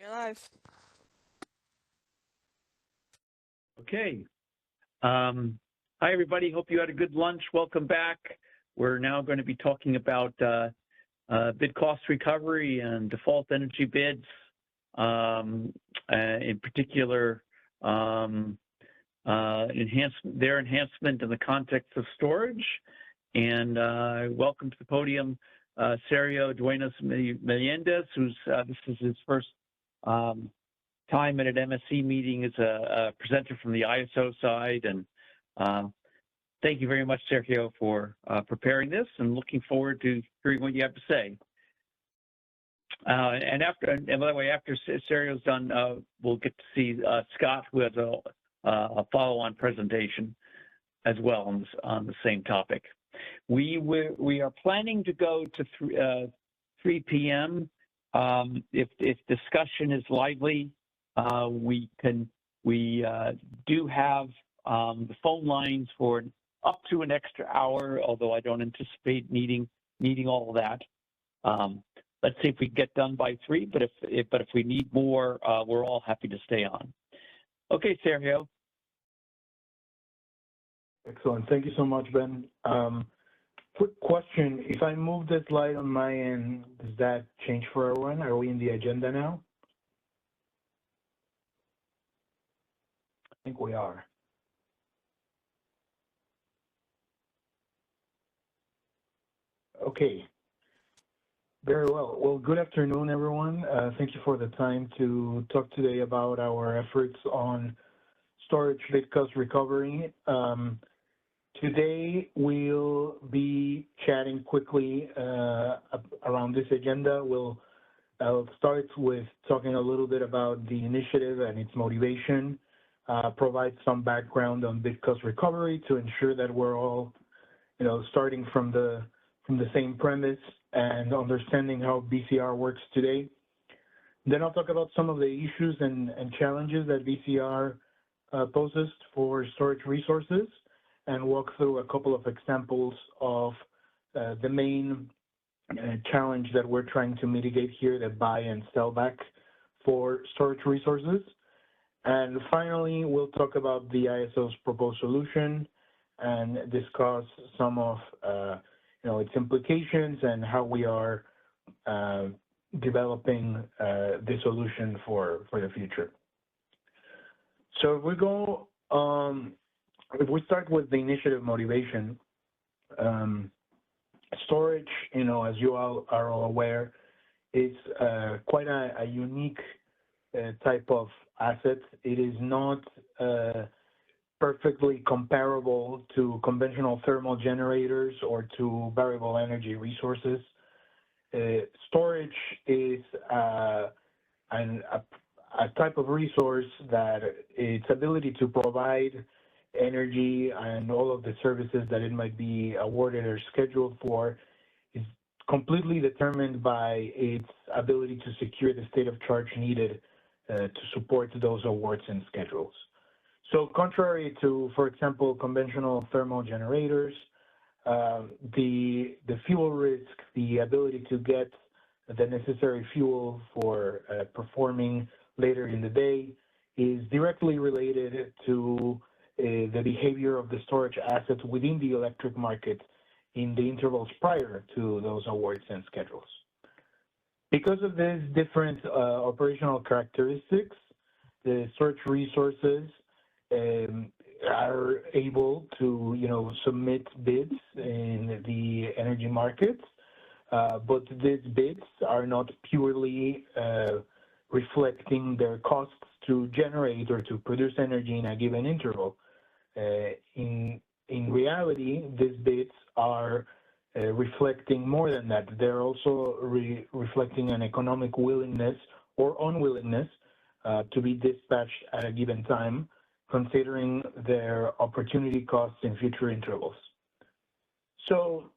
You're live. Okay. Hi, everybody. Hope you had a good lunch. Welcome back. We're now going to be talking about bid cost recovery and default energy bids, in particular, their enhancement in the context of storage. And welcome to the podium, Sergio Duenas-Melendez, who's this is his first time at an MSC meeting as a presenter from the ISO side. And thank you very much, Sergio, for preparing this, and looking forward to hearing what you have to say. And by the way, after Sergio's done, we'll get to see Scott, who has a follow-on presentation as well on the same topic. We are planning to go to 3 p.m. If discussion is lively, we do have the phone lines for up to an extra hour, although I don't anticipate needing all of that. Let's see if we get done by 3, but if we need more, we're all happy to stay on. Okay, Sergio. Excellent. Thank you so much, Ben. Quick question. If I move the slide on my end, does that change for everyone? Are we in the agenda now? I think we are. Okay. Very well. Well, good afternoon, everyone. Thank you for the time to talk today about our efforts on storage bid cost recovery. Today, we'll be chatting quickly around this agenda. I'll start with talking a little bit about the initiative and its motivation. provide some background on bid cost recovery to ensure that we're all, starting from the same premise and understanding how BCR works today. Then I'll talk about some of the issues and challenges that BCR poses for storage resources and walk through a couple of examples of the main challenge that we're trying to mitigate here, the buy and sell back for storage resources. And finally, we'll talk about the ISO's proposed solution and discuss some of its implications and how we are developing the solution for the future. So if we go, if we start with the initiative motivation, storage, as you all are all aware, is quite a unique type of asset. It is not perfectly comparable to conventional thermal generators or to variable energy resources. Storage is a type of resource that its ability to provide energy and all of the services that it might be awarded or scheduled for is completely determined by its ability to secure the state of charge needed to support those awards and schedules. So contrary to, for example, conventional thermal generators, the fuel risk, the ability to get the necessary fuel for performing later in the day is directly related to the behavior of the storage assets within the electric market in the intervals prior to those awards and schedules. Because of these different operational characteristics, the storage resources are able to, submit bids in the energy markets, but these bids are not purely reflecting their costs to generate or to produce energy in a given interval. In reality, these bids are reflecting more than that. They're also reflecting an economic willingness or unwillingness to be dispatched at a given time, considering their opportunity costs in future intervals. So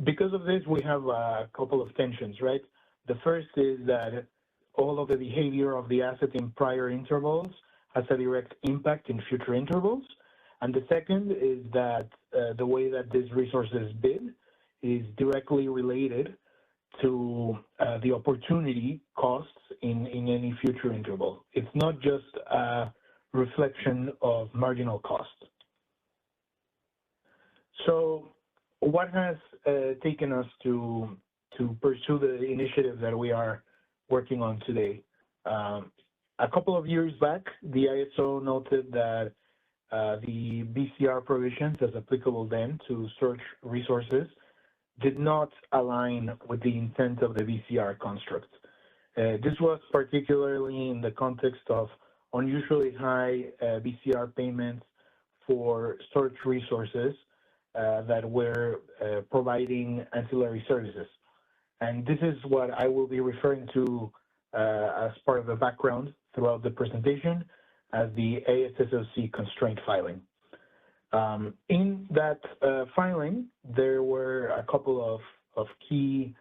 because of this, we have a couple of tensions, right? The first is that all of the behavior of the asset in prior intervals has a direct impact in future intervals. And the second is that the way that these resources bid is directly related to the opportunity costs in any future interval. It's not just a reflection of marginal cost. So what has taken us to pursue the initiative that we are working on today? A couple of years back, the ISO noted that the BCR provisions as applicable then to storage resources did not align with the intent of the BCR construct. This was particularly in the context of unusually high BCR payments for storage resources that were providing ancillary services. And this is what I will be referring to as part of the background throughout the presentation as the ASSOC constraint filing. In that filing, there were a couple of key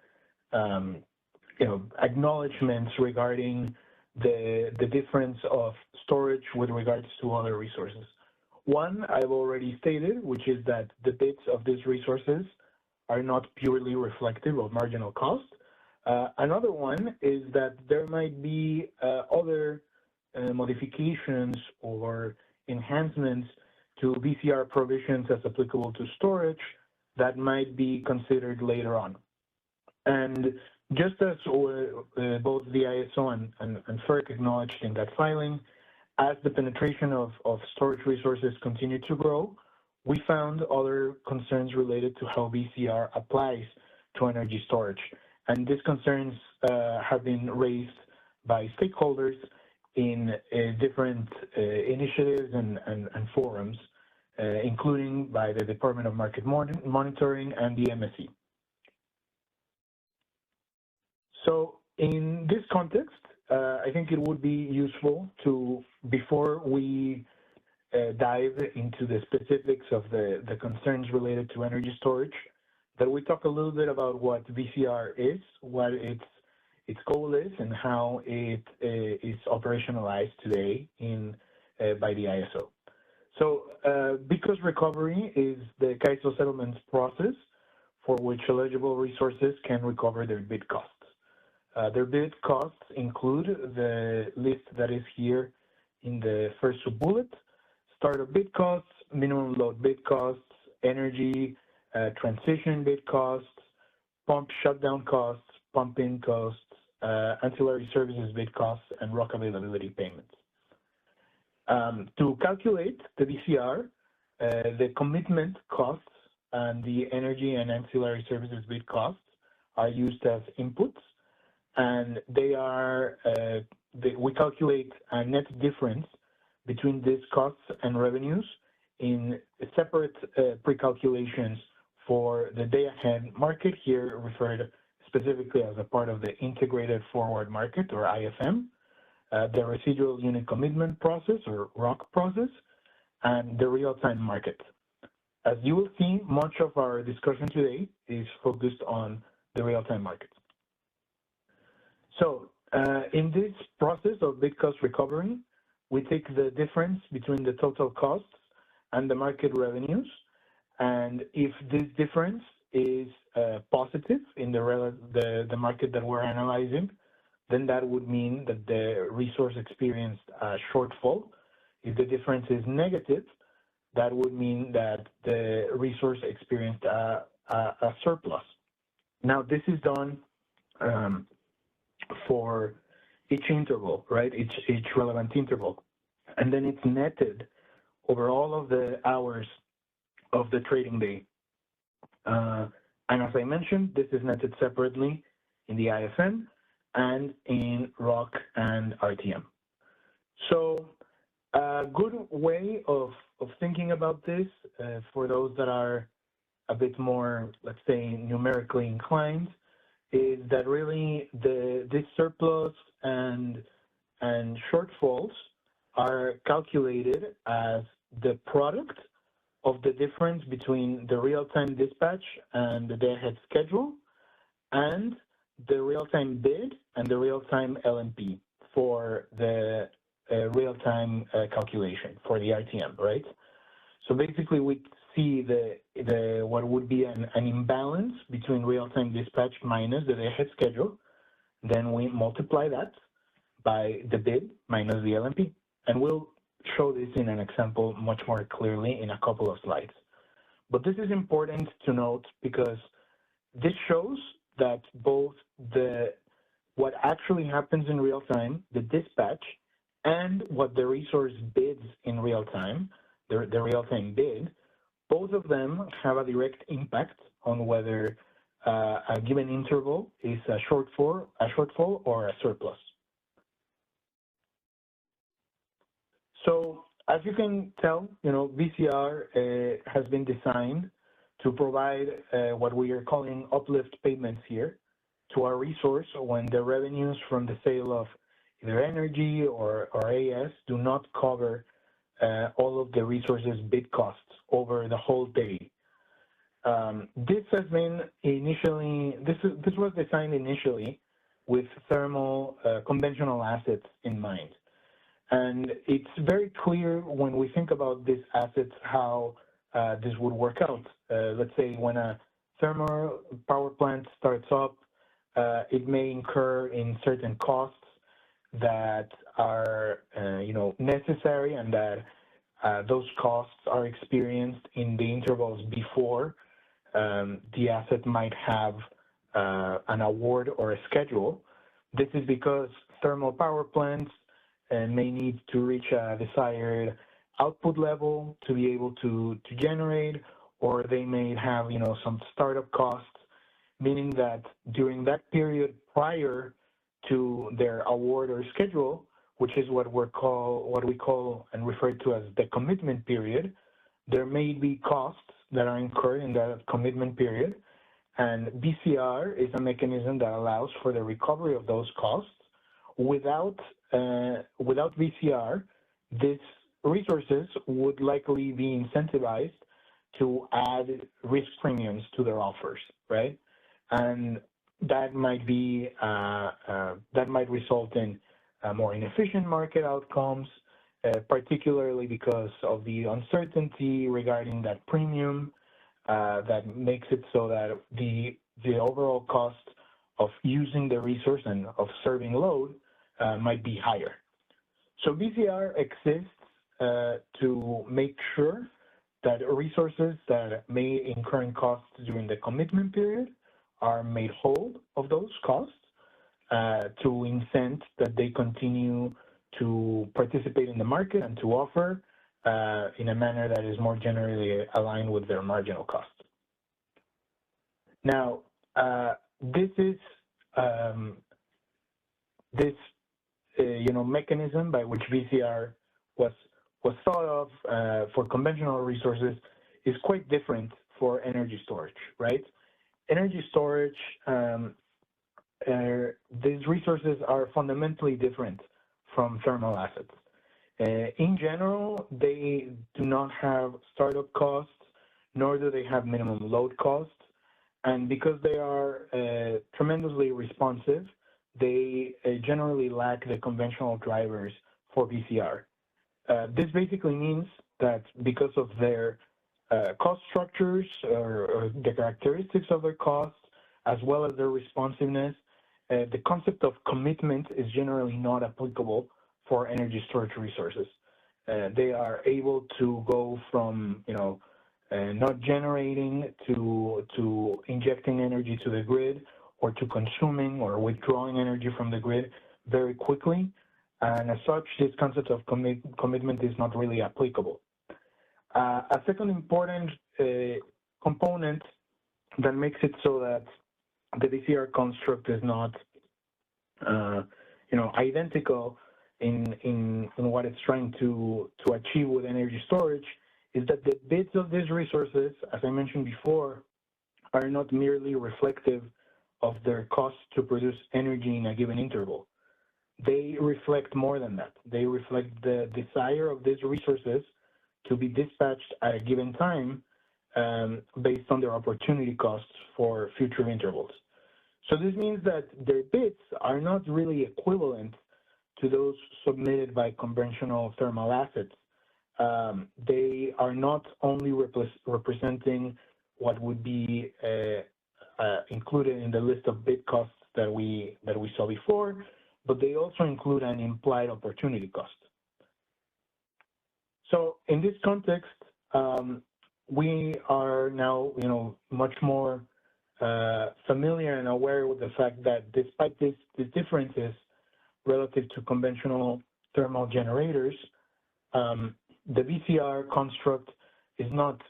acknowledgments regarding the difference of storage with regards to other resources. One, I've already stated, which is that the bids of these resources are not purely reflective of marginal cost. Another one is that there might be other modifications or enhancements to BCR provisions as applicable to storage that might be considered later on. And just as both the ISO and FERC acknowledged in that filing, as the penetration of storage resources continued to grow, we found other concerns related to how BCR applies to energy storage. And these concerns have been raised by stakeholders in different initiatives and forums, including by the Department of Market Monitoring and the MSC. So in this context, I think it would be useful to, before we dive into the specifics of the concerns related to energy storage, that we talk a little bit about what VCR is, what its goal is, and how it is operationalized today by the ISO. So because recovery is the CAISO settlements process for which eligible resources can recover their bid costs. Their bid costs include the list that is here in the first sub-bullet: startup bid costs, minimum load bid costs, energy transition bid costs, pump shutdown costs, pumping costs, ancillary services bid costs, and rock availability payments. To calculate the VCR, the commitment costs and the energy and ancillary services bid costs are used as inputs, and they are we calculate a net difference between these costs and revenues in separate pre-calculations for the day-ahead market, here referred specifically as a part of the integrated forward market, or IFM, the residual unit commitment process, or ROC process, and the real-time market. As you will see, much of our discussion today is focused on the real-time market. So in this process of bid cost recovery, we take the difference between the total costs and the market revenues, and if this difference is positive in the market that we're analyzing, then that would mean that the resource experienced a shortfall. If the difference is negative, that would mean that the resource experienced a surplus. Now, this is done for each interval, right? Each relevant interval. And then it's netted over all of the hours of the trading day. And as I mentioned, this is netted separately in the IFM and in ROC and RTM. So a good way of thinking about this for those that are a bit more, let's say, numerically inclined, is that really this surplus and shortfalls are calculated as the product of the difference between the real-time dispatch and the day-ahead schedule, and the real-time bid and the real-time LMP for the real-time calculation for the RTM, right? So basically, we see the what would be an imbalance between real-time dispatch minus the day-ahead schedule. Then we multiply that by the bid minus the LMP, and we'll show this in an example much more clearly in a couple of slides. But this is important to note because this shows that both what actually happens in real time, the dispatch, and what the resource bids in real time, the real-time bid, both of them have a direct impact on whether a given interval is a shortfall or a surplus. So as you can tell, VCR has been designed to provide what we are calling uplift payments here to our resource when the revenues from the sale of either energy or AS do not cover all of the resources bid costs over the whole day. This has been this was designed initially with thermal conventional assets in mind. And it's very clear when we think about these assets how this would work out. Let's say when a thermal power plant starts up, it may incur in certain costs that are necessary, and that those costs are experienced in the intervals before the asset might have an award or a schedule. This is because thermal power plants may need to reach a desired output level to be able to generate, or they may have some startup costs, meaning that during that period prior to their award or schedule, which is what we call and refer to as the commitment period, there may be costs that are incurred in that commitment period, and VCR is a mechanism that allows for the recovery of those costs. Without VCR, this resources would likely be incentivized to add risk premiums to their offers, right? And that might be that might result in more inefficient market outcomes, particularly because of the uncertainty regarding that premium that makes it so that the overall cost of using the resource and of serving load might be higher. So BCR exists to make sure that resources that may incur costs during the commitment period are made whole of those costs to incent that they continue to participate in the market and to offer in a manner that is more generally aligned with their marginal cost. Now, this is mechanism by which VCR was thought of for conventional resources is quite different for energy storage, right? Energy storage, these resources are fundamentally different from thermal assets. In general, they do not have startup costs, nor do they have minimum load costs. And because they are tremendously responsive, they generally lack the conventional drivers for VCR. This basically means that because of their cost structures or the characteristics of their costs, as well as their responsiveness, the concept of commitment is generally not applicable for energy storage resources. They are able to go from, not generating to injecting energy to the grid, or to consuming or withdrawing energy from the grid very quickly. And as such, this concept of commitment is not really applicable. A second important component that makes it so that the VCR construct is not, identical in what it's trying to achieve with energy storage is that the bids of these resources, as I mentioned before, are not merely reflective of their cost to produce energy in a given interval. They reflect more than that. They reflect the desire of these resources to be dispatched at a given time based on their opportunity costs for future intervals. So this means that their bids are not really equivalent to those submitted by conventional thermal assets. They are not only representing what would be included in the list of bid costs that we saw before, but they also include an implied opportunity cost. So in this context, we are now, much more familiar and aware with the fact that despite these differences relative to conventional thermal generators, the VCR construct is not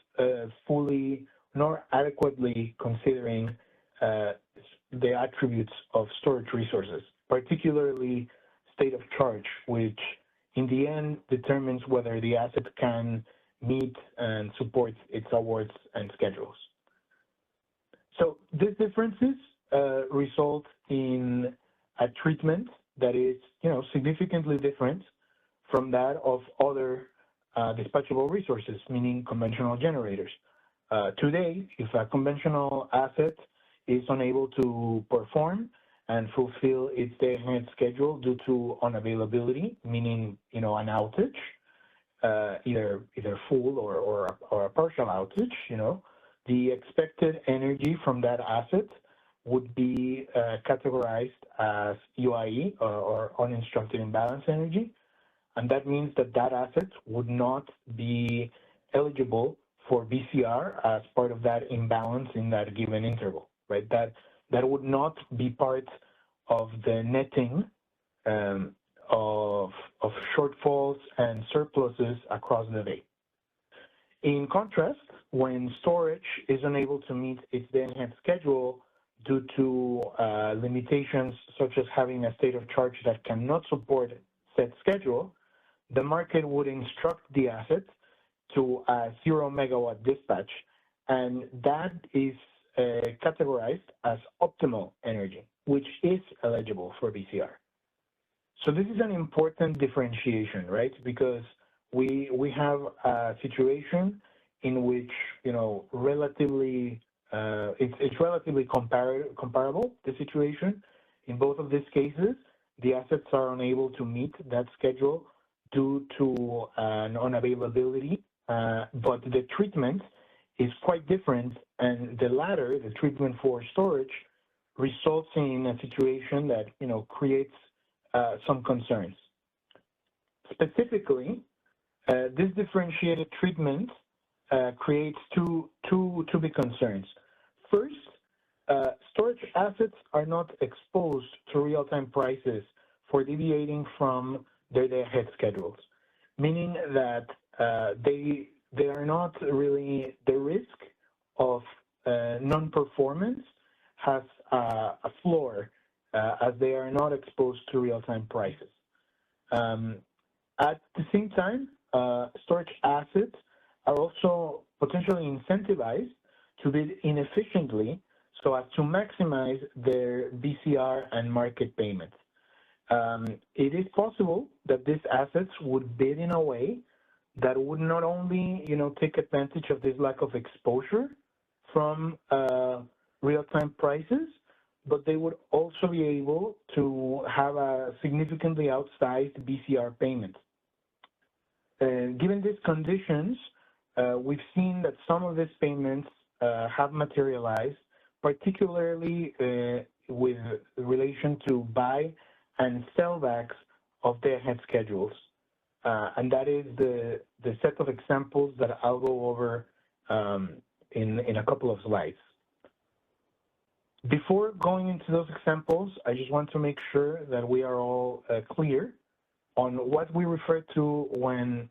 fully nor adequately considering the attributes of storage resources, particularly state of charge, which in the end determines whether the asset can meet and support its awards and schedules. So these differences result in a treatment that is, significantly different from that of other dispatchable resources, meaning conventional generators. Today, if a conventional asset is unable to perform and fulfill its day-ahead schedule due to unavailability, meaning, an outage, either full or a partial outage, the expected energy from that asset would be categorized as UIE or uninstructed imbalance energy. And that means that that asset would not be eligible for VCR as part of that imbalance in that given interval, right? That would not be part of the netting of shortfalls and surpluses across the day. In contrast, when storage is unable to meet its day-ahead schedule due to limitations such as having a state of charge that cannot support said schedule, the market would instruct the asset to a 0 megawatt dispatch, and that is categorized as optimal energy, which is eligible for VCR. So this is an important differentiation, right? Because we have a situation in which, you know, relatively, it's relatively comparable, the situation. In both of these cases, the assets are unable to meet that schedule due to non-availability, but the treatment is quite different, and the latter, the treatment for storage, results in a situation that, you know, creates some concerns. Specifically, this differentiated treatment creates two big concerns. First, storage assets are not exposed to real-time prices for deviating from their day-ahead schedules, meaning that they are not really, the risk of non-performance has a floor as they are not exposed to real-time prices. At the same time, storage assets are also potentially incentivized to bid inefficiently so as to maximize their BCR and market payments. It is possible that these assets would bid in a way that would not only, you know, take advantage of this lack of exposure from real-time prices, but they would also be able to have a significantly outsized BCR payment. Given these conditions, we've seen that some of these payments have materialized, particularly with relation to buy and sellbacks of their head schedules. And that is the set of examples that I'll go over in a couple of slides. Before going into those examples, I just want to make sure that we are all clear on what we refer to when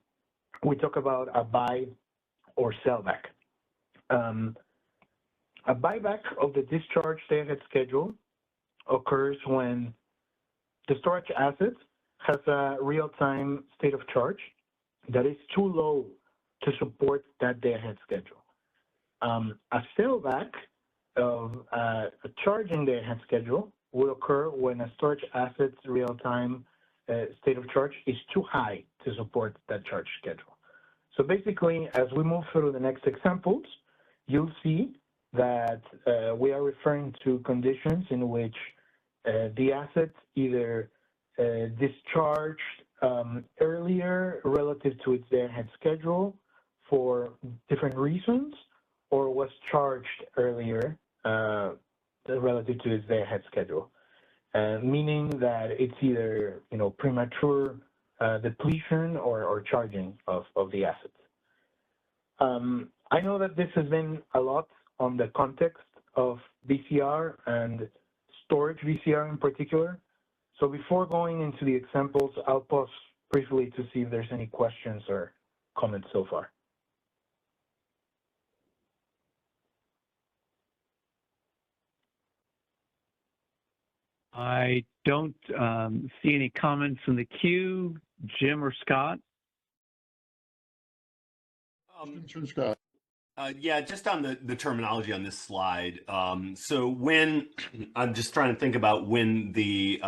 we talk about a buy or sellback. A buyback of the discharge day-ahead schedule occurs when the storage asset has a real-time state of charge that is too low to support that day-ahead schedule. A sellback of a charging day-ahead schedule will occur when a storage asset's real-time state of charge is too high to support that charge schedule. So basically, as we move through the next examples, you'll see that we are referring to conditions in which the asset either discharged earlier relative to its day-ahead schedule for different reasons, or was charged earlier relative to its day-ahead schedule, meaning that it's either, you know, premature depletion or charging of the assets. I know that this has been a lot on the context of BCR and storage BCR in particular. So before going into the examples, I'll pause briefly to see if there's any questions or comments so far. I don't see any comments in the queue. Jim or Scott? Scott. Yeah, just on the terminology on this slide. So when I'm just trying to think about when the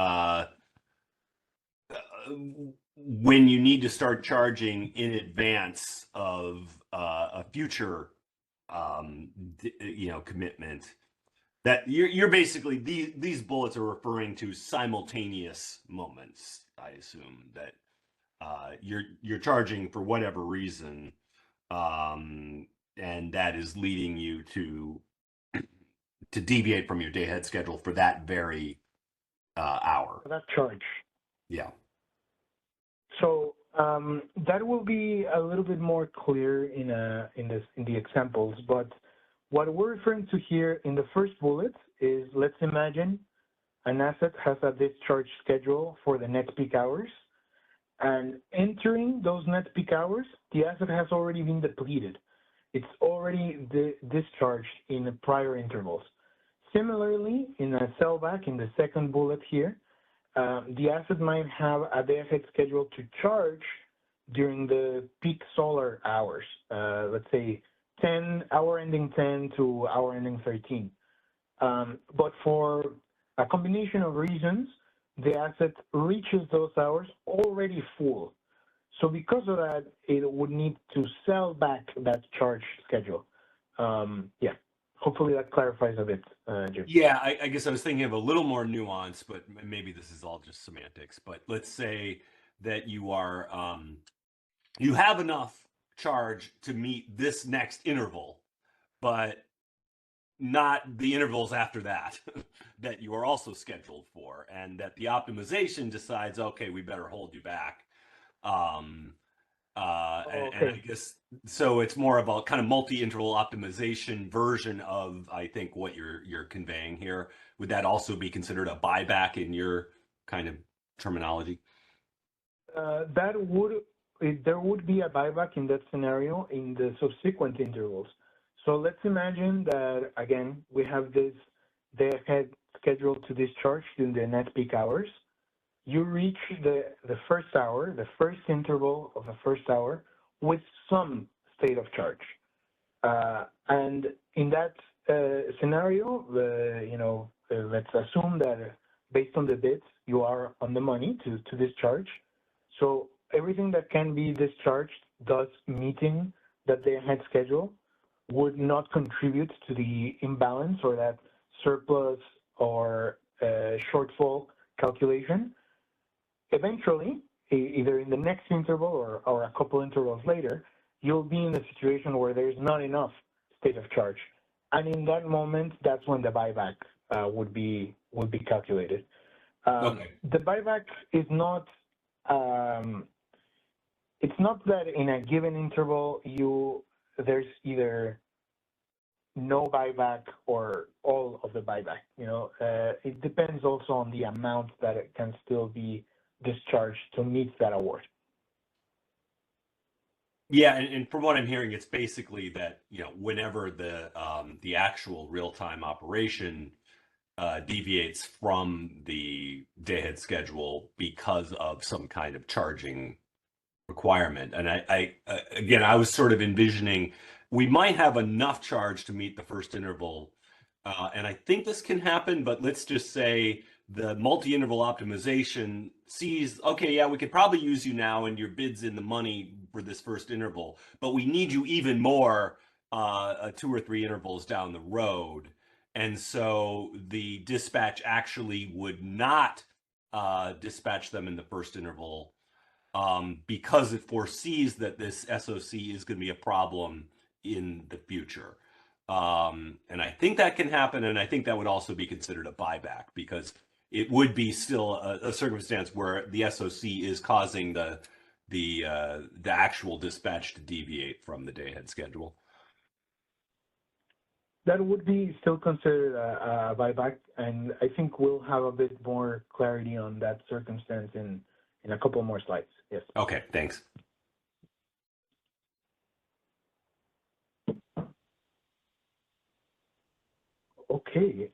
when you need to start charging in advance of a future, you know, commitment. That you're basically these bullets are referring to simultaneous moments. I assume that you're charging for whatever reason. And that is leading you to deviate from your day-ahead schedule for that very hour. That charge. Yeah. So that will be a little bit more clear in the examples. But what we're referring to here in the first bullet is, let's imagine an asset has a discharge schedule for the net peak hours, and entering those net peak hours, the asset has already been depleted. It's already discharged in prior intervals. Similarly, in a sellback, in the second bullet here, the asset might have a day-ahead schedule to charge during the peak solar hours, let's say hour ending 10 to hour ending 13. But for a combination of reasons, the asset reaches those hours already full. So because of that, it would need to sell back that charge schedule. Yeah, hopefully that clarifies a bit, Jim. Yeah, I guess I was thinking of a little more nuance, but maybe this is all just semantics. But let's say that you are you have enough charge to meet this next interval, but not the intervals after that that you are also scheduled for, and that the optimization decides, okay, we better hold you back. And I guess so it's more of a kind of multi-interval optimization version of, I think, what you're conveying here. Would that also be considered a buyback in your kind of terminology? There would be a buyback in that scenario in the subsequent intervals. So let's imagine that, again, we have this day-ahead scheduled to discharge during the net peak hours. You reach the first hour, the first interval of the first hour, with some state of charge. And in that scenario, let's assume that based on the bids, you are on the money to discharge. So everything that can be discharged, thus meeting that day-ahead schedule, would not contribute to the imbalance or that surplus or shortfall calculation. Eventually, either in the next interval or a couple intervals later, you'll be in a situation where there's not enough state of charge. And in that moment, that's when the buyback would be calculated. Okay. The buyback is not, it's not that in a given interval there's either no buyback or all of the buyback. It depends also on the amount that it can still be discharged to meet that award. Yeah, and from what I'm hearing, it's basically that whenever the actual real-time operation deviates from the day-ahead schedule because of some kind of charging requirement. And I was sort of envisioning we might have enough charge to meet the first interval, and I think this can happen. But let's just say the multi-interval optimization sees, okay, yeah, we could probably use you now, and your bid's in the money for this first interval, but we need you even more 2 or 3 intervals down the road. And so the dispatch actually would not dispatch them in the first interval because it foresees that this SOC is going to be a problem in the future. And I think that can happen. And I think that would also be considered a buyback because it would be still a circumstance where the SOC is causing the actual dispatch to deviate from the day-ahead schedule. That would be still considered a buyback, and I think we'll have a bit more clarity on that circumstance in a couple more slides. Yes. Okay, thanks. Okay.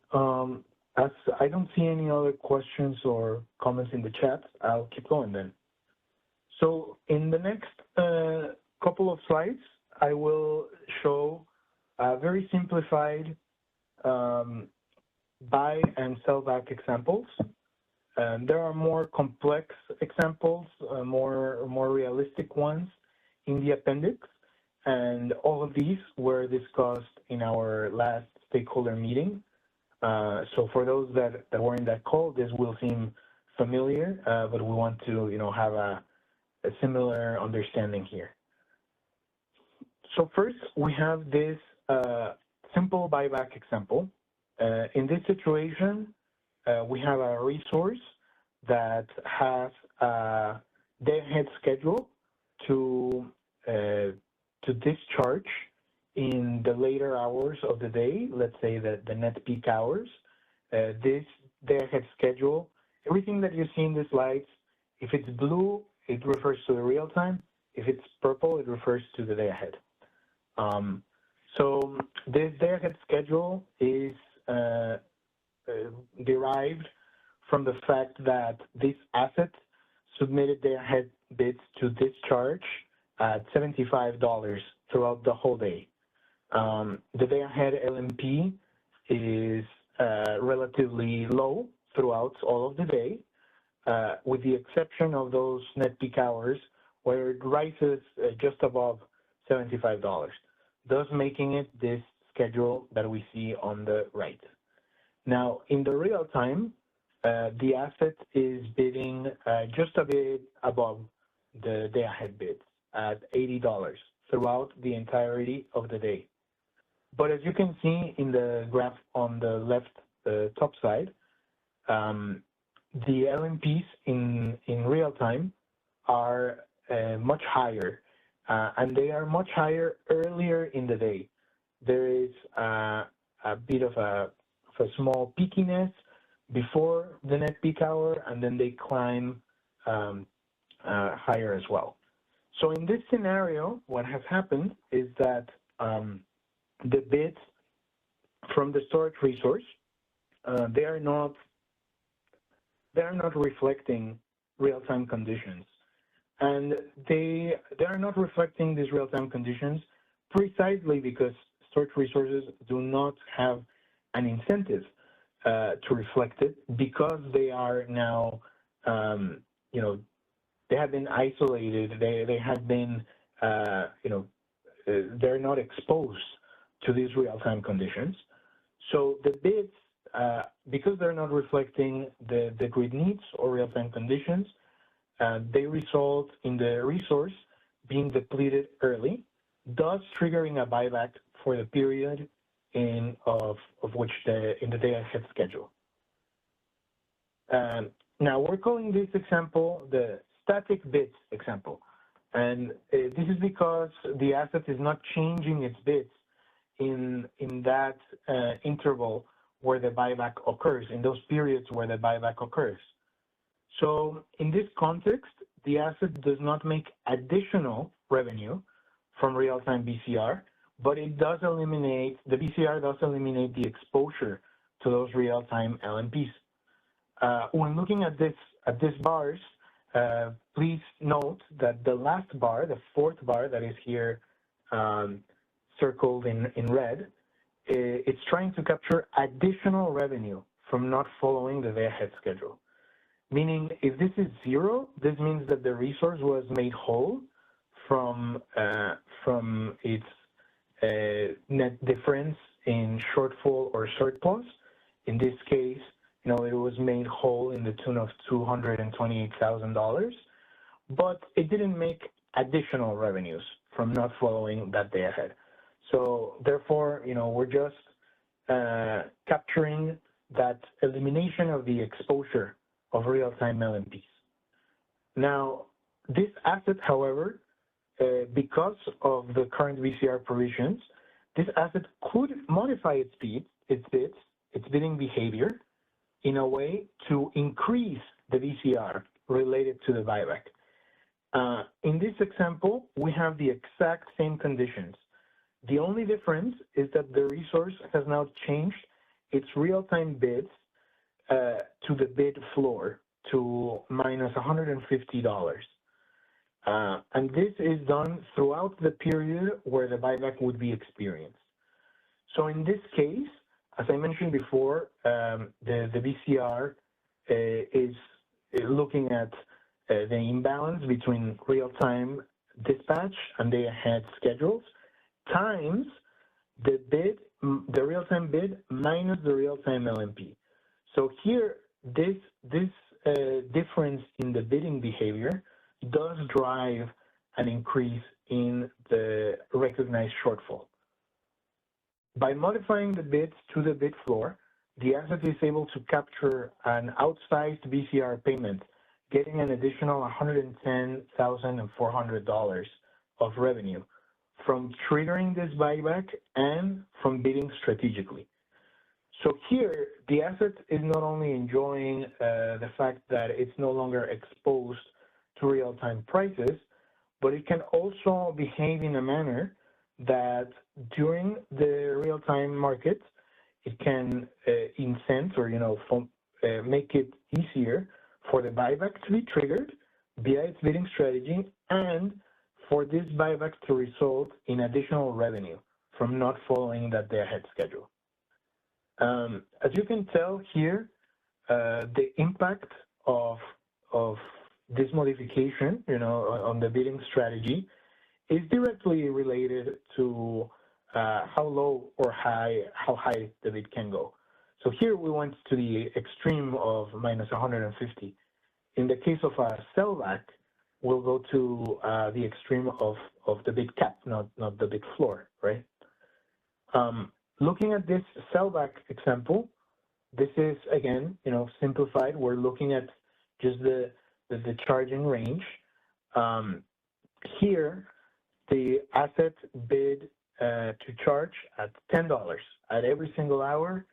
As I don't see any other questions or comments in the chat, I'll keep going then. So in the next couple of slides, I will show very simplified buy and sell back examples. There are more complex examples, more realistic ones in the appendix, and all of these were discussed in our last stakeholder meeting. So for those that were in that call, this will seem familiar, but we want to have a similar understanding here. So first, we have this simple buyback example. In this situation, we have a resource that has a day-ahead schedule to discharge in the later hours of the day, let's say the net peak hours. This day-ahead schedule, everything that you see in the slides, if it's blue, it refers to the real time. If it's purple, it refers to the day ahead. So this day-ahead schedule is derived from the fact that this asset submitted day-ahead bids to discharge at $75 throughout the whole day. The day-ahead LMP is relatively low throughout all of the day, with the exception of those net peak hours where it rises just above $75, thus making it this schedule that we see on the right. Now, in the real time, the asset is bidding just a bit above the day-ahead bids at $80 throughout the entirety of the day. But as you can see in the graph on the left top side, the LMPs in real time are much higher, and they are much higher earlier in the day. There is a bit of a small peakiness before the net peak hour, and then they climb higher as well. So in this scenario, what has happened is that the bids from the storage resource, they are not reflecting real-time conditions, and they are not reflecting these real-time conditions precisely because storage resources do not have an incentive to reflect it, because they are now, you know, they have been isolated. They have been, you know, they're not exposed to these real-time conditions. So the bids, because they're not reflecting the grid needs or real-time conditions, they result in the resource being depleted early, thus triggering a buyback for the period in which in the day-ahead schedule. Now we're calling this example the static bids example, and this is because the asset is not changing its bids in that interval where the buyback occurs, in those periods where the buyback occurs. So in this context, the asset does not make additional revenue from real-time BCR, but it does eliminate, the BCR does eliminate the exposure to those real-time LMPs. When looking at these bars, please note that the last bar, the fourth bar that is here circled in red, it's trying to capture additional revenue from not following the day-ahead schedule. Meaning, if this is 0, this means that the resource was made whole from its net difference in shortfall or surplus. In this case, you know, it was made whole in the tune of $228,000, but it didn't make additional revenues from not following that day ahead. So therefore, you know, we're just capturing that elimination of the exposure of real-time LMPs. Now, this asset, however, because of the current VCR provisions, this asset could modify its bidding behavior in a way to increase the VCR related to the buyback. In this example, we have the exact same conditions. The only difference is that the resource has now changed its real-time bids to the bid floor to minus $150. And this is done throughout the period where the buyback would be experienced. So in this case, as I mentioned before, the VCR is looking at the imbalance between real-time dispatch and day-ahead schedules times the bid, the real-time bid minus the real-time LMP. So here, this difference in the bidding behavior does drive an increase in the recognized shortfall. By modifying the bids to the bid floor, the asset is able to capture an outsized VCR payment, getting an additional $110,400 of revenue from triggering this buyback and from bidding strategically. So here, the asset is not only enjoying the fact that it's no longer exposed to real-time prices, but it can also behave in a manner that during the real-time market, it can incent or, you know, make it easier for the buyback to be triggered via its bidding strategy and for this buyback to result in additional revenue from not following that day-ahead schedule. As you can tell here, the impact of this modification, on the bidding strategy is directly related to how low or how high the bid can go. So here we went to the extreme of minus 150. In the case of a sellback, we'll go to the extreme of the bid cap, not the bid floor, right? Looking at this sellback example, this is, again, simplified. We're looking at just the charging range. Here, the asset bid to charge at $10 at every single hour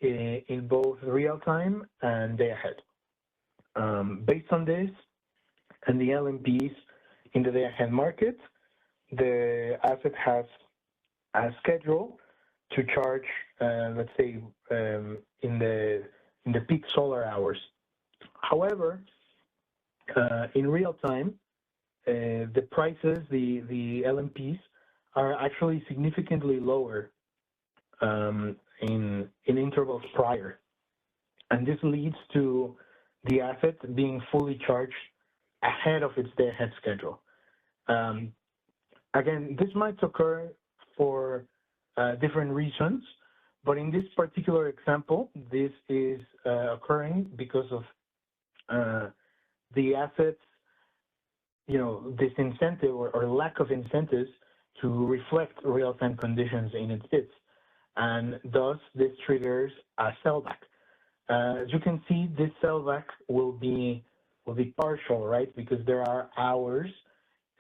in both real time and day ahead. Based on this and the LMPs in the day ahead market, the asset has a schedule to charge, let's say, in the peak solar hours. However, in real time, the prices, the LMPs, are actually significantly lower in intervals prior. And this leads to the asset being fully charged ahead of its day-ahead schedule. Again, this might occur for different reasons, but in this particular example, this is occurring because of the assets, this incentive or lack of incentives to reflect real-time conditions in its bids. And thus, this triggers a sellback. As you can see, this sellback will be partial, right? Because there are hours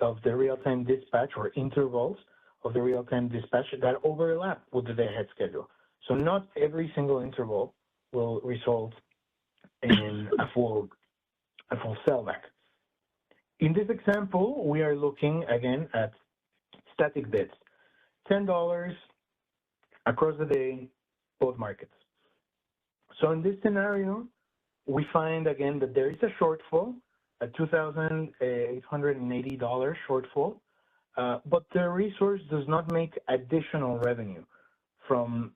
of the real-time dispatch or intervals of the real-time dispatch that overlap with the day-ahead schedule. So not every single interval will result in a full sellback. In this example, we are looking again at static bids, $10 across the day, both markets. So in this scenario, we find again that there is a shortfall, a $2,880 shortfall, but the resource does not make additional revenue from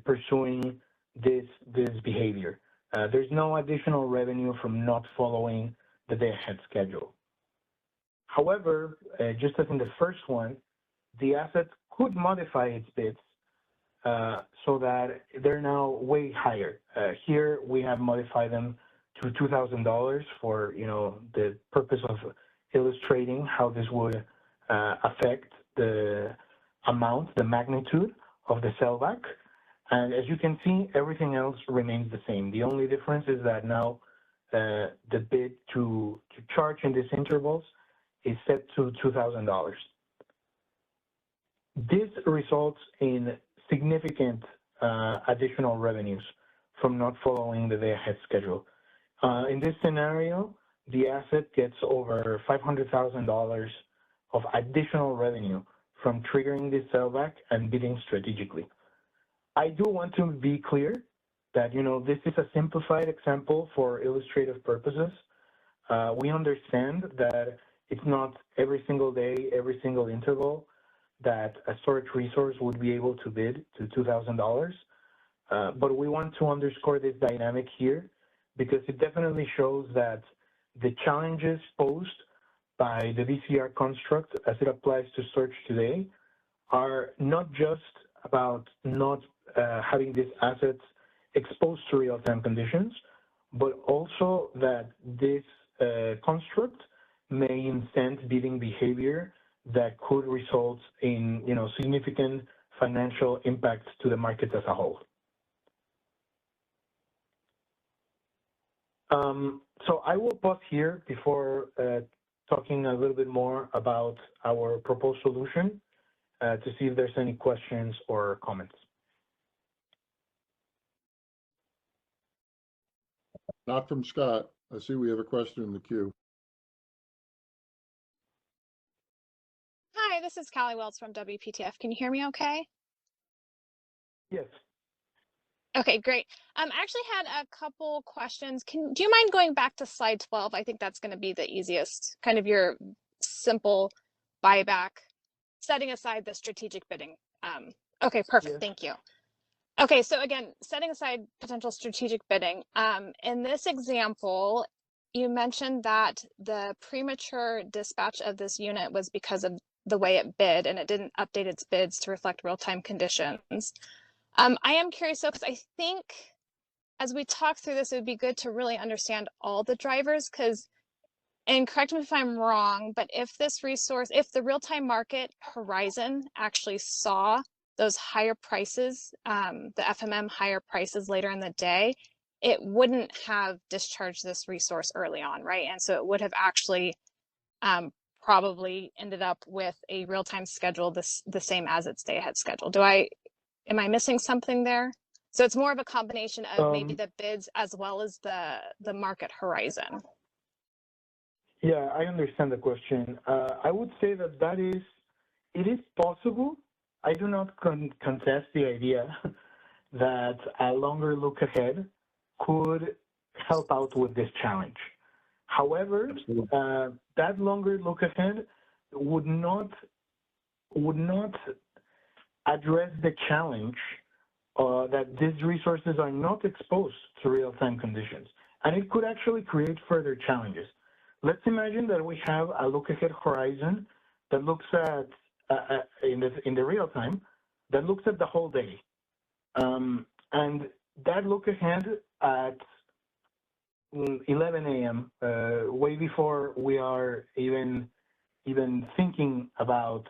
pursuing this behavior. There's no additional revenue from not following the day-ahead schedule. However, just as in the first one, the asset could modify its bids so that they're now way higher. Here we have modified them to $2,000 for the purpose of illustrating how this would affect the amount, the magnitude of the sellback. And as you can see, everything else remains the same. The only difference is that now the bid to charge in these intervals is set to $2,000. This results in significant additional revenues from not following the day-ahead schedule. In this scenario, the asset gets over $500,000 of additional revenue from triggering this sellback and bidding strategically. I do want to be clear that this is a simplified example for illustrative purposes. We understand that it's not every single day, every single interval that a storage resource would be able to bid to $2,000. But we want to underscore this dynamic here because it definitely shows that the challenges posed by the VCR construct as it applies to storage today are not just about not having these assets exposed to real-time conditions, but also that this construct may incent bidding behavior that could result in significant financial impacts to the market as a whole. So I will pause here before talking a little bit more about our proposed solution to see if there's any questions or comments. Not from Scott. I see we have a question in the queue. Hi, this is Callie Wells from WPTF. Can you hear me okay? Yes. Okay, great. I actually had a couple questions. Do you mind going back to slide 12? I think that's going to be the easiest, kind of your simple buyback, setting aside the strategic bidding. Okay, perfect. Yes. Thank you. Okay, so again, setting aside potential strategic bidding, in this example, you mentioned that the premature dispatch of this unit was because of the way it bid, and it didn't update its bids to reflect real-time conditions. I am curious though, because I think as we talk through this, it would be good to really understand all the drivers, because, and correct me if I'm wrong, but if this resource, if the real-time market horizon actually saw those higher prices, the FMM higher prices later in the day, it wouldn't have discharged this resource early on, right? And so it would have actually probably ended up with a real-time schedule the same as its day-ahead schedule. Am I missing something there? So it's more of a combination of maybe the bids as well as the market horizon. Yeah, I understand the question. I would say that it is possible. I do not contest the idea that a longer look ahead could help out with this challenge. However, that longer look ahead would not address the challenge that these resources are not exposed to real-time conditions, and it could actually create further challenges. Let's imagine that we have a look-ahead horizon that looks at in the real time, that looks at the whole day, and that look ahead at 11 a.m., way before we are even thinking about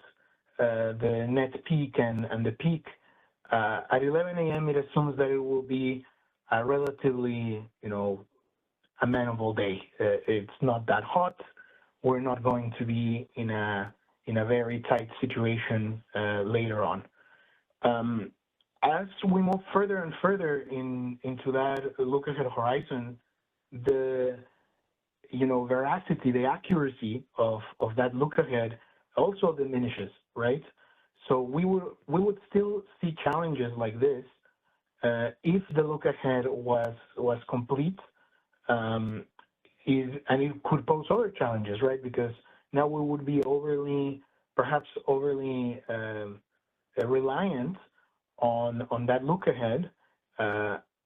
the net peak and the peak. At 11 a.m., it assumes that it will be a relatively, amenable day. It's not that hot. We're not going to be in a very tight situation later on. As we move further and further into that look ahead horizon, the veracity, the accuracy of that look ahead also diminishes, right? So we would still see challenges like this if the look ahead was complete, and it could pose other challenges, right? Because now we would be perhaps overly reliant on that look ahead,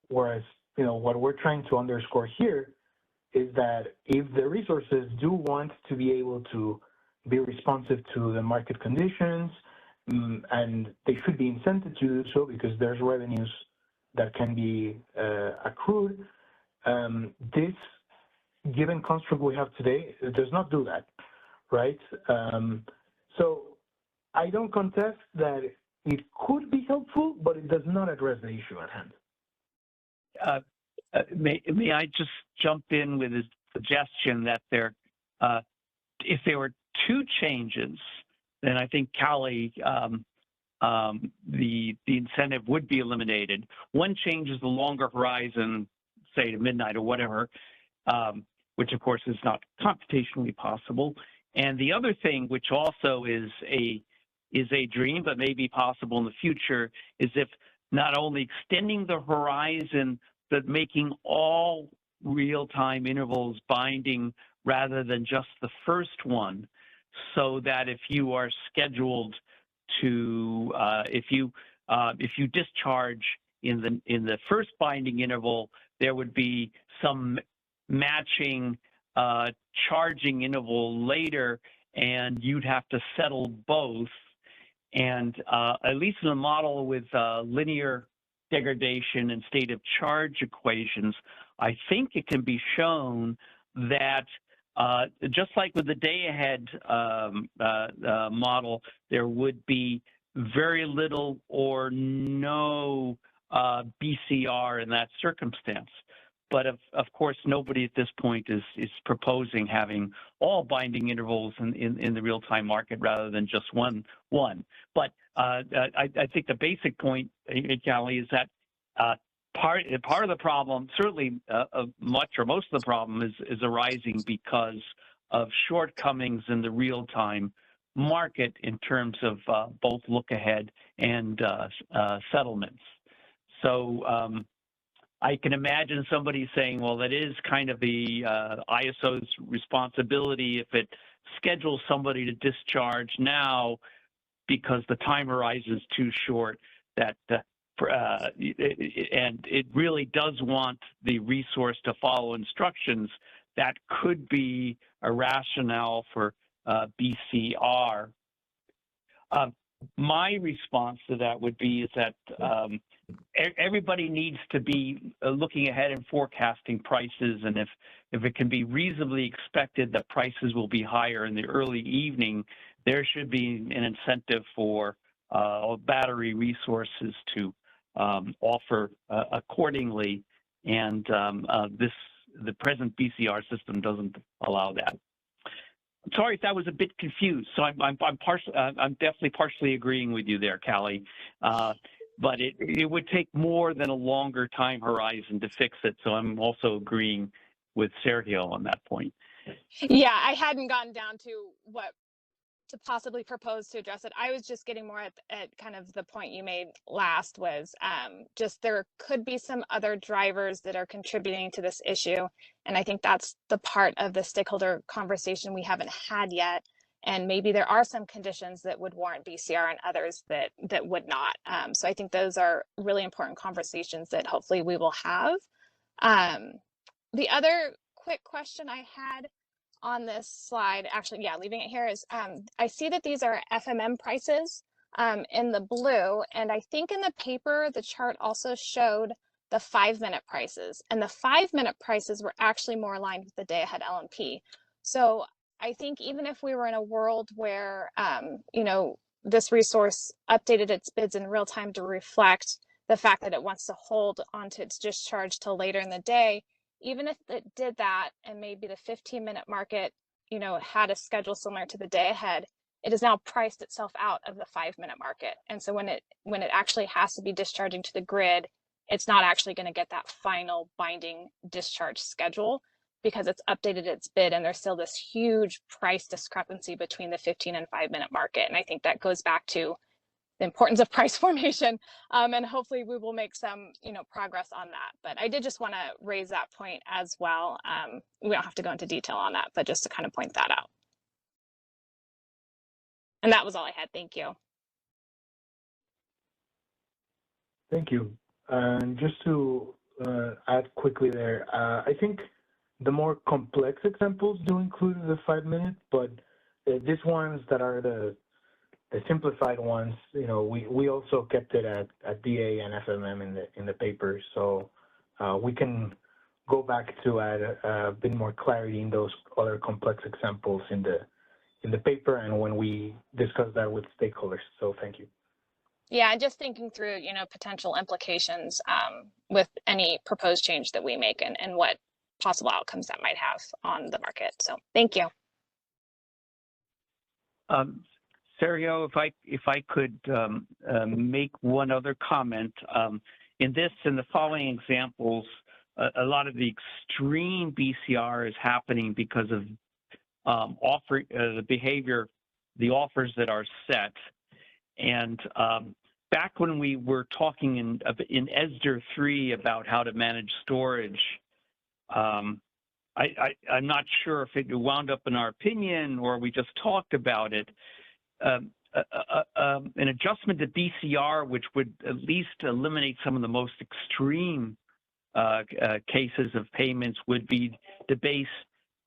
whereas what we're trying to underscore here is that if the resources do want to be able to be responsive to the market conditions, and they should be incented to do so because there's revenues that can be accrued, this given construct we have today does not do that, right? So I don't contest that it could be helpful, but it does not address the issue at hand. May I just jump in with a suggestion that if there were two changes, then I think, Callie, the incentive would be eliminated. One change is the longer horizon, say to midnight or whatever, which of course is not computationally possible. And the other thing, which also is a dream, but may be possible in the future, is if not only extending the horizon, but making all real-time intervals binding rather than just the first one, so that if you are scheduled to, if you discharge in the first binding interval, there would be some matching charging interval later, and you'd have to settle both. And at least in the model with linear degradation and state of charge equations, I think it can be shown that just like with the day-ahead model, there would be very little or no BCR in that circumstance. But of course, nobody at this point is proposing having all binding intervals in the real-time market rather than just one. But I think the basic point, Callie, is that part of the problem, certainly much or most of the problem, is arising because of shortcomings in the real-time market in terms of both look-ahead and settlements. So I can imagine somebody saying, well, that is kind of the ISO's responsibility if it schedules somebody to discharge now because the time horizon is too short, and it really does want the resource to follow instructions. that could be a rationale for BCR. My response to that would be is that everybody needs to be looking ahead and forecasting prices, and if it can be reasonably expected that prices will be higher in the early evening, there should be an incentive for battery resources to offer accordingly, and the present BCR system doesn't allow that. I'm sorry if that was a bit confused. So I'm definitely partially agreeing with you there, Callie. But it would take more than a longer time horizon to fix it. So I'm also agreeing with Sergio on that point. Yeah, I hadn't gotten down to what to possibly propose to address it. I was just getting more at kind of the point you made last was just there could be some other drivers that are contributing to this issue. And I think that's the part of the stakeholder conversation we haven't had yet. And maybe there are some conditions that would warrant BCR and others that would not. So I think those are really important conversations that hopefully we will have. The other quick question I had on this slide, actually, yeah, leaving it here is, I see that these are FMM prices in the blue, and I think in the paper, the chart also showed the 5-minute prices, and the 5-minute prices were actually more aligned with the day-ahead LMP. So I think even if we were in a world where, you know, this resource updated its bids in real time to reflect the fact that it wants to hold onto its discharge till later in the day, even if it did that and maybe the 15-minute market, you know, had a schedule similar to the day ahead, it has now priced itself out of the 5-minute market. And so when it actually has to be discharging to the grid, it's not actually going to get that final binding discharge schedule because it's updated its bid, and there's still this huge price discrepancy between the 15 and 5-minute market. And I think that goes back to the importance of price formation, and hopefully we will make some, you know, progress on that. But I did just want to raise that point as well. We don't have to go into detail on that, but just to kind of point that out. And that was all I had. Thank you. Thank you. And just to add quickly there, I think the more complex examples do include the 5-minute, but these ones that are the simplified ones, you know, we also kept it at DA and FMM in the paper, so we can go back to add a bit more clarity in those other complex examples in the paper and when we discuss that with stakeholders. So thank you. Yeah, and just thinking through, you know, potential implications with any proposed change that we make and what possible outcomes that might have on the market. So thank you. Sergio, if I could make one other comment. In the following examples, a lot of the extreme BCR is happening because of the behavior, the offers that are set. And back when we were talking in ESDR 3 about how to manage storage, I'm not sure if it wound up in our opinion or we just talked about it. An adjustment to BCR, which would at least eliminate some of the most extreme cases of payments, would be to base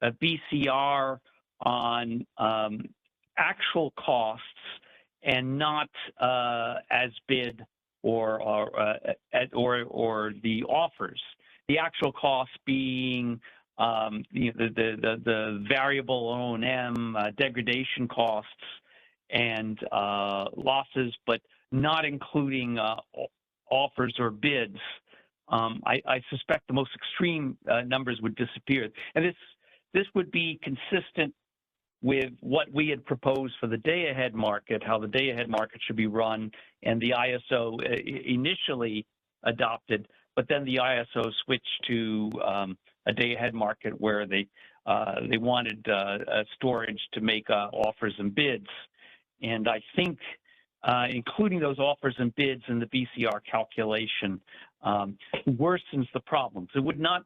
BCR on actual costs and not as bid or the offers. The actual costs being the variable O&M, degradation costs, and losses, but not including offers or bids. I suspect the most extreme numbers would disappear. And this would be consistent with what we had proposed for the day-ahead market, how the day-ahead market should be run, and the ISO initially adopted, but then the ISO switched to a day-ahead market where they wanted storage to make offers and bids. And I think including those offers and bids in the BCR calculation worsens the problems. It would not,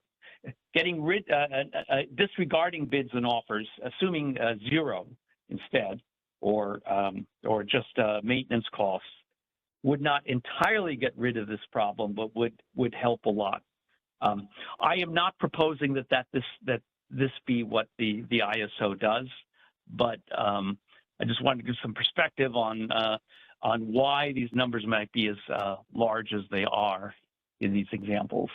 disregarding bids and offers, assuming zero instead, or just maintenance costs, would not entirely get rid of this problem, but would help a lot. I am not proposing that this be what the ISO does, but I just wanted to give some perspective on why these numbers might be as large as they are in these examples.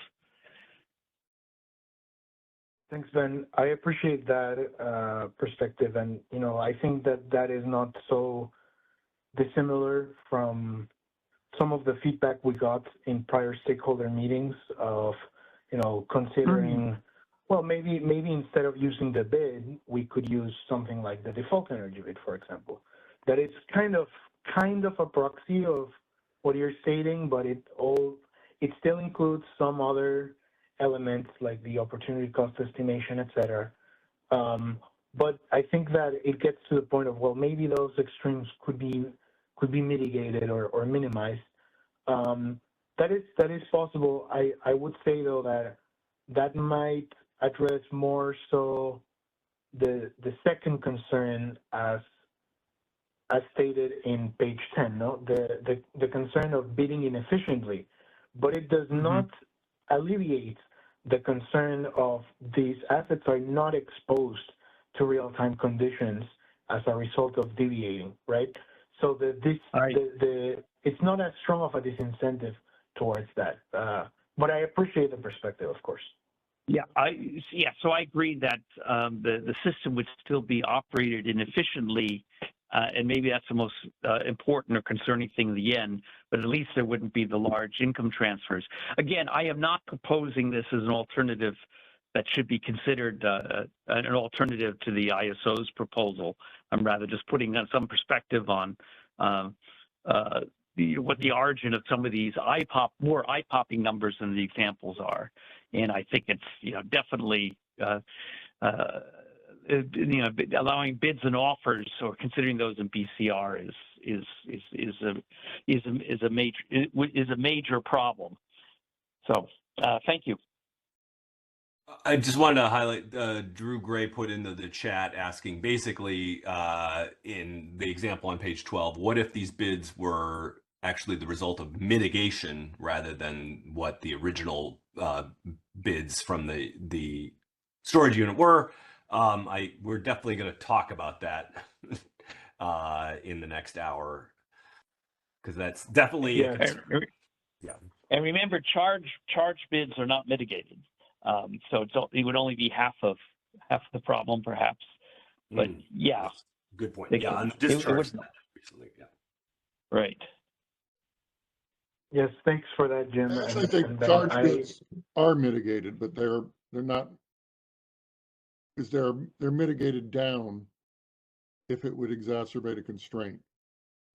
Thanks, Ben. I appreciate that perspective, and I think that is not so dissimilar from some of the feedback we got in prior stakeholder meetings of, considering, well, maybe instead of using the bid, we could use something like the default energy bid, for example. That is kind of a proxy of what you're stating, but it still includes some other elements like the opportunity cost estimation, et cetera. But I think that it gets to the point of, well, maybe those extremes could be mitigated or minimized. That is possible. I would say though that might address more so the second concern as stated in page 10, no? The concern of bidding inefficiently, but it does not alleviate the concern of these assets are not exposed to real-time conditions as a result of deviating, right? So it's not as strong of a disincentive towards that. But I appreciate the perspective, of course. Yeah, so I agree that the system would still be operated inefficiently, and maybe that's the most important or concerning thing in the end, but at least there wouldn't be the large income transfers. Again, I am not proposing this as an alternative that should be considered an alternative to the ISO's proposal. I'm rather just putting some perspective on what the origin of some of these more eye-popping numbers than the examples are. And I think it's, definitely, allowing bids and offers or considering those in BCR is a major problem. So thank you. I just wanted to highlight Drew Gray put into the chat asking basically in the example on page 12, what if these bids were actually the result of mitigation rather than what the original bids from the storage unit were? We're definitely going to talk about that in the next hour because that's definitely yeah. And remember, charge bids are not mitigated, so it would only be half of the problem, perhaps. But yeah, good point. Yeah, on discharge recently. Yeah, right. Yes, thanks for that, Jim. I actually think charge bids are mitigated, but they're not, because they're mitigated down if it would exacerbate a constraint.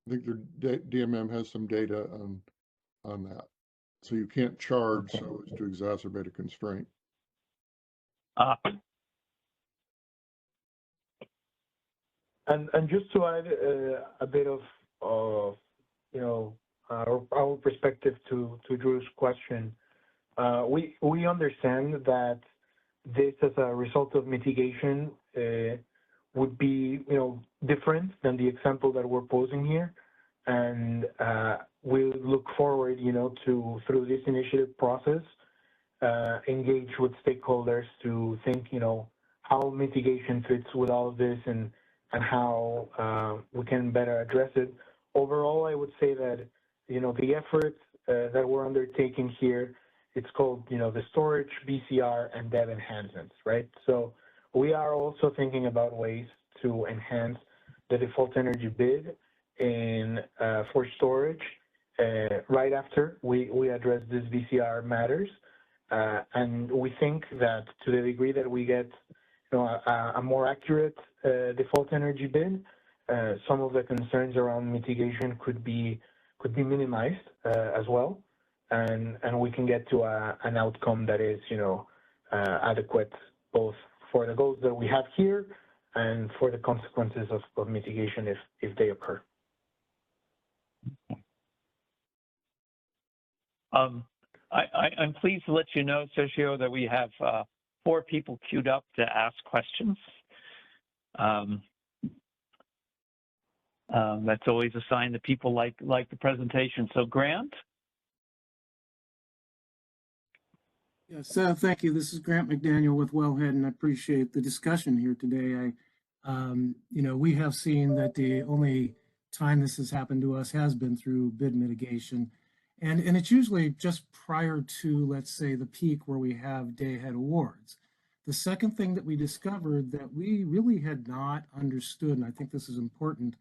I think their DMM has some data on that. So you can't charge so as to exacerbate a constraint. And just to add a bit of our perspective to Drew's question, we understand that this as a result of mitigation would be different than the example that we're posing here, and we'll look forward to through this initiative process engage with stakeholders to think how mitigation fits with all of this and how we can better address it. Overall, I would say that the efforts that we're undertaking here, it's called the storage, BCR, and dev enhancements, right? So we are also thinking about ways to enhance the default energy bid for storage right after we address this BCR matters. And we think that to the degree that we get a more accurate default energy bid, some of the concerns around mitigation could be minimized as well, and we can get to an outcome that is adequate both for the goals that we have here and for the consequences of mitigation if they occur. I'm pleased to let you know, Sergio, that we have 4 people queued up to ask questions. That's always a sign that people like the presentation. So Grant? Yes, thank you. This is Grant McDaniel with Wellhead, and I appreciate the discussion here today. We have seen that the only time this has happened to us has been through bid mitigation. And it's usually just prior to, let's say, the peak where we have day-ahead awards. The second thing that we discovered that we really had not understood, and I think this is important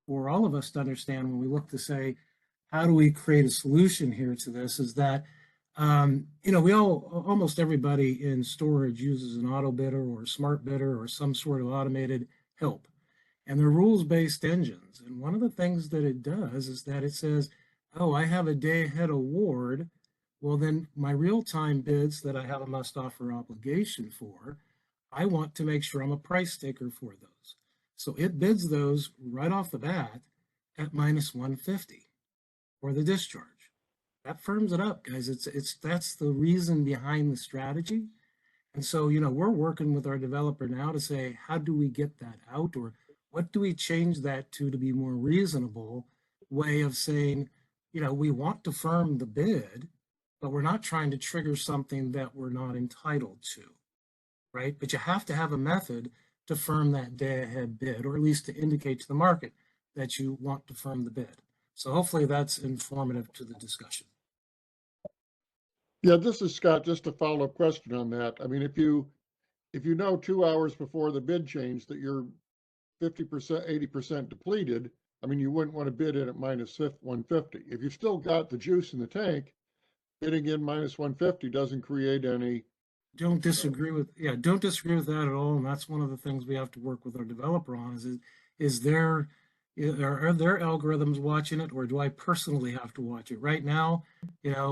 for all of us to understand when we look to say, how do we create a solution here to this, is that almost everybody in storage uses an auto bidder or a smart bidder or some sort of automated help. And they're rules-based engines. And one of the things that it does is that it says, oh, I have a day-ahead award. Well, then my real-time bids that I have a must-offer obligation for, I want to make sure I'm a price taker for those. So it bids those right off the bat at -150 for the discharge. That firms it up, guys. That's the reason behind the strategy. And so, we're working with our developer now to say, how do we get that out, or what do we change that to be more reasonable way of saying, we want to firm the bid, but we're not trying to trigger something that we're not entitled to, right? But you have to have a method to firm that day ahead bid, or at least to indicate to the market that you want to firm the bid. So hopefully that's informative to the discussion. Yeah, this is Scott. Just a follow-up question on that. I mean, if you know 2 hours before the bid change that you're 50%, 80% depleted, I mean, you wouldn't want to bid in at -150. If you've still got the juice in the tank, bidding in -150 doesn't create any. Don't disagree with that at all. And that's one of the things we have to work with our developer on are their algorithms watching it, or do I personally have to watch it? Right now,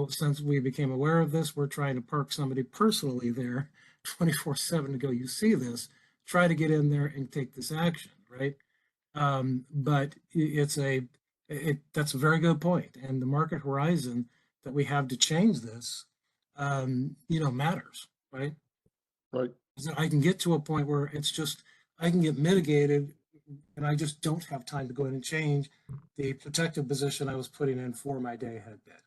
since we became aware of this, we're trying to park somebody personally there 24/7 to go, you see this, try to get in there and take this action, right? But that's a very good point. And the market horizon that we have to change this, matters, right? Right. So I can get to a point where I can get mitigated, and I just don't have time to go in and change the protective position I was putting in for my day ahead bid.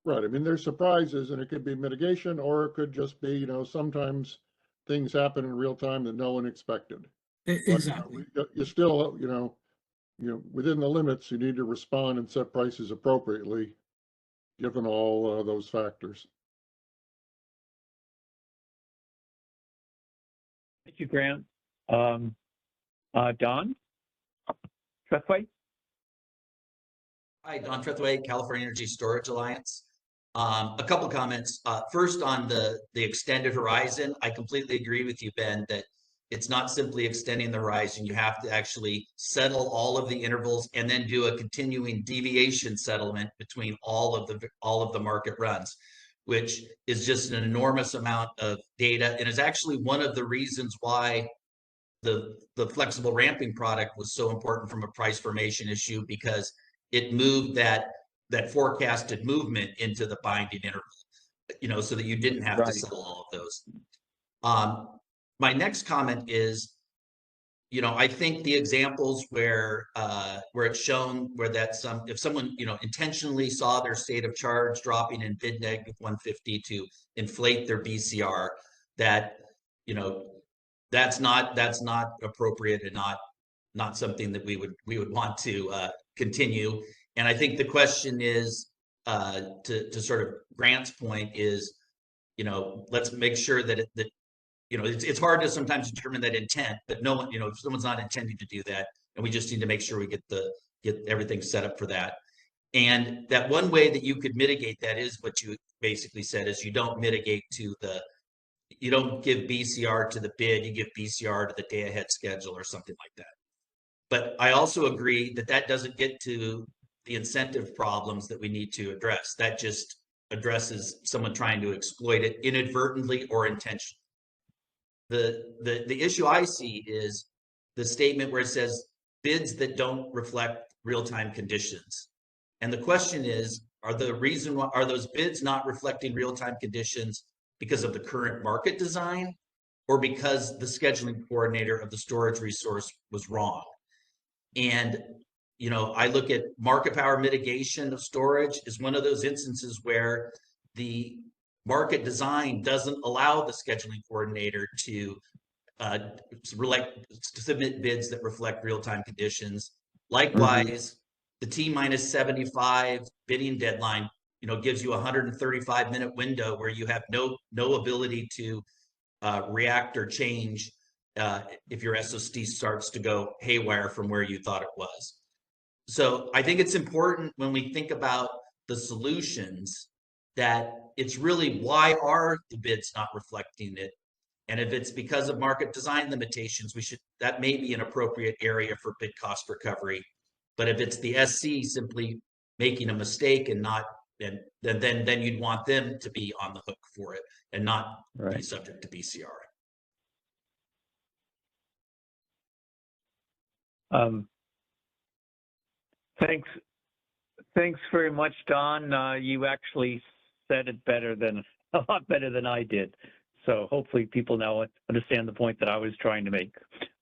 Right. I mean, there's surprises, and it could be mitigation, or it could just be, sometimes things happen in real time that no one expected. Exactly. But, you still, within the limits, you need to respond and set prices appropriately, given all those factors. Thank you, Grant. Don Trethway. Hi, Don Trethway, California Energy Storage Alliance. A couple comments. First, on the extended horizon, I completely agree with you, Ben, that it's not simply extending the horizon. You have to actually settle all of the intervals and then do a continuing deviation settlement between all of the market runs, which is just an enormous amount of data, and is actually one of the reasons why the flexible ramping product was so important from a price formation issue, because it moved that forecasted movement into the binding interval, so that you didn't have to settle all of those. My next comment is, I think the examples where it's shown if someone, intentionally saw their state of charge dropping in bid -150 to inflate their BCR, that's not appropriate and not something that we would want to continue. And I think the question is, to sort of Grant's point is, let's make sure that it's hard to sometimes determine that intent, but no one, if someone's not intending to do that, and we just need to make sure we get everything set up for that. And that one way that you could mitigate that is what you basically said, is you don't give BCR to the bid, you give BCR to the day ahead schedule or something like that. But I also agree that doesn't get to the incentive problems that we need to address. That just addresses someone trying to exploit it inadvertently or intentionally. The issue I see is the statement where it says bids that don't reflect real-time conditions. And the question is, are those bids not reflecting real-time conditions because of the current market design, or because the scheduling coordinator of the storage resource was wrong? And, I look at market power mitigation of storage as one of those instances where the market design doesn't allow the scheduling coordinator to submit bids that reflect real-time conditions. Likewise, the T-75 bidding deadline, gives you a 135-minute window where you have no ability to react or change if your SSD starts to go haywire from where you thought it was. So I think it's important when we think about the solutions that it's really, why are the bids not reflecting it? And if it's because of market design limitations, that may be an appropriate area for bid cost recovery. But if it's the SC simply making a mistake and not, then you'd want them to be on the hook for it and not be subject to BCR. Thanks very much, Don. You actually said it a lot better than I did. So hopefully people now understand the point that I was trying to make.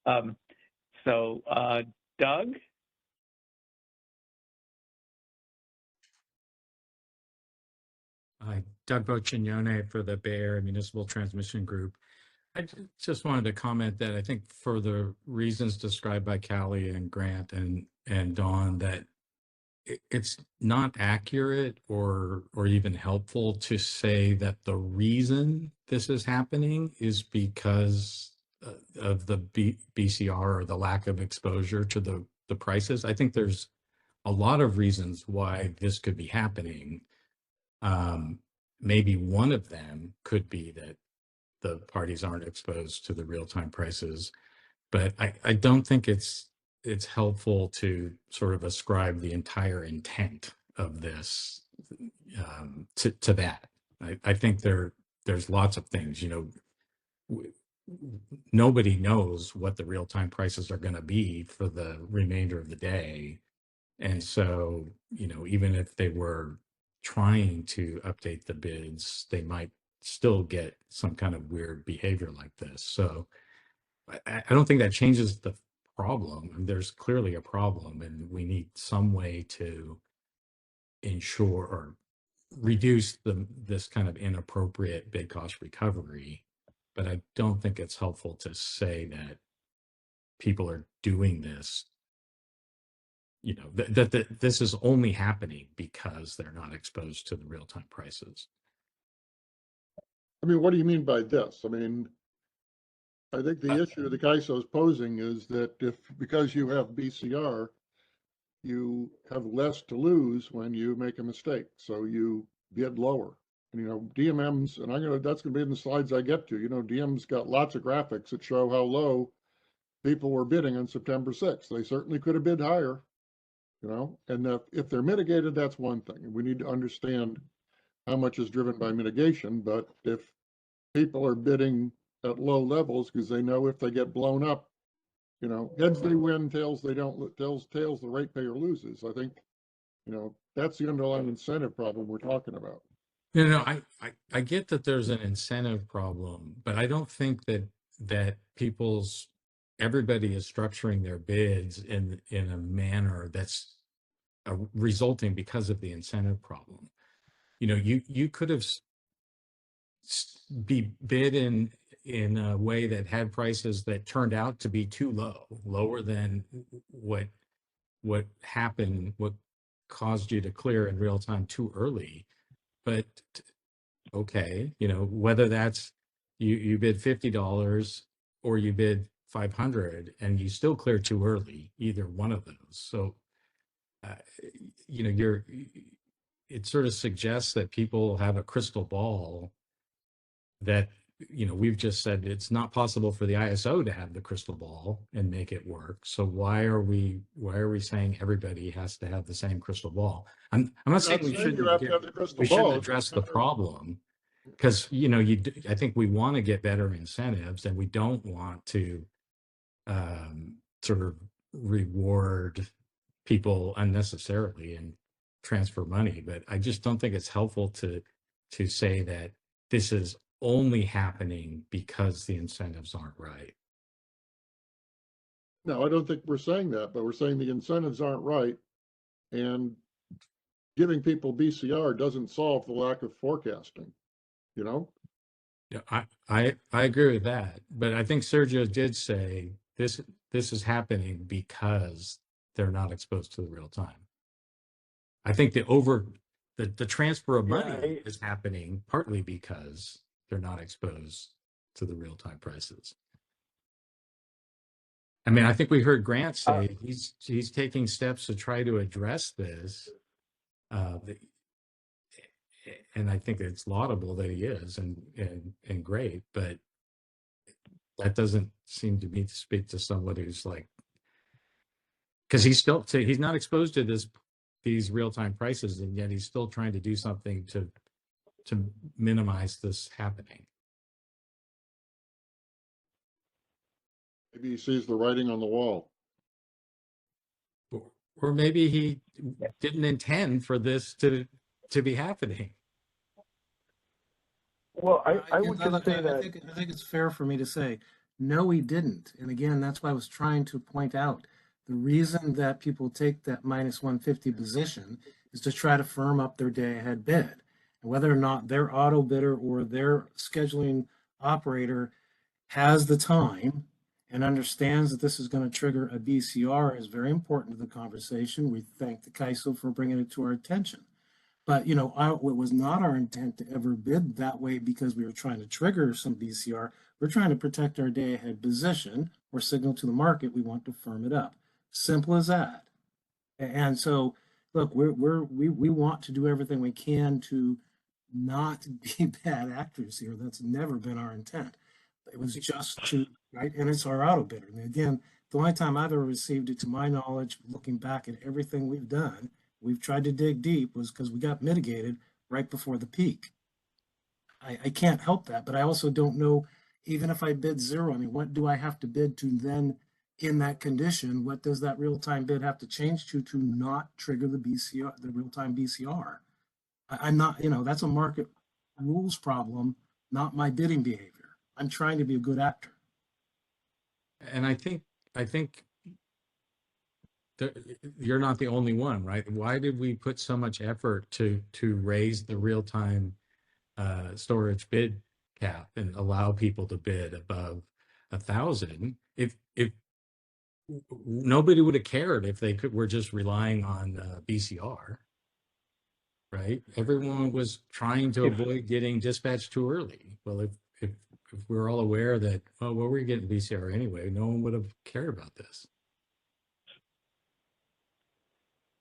Doug? Hi, Doug Boccignone for the Bay Area Municipal Transmission Group. I just wanted to comment that I think for the reasons described by Callie and Grant and Dawn, that it's not accurate or even helpful to say that the reason this is happening is because of the BCR or the lack of exposure to the prices. I think there's a lot of reasons why this could be happening. Maybe one of them could be that the parties aren't exposed to the real-time prices, but I don't think it's helpful to sort of ascribe the entire intent of this to that. I think there's lots of things, nobody knows what the real-time prices are going to be for the remainder of the day. And so, even if they were trying to update the bids, they might still get some kind of weird behavior like this. So I don't think that changes the problem. There's clearly a problem, and we need some way to ensure or reduce this kind of inappropriate bid cost recovery. But I don't think it's helpful to say that people are doing this, that this is only happening because they're not exposed to the real-time prices. I mean, what do you mean by this? I mean, I think the issue the CAISO is posing is that because you have BCR, you have less to lose when you make a mistake. So you bid lower. And, DMM's, and that's going to be in the slides I get to, DM's got lots of graphics that show how low people were bidding on September 6th. They certainly could have bid higher, and if they're mitigated, that's one thing. And we need to understand how much is driven by mitigation. But if people are bidding at low levels because they know if they get blown up, heads they win, tails they don't, tails the ratepayer loses. I think, that's the underlying incentive problem we're talking about. I get that there's an incentive problem, but I don't think that everybody is structuring their bids in a manner that's resulting because of the incentive problem. You could have be bid in a way that had prices that turned out to be too lower than what happened, what caused you to clear in real time too early. But okay, whether that's you bid $50 or you bid $500 and you still clear too early, either one of those. So it sort of suggests that people have a crystal ball that, we've just said it's not possible for the ISO to have the crystal ball and make it work. So why are we saying everybody has to have the same crystal ball? I'm not saying we shouldn't address the problem, because I think we want to get better incentives, and we don't want to sort of reward people unnecessarily and transfer money. But I just don't think it's helpful to say that this is only happening because the incentives aren't right. No, I don't think we're saying that, but we're saying the incentives aren't right, and giving people BCR doesn't solve the lack of forecasting. you know? Yeah, I agree with that, but I think Sergio did say this is happening because they're not exposed to the real time. I think the transfer of money is happening partly because they're not exposed to the real time prices. I mean, I think we heard Grant say he's taking steps to try to address this. And I think it's laudable that he is and great, but that doesn't seem to me to speak to somebody who's like, because he's not exposed to these real-time prices, and yet he's still trying to do something to minimize this happening. Maybe he sees the writing on the wall. Or maybe he didn't intend for this to be happening. Well, I would just say that I think it's fair for me to say, no, he didn't. And again, that's why I was trying to point out the reason that people take that minus 150 position is to try to firm up their day ahead bid. And whether or not their auto bidder or their scheduling operator has the time and understands that this is going to trigger a BCR is very important to the conversation. We thank the CAISO for bringing it to our attention. But, you know, it was not our intent to ever bid that way because we were trying to trigger some BCR. We're trying to protect our day ahead position or signal to the market we want to firm it up. Simple as that. And so, look, we want to do everything we can to not be bad actors here. That's never been our intent. It was just to, right? And it's our auto bidder. And again, the only time I've ever received it, to my knowledge, looking back at everything we've done, we've tried to dig deep, was because we got mitigated right before the peak. I can't help that, but I also don't know, even if I bid zero, I mean, what do I have to bid to then, in that condition, what does that real-time bid have to change to not trigger the BCR, the real-time BCR? I'm not, you know, that's a market rules problem, not my bidding behavior. I'm trying to be a good actor. And I think you're not the only one, right? Why did we put so much effort to raise the real-time storage bid cap and allow people to bid above 1,000? If nobody would have cared if they were just relying on BCR, right? Everyone was trying to avoid getting dispatched too early. Well, if we're all aware that, well, we're getting BCR anyway, no one would have cared about this.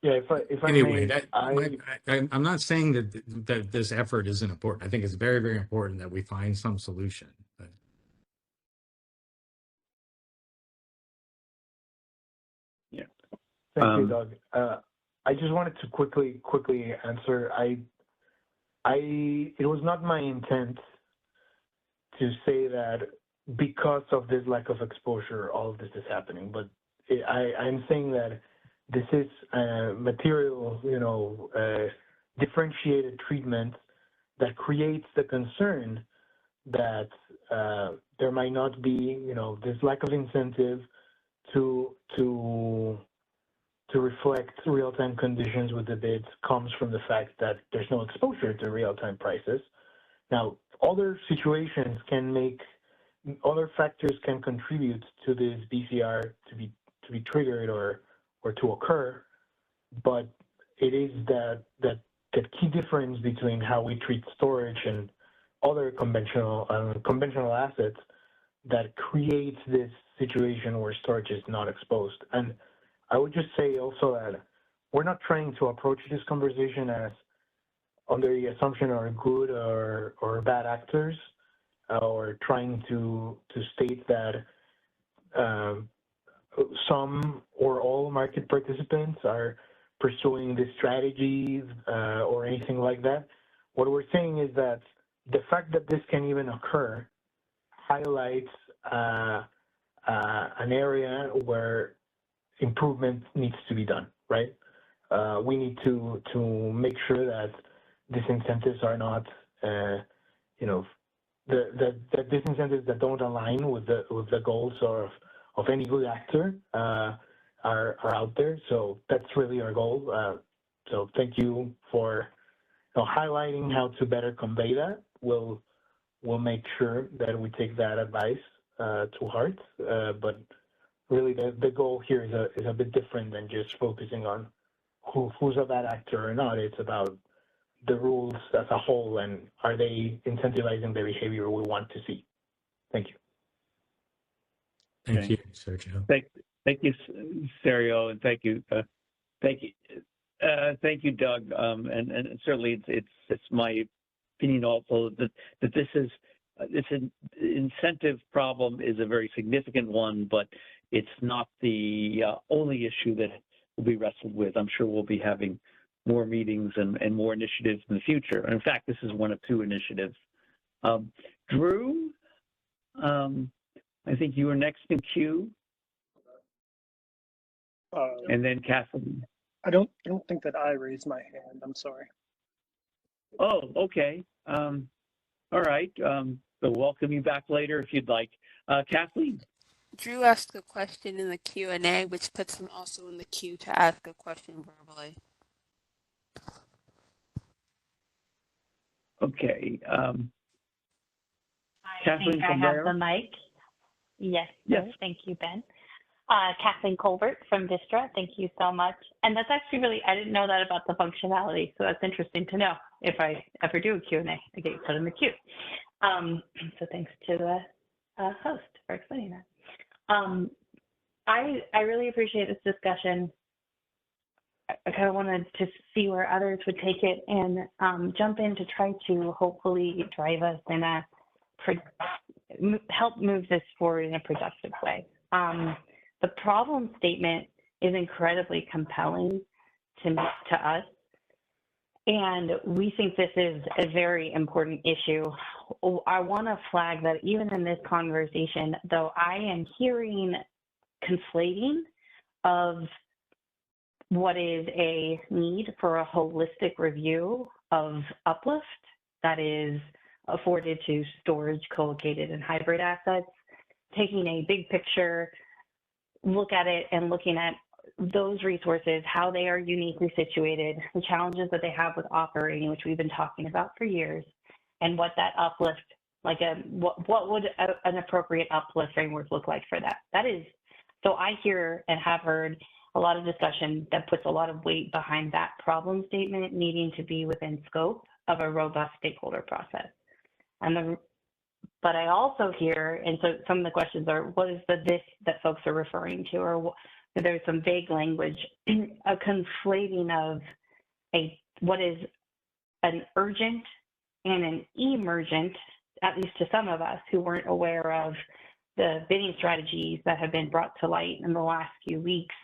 Yeah, if I Anyway, may, I'm not saying that this effort isn't important. I think it's very, very important that we find some solution. But yeah. Thank you, Doug. I just wanted to quickly answer. It was not my intent to say that because of this lack of exposure, all of this is happening. But I'm saying that this is material, you know, differentiated treatment that creates the concern that there might not be, you know, this lack of incentive to reflect real-time conditions with the bids comes from the fact that there's no exposure to real-time prices. Now, other situations can make, other factors can contribute to this BCR to be triggered or to occur, but it is that key difference between how we treat storage and other conventional assets that creates this situation where storage is not exposed. And I would just say also that we're not trying to approach this conversation as under the assumption are good or bad actors, or trying to state that some or all market participants are pursuing this strategy or anything like that. What we're saying is that the fact that this can even occur highlights an area where improvement needs to be done, right? We need to make sure that disincentives are not, you know, the disincentives that don't align with the goals of any good actor are out there. So that's really our goal. So thank you for highlighting how to better convey that. We'll we'll make sure that we take that advice to heart. But really, the goal here is a bit different than just focusing on who's a bad actor or not. It's about the rules as a whole, and are they incentivizing the behavior we want to see? Thank you. Thank you, Sergio. Thank you, Sergio, and thank you, Doug. And certainly, it's my opinion also that this incentive problem is a very significant one, but it's not the only issue that will be wrestled with. I'm sure we'll be having more meetings and more initiatives in the future. And in fact, this is one of 2 initiatives. Drew, I think you were next in queue, and then Kathleen. I don't think that I raised my hand. I'm sorry. Oh, okay. All right. So welcome you back later if you'd like. Kathleen. Drew asked a question in the Q&A, which puts him also in the queue to ask a question verbally. Okay. I Kathleen think I from have there? the mic. Yes, Yes. thank you, Ben. Kathleen Colbert from Vistra, thank you so much. And that's actually really, I didn't know that about the functionality, so that's interesting to know. If I ever do a Q&A, I get put in the queue. So thanks to the host for explaining that. I really appreciate this discussion. I kind of wanted to see where others would take it and jump in to try to hopefully drive us in a help move this forward in a productive way. The problem statement is incredibly compelling to us, and we think this is a very important issue. I want to flag that even in this conversation, though, I am hearing conflating of what is a need for a holistic review of uplift that is afforded to storage, co-located, and hybrid assets, taking a big picture look at it and looking at those resources, how they are uniquely situated, the challenges that they have with operating, which we've been talking about for years, and what that uplift, like what would an appropriate uplift framework look like for that? That is, so I hear and have heard a lot of discussion that puts a lot of weight behind that problem statement needing to be within scope of a robust stakeholder process. But I also hear, and so some of the questions are, what is the this that folks are referring to, or there's some vague language, a conflating of what is an urgent and an emergent, at least to some of us who weren't aware of the bidding strategies that have been brought to light in the last few weeks.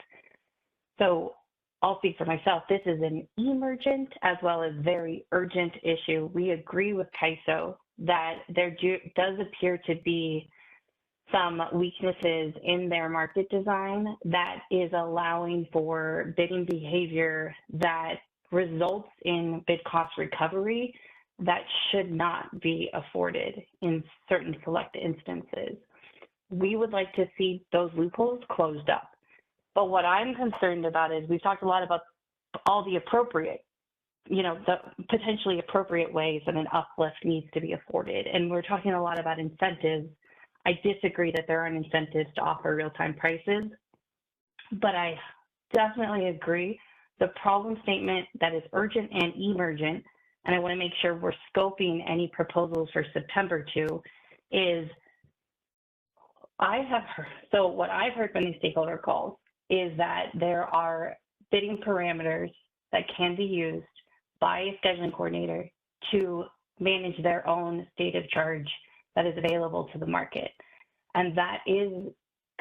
So I'll speak for myself. This is an emergent as well as very urgent issue. We agree with CAISO that there does appear to be some weaknesses in their market design that is allowing for bidding behavior that results in bid cost recovery that should not be afforded in certain select instances. We would like to see those loopholes closed up. But what I'm concerned about is we've talked a lot about all the appropriate, the potentially appropriate ways that an uplift needs to be afforded. And we're talking a lot about incentives. I disagree that there aren't incentives to offer real-time prices, but I definitely agree the problem statement that is urgent and emergent, and I want to make sure we're scoping any proposals for September to, is what I've heard from these stakeholder calls is that there are bidding parameters that can be used by a scheduling coordinator to manage their own state of charge that is available to the market. And that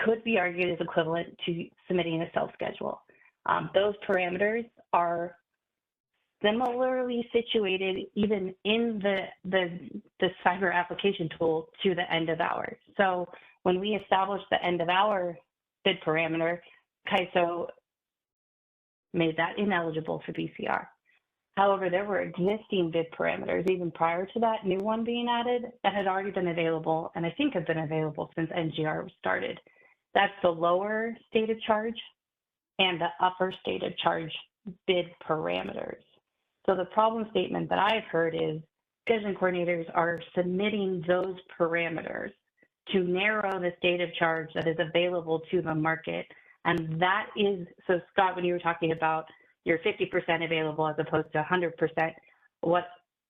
could be argued as equivalent to submitting a self-schedule. Those parameters are similarly situated even in the cyber application tool to the end of hour. So when we established the end of hour bid parameter, CAISO made that ineligible for BCR. However, there were existing bid parameters even prior to that new one being added that had already been available, and I think have been available since NGR started. That's the lower state of charge and the upper state of charge bid parameters. So the problem statement that I've heard is scheduling coordinators are submitting those parameters to narrow the state of charge that is available to the market. And that is, so Scott, when you were talking about your 50% available as opposed to 100%, what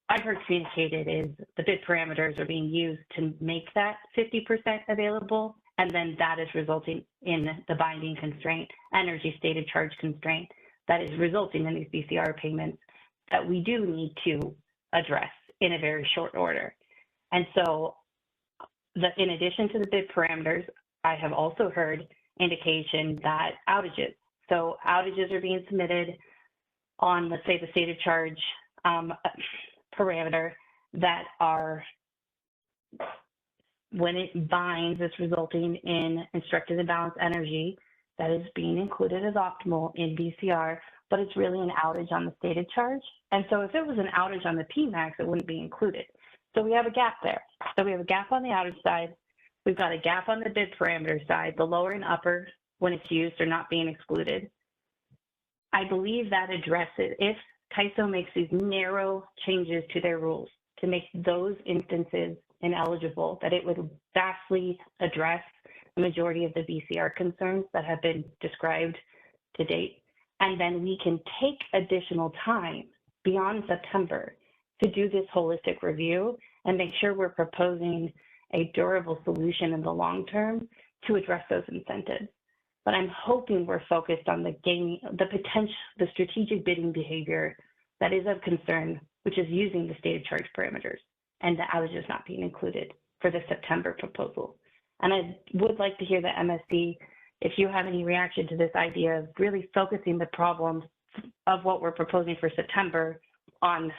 I've heard communicated is the bid parameters are being used to make that 50% available, and then that is resulting in the binding constraint, energy stated charge constraint, that is resulting in these BCR payments that we do need to address in a very short order. And so in addition to the bid parameters, I have also heard indication that outages. So outages are being submitted on, let's say, the state of charge parameter that are, when it binds, it's resulting in instructed imbalance energy that is being included as optimal in BCR, but it's really an outage on the stated charge. And so if it was an outage on the PMAX, it wouldn't be included. So we have a gap there. So we have a gap on the outage side. We've got a gap on the bid parameter side. The lower and upper, when it's used, are not being excluded. I believe that addresses, if CAISO makes these narrow changes to their rules to make those instances ineligible, that it would vastly address the majority of the BCR concerns that have been described to date. And then we can take additional time beyond September to do this holistic review and make sure we're proposing a durable solution in the long term to address those incentives. But I'm hoping we're focused on the potential, the strategic bidding behavior that is of concern, which is using the stated charge parameters and the outages not being included for the September proposal. And I would like to hear the MSC, if you have any reaction to this idea of really focusing the problem of what we're proposing for September on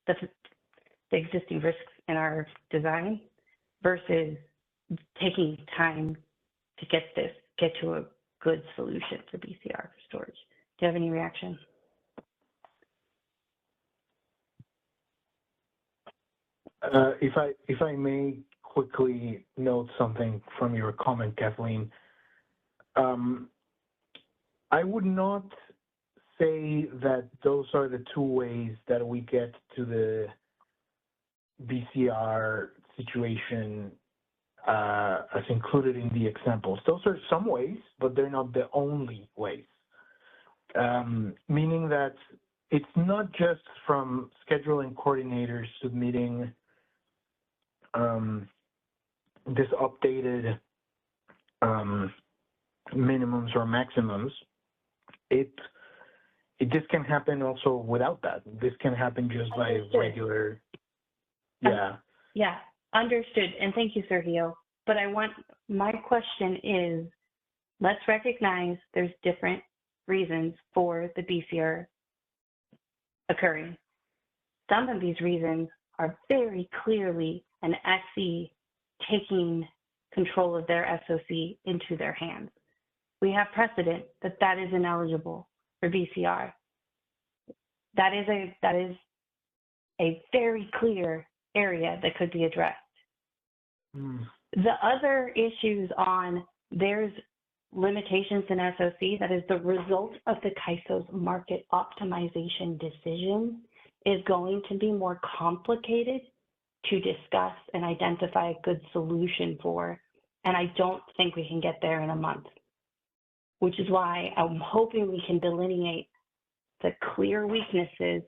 the existing risks in our design versus taking time to get to a good solution for BCR for storage. Do you have any reaction? If I may quickly note something from your comment, Kathleen, I would not say that those are the two ways that we get to the BCR situation as included in the examples. Those are some ways, but they're not the only ways. Meaning that it's not just from scheduling coordinators submitting this updated minimums or maximums. This can happen also without that. This can happen just by regular. Yeah. Yeah, understood. And thank you, Sergio. But my question is, let's recognize there's different reasons for the BCR occurring. Some of these reasons are very clearly an SC taking control of their SOC into their hands. We have precedent that that is ineligible for BCR. That is a very clear area that could be addressed. The other issues on there's limitations in SOC that is the result of the CAISO's market optimization decision is going to be more complicated to discuss and identify a good solution for. And I don't think we can get there in a month, which is why I'm hoping we can delineate the clear weaknesses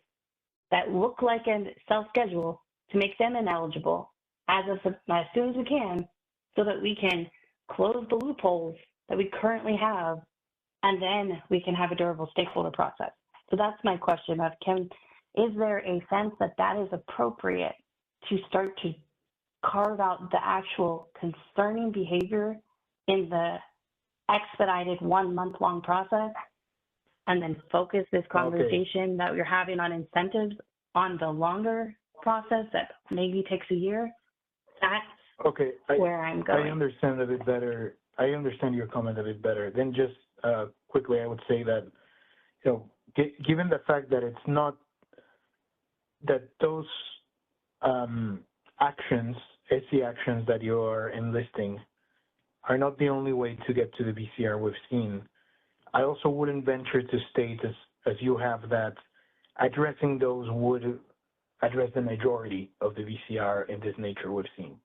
that look like a self-schedule to make them ineligible as soon as we can, so that we can close the loopholes that we currently have, and then we can have a durable stakeholder process. So that's my question of, is there a sense that that is appropriate to start to carve out the actual concerning behavior in the expedited 1 month long process, and then focus this conversation that we're having on incentives on the longer process that maybe takes a year? That's where I'm going. I understand a bit better. I understand your comment a bit better. Then just quickly, I would say that, given the fact that it's not that those actions, SC actions that you are enlisting are not the only way to get to the BCR we've seen, I also wouldn't venture to state, as you have, that addressing those would address the majority of the VCR in this nature we've seen.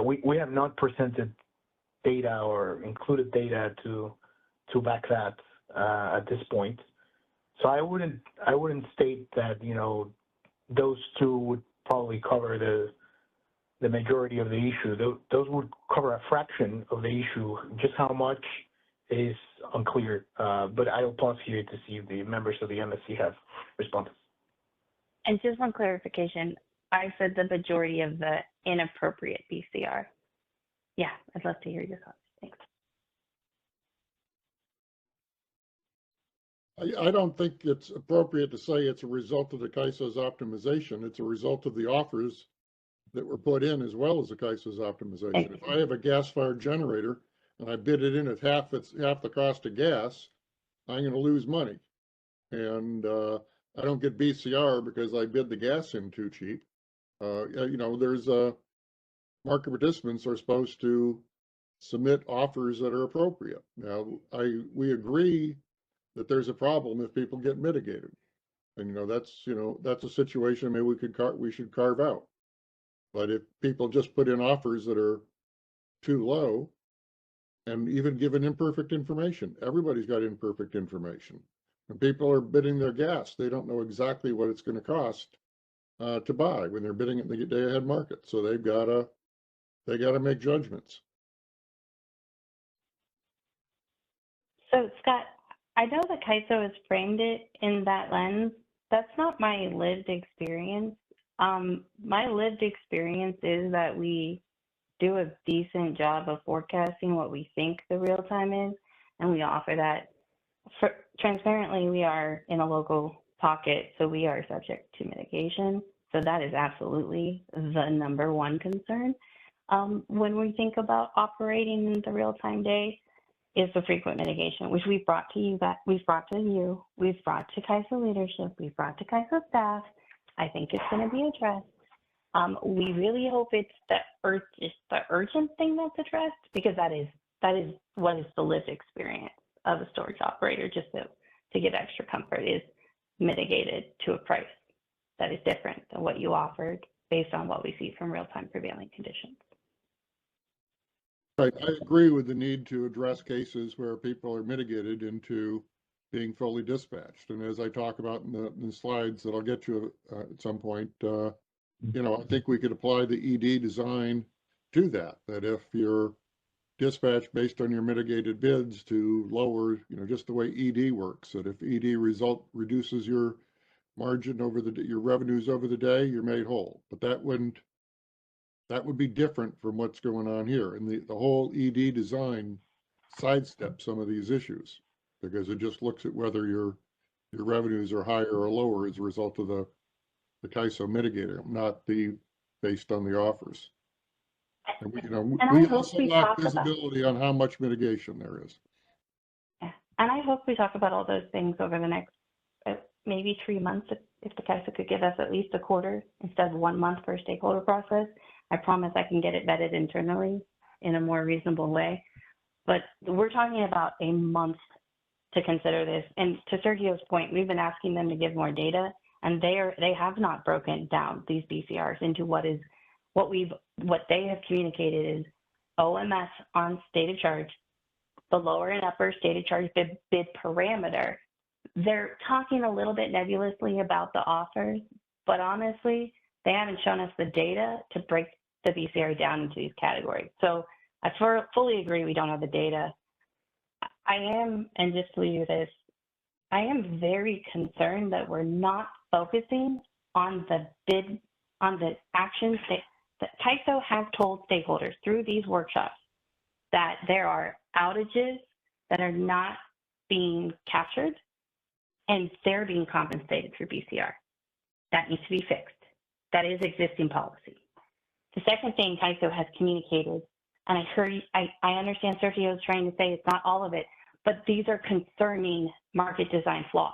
We have not presented data or included data to back that at this point. So I wouldn't state that, you know, those two would probably cover the majority of the issue. Those would cover a fraction of the issue. Just how much is unclear. But I'll pause here to see if the members of the MSC have responses. And just one clarification, I said the majority of the inappropriate BCR. Yeah, I'd love to hear your thoughts. Thanks. I don't think it's appropriate to say it's a result of the CAISO's optimization. It's a result of the offers that were put in as well as the CAISO's optimization. If I have a gas-fired generator and I bid it in at half the cost of gas, I'm going to lose money. And I don't get BCR because I bid the gas in too cheap. You know, there's market participants are supposed to submit offers that are appropriate. Now, we agree that there's a problem if people get mitigated. And, you know, that's a situation maybe we should carve out. But if people just put in offers that are too low and even given imperfect information, everybody's got imperfect information. When people are bidding their gas, they don't know exactly what it's going to cost to buy when they're bidding it in the day-ahead market. So they gotta make judgments. So Scott, I know that CAISO has framed it in that lens. That's not my lived experience. My lived experience is that we do a decent job of forecasting what we think the real time is, and we offer that. Transparently, we are in a local pocket, so we are subject to mitigation. So that is absolutely the number one concern. When we think about operating in the real-time day, is the frequent mitigation, which we've brought to you, we've brought to CAISO leadership, we've brought to CAISO staff. I think it's going to be addressed. We really hope it's the urgent thing that's addressed, because that is what is the lived experience of a storage operator, just to give extra comfort, is mitigated to a price that is different than what you offered based on what we see from real-time prevailing conditions. I agree with the need to address cases where people are mitigated into being fully dispatched. And as I talk about in the slides that I'll get to at some point, you know, I think we could apply the ED design to that if you're dispatched based on your mitigated bids to lower, you know, just the way ED works, that if ED reduces your margin over your revenues over the day, you're made whole. But that would be different from what's going on here. And the whole ED design sidesteps some of these issues, because it just looks at whether your revenues are higher or lower as a result of the CAISO mitigator, not based on the offers. And we also lack visibility on how much mitigation there is. Yeah. And I hope we talk about all those things over the next maybe 3 months, if the CAISO could give us at least a quarter instead of 1 month for a stakeholder process. I promise I can get it vetted internally in a more reasonable way. But we're talking about a month to consider this. And to Sergio's point, we've been asking them to give more data, and they have not broken down these BCRs into what they have communicated is OMS on stated charge, the lower and upper stated charge bid parameter. They're talking a little bit nebulously about the offers, but honestly, they haven't shown us the data to break the BCR down into these categories. So I fully agree we don't have the data. I am, and just to leave you with this, I am very concerned that we're not focusing on the actions that CAISO has told stakeholders through these workshops, that there are outages that are not being captured and they're being compensated through BCR. That needs to be fixed. That is existing policy. The second thing CAISO has communicated, and I understand Sergio is trying to say it's not all of it, but these are concerning market design flaws.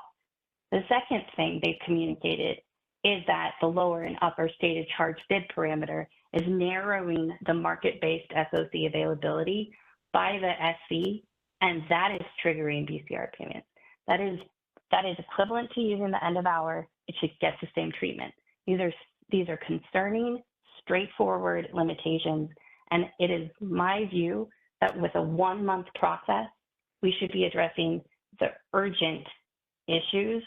The second thing they've communicated is that the lower and upper stated charge bid parameter is narrowing the market-based SOC availability by the SC, and that is triggering BCR payments. That is equivalent to using the end of hour. It should get the same treatment. These are concerning, straightforward limitations, and it is my view that with a 1-month process, we should be addressing the urgent issues,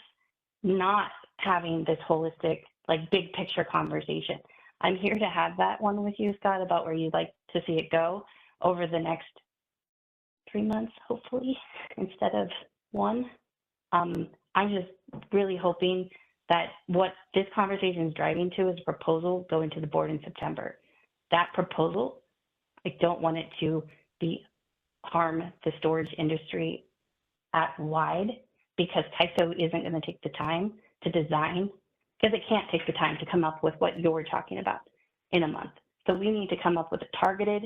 not having this holistic, like, big picture conversation. I'm here to have that one with you, Scott, about where you'd like to see it go over the next 3 months, hopefully, instead of 1. I'm just really hoping that what this conversation is driving to is a proposal going to the board in September. That proposal, I don't want it to harm the storage industry at wide, because CAISO isn't going to take the time to design, because it can't take the time to come up with what you're talking about in a month. So we need to come up with a targeted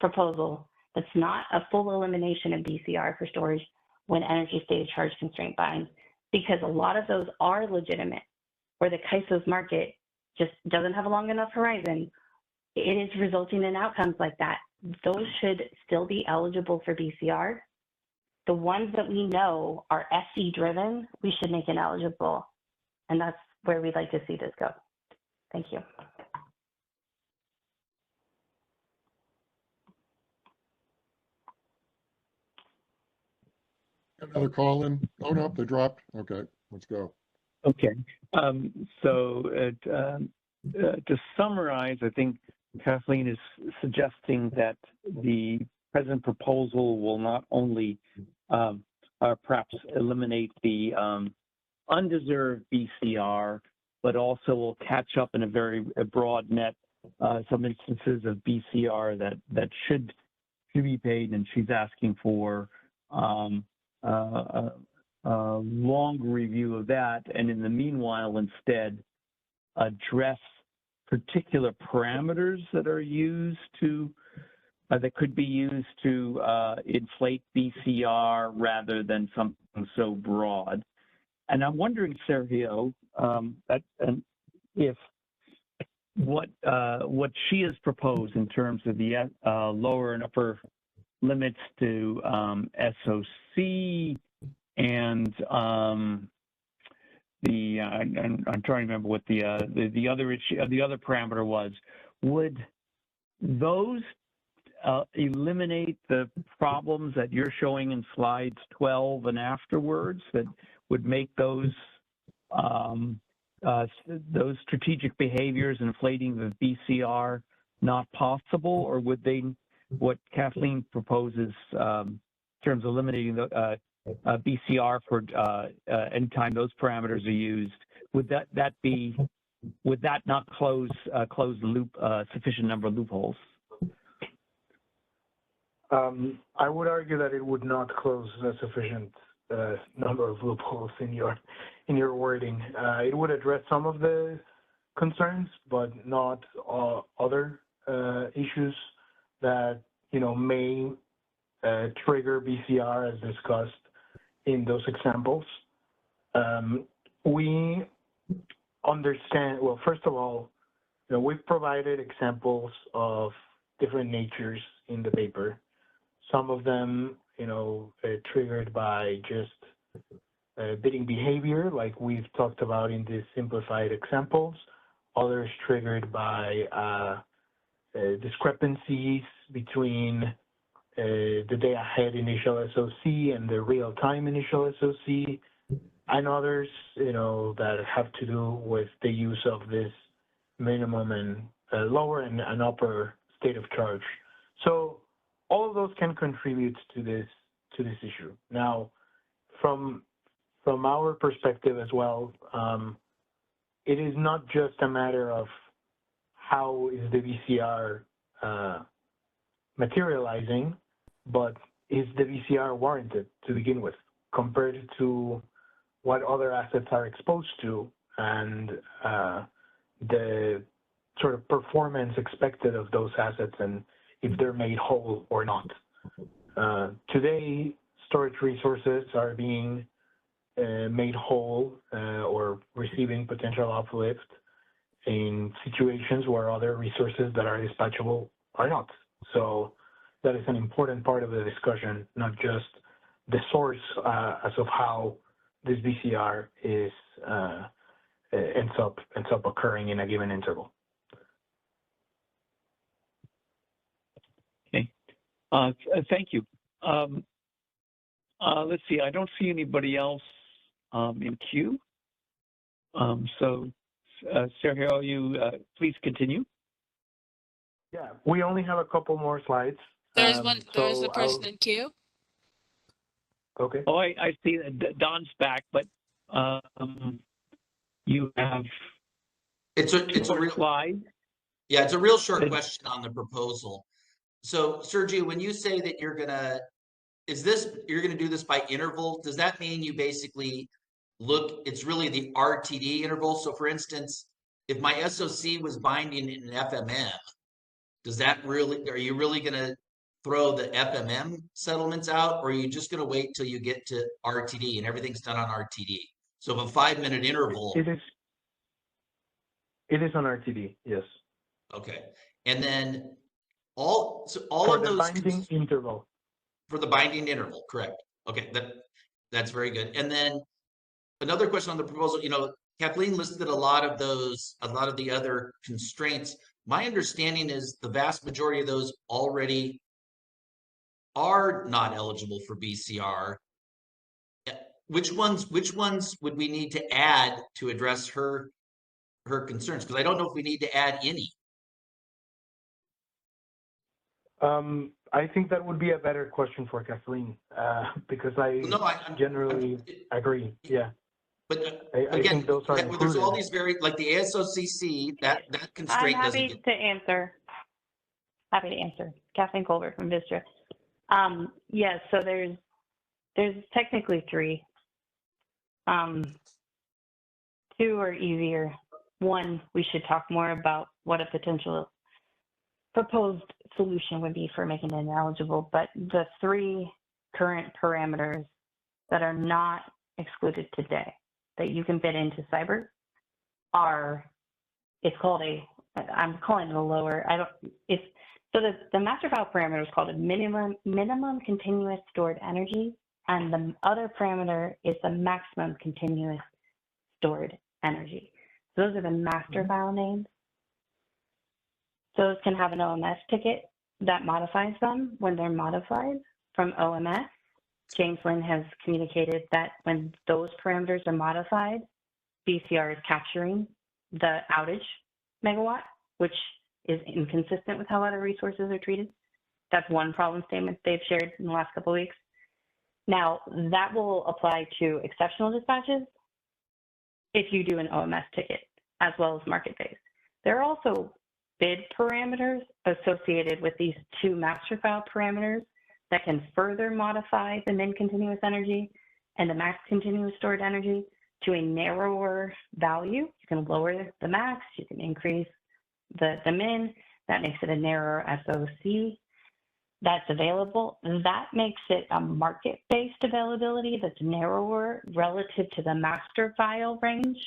proposal that's not a full elimination of BCR for storage when energy stated charge constraint binds, because a lot of those are legitimate, where the CAISO's market just doesn't have a long enough horizon. It is resulting in outcomes like that. Those should still be eligible for BCR. The ones that we know are SC driven, we should make ineligible. And that's where we'd like to see this go. Thank you. Another call in? Oh, no, they dropped. Okay, let's go. Okay. To summarize, I think Kathleen is suggesting that the present proposal will not only perhaps eliminate the undeserved BCR, but also will catch up in a very broad net some instances of BCR that should be paid, and she's asking for a long review of that, and in the meanwhile, instead, address particular parameters that are used to that could be used to inflate BCR rather than something so broad. And I'm wondering, Sergio, if what she has proposed in terms of the lower and upper limits to SOC and I'm trying to remember what the other issue, the other parameter was. Would those eliminate the problems that you're showing in slides 12 and afterwards that would make those strategic behaviors inflating the BCR not possible, or would they, what Kathleen proposes in terms of eliminating the BCR for anytime those parameters are used, would that not close the loop sufficient number of loopholes? I would argue that it would not close a sufficient number of loopholes in your wording. It would address some of the concerns, but not other issues that may trigger BCR as discussed in those examples. We understand. Well, first of all, we've provided examples of different natures in the paper. Some of them, triggered by just bidding behavior, like we've talked about in these simplified examples. Others triggered by discrepancies between the day-ahead initial SOC and the real-time initial SOC, and others, that have to do with the use of this minimum and lower and upper state of charge. So all of those can contribute to this issue. Now, from our perspective as well, it is not just a matter of how is the VCR materializing, but is the VCR warranted to begin with compared to what other assets are exposed to and the sort of performance expected of those assets and if they're made whole or not. Today, storage resources are being made whole or receiving potential uplift in situations where other resources that are dispatchable are not. So that is an important part of the discussion, not just the source as of how this VCR is ends up occurring in a given interval. Okay. Thank you. Let's see. I don't see anybody else in queue. So, Sergio, you please continue. Yeah, we only have a couple more slides. There's a so person in queue. Okay. Oh, I see that Don's back, but you have It's a real slide. Yeah, it's a real short question on the proposal. So, Sergio, when you say that you're gonna do this by interval, does that mean you basically look, it's really the RTD interval? So for instance, if my SOC was binding in an FMM, are you really gonna throw the FMM settlements out, or are you just gonna wait till you get to RTD and everything's done on RTD? So if a 5-minute interval. It is on RTD, yes. Okay. And then all for of the those binding interval. For the binding interval, correct. Okay, that's very good. And then another question on the proposal, Kathleen listed a lot of the other constraints. My understanding is the vast majority of those already are not eligible for BCR. Which ones would we need to add to address her concerns? Because I don't know if we need to add any. I think that would be a better question for Kathleen, because I generally agree. Yeah. But I again, think those are there's all these like the ASOCC, that constraint I'm doesn't happy to answer. Happy to answer. Kathleen Colbert from Vistra. Yes, so there's technically 3. 2 are easier. 1, we should talk more about what a potential proposed solution would be for making it ineligible, but the 3 current parameters that are not excluded today that you can fit into cyber I'm calling it a lower, the master file parameter is called a minimum continuous stored energy, and the other parameter is the maximum continuous stored energy. Those are the master file names. Those can have an OMS ticket that modifies them when they're modified from OMS. James Lynn has communicated that when those parameters are modified, BCR is capturing the outage megawatt, which is inconsistent with how other resources are treated. That's one problem statement they've shared in the last couple of weeks. Now, that will apply to exceptional dispatches if you do an OMS ticket, as well as market-based. There are also bid parameters associated with these 2 master file parameters that can further modify the min continuous energy and the max continuous stored energy to a narrower value. You can lower the max, you can increase the min. That makes it a narrower SOC that's available. That makes it a market-based availability that's narrower relative to the master file range.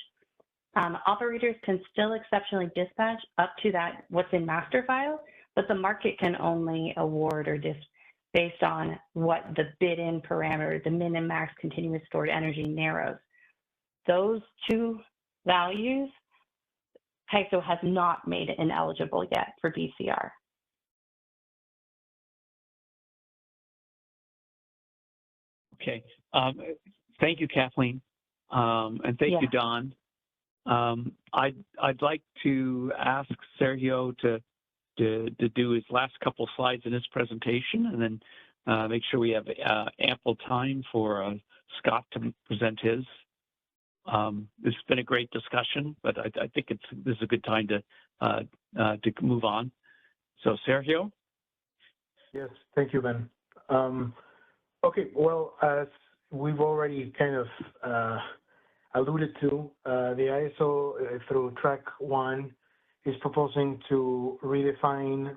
Operators can still exceptionally dispatch up to that what's in master file, but the market can only award or based on what the bid-in parameter, the min and max continuous stored energy narrows. Those 2 values, CAISO has not made it ineligible yet for BCR. Okay. Thank you, Kathleen, and thank you, Don. I'd like to ask Sergio to do his last couple slides in his presentation, and then make sure we have ample time for Scott to present his. It's been a great discussion, but I think this is a good time to move on. So, Sergio? Yes, thank you, Ben. Okay, well, as we've already kind of alluded to, the ISO through track 1 is proposing to redefine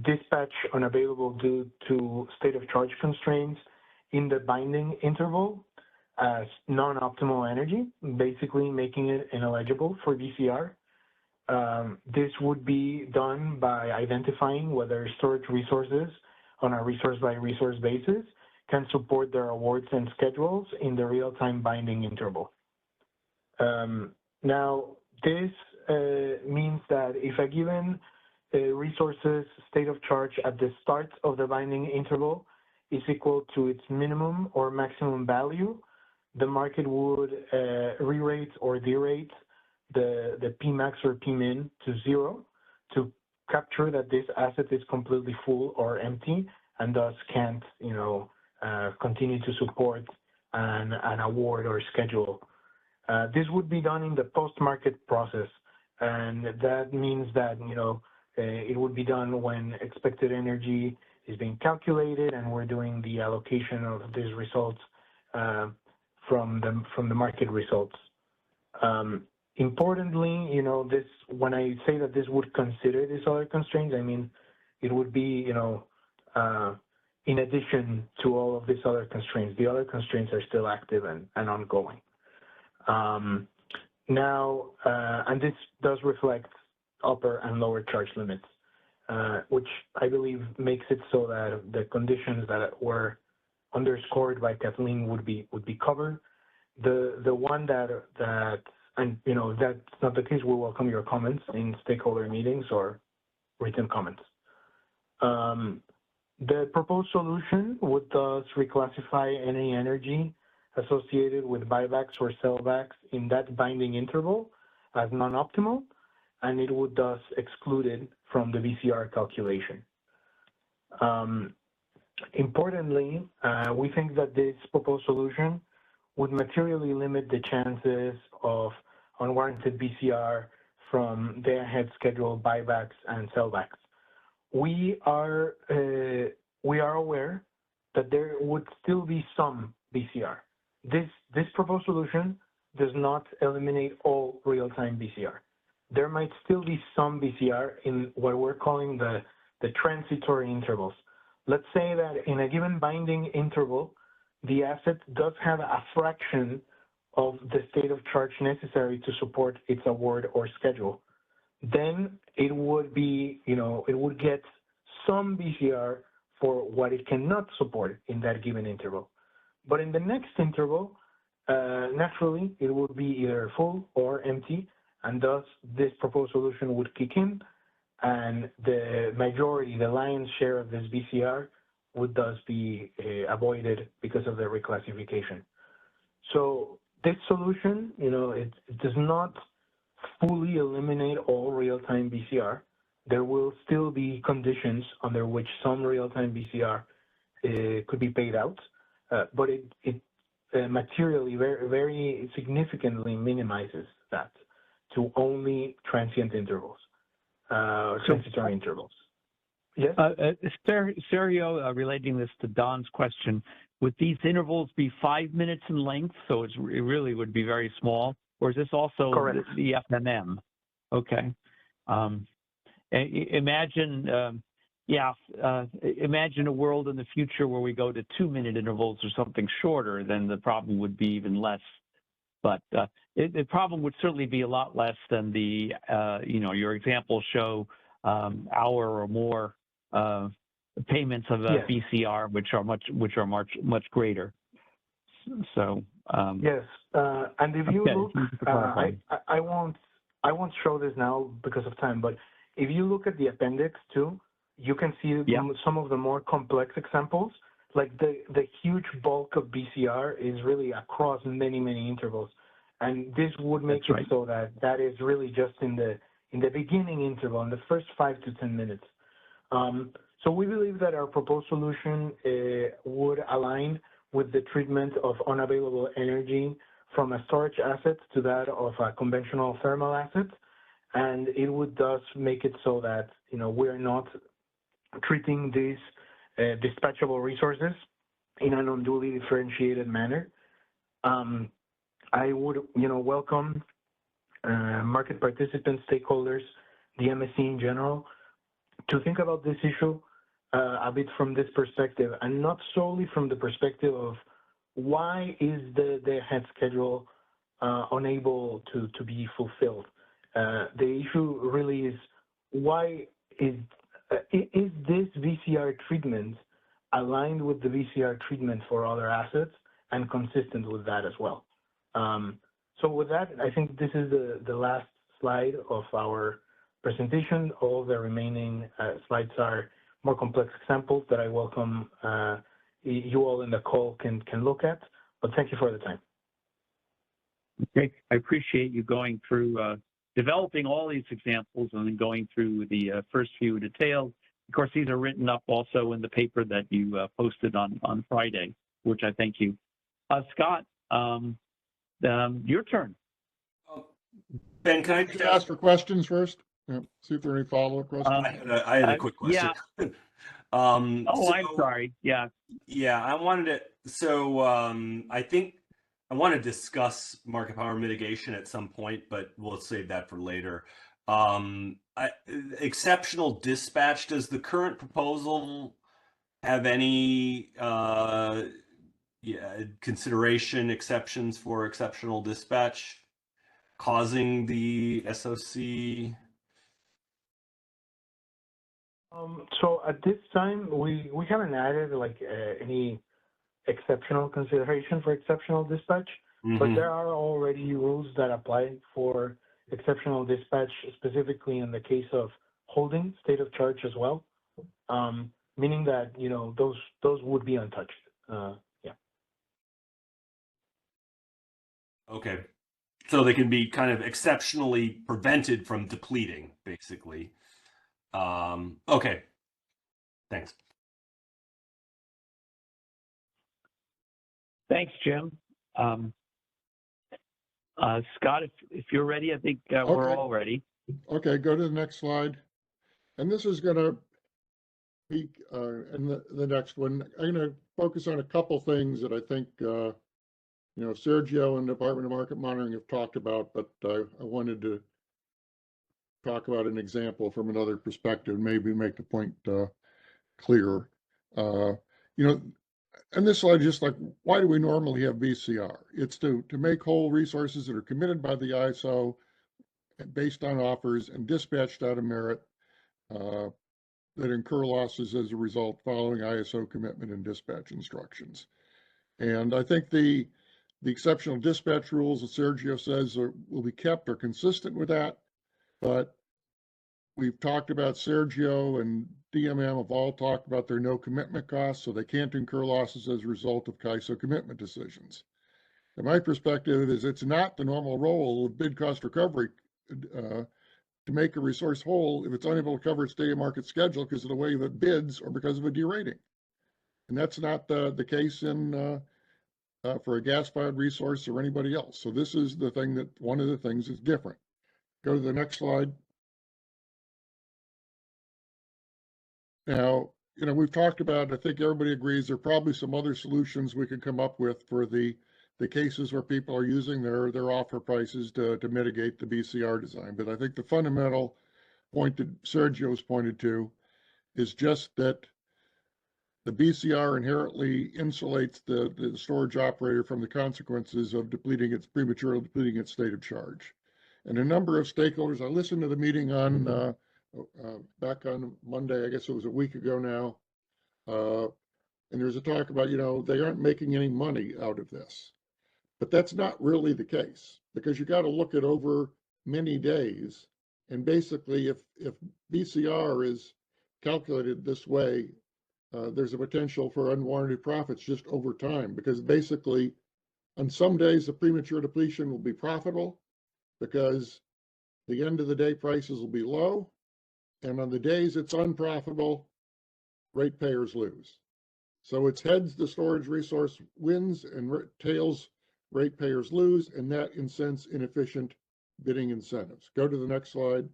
dispatch unavailable due to state of charge constraints in the binding interval as non-optimal energy, basically making it ineligible for BCR. This would be done by identifying whether storage resources on a resource-by-resource basis can support their awards and schedules in the real-time binding interval. Now, this means that if a given resource's state of charge at the start of the binding interval is equal to its minimum or maximum value, the market would re-rate or derate the Pmax or Pmin to 0 to capture that this asset is completely full or empty and thus can't, continue to support an award or schedule. This would be done in the post-market process, and that means that, it would be done when expected energy is being calculated and we're doing the allocation of these results from the market results. Importantly, when I say that this would consider these other constraints, I mean, it would be, in addition to all of these other constraints. The other constraints are still active and ongoing. Now, and this does reflect upper and lower charge limits, which I believe makes it so that the conditions that were underscored by Kathleen would be covered. The one that and that's not the case, we welcome your comments in stakeholder meetings or written comments. The proposed solution would thus reclassify any energy associated with buybacks or sellbacks in that binding interval as non-optimal, and it would thus exclude it from the VCR calculation. Importantly, we think that this proposed solution would materially limit the chances of unwarranted VCR from day-ahead schedule buybacks and sellbacks. We are aware that there would still be some VCR. This proposed solution does not eliminate all real-time VCR. There might still be some VCR in what we're calling the transitory intervals. Let's say that in a given binding interval, the asset does have a fraction of the state of charge necessary to support its award or schedule. Then it would be, it would get some VCR for what it cannot support in that given interval. But in the next interval, naturally, it would be either full or empty, and thus this proposed solution would kick in, and the majority, the lion's share of this VCR would thus be avoided because of the reclassification. So this solution, it does not fully eliminate all real-time VCR. There will still be conditions under which some real-time VCR could be paid out, but it materially, very, very significantly minimizes that to only transient intervals, transitory intervals. Yes? Sergio, relating this to Don's question, would these intervals be 5 minutes in length, so it really would be very small, or is this also the FMM? Okay. Imagine, imagine a world in the future where we go to 2-minute intervals or something shorter, then the problem would be even less. But the problem would certainly be a lot less than the, your examples show hour or more payments of VCR, which are much greater. So yes, and if you look, I won't show this now because of time, but if you look at the appendix too, you can see some of the more complex examples. Like the huge bulk of VCR is really across many intervals, and this would make it so that is really just in the beginning interval, in the first 5 to 10 minutes. So we believe that our proposed solution would align with the treatment of unavailable energy from a storage asset to that of a conventional thermal asset, and it would thus make it so that we're not treating these dispatchable resources in an unduly differentiated manner. I would welcome market participants, stakeholders, the MSC in general, to think about this issue a bit from this perspective, and not solely from the perspective of why is the head schedule unable to be fulfilled. The issue really is why is this VCR treatment aligned with the VCR treatment for other assets and consistent with that as well. So with that, I think this is the last slide of our presentation. All the remaining slides are more complex examples that I welcome you all in the call can look at. But thank you for the time. Okay, I appreciate you going through developing all these examples and then going through the first few details. Of course, these are written up also in the paper that you posted on Friday, which I thank you. Scott, your turn. Ben, can I just ask for questions first? Yeah, see if there are any follow-up questions. I had a quick question. Yeah. I'm sorry. Yeah. Yeah, I wanted to. So I think I want to discuss market power mitigation at some point, but we'll save that for later. Exceptional dispatch. Does the current proposal have any consideration exceptions for exceptional dispatch causing the SOC? So at this time, we haven't added like any exceptional consideration for exceptional dispatch, but there are already rules that apply for exceptional dispatch, specifically in the case of holding state of charge as well, meaning that, you know, those would be untouched. Yeah. Okay. So they can be kind of exceptionally prevented from depleting, basically. Okay. Thanks. Thanks, Jim. Scott, if you're ready, I think we're all ready. Okay, go to the next slide. And this is going to be in the next one. I'm going to focus on a couple things that I think, you know, Sergio and the Department of Market Monitoring have talked about, but I wanted to talk about an example from another perspective, maybe make the point clearer. You know, and this slide, just like, why do we normally have BCR? It's to make whole resources that are committed by the ISO based on offers and dispatched out of merit that incur losses as a result following ISO commitment and dispatch instructions. And I think the exceptional dispatch rules that Sergio says will be kept are consistent with that, but we've talked about Sergio and DMM have all talked about their no commitment costs, so they can't incur losses as a result of CAISO commitment decisions. And my perspective is it's not the normal role of bid cost recovery to make a resource whole if it's unable to cover its day market schedule because of the way that it bids or because of a derating. And that's not the case in for a gas-fired resource or anybody else. So this is the thing that one of the things is different. Go to the next slide. Now, you know, we've talked about, I think everybody agrees there are probably some other solutions we could come up with for the cases where people are using their offer prices to mitigate the BCR design. But I think the fundamental point that Sergio's pointed to is just that the BCR inherently insulates the storage operator from the consequences of prematurely depleting its state of charge. And a number of stakeholders, I listened to the meeting on back on Monday, I guess it was a week ago now, and there's a talk about, you know, they aren't making any money out of this. But that's not really the case, because you got to look at over many days. And basically, if BCR is calculated this way, there's a potential for unwarranted profits just over time, because basically on some days the premature depletion will be profitable because the end of the day prices will be low, and on the days it's unprofitable, ratepayers lose. So it's heads the storage resource wins, and tails ratepayers lose, and that incents inefficient bidding incentives. Go to the next slide.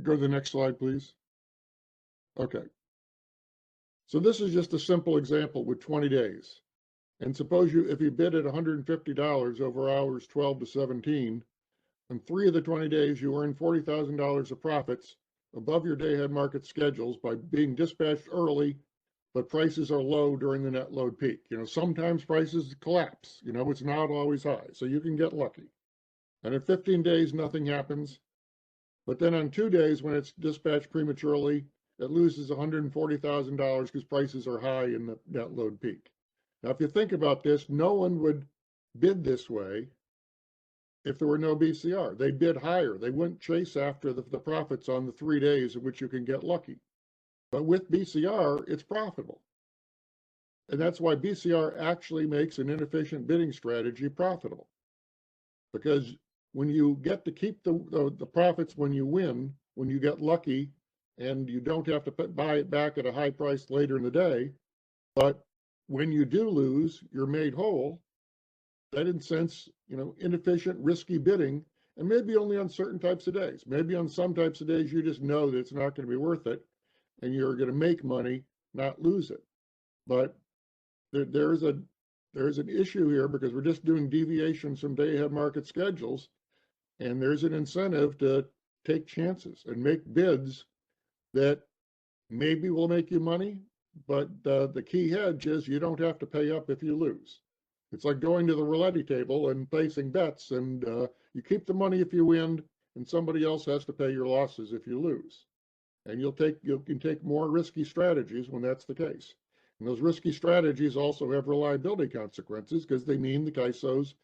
Go to the next slide, please. Okay. So this is just a simple example with 20 days. And suppose if you bid at $150 over hours 12 to 17, on 3 of the 20 days, you earn $40,000 of profits above your day-ahead market schedules by being dispatched early, but prices are low during the net load peak. You know, sometimes prices collapse. You know, it's not always high, so you can get lucky. And at 15 days, nothing happens. But then on 2 days, when it's dispatched prematurely, it loses $140,000 because prices are high in the net load peak. Now, if you think about this, no one would bid this way if there were no BCR. They bid higher. They wouldn't chase after the profits on the 3 days in which you can get lucky. But with BCR, it's profitable. And that's why BCR actually makes an inefficient bidding strategy profitable. Because when you get to keep the profits when you win, when you get lucky, and you don't have to buy it back at a high price later in the day, but when you do lose, you're made whole. That incents, inefficient, risky bidding, and maybe only on certain types of days. Maybe on some types of days, you just know that it's not going to be worth it, and you're going to make money, not lose it. But there's an issue here because we're just doing deviations from day-ahead market schedules, and there's an incentive to take chances and make bids that maybe will make you money, but the key hedge is you don't have to pay up if you lose. It's like going to the roulette table and placing bets, and you keep the money if you win, and somebody else has to pay your losses if you lose. And you can take more risky strategies when that's the case. And those risky strategies also have reliability consequences because they mean the CAISO's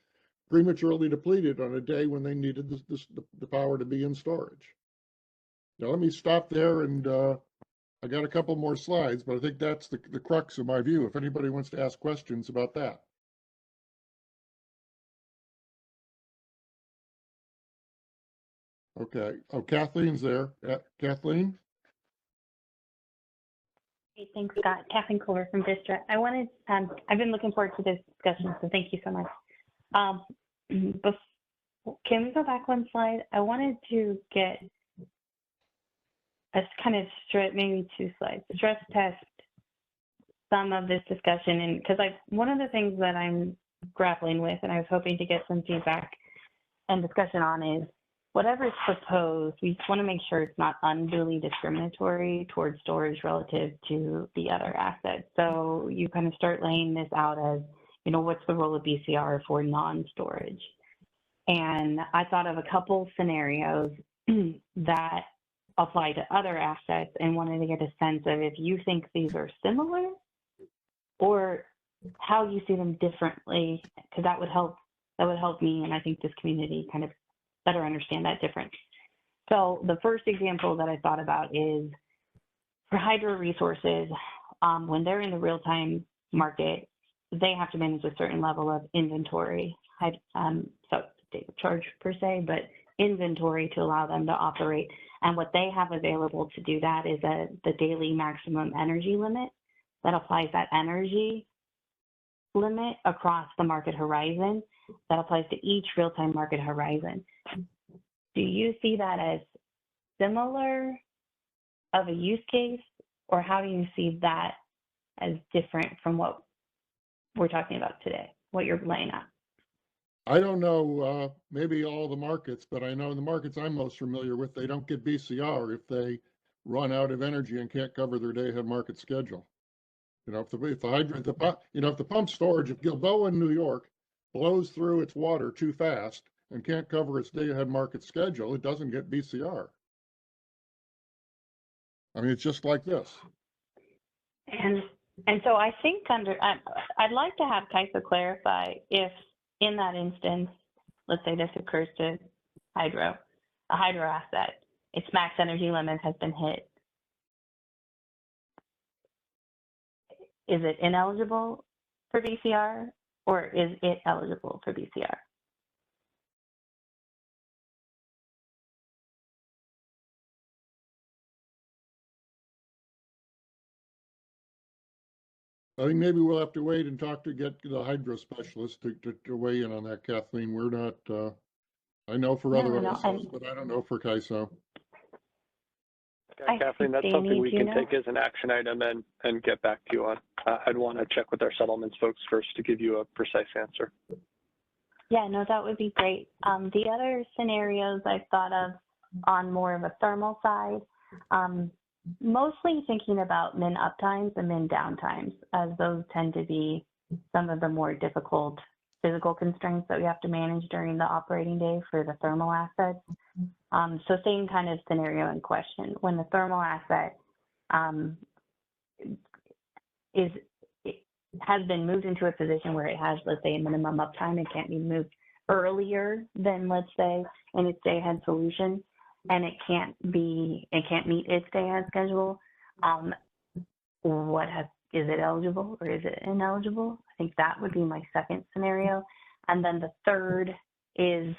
prematurely depleted on a day when they needed the power to be in storage. Now let me stop there, and I got a couple more slides, but I think that's the crux of my view. If anybody wants to ask questions about that. Okay. Oh, Kathleen's there. Kathleen? Hey, thanks, Scott. Kathleen Culver from Vistra. I've been looking forward to this discussion, so thank you so much. Can we go back one slide? I wanted to get a kind of maybe 2 slides, stress test some of this discussion. And because one of the things that I'm grappling with, and I was hoping to get some feedback and discussion on, is whatever is proposed, we just want to make sure it's not unduly discriminatory towards storage relative to the other assets. So you kind of start laying this out as, what's the role of BCR for non-storage? And I thought of a couple scenarios that apply to other assets and wanted to get a sense of if you think these are similar or how you see them differently, because that would help me, and I think this community kind of better understand that difference. So the first example that I thought about is for hydro resources, when they're in the real-time market, they have to manage a certain level of inventory, so data charge per se, but inventory to allow them to operate. And what they have available to do that is the daily maximum energy limit that applies that energy limit across the market horizon that applies to each real-time market horizon. Do you see that as similar of a use case, or how do you see that as different from what we're talking about today, what you're laying out? I don't know, maybe all the markets, but I know the markets I'm most familiar with, they don't get BCR if they run out of energy and can't cover their day-ahead market schedule. If the pump storage, if Gilboa in New York blows through its water too fast and can't cover its day-ahead market schedule, it doesn't get BCR. I mean, it's just like this. And so I think I'd like to have CAISO clarify if in that instance, let's say this occurs to a hydro asset, its max energy limit has been hit. Is it ineligible for BCR, or is it eligible for BCR? I think maybe we'll have to wait and get the hydro specialist to weigh in on that, Kathleen. We're not, I know for other ISOs, but I don't know for CAISO. Okay, Kathleen, that's something we can take as an action item and get back to you on. I'd want to check with our settlements folks first to give you a precise answer. Yeah, no, that would be great. The other scenarios I've thought of on more of a thermal side, mostly thinking about min uptimes and min downtimes, as those tend to be some of the more difficult physical constraints that we have to manage during the operating day for the thermal assets. So same kind of scenario in question. When the thermal asset has been moved into a position where it has, let's say, a minimum uptime and can't be moved earlier than, let's say, in its day-ahead solution, and it can't meet its day-ahead schedule, is it eligible or is it ineligible? I think that would be my second scenario. And then the third is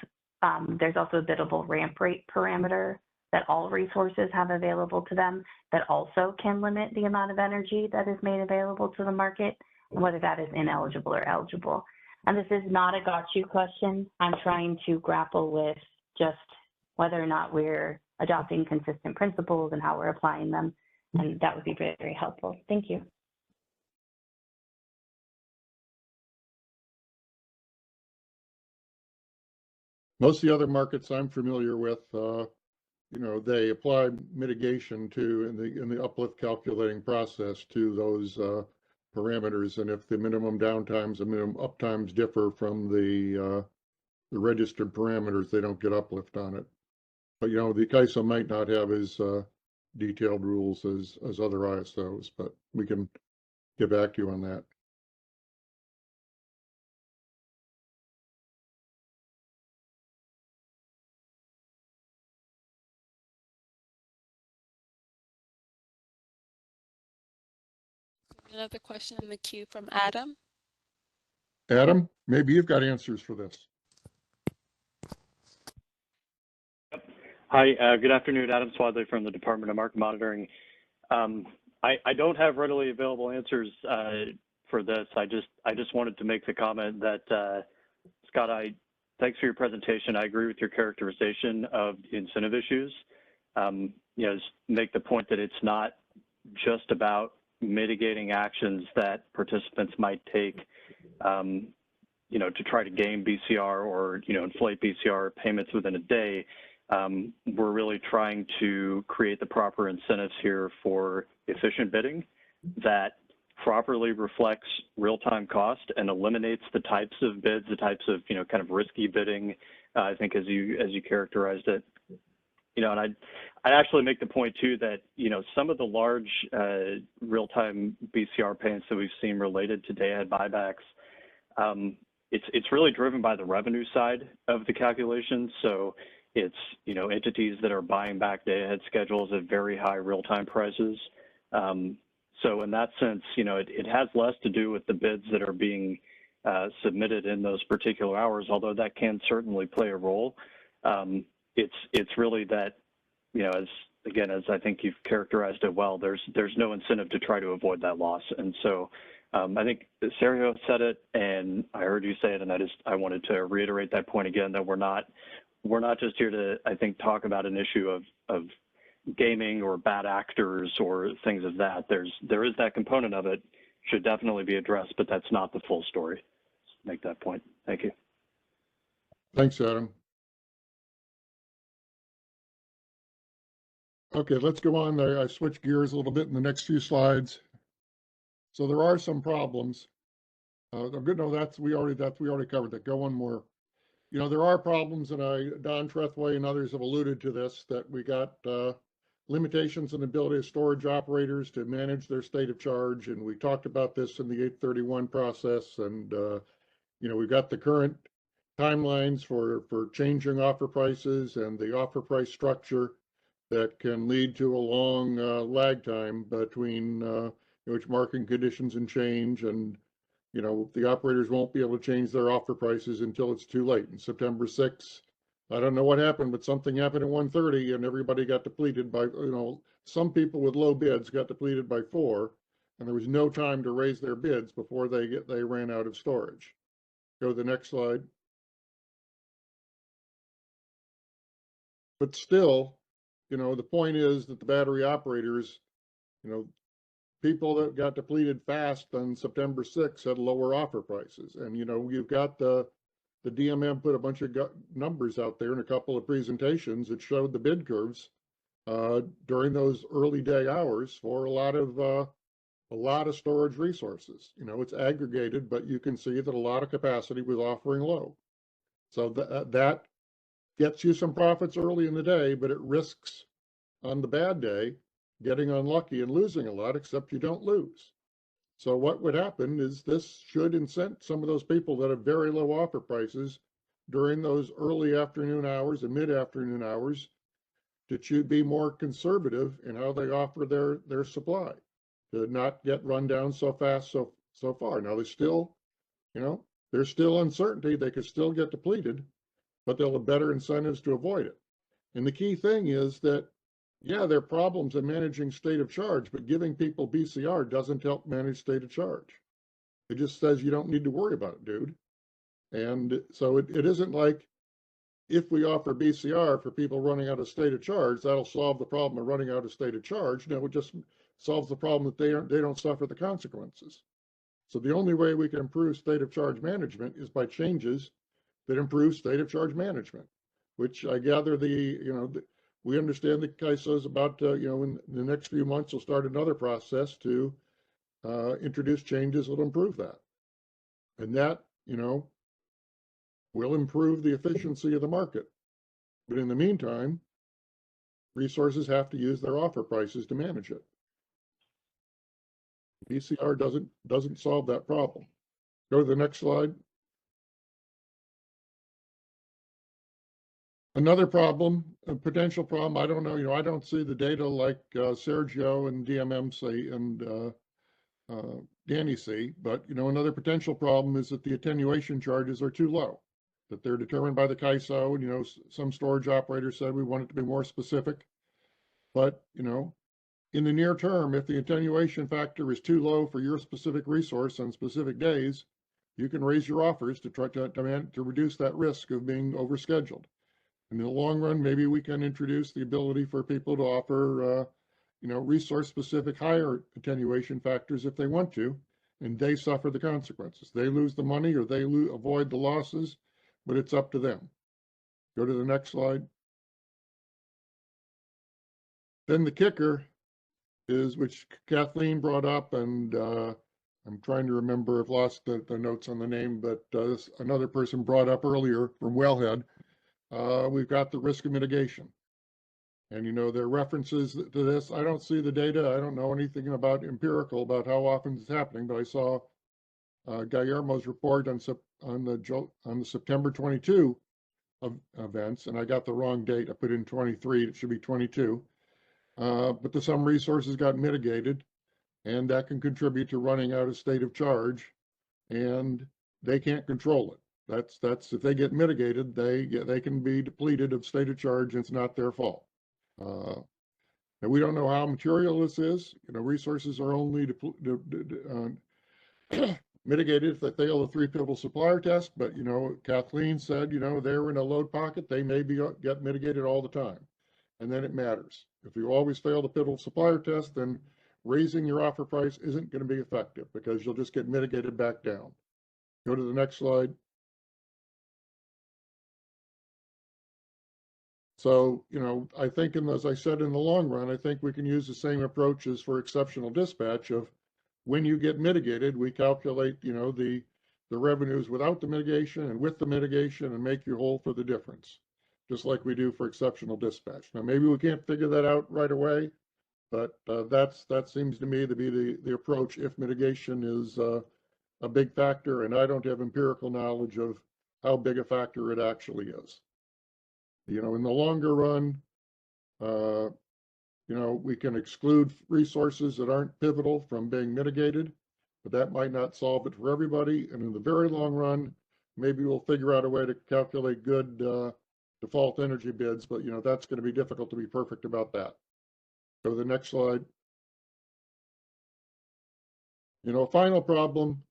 there's also a biddable ramp rate parameter that all resources have available to them that also can limit the amount of energy that is made available to the market, and whether that is ineligible or eligible. And this is not a got you question. I'm trying to grapple with just whether or not we're adopting consistent principles and how we're applying them. And that would be very, very helpful. Thank you. Most of the other markets I'm familiar with, you know, they apply mitigation to in the uplift calculating process to those parameters, and if the minimum downtimes and minimum uptimes differ from the registered parameters, they don't get uplift on it. But you know, the CAISO might not have as detailed rules as other ISOs, but we can get back to you on that. Another question in the queue from Adam. Adam, maybe you've got answers for this. Hi, good afternoon. Adam Swadley from the Department of Market Monitoring. I don't have readily available answers for this. I just wanted to make the comment that Scott, thanks for your presentation. I agree with your characterization of the incentive issues. You know, make the point that it's not just about mitigating actions that participants might take, you know, to try to game BCR or, you know, inflate BCR payments within a day. We're really trying to create the proper incentives here for efficient bidding that properly reflects real-time cost and eliminates the types of bids, the types of, you know, kind of risky bidding, I think as you characterized it. You know, and I'd actually make the point too that, you know, some of the large real-time BCR payments that we've seen related to day-ahead buybacks, it's really driven by the revenue side of the calculation. So it's, you know, entities that are buying back day-ahead schedules at very high real-time prices. So in that sense, you know, it has less to do with the bids that are being submitted in those particular hours, although that can certainly play a role. It's really that, you know, as I think you've characterized it well, there's no incentive to try to avoid that loss. And so I think Sergio said it, and I heard you say it, and I wanted to reiterate that point again, that we're not just here to, I think, talk about an issue of gaming or bad actors or things of that. There is that component of it, should definitely be addressed, but that's not the full story. Just make that point. Thank you. Thanks, Adam. Okay, let's go on. I switched gears a little bit in the next few slides. So there are some problems. Good. No, we already covered that. Go one more. You know, there are problems, and Don Trethway and others have alluded to this, that we got limitations on the ability of storage operators to manage their state of charge, and we talked about this in the 831 process. And you know, we've got the current timelines for changing offer prices and the offer price structure that can lead to a long lag time between which market conditions and change, and you know, the operators won't be able to change their offer prices until it's too late. And September 6th, I don't know what happened, but something happened at 1:30 and everybody got depleted by, you know, some people with low bids got depleted by 4, and there was no time to raise their bids before they ran out of storage. Go to the next slide. But still, you know, the point is that the battery operators, you know, people that got depleted fast on September 6th had lower offer prices. And, you know, you've got the DMM put a bunch of numbers out there in a couple of presentations that showed the bid curves during those early day hours for a lot of storage resources. You know, it's aggregated, but you can see that a lot of capacity was offering low. So that gets you some profits early in the day, but it risks on the bad day getting unlucky and losing a lot, except you don't lose. So what would happen is this should incent some of those people that have very low offer prices during those early afternoon hours and mid-afternoon hours to be more conservative in how they offer their supply, to not get run down so fast so far. Now there's still, there's still uncertainty. They could still get depleted, but they'll have better incentives to avoid it. And the key thing is that, yeah, there are problems in managing state of charge, but giving people BCR doesn't help manage state of charge. It just says you don't need to worry about it, dude. And so it isn't like if we offer BCR for people running out of state of charge, that'll solve the problem of running out of state of charge. No, it just solves the problem that they don't suffer the consequences. So the only way we can improve state of charge management is by changes that improve state of charge management, which I gather we understand the CAISO is about, in the next few months, will start another process to introduce changes that will improve that. And that, will improve the efficiency of the market. But in the meantime, resources have to use their offer prices to manage it. BCR doesn't solve that problem. Go to the next slide. Another problem, a potential problem, I don't know, I don't see the data like Sergio and DMM say and Danny see, but another potential problem is that the attenuation charges are too low, that they're determined by the CAISO, and some storage operators said we want it to be more specific. But in the near term, if the attenuation factor is too low for your specific resource on specific days, you can raise your offers to try to reduce that risk of being overscheduled. In the long run, maybe we can introduce the ability for people to offer, resource-specific higher attenuation factors if they want to, and they suffer the consequences. They lose the money or they avoid the losses, but it's up to them. Go to the next slide. Then the kicker is, which Kathleen brought up, and I'm trying to remember, I've lost the notes on the name, but another person brought up earlier from Wellhead. We've got the risk of mitigation. And, there are references to this. I don't see the data. I don't know anything about empirical about how often it's happening, but I saw Guillermo's report on the September 22 events, and I got the wrong date. I put in 23. It should be 22. But some resources got mitigated, and that can contribute to running out of state of charge, and they can't control it. That's if they get mitigated, they can be depleted of state of charge, and it's not their fault. And we don't know how material this is. Resources are only mitigated if they fail the 3 pivotal supplier test. But Kathleen said, they're in a load pocket. They may get mitigated all the time, and then it matters. If you always fail the pivotal supplier test, then raising your offer price isn't going to be effective because you'll just get mitigated back down. Go to the next slide. So, I think, as I said, in the long run, I think we can use the same approach as for exceptional dispatch of when you get mitigated, we calculate, the revenues without the mitigation and with the mitigation and make you whole for the difference, just like we do for exceptional dispatch. Now, maybe we can't figure that out right away, but that seems to me to be the approach if mitigation is a big factor, and I don't have empirical knowledge of how big a factor it actually is. In the longer run, we can exclude resources that aren't pivotal from being mitigated, but that might not solve it for everybody. And in the very long run, maybe we'll figure out a way to calculate good default energy bids, but that's going to be difficult to be perfect about that. Go to the next slide. A final problem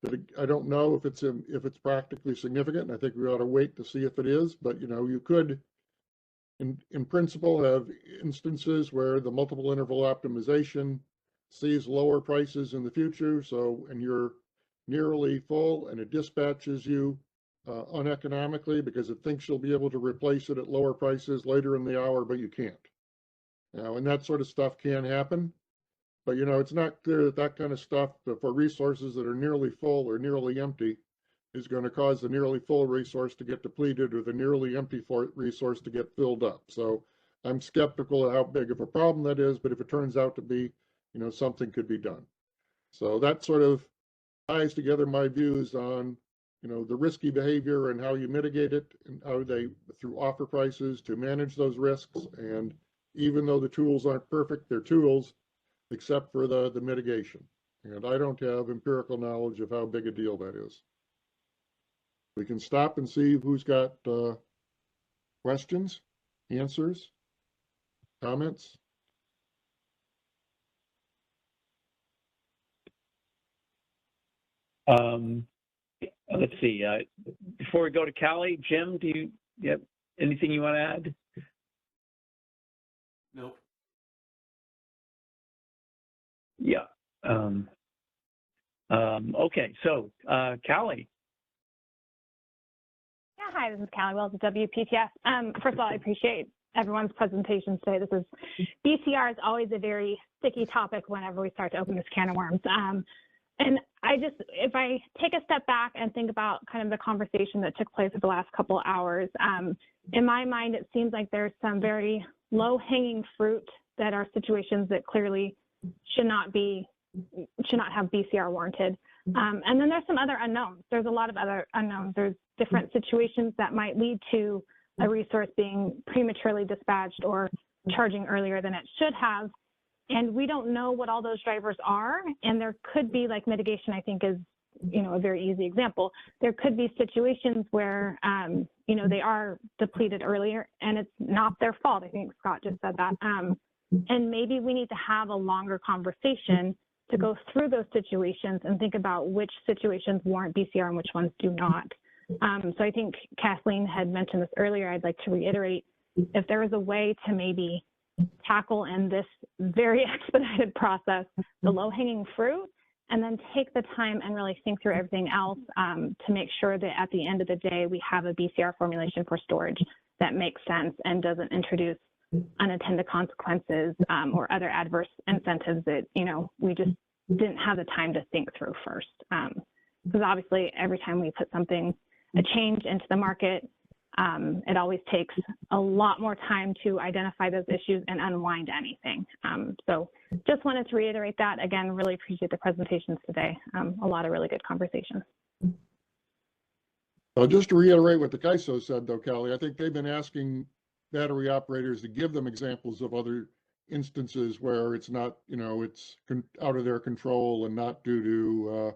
that I don't know if it's practically significant, and I think we ought to wait to see if it is, but you could in principle have instances where the multiple interval optimization sees lower prices in the future, and you're nearly full and it dispatches you uneconomically because it thinks you'll be able to replace it at lower prices later in the hour, but you can't. And that sort of stuff can happen. But, it's not clear that kind of stuff for resources that are nearly full or nearly empty is going to cause the nearly full resource to get depleted or the nearly empty resource to get filled up. So I'm skeptical of how big of a problem that is, but if it turns out to be something could be done. So that sort of ties together my views on, the risky behavior and how you mitigate it and how they, through offer prices, to manage those risks. And even though the tools aren't perfect, they're tools, except for the mitigation. And I don't have empirical knowledge of how big a deal that is. We can stop and see who's got questions, answers, comments. Let's see. Before we go to Callie, Jim, do you have anything you want to add? Nope. Yeah. Okay. So, Callie. Yeah, hi, this is Callie Wells at WPTF. First of all, I appreciate everyone's presentations today. BCR is always a very sticky topic whenever we start to open this can of worms. And if I take a step back and think about kind of the conversation that took place over the last couple of hours, in my mind, it seems like there's some very low-hanging fruit that are situations that clearly should not have BCR warranted. And then there's some other unknowns. There's a lot of other unknowns. There's different situations that might lead to a resource being prematurely dispatched or charging earlier than it should have. And we don't know what all those drivers are. And there could be, like mitigation, I think is, a very easy example. There could be situations where, they are depleted earlier and it's not their fault. I think Scott just said that. And maybe we need to have a longer conversation to go through those situations and think about which situations warrant BCR and which ones do not. So I think Kathleen had mentioned this earlier. I'd like to reiterate, if there is a way to maybe tackle in this very expedited process the low-hanging fruit, and then take the time and really think through everything else to make sure that at the end of the day, we have a BCR formulation for storage that makes sense and doesn't introduce unintended consequences or other adverse incentives that, we just didn't have the time to think through first. Because obviously every time we put a change into the market, it always takes a lot more time to identify those issues and unwind anything. So just wanted to reiterate that. Again, really appreciate the presentations today. A lot of really good conversations. Well, just to reiterate what the CAISO said, though, Callie, I think they've been asking battery operators to give them examples of other instances where it's not, it's out of their control and not due to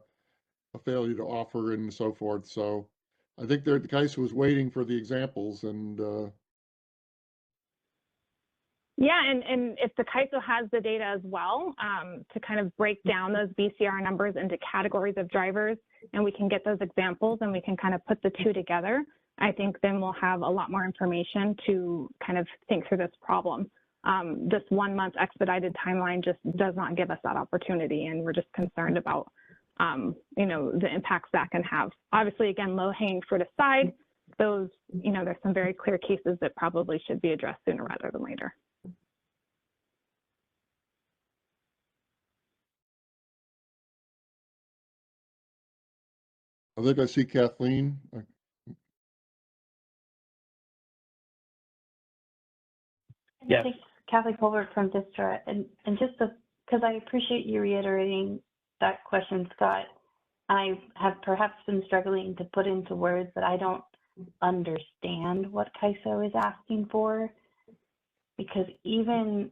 a failure to offer and so forth. So I think the CAISO was waiting for the examples and yeah, and if the CAISO has the data as well to kind of break down those BCR numbers into categories of drivers, and we can get those examples and we can kind of put the two together, I think then we'll have a lot more information to kind of think through this problem. This 1 month expedited timeline just does not give us that opportunity, and we're just concerned about the impacts that can have. Obviously, again, low-hanging fruit aside, those, there's some very clear cases that probably should be addressed sooner rather than later. I think I see Kathleen. Yes. Kathy Colbert from Distra, and just because I appreciate you reiterating that question, Scott, I have perhaps been struggling to put into words that I don't understand what CAISO is asking for, because even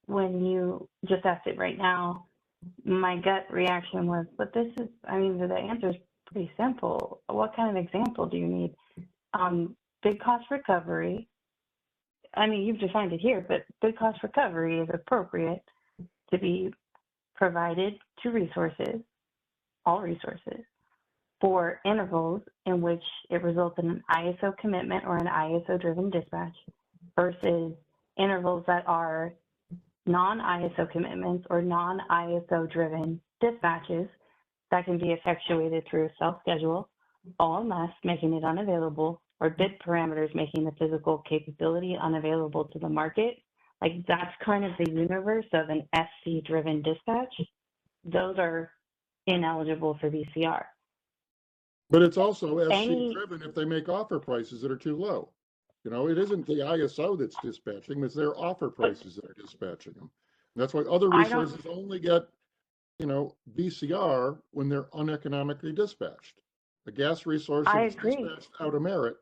when you just asked it right now, my gut reaction was, but this is, the answer is pretty simple. What kind of example do you need? Big cost recovery. You've defined it here, but big cost recovery is appropriate to be provided to resources, all resources, for intervals in which it results in an ISO commitment or an ISO-driven dispatch versus intervals that are non-ISO commitments or non-ISO-driven dispatches that can be effectuated through self-schedule, OMS making it unavailable, or bid parameters making the physical capability unavailable to the market. Like, that's kind of the universe of an SC-driven dispatch. Those are ineligible for BCR. But it's also SC-driven if they make offer prices that are too low. It isn't the ISO that's dispatching, it's their offer prices that are dispatching them. That's why other I don't- resources only get, BCR when they're uneconomically dispatched. The gas resource I that's agree. dispatched out of Merit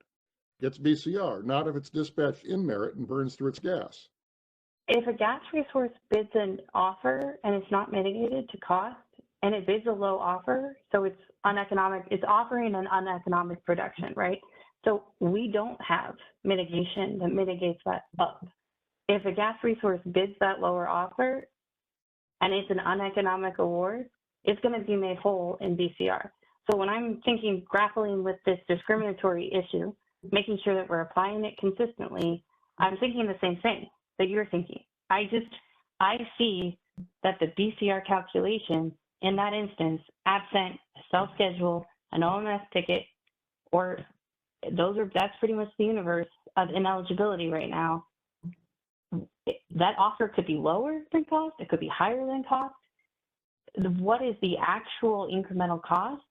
gets BCR, not if it's dispatched in Merit and burns through its gas. If a gas resource bids an offer and it's not mitigated to cost, and it bids a low offer, so it's uneconomic, it's offering an uneconomic production, right? So we don't have mitigation that mitigates that up. If a gas resource bids that lower offer and it's an uneconomic award, it's going to be made whole in BCR. So when I'm thinking, grappling with this discriminatory issue, making sure that we're applying it consistently, I'm thinking the same thing that you're thinking. I see that the BCR calculation in that instance, absent a self-schedule, an OMS ticket, or that's pretty much the universe of ineligibility right now. That offer could be lower than cost, it could be higher than cost. What is the actual incremental cost?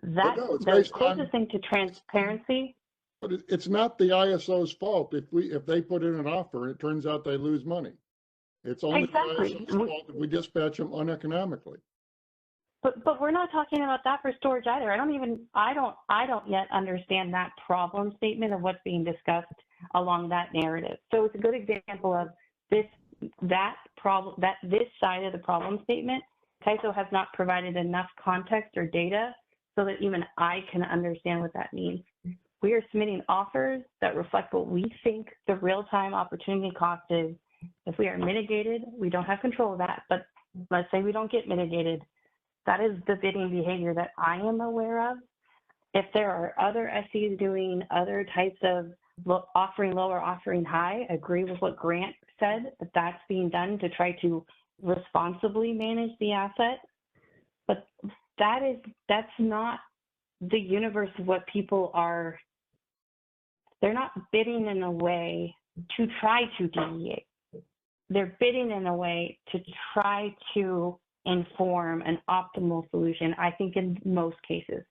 That's the closest thing to transparency. But it's not the ISO's fault if they put in an offer and it turns out they lose money. It's only Exactly. the ISO's fault if we dispatch them uneconomically. But we're not talking about that for storage either. I don't yet understand that problem statement of what's being discussed along that narrative. So it's a good example of this side of the problem statement. CAISO has not provided enough context or data so that even I can understand what that means. We are submitting offers that reflect what we think the real-time opportunity cost is. If we are mitigated, we don't have control of that, but let's say we don't get mitigated. That is the bidding behavior that I am aware of. If there are other SEs doing other types of offering low or offering high, I agree with what Grant said, that that's being done to try to responsibly manage the asset. But that's not the universe of what people are. They're not bidding in a way to try to deviate. They're bidding in a way to try to inform an optimal solution, I think, in most cases.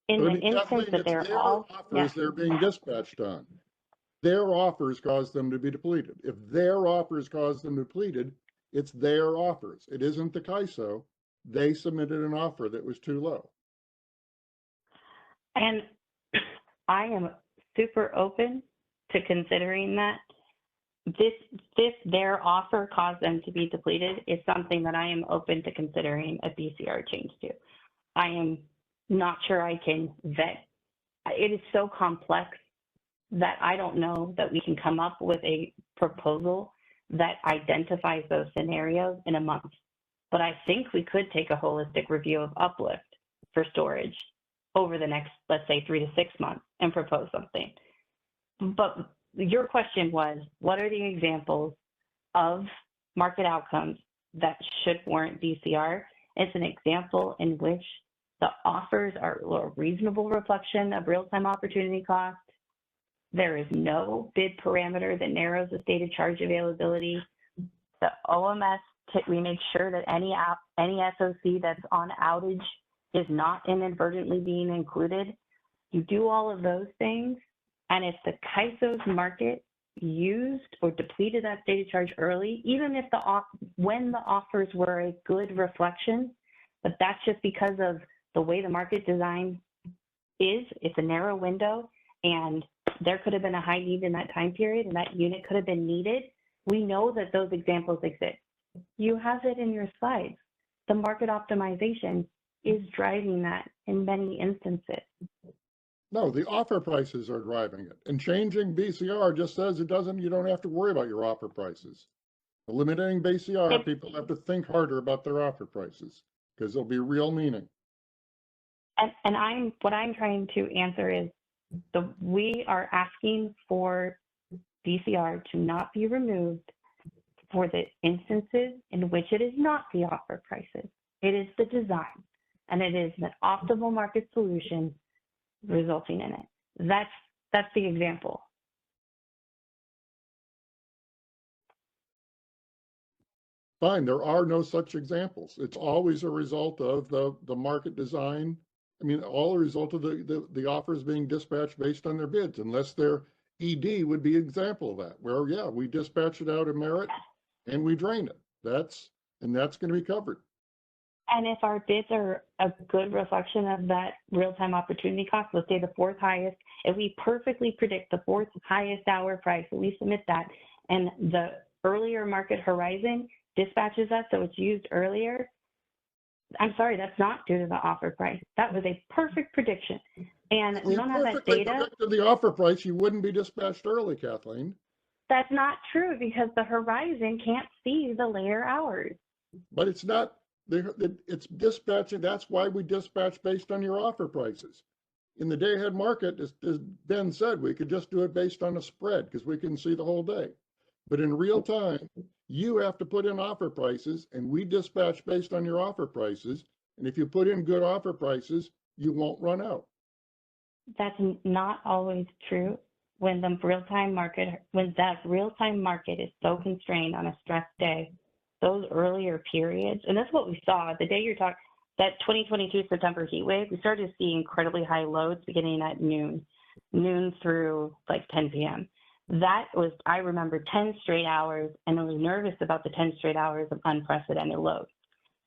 In the instance that they're all offers they're being dispatched on. Their offers cause them to be depleted. If their offers cause them depleted, it's their offers. It isn't the CAISO. They submitted an offer that was too low. And I am super open to considering that their offer caused them to be depleted is something that I am open to considering a BCR change to. I am not sure I can vet. It is so complex that I don't know that we can come up with a proposal that identifies those scenarios in a month. But I think we could take a holistic review of uplift for storage over the next, let's say, 3 to 6 months and propose something. But your question was, what are the examples of market outcomes that should warrant BCR? It's an example in which the offers are a reasonable reflection of real-time opportunity cost. There is no bid parameter that narrows the stated charge availability. The OMS, we make sure that any SOC that's on outage is not inadvertently being included. You do all of those things, and if the CAISO's market used or depleted that stated charge early, even if when the offers were a good reflection, but that's just because of the way the market design is, it's a narrow window, and there could have been a high need in that time period, and that unit could have been needed. We know that those examples exist. You have it in your slides. The market optimization is driving that in many instances. No, the offer prices are driving it. And changing BCR just says you don't have to worry about your offer prices. Eliminating BCR, people have to think harder about their offer prices because there'll be real meaning. And what I'm trying to answer is we are asking for BCR to not be removed for the instances in which it is not the offer prices. It is the design, and it is an optimal market solution resulting in it. That's the example. Fine, there are no such examples. It's always a result of the market design. I mean, all a result of the offers being dispatched based on their bids, unless their ED would be an example of that, where, yeah, we dispatch it out of Merit and we drain it. that's going to be covered. And if our bids are a good reflection of that real-time opportunity cost, let's say the fourth highest, if we perfectly predict the fourth highest hour price, and we submit that, and the earlier market horizon dispatches us, so it's used earlier, I'm sorry, that's not due to the offer price. That was a perfect prediction. And we don't have that data. Predicted the offer price, you wouldn't be dispatched early, Kathleen. That's not true because the horizon can't see the later hours. But it's not, it's dispatching. That's why we dispatch based on your offer prices. In the day ahead market, as Ben said, we could just do it based on a spread because we can see the whole day. But in real time, you have to put in offer prices and we dispatch based on your offer prices. And if you put in good offer prices, you won't run out. That's not always true when the real-time market, when that real-time market is so constrained on a stress day, those earlier periods, and that's what we saw the day you're talking, that 2022 September heat wave, we started to see incredibly high loads beginning at noon through like 10 p.m. That was, I remember 10 straight hours, and I was nervous about the 10 straight hours of unprecedented load.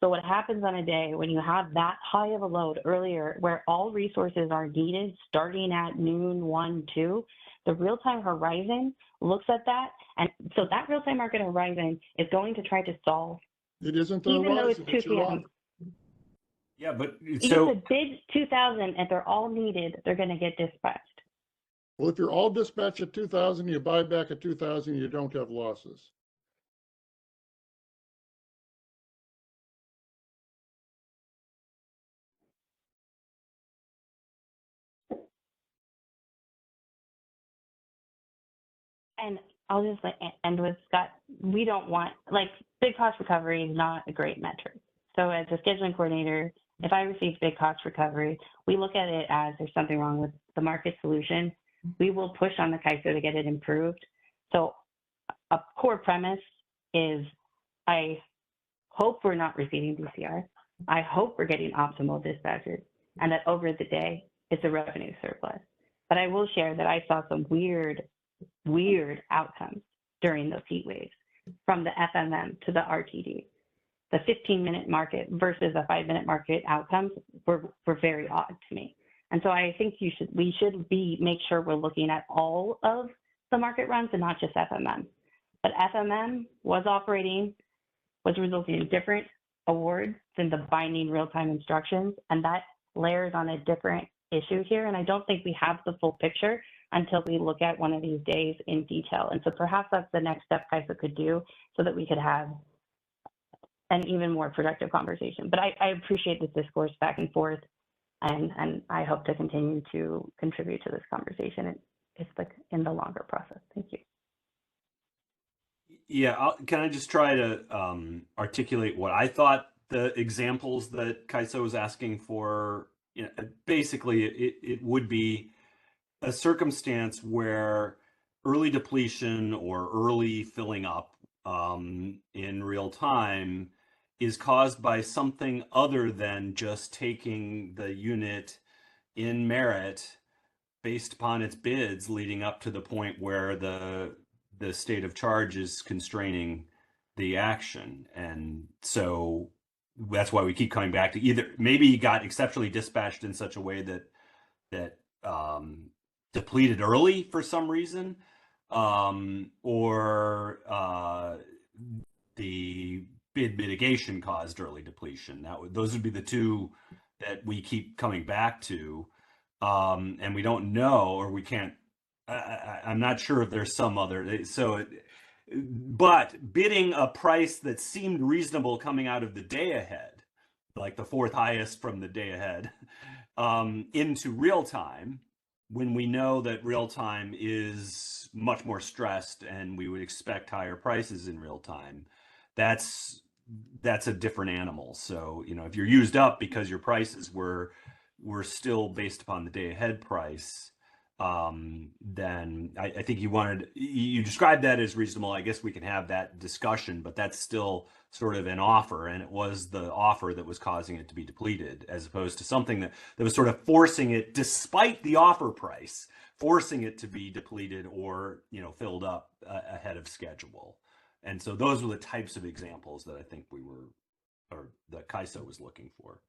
So what happens on a day when you have that high of a load earlier, where all resources are needed starting at noon, 1, 2, the real-time horizon looks at that. And so that real-time market horizon is going to try to solve. It isn't the even horizon, though it's 2 p.m. Yeah, but So if the bid's 2,000 and they're all needed, they're going to get dispatched. Well, if you're all dispatched at 2,000, you buy back at 2,000, you don't have losses. And I'll just end with Scott. We don't want, like, bid cost recovery is not a great metric. So as a scheduling coordinator, if I receive bid cost recovery, we look at it as there's something wrong with the market solution. We will push on the CAISO to get it improved. So a core premise is I hope we're not receiving DCR. I hope we're getting optimal dispatches and that over the day, it's a revenue surplus. But I will share that I saw some weird outcomes during those heat waves, from the FMM to the RTD. The 15-minute market versus a 5-minute market outcomes were very odd to me. And so I think we should make sure we're looking at all of the market runs and not just FMM. But FMM was resulting in different awards than the binding real-time instructions, and that layers on a different issue here. And I don't think we have the full picture until we look at one of these days in detail. And so perhaps that's the next step CAISO could do so that we could have an even more productive conversation. But I appreciate this discourse back and forth, and I hope to continue to contribute to this conversation. It's like in the longer process. Thank you. Yeah, can I just try to articulate what I thought the examples that CAISO was asking for? You know, basically, it would be a circumstance where early depletion or early filling up in real time is caused by something other than just taking the unit in merit based upon its bids leading up to the point where the state of charge is constraining the action. And so that's why we keep coming back to either maybe he got exceptionally dispatched in such a way that depleted early for some reason, or the bid mitigation caused early depletion. Those would be the two that we keep coming back to, and we don't know, or we can't. I'm not sure if there's some other. But bidding a price that seemed reasonable coming out of the day ahead, like the fourth highest from the day ahead, into real time, when we know that real time is much more stressed and we would expect higher prices in real time, that's a different animal. So, you know, if you're used up because your prices were still based upon the day ahead price, then I think you described that as reasonable. I guess we can have that discussion, but that's still sort of an offer, and it was the offer that was causing it to be depleted, as opposed to something that was sort of forcing it, despite the offer price, forcing it to be depleted or, you know, filled up ahead of schedule. And so those were the types of examples that I think we were, or that CAISO was looking for.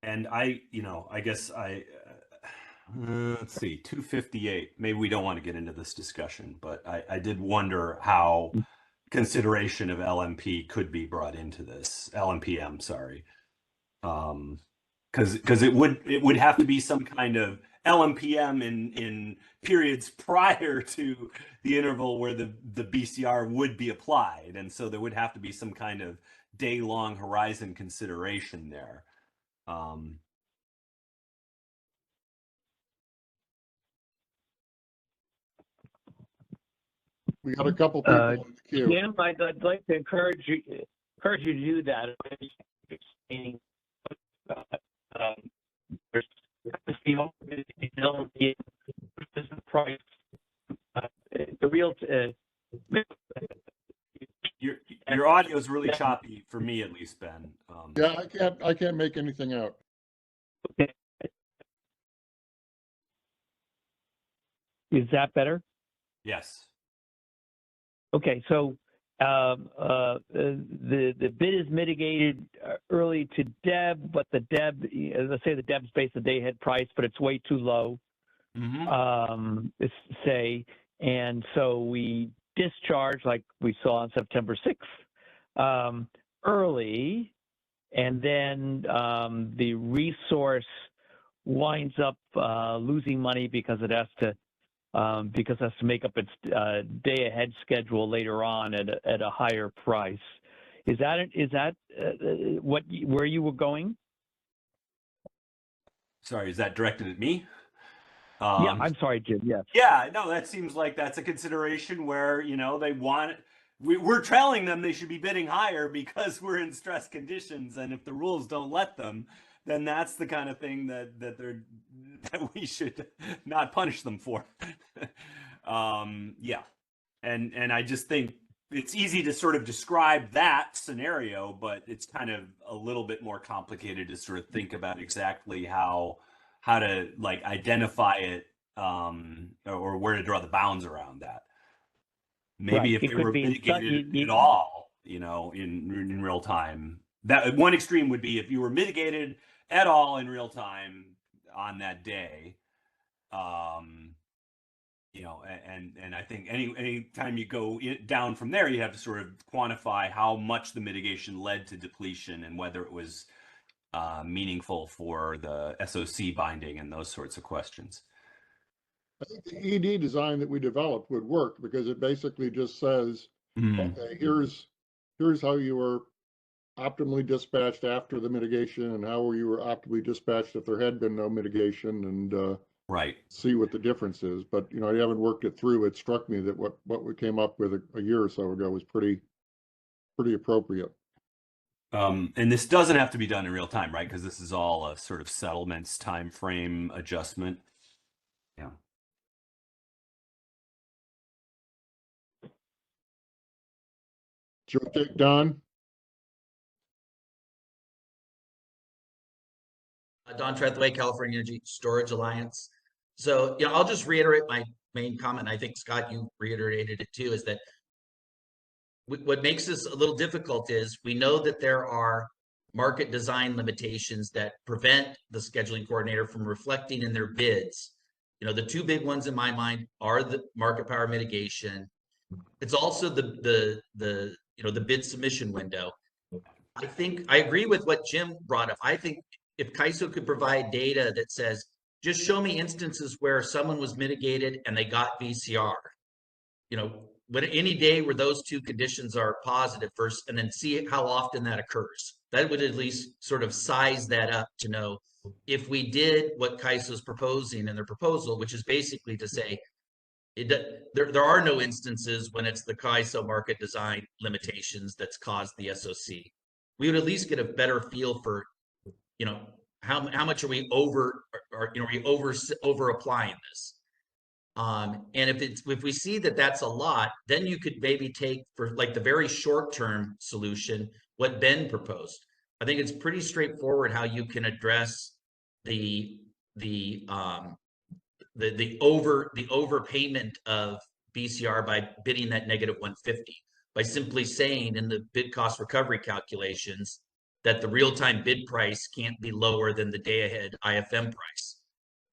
And I guess let's see, 258. Maybe we don't want to get into this discussion, but I did wonder how consideration of LMP could be brought into this. LMPM, sorry. Because it would have to be some kind of LMPM in periods prior to the interval where the BCR would be applied. And so there would have to be some kind of day-long horizon consideration there. We got a couple people in the queue. Jim, I'd like to encourage you to do that. Price. The real. Your audio is really choppy for me, at least, Ben. Yeah, I can't make anything out. Okay. Is that better? Yes. Okay, so the bid is mitigated early to DEB, but the DEB, let's say the DEB's based on day-ahead price, but it's way too low. Say, and so we discharge like we saw on September 6th early, and then the resource winds up losing money because it has to make up its day ahead schedule later on at a higher price. Is that where you were going? Sorry, is that directed at me? Yeah, I'm sorry, Jim. Yes. Yeah, no, that seems like that's a consideration where, they want, we're telling them they should be bidding higher because we're in stress conditions. And if the rules don't let them, then that's the kind of thing that we should not punish them for. Yeah. And I just think it's easy to sort of describe that scenario, but it's kind of a little bit more complicated to sort of think about exactly how to like identify it, or where to draw the bounds around that. Maybe Right. if they were mitigated at all, in real time. That one extreme would be if you were mitigated at all in real time on that day. And I think any time you go down from there, you have to sort of quantify how much the mitigation led to depletion and whether it was meaningful for the SOC binding and those sorts of questions. I think the ED design that we developed would work because it basically just says, okay, here's how you were optimally dispatched after the mitigation and how you were optimally dispatched if there had been no mitigation, and right, see what the difference is. But I haven't worked it through. It struck me that what we came up with a year or so ago was pretty appropriate. And this doesn't have to be done in real time, right? Because this is all a sort of settlements time frame adjustment. Yeah. Your take, Don? Don Trethway, California Energy Storage Alliance. So, I'll just reiterate my main comment. I think, Scott, you reiterated it too, is that what makes this a little difficult is we know that there are market design limitations that prevent the scheduling coordinator from reflecting in their bids. The two big ones in my mind are the market power mitigation. It's also the bid submission window. I think I agree with what Jim brought up. I think if CAISO could provide data that says, just show me instances where someone was mitigated and they got VCR, when any day where those two conditions are positive first, and then see how often that occurs. That would at least sort of size that up to know if we did what CAISO is proposing in their proposal, which is basically to say, there are no instances when it's the CAISO market design limitations that's caused the SOC. We would at least get a better feel for, how much are we over applying this? And if we see that that's a lot, then you could maybe take for like the very short term solution what Ben proposed. I think it's pretty straightforward how you can address the the overpayment of BCR by bidding that negative 150 by simply saying in the bid cost recovery calculations that the real-time bid price can't be lower than the day-ahead IFM price.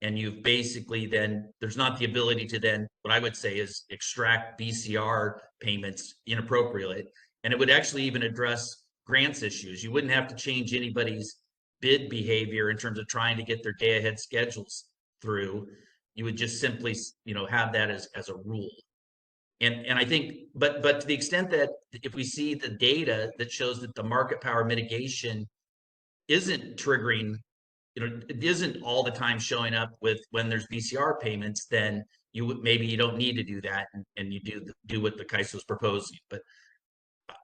And you've basically then, there's not the ability to then, what I would say is extract BCR payments inappropriately. And it would actually even address grants issues. You wouldn't have to change anybody's bid behavior in terms of trying to get their day-ahead schedules through. You would just simply, have that as a rule. And I think, but to the extent that if we see the data that shows that the market power mitigation isn't triggering, it isn't all the time showing up with when there's BCR payments, then maybe you don't need to do that, and you do what the CAISO is proposing. But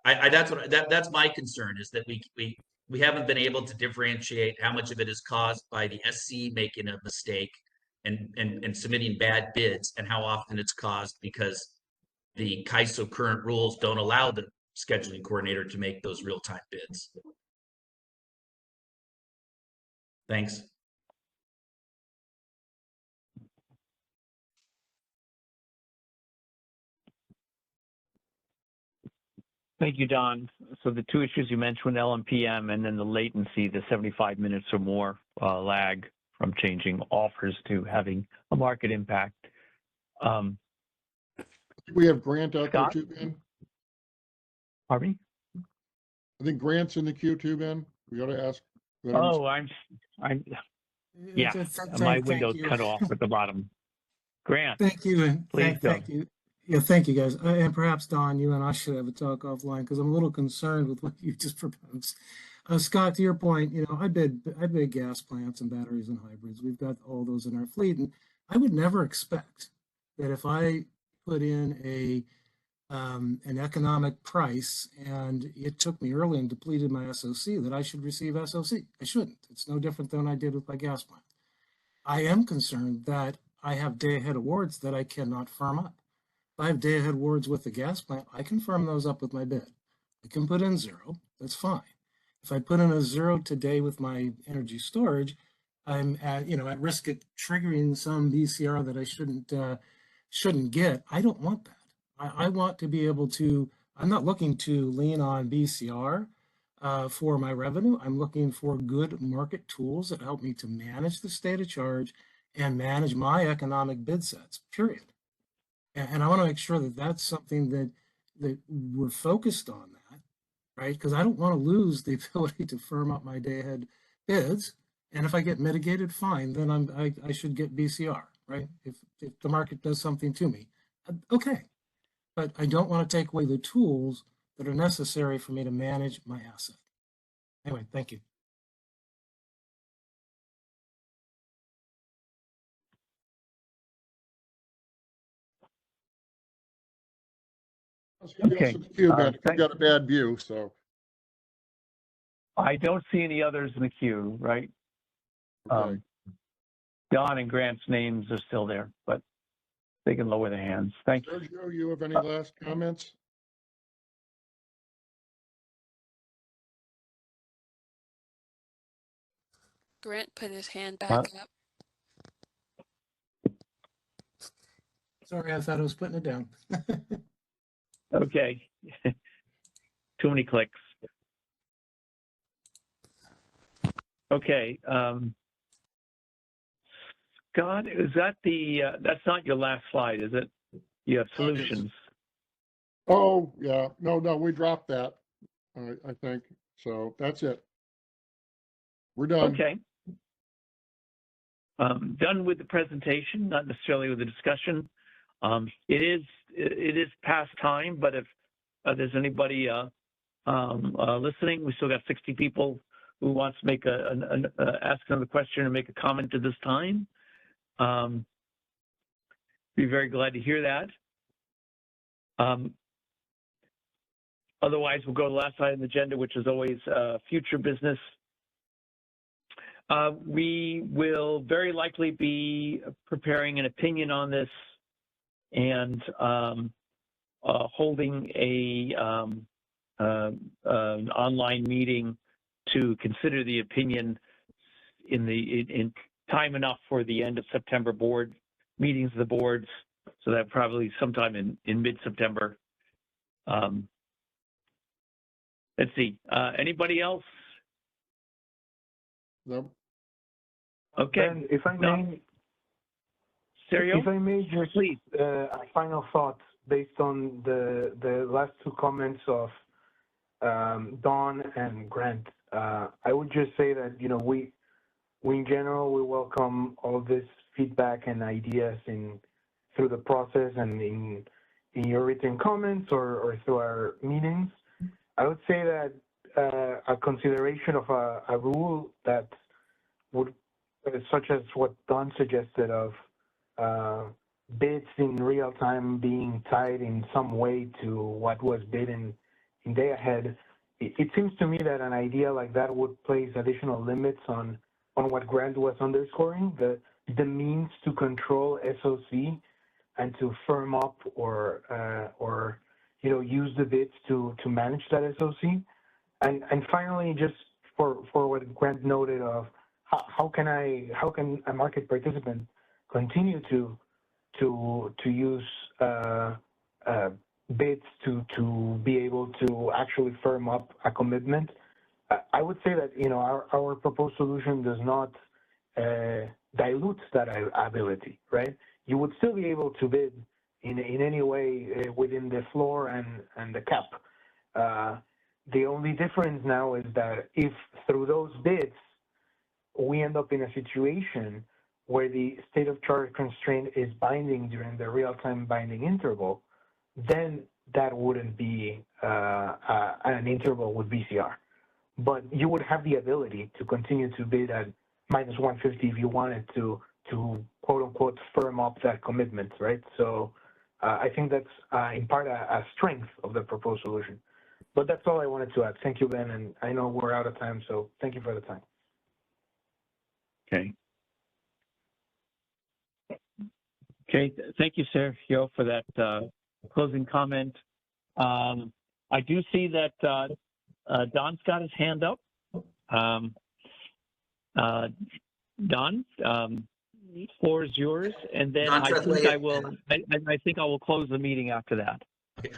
that's my concern, is that we haven't been able to differentiate how much of it is caused by the SC making a mistake and submitting bad bids, and how often it's caused because the CAISO current rules don't allow the scheduling coordinator to make those real-time bids. Thanks. Thank you, Don. So the two issues you mentioned, LMPM and then the latency, the 75 minutes or more lag from changing offers to having a market impact. We have Grant out Scott? there too, Ben. Pardon me? I think Grant's in the queue too, Ben. We got to ask. Oh, I'm yeah, my Thank window's you. cut off at the bottom. Grant. Thank you, and Please go. thank you. Yeah, thank you, guys. And perhaps, Don, you and I should have a talk offline, because I'm a little concerned with what you just proposed. Scott, to your point, I bid gas plants and batteries and hybrids. We've got all those in our fleet, and I would never expect that if I put in an economic price and it took me early and depleted my SOC, that I should receive SOC. I shouldn't. It's no different than I did with my gas plant. I am concerned that I have day-ahead awards that I cannot firm up. If I have day-ahead awards with the gas plant, I can firm those up with my bid. I can put in 0, that's fine. If I put in a 0 today with my energy storage, I'm at risk of triggering some BCR that I shouldn't get. I don't want that. I want to be able to, I'm not looking to lean on BCR for my revenue. I'm looking for good market tools that help me to manage the state of charge and manage my economic bid sets, period. And I want to make sure that that's something that we're focused on that, right? Because I don't want to lose the ability to firm up my day ahead bids. And if I get mitigated, fine, then I should get BCR, right? If the market does something to me, okay. But I don't want to take away the tools that are necessary for me to manage my asset. Anyway, thank you. Okay. I've got a bad view, so. I don't see any others in the queue, right? Okay. Don and Grant's names are still there, but they can lower their hands. Thank you. Sergio, you have any last comments? Grant put his hand back up. Sorry, I thought I was putting it down. Okay. Too many clicks. Okay. Scott, is that that's not your last slide, is it? You have solutions. Oh, yeah. No, we dropped that, I think. So that's it. We're done. Okay. Done with the presentation, not necessarily with the discussion. It is past time, but if there's anybody listening, we still got 60 people who wants to make ask another question or make a comment at this time. Be very glad to hear that. Otherwise, we'll go to the last item on the agenda, which is always future business. We will very likely be preparing an opinion on this and holding an online meeting to consider the opinion in time enough for the end of September board meetings of the boards. So that probably sometime in mid-September. Let's see. Anybody else? No. Okay. Ben, if I No. may, Sergio? if I may just Please. a final thought based on the last two comments of Don and Grant. I would just say that, you know, we in general, we welcome all this feedback and ideas through the process and in your written comments or through our meetings. I would say that a consideration of a rule that would, such as what Don suggested of bids in real time being tied in some way to what was bid in day ahead. It seems to me that an idea like that would place additional limits on what Grant was underscoring, the means to control SOC and to firm up or you know, use the bids to manage that SOC. And finally, just for what Grant noted of how can a market participant continue to use bids to be able to actually firm up a commitment. I would say that, you know, our proposed solution does not dilute that ability, right? You would still be able to bid in any way within the floor and the cap. The only difference now is that if through those bids we end up in a situation where the state of charge constraint is binding during the real-time binding interval, then that wouldn't be an interval with BCR. But you would have the ability to continue to bid at minus 150 if you wanted to quote-unquote firm up that commitment, right? So I think that's in part a strength of the proposed solution. But that's all I wanted to add. Thank you, Ben, and I know we're out of time, so thank you for the time. Okay. Okay, thank you, Sergio, for that closing comment. I do see that Don's got his hand up. Don, the floor is yours, and then Don I think Trethewey, I think I will close the meeting after that.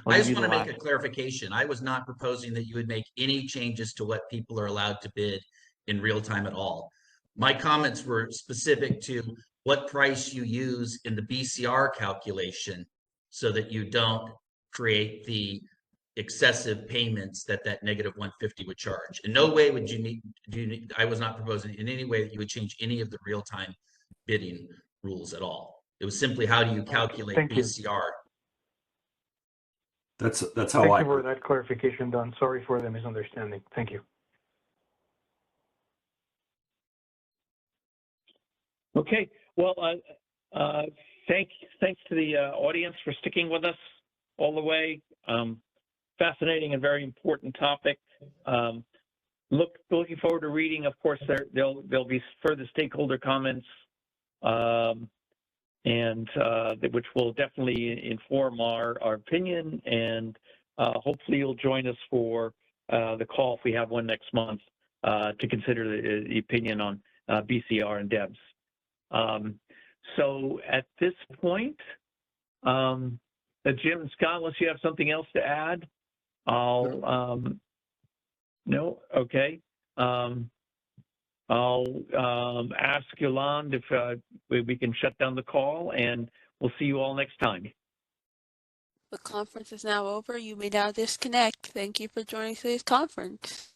I just want to make a clarification. I was not proposing that you would make any changes to what people are allowed to bid in real time at all. My comments were specific to what price you use in the BCR calculation so that you don't create the excessive payments that negative 150 would charge. In no way would you need, I was not proposing in any way that you would change any of the real-time bidding rules at all. It was simply how do you calculate BCR. That's how Thank you for that clarification, Don. Sorry for the misunderstanding. Thank you. Okay. Well, thanks to the audience for sticking with us all the way. Fascinating and very important topic. Looking forward to reading. Of course, there'll be further stakeholder comments, and which will definitely inform our opinion. And hopefully, you'll join us for the call if we have one next month to consider the opinion on BCR and DEBS. So at this point, Jim and Scott, unless you have something else to add. No, okay. I'll ask Yolande if we can shut down the call, and we'll see you all next time. The conference is now over. You may now disconnect. Thank you for joining today's conference.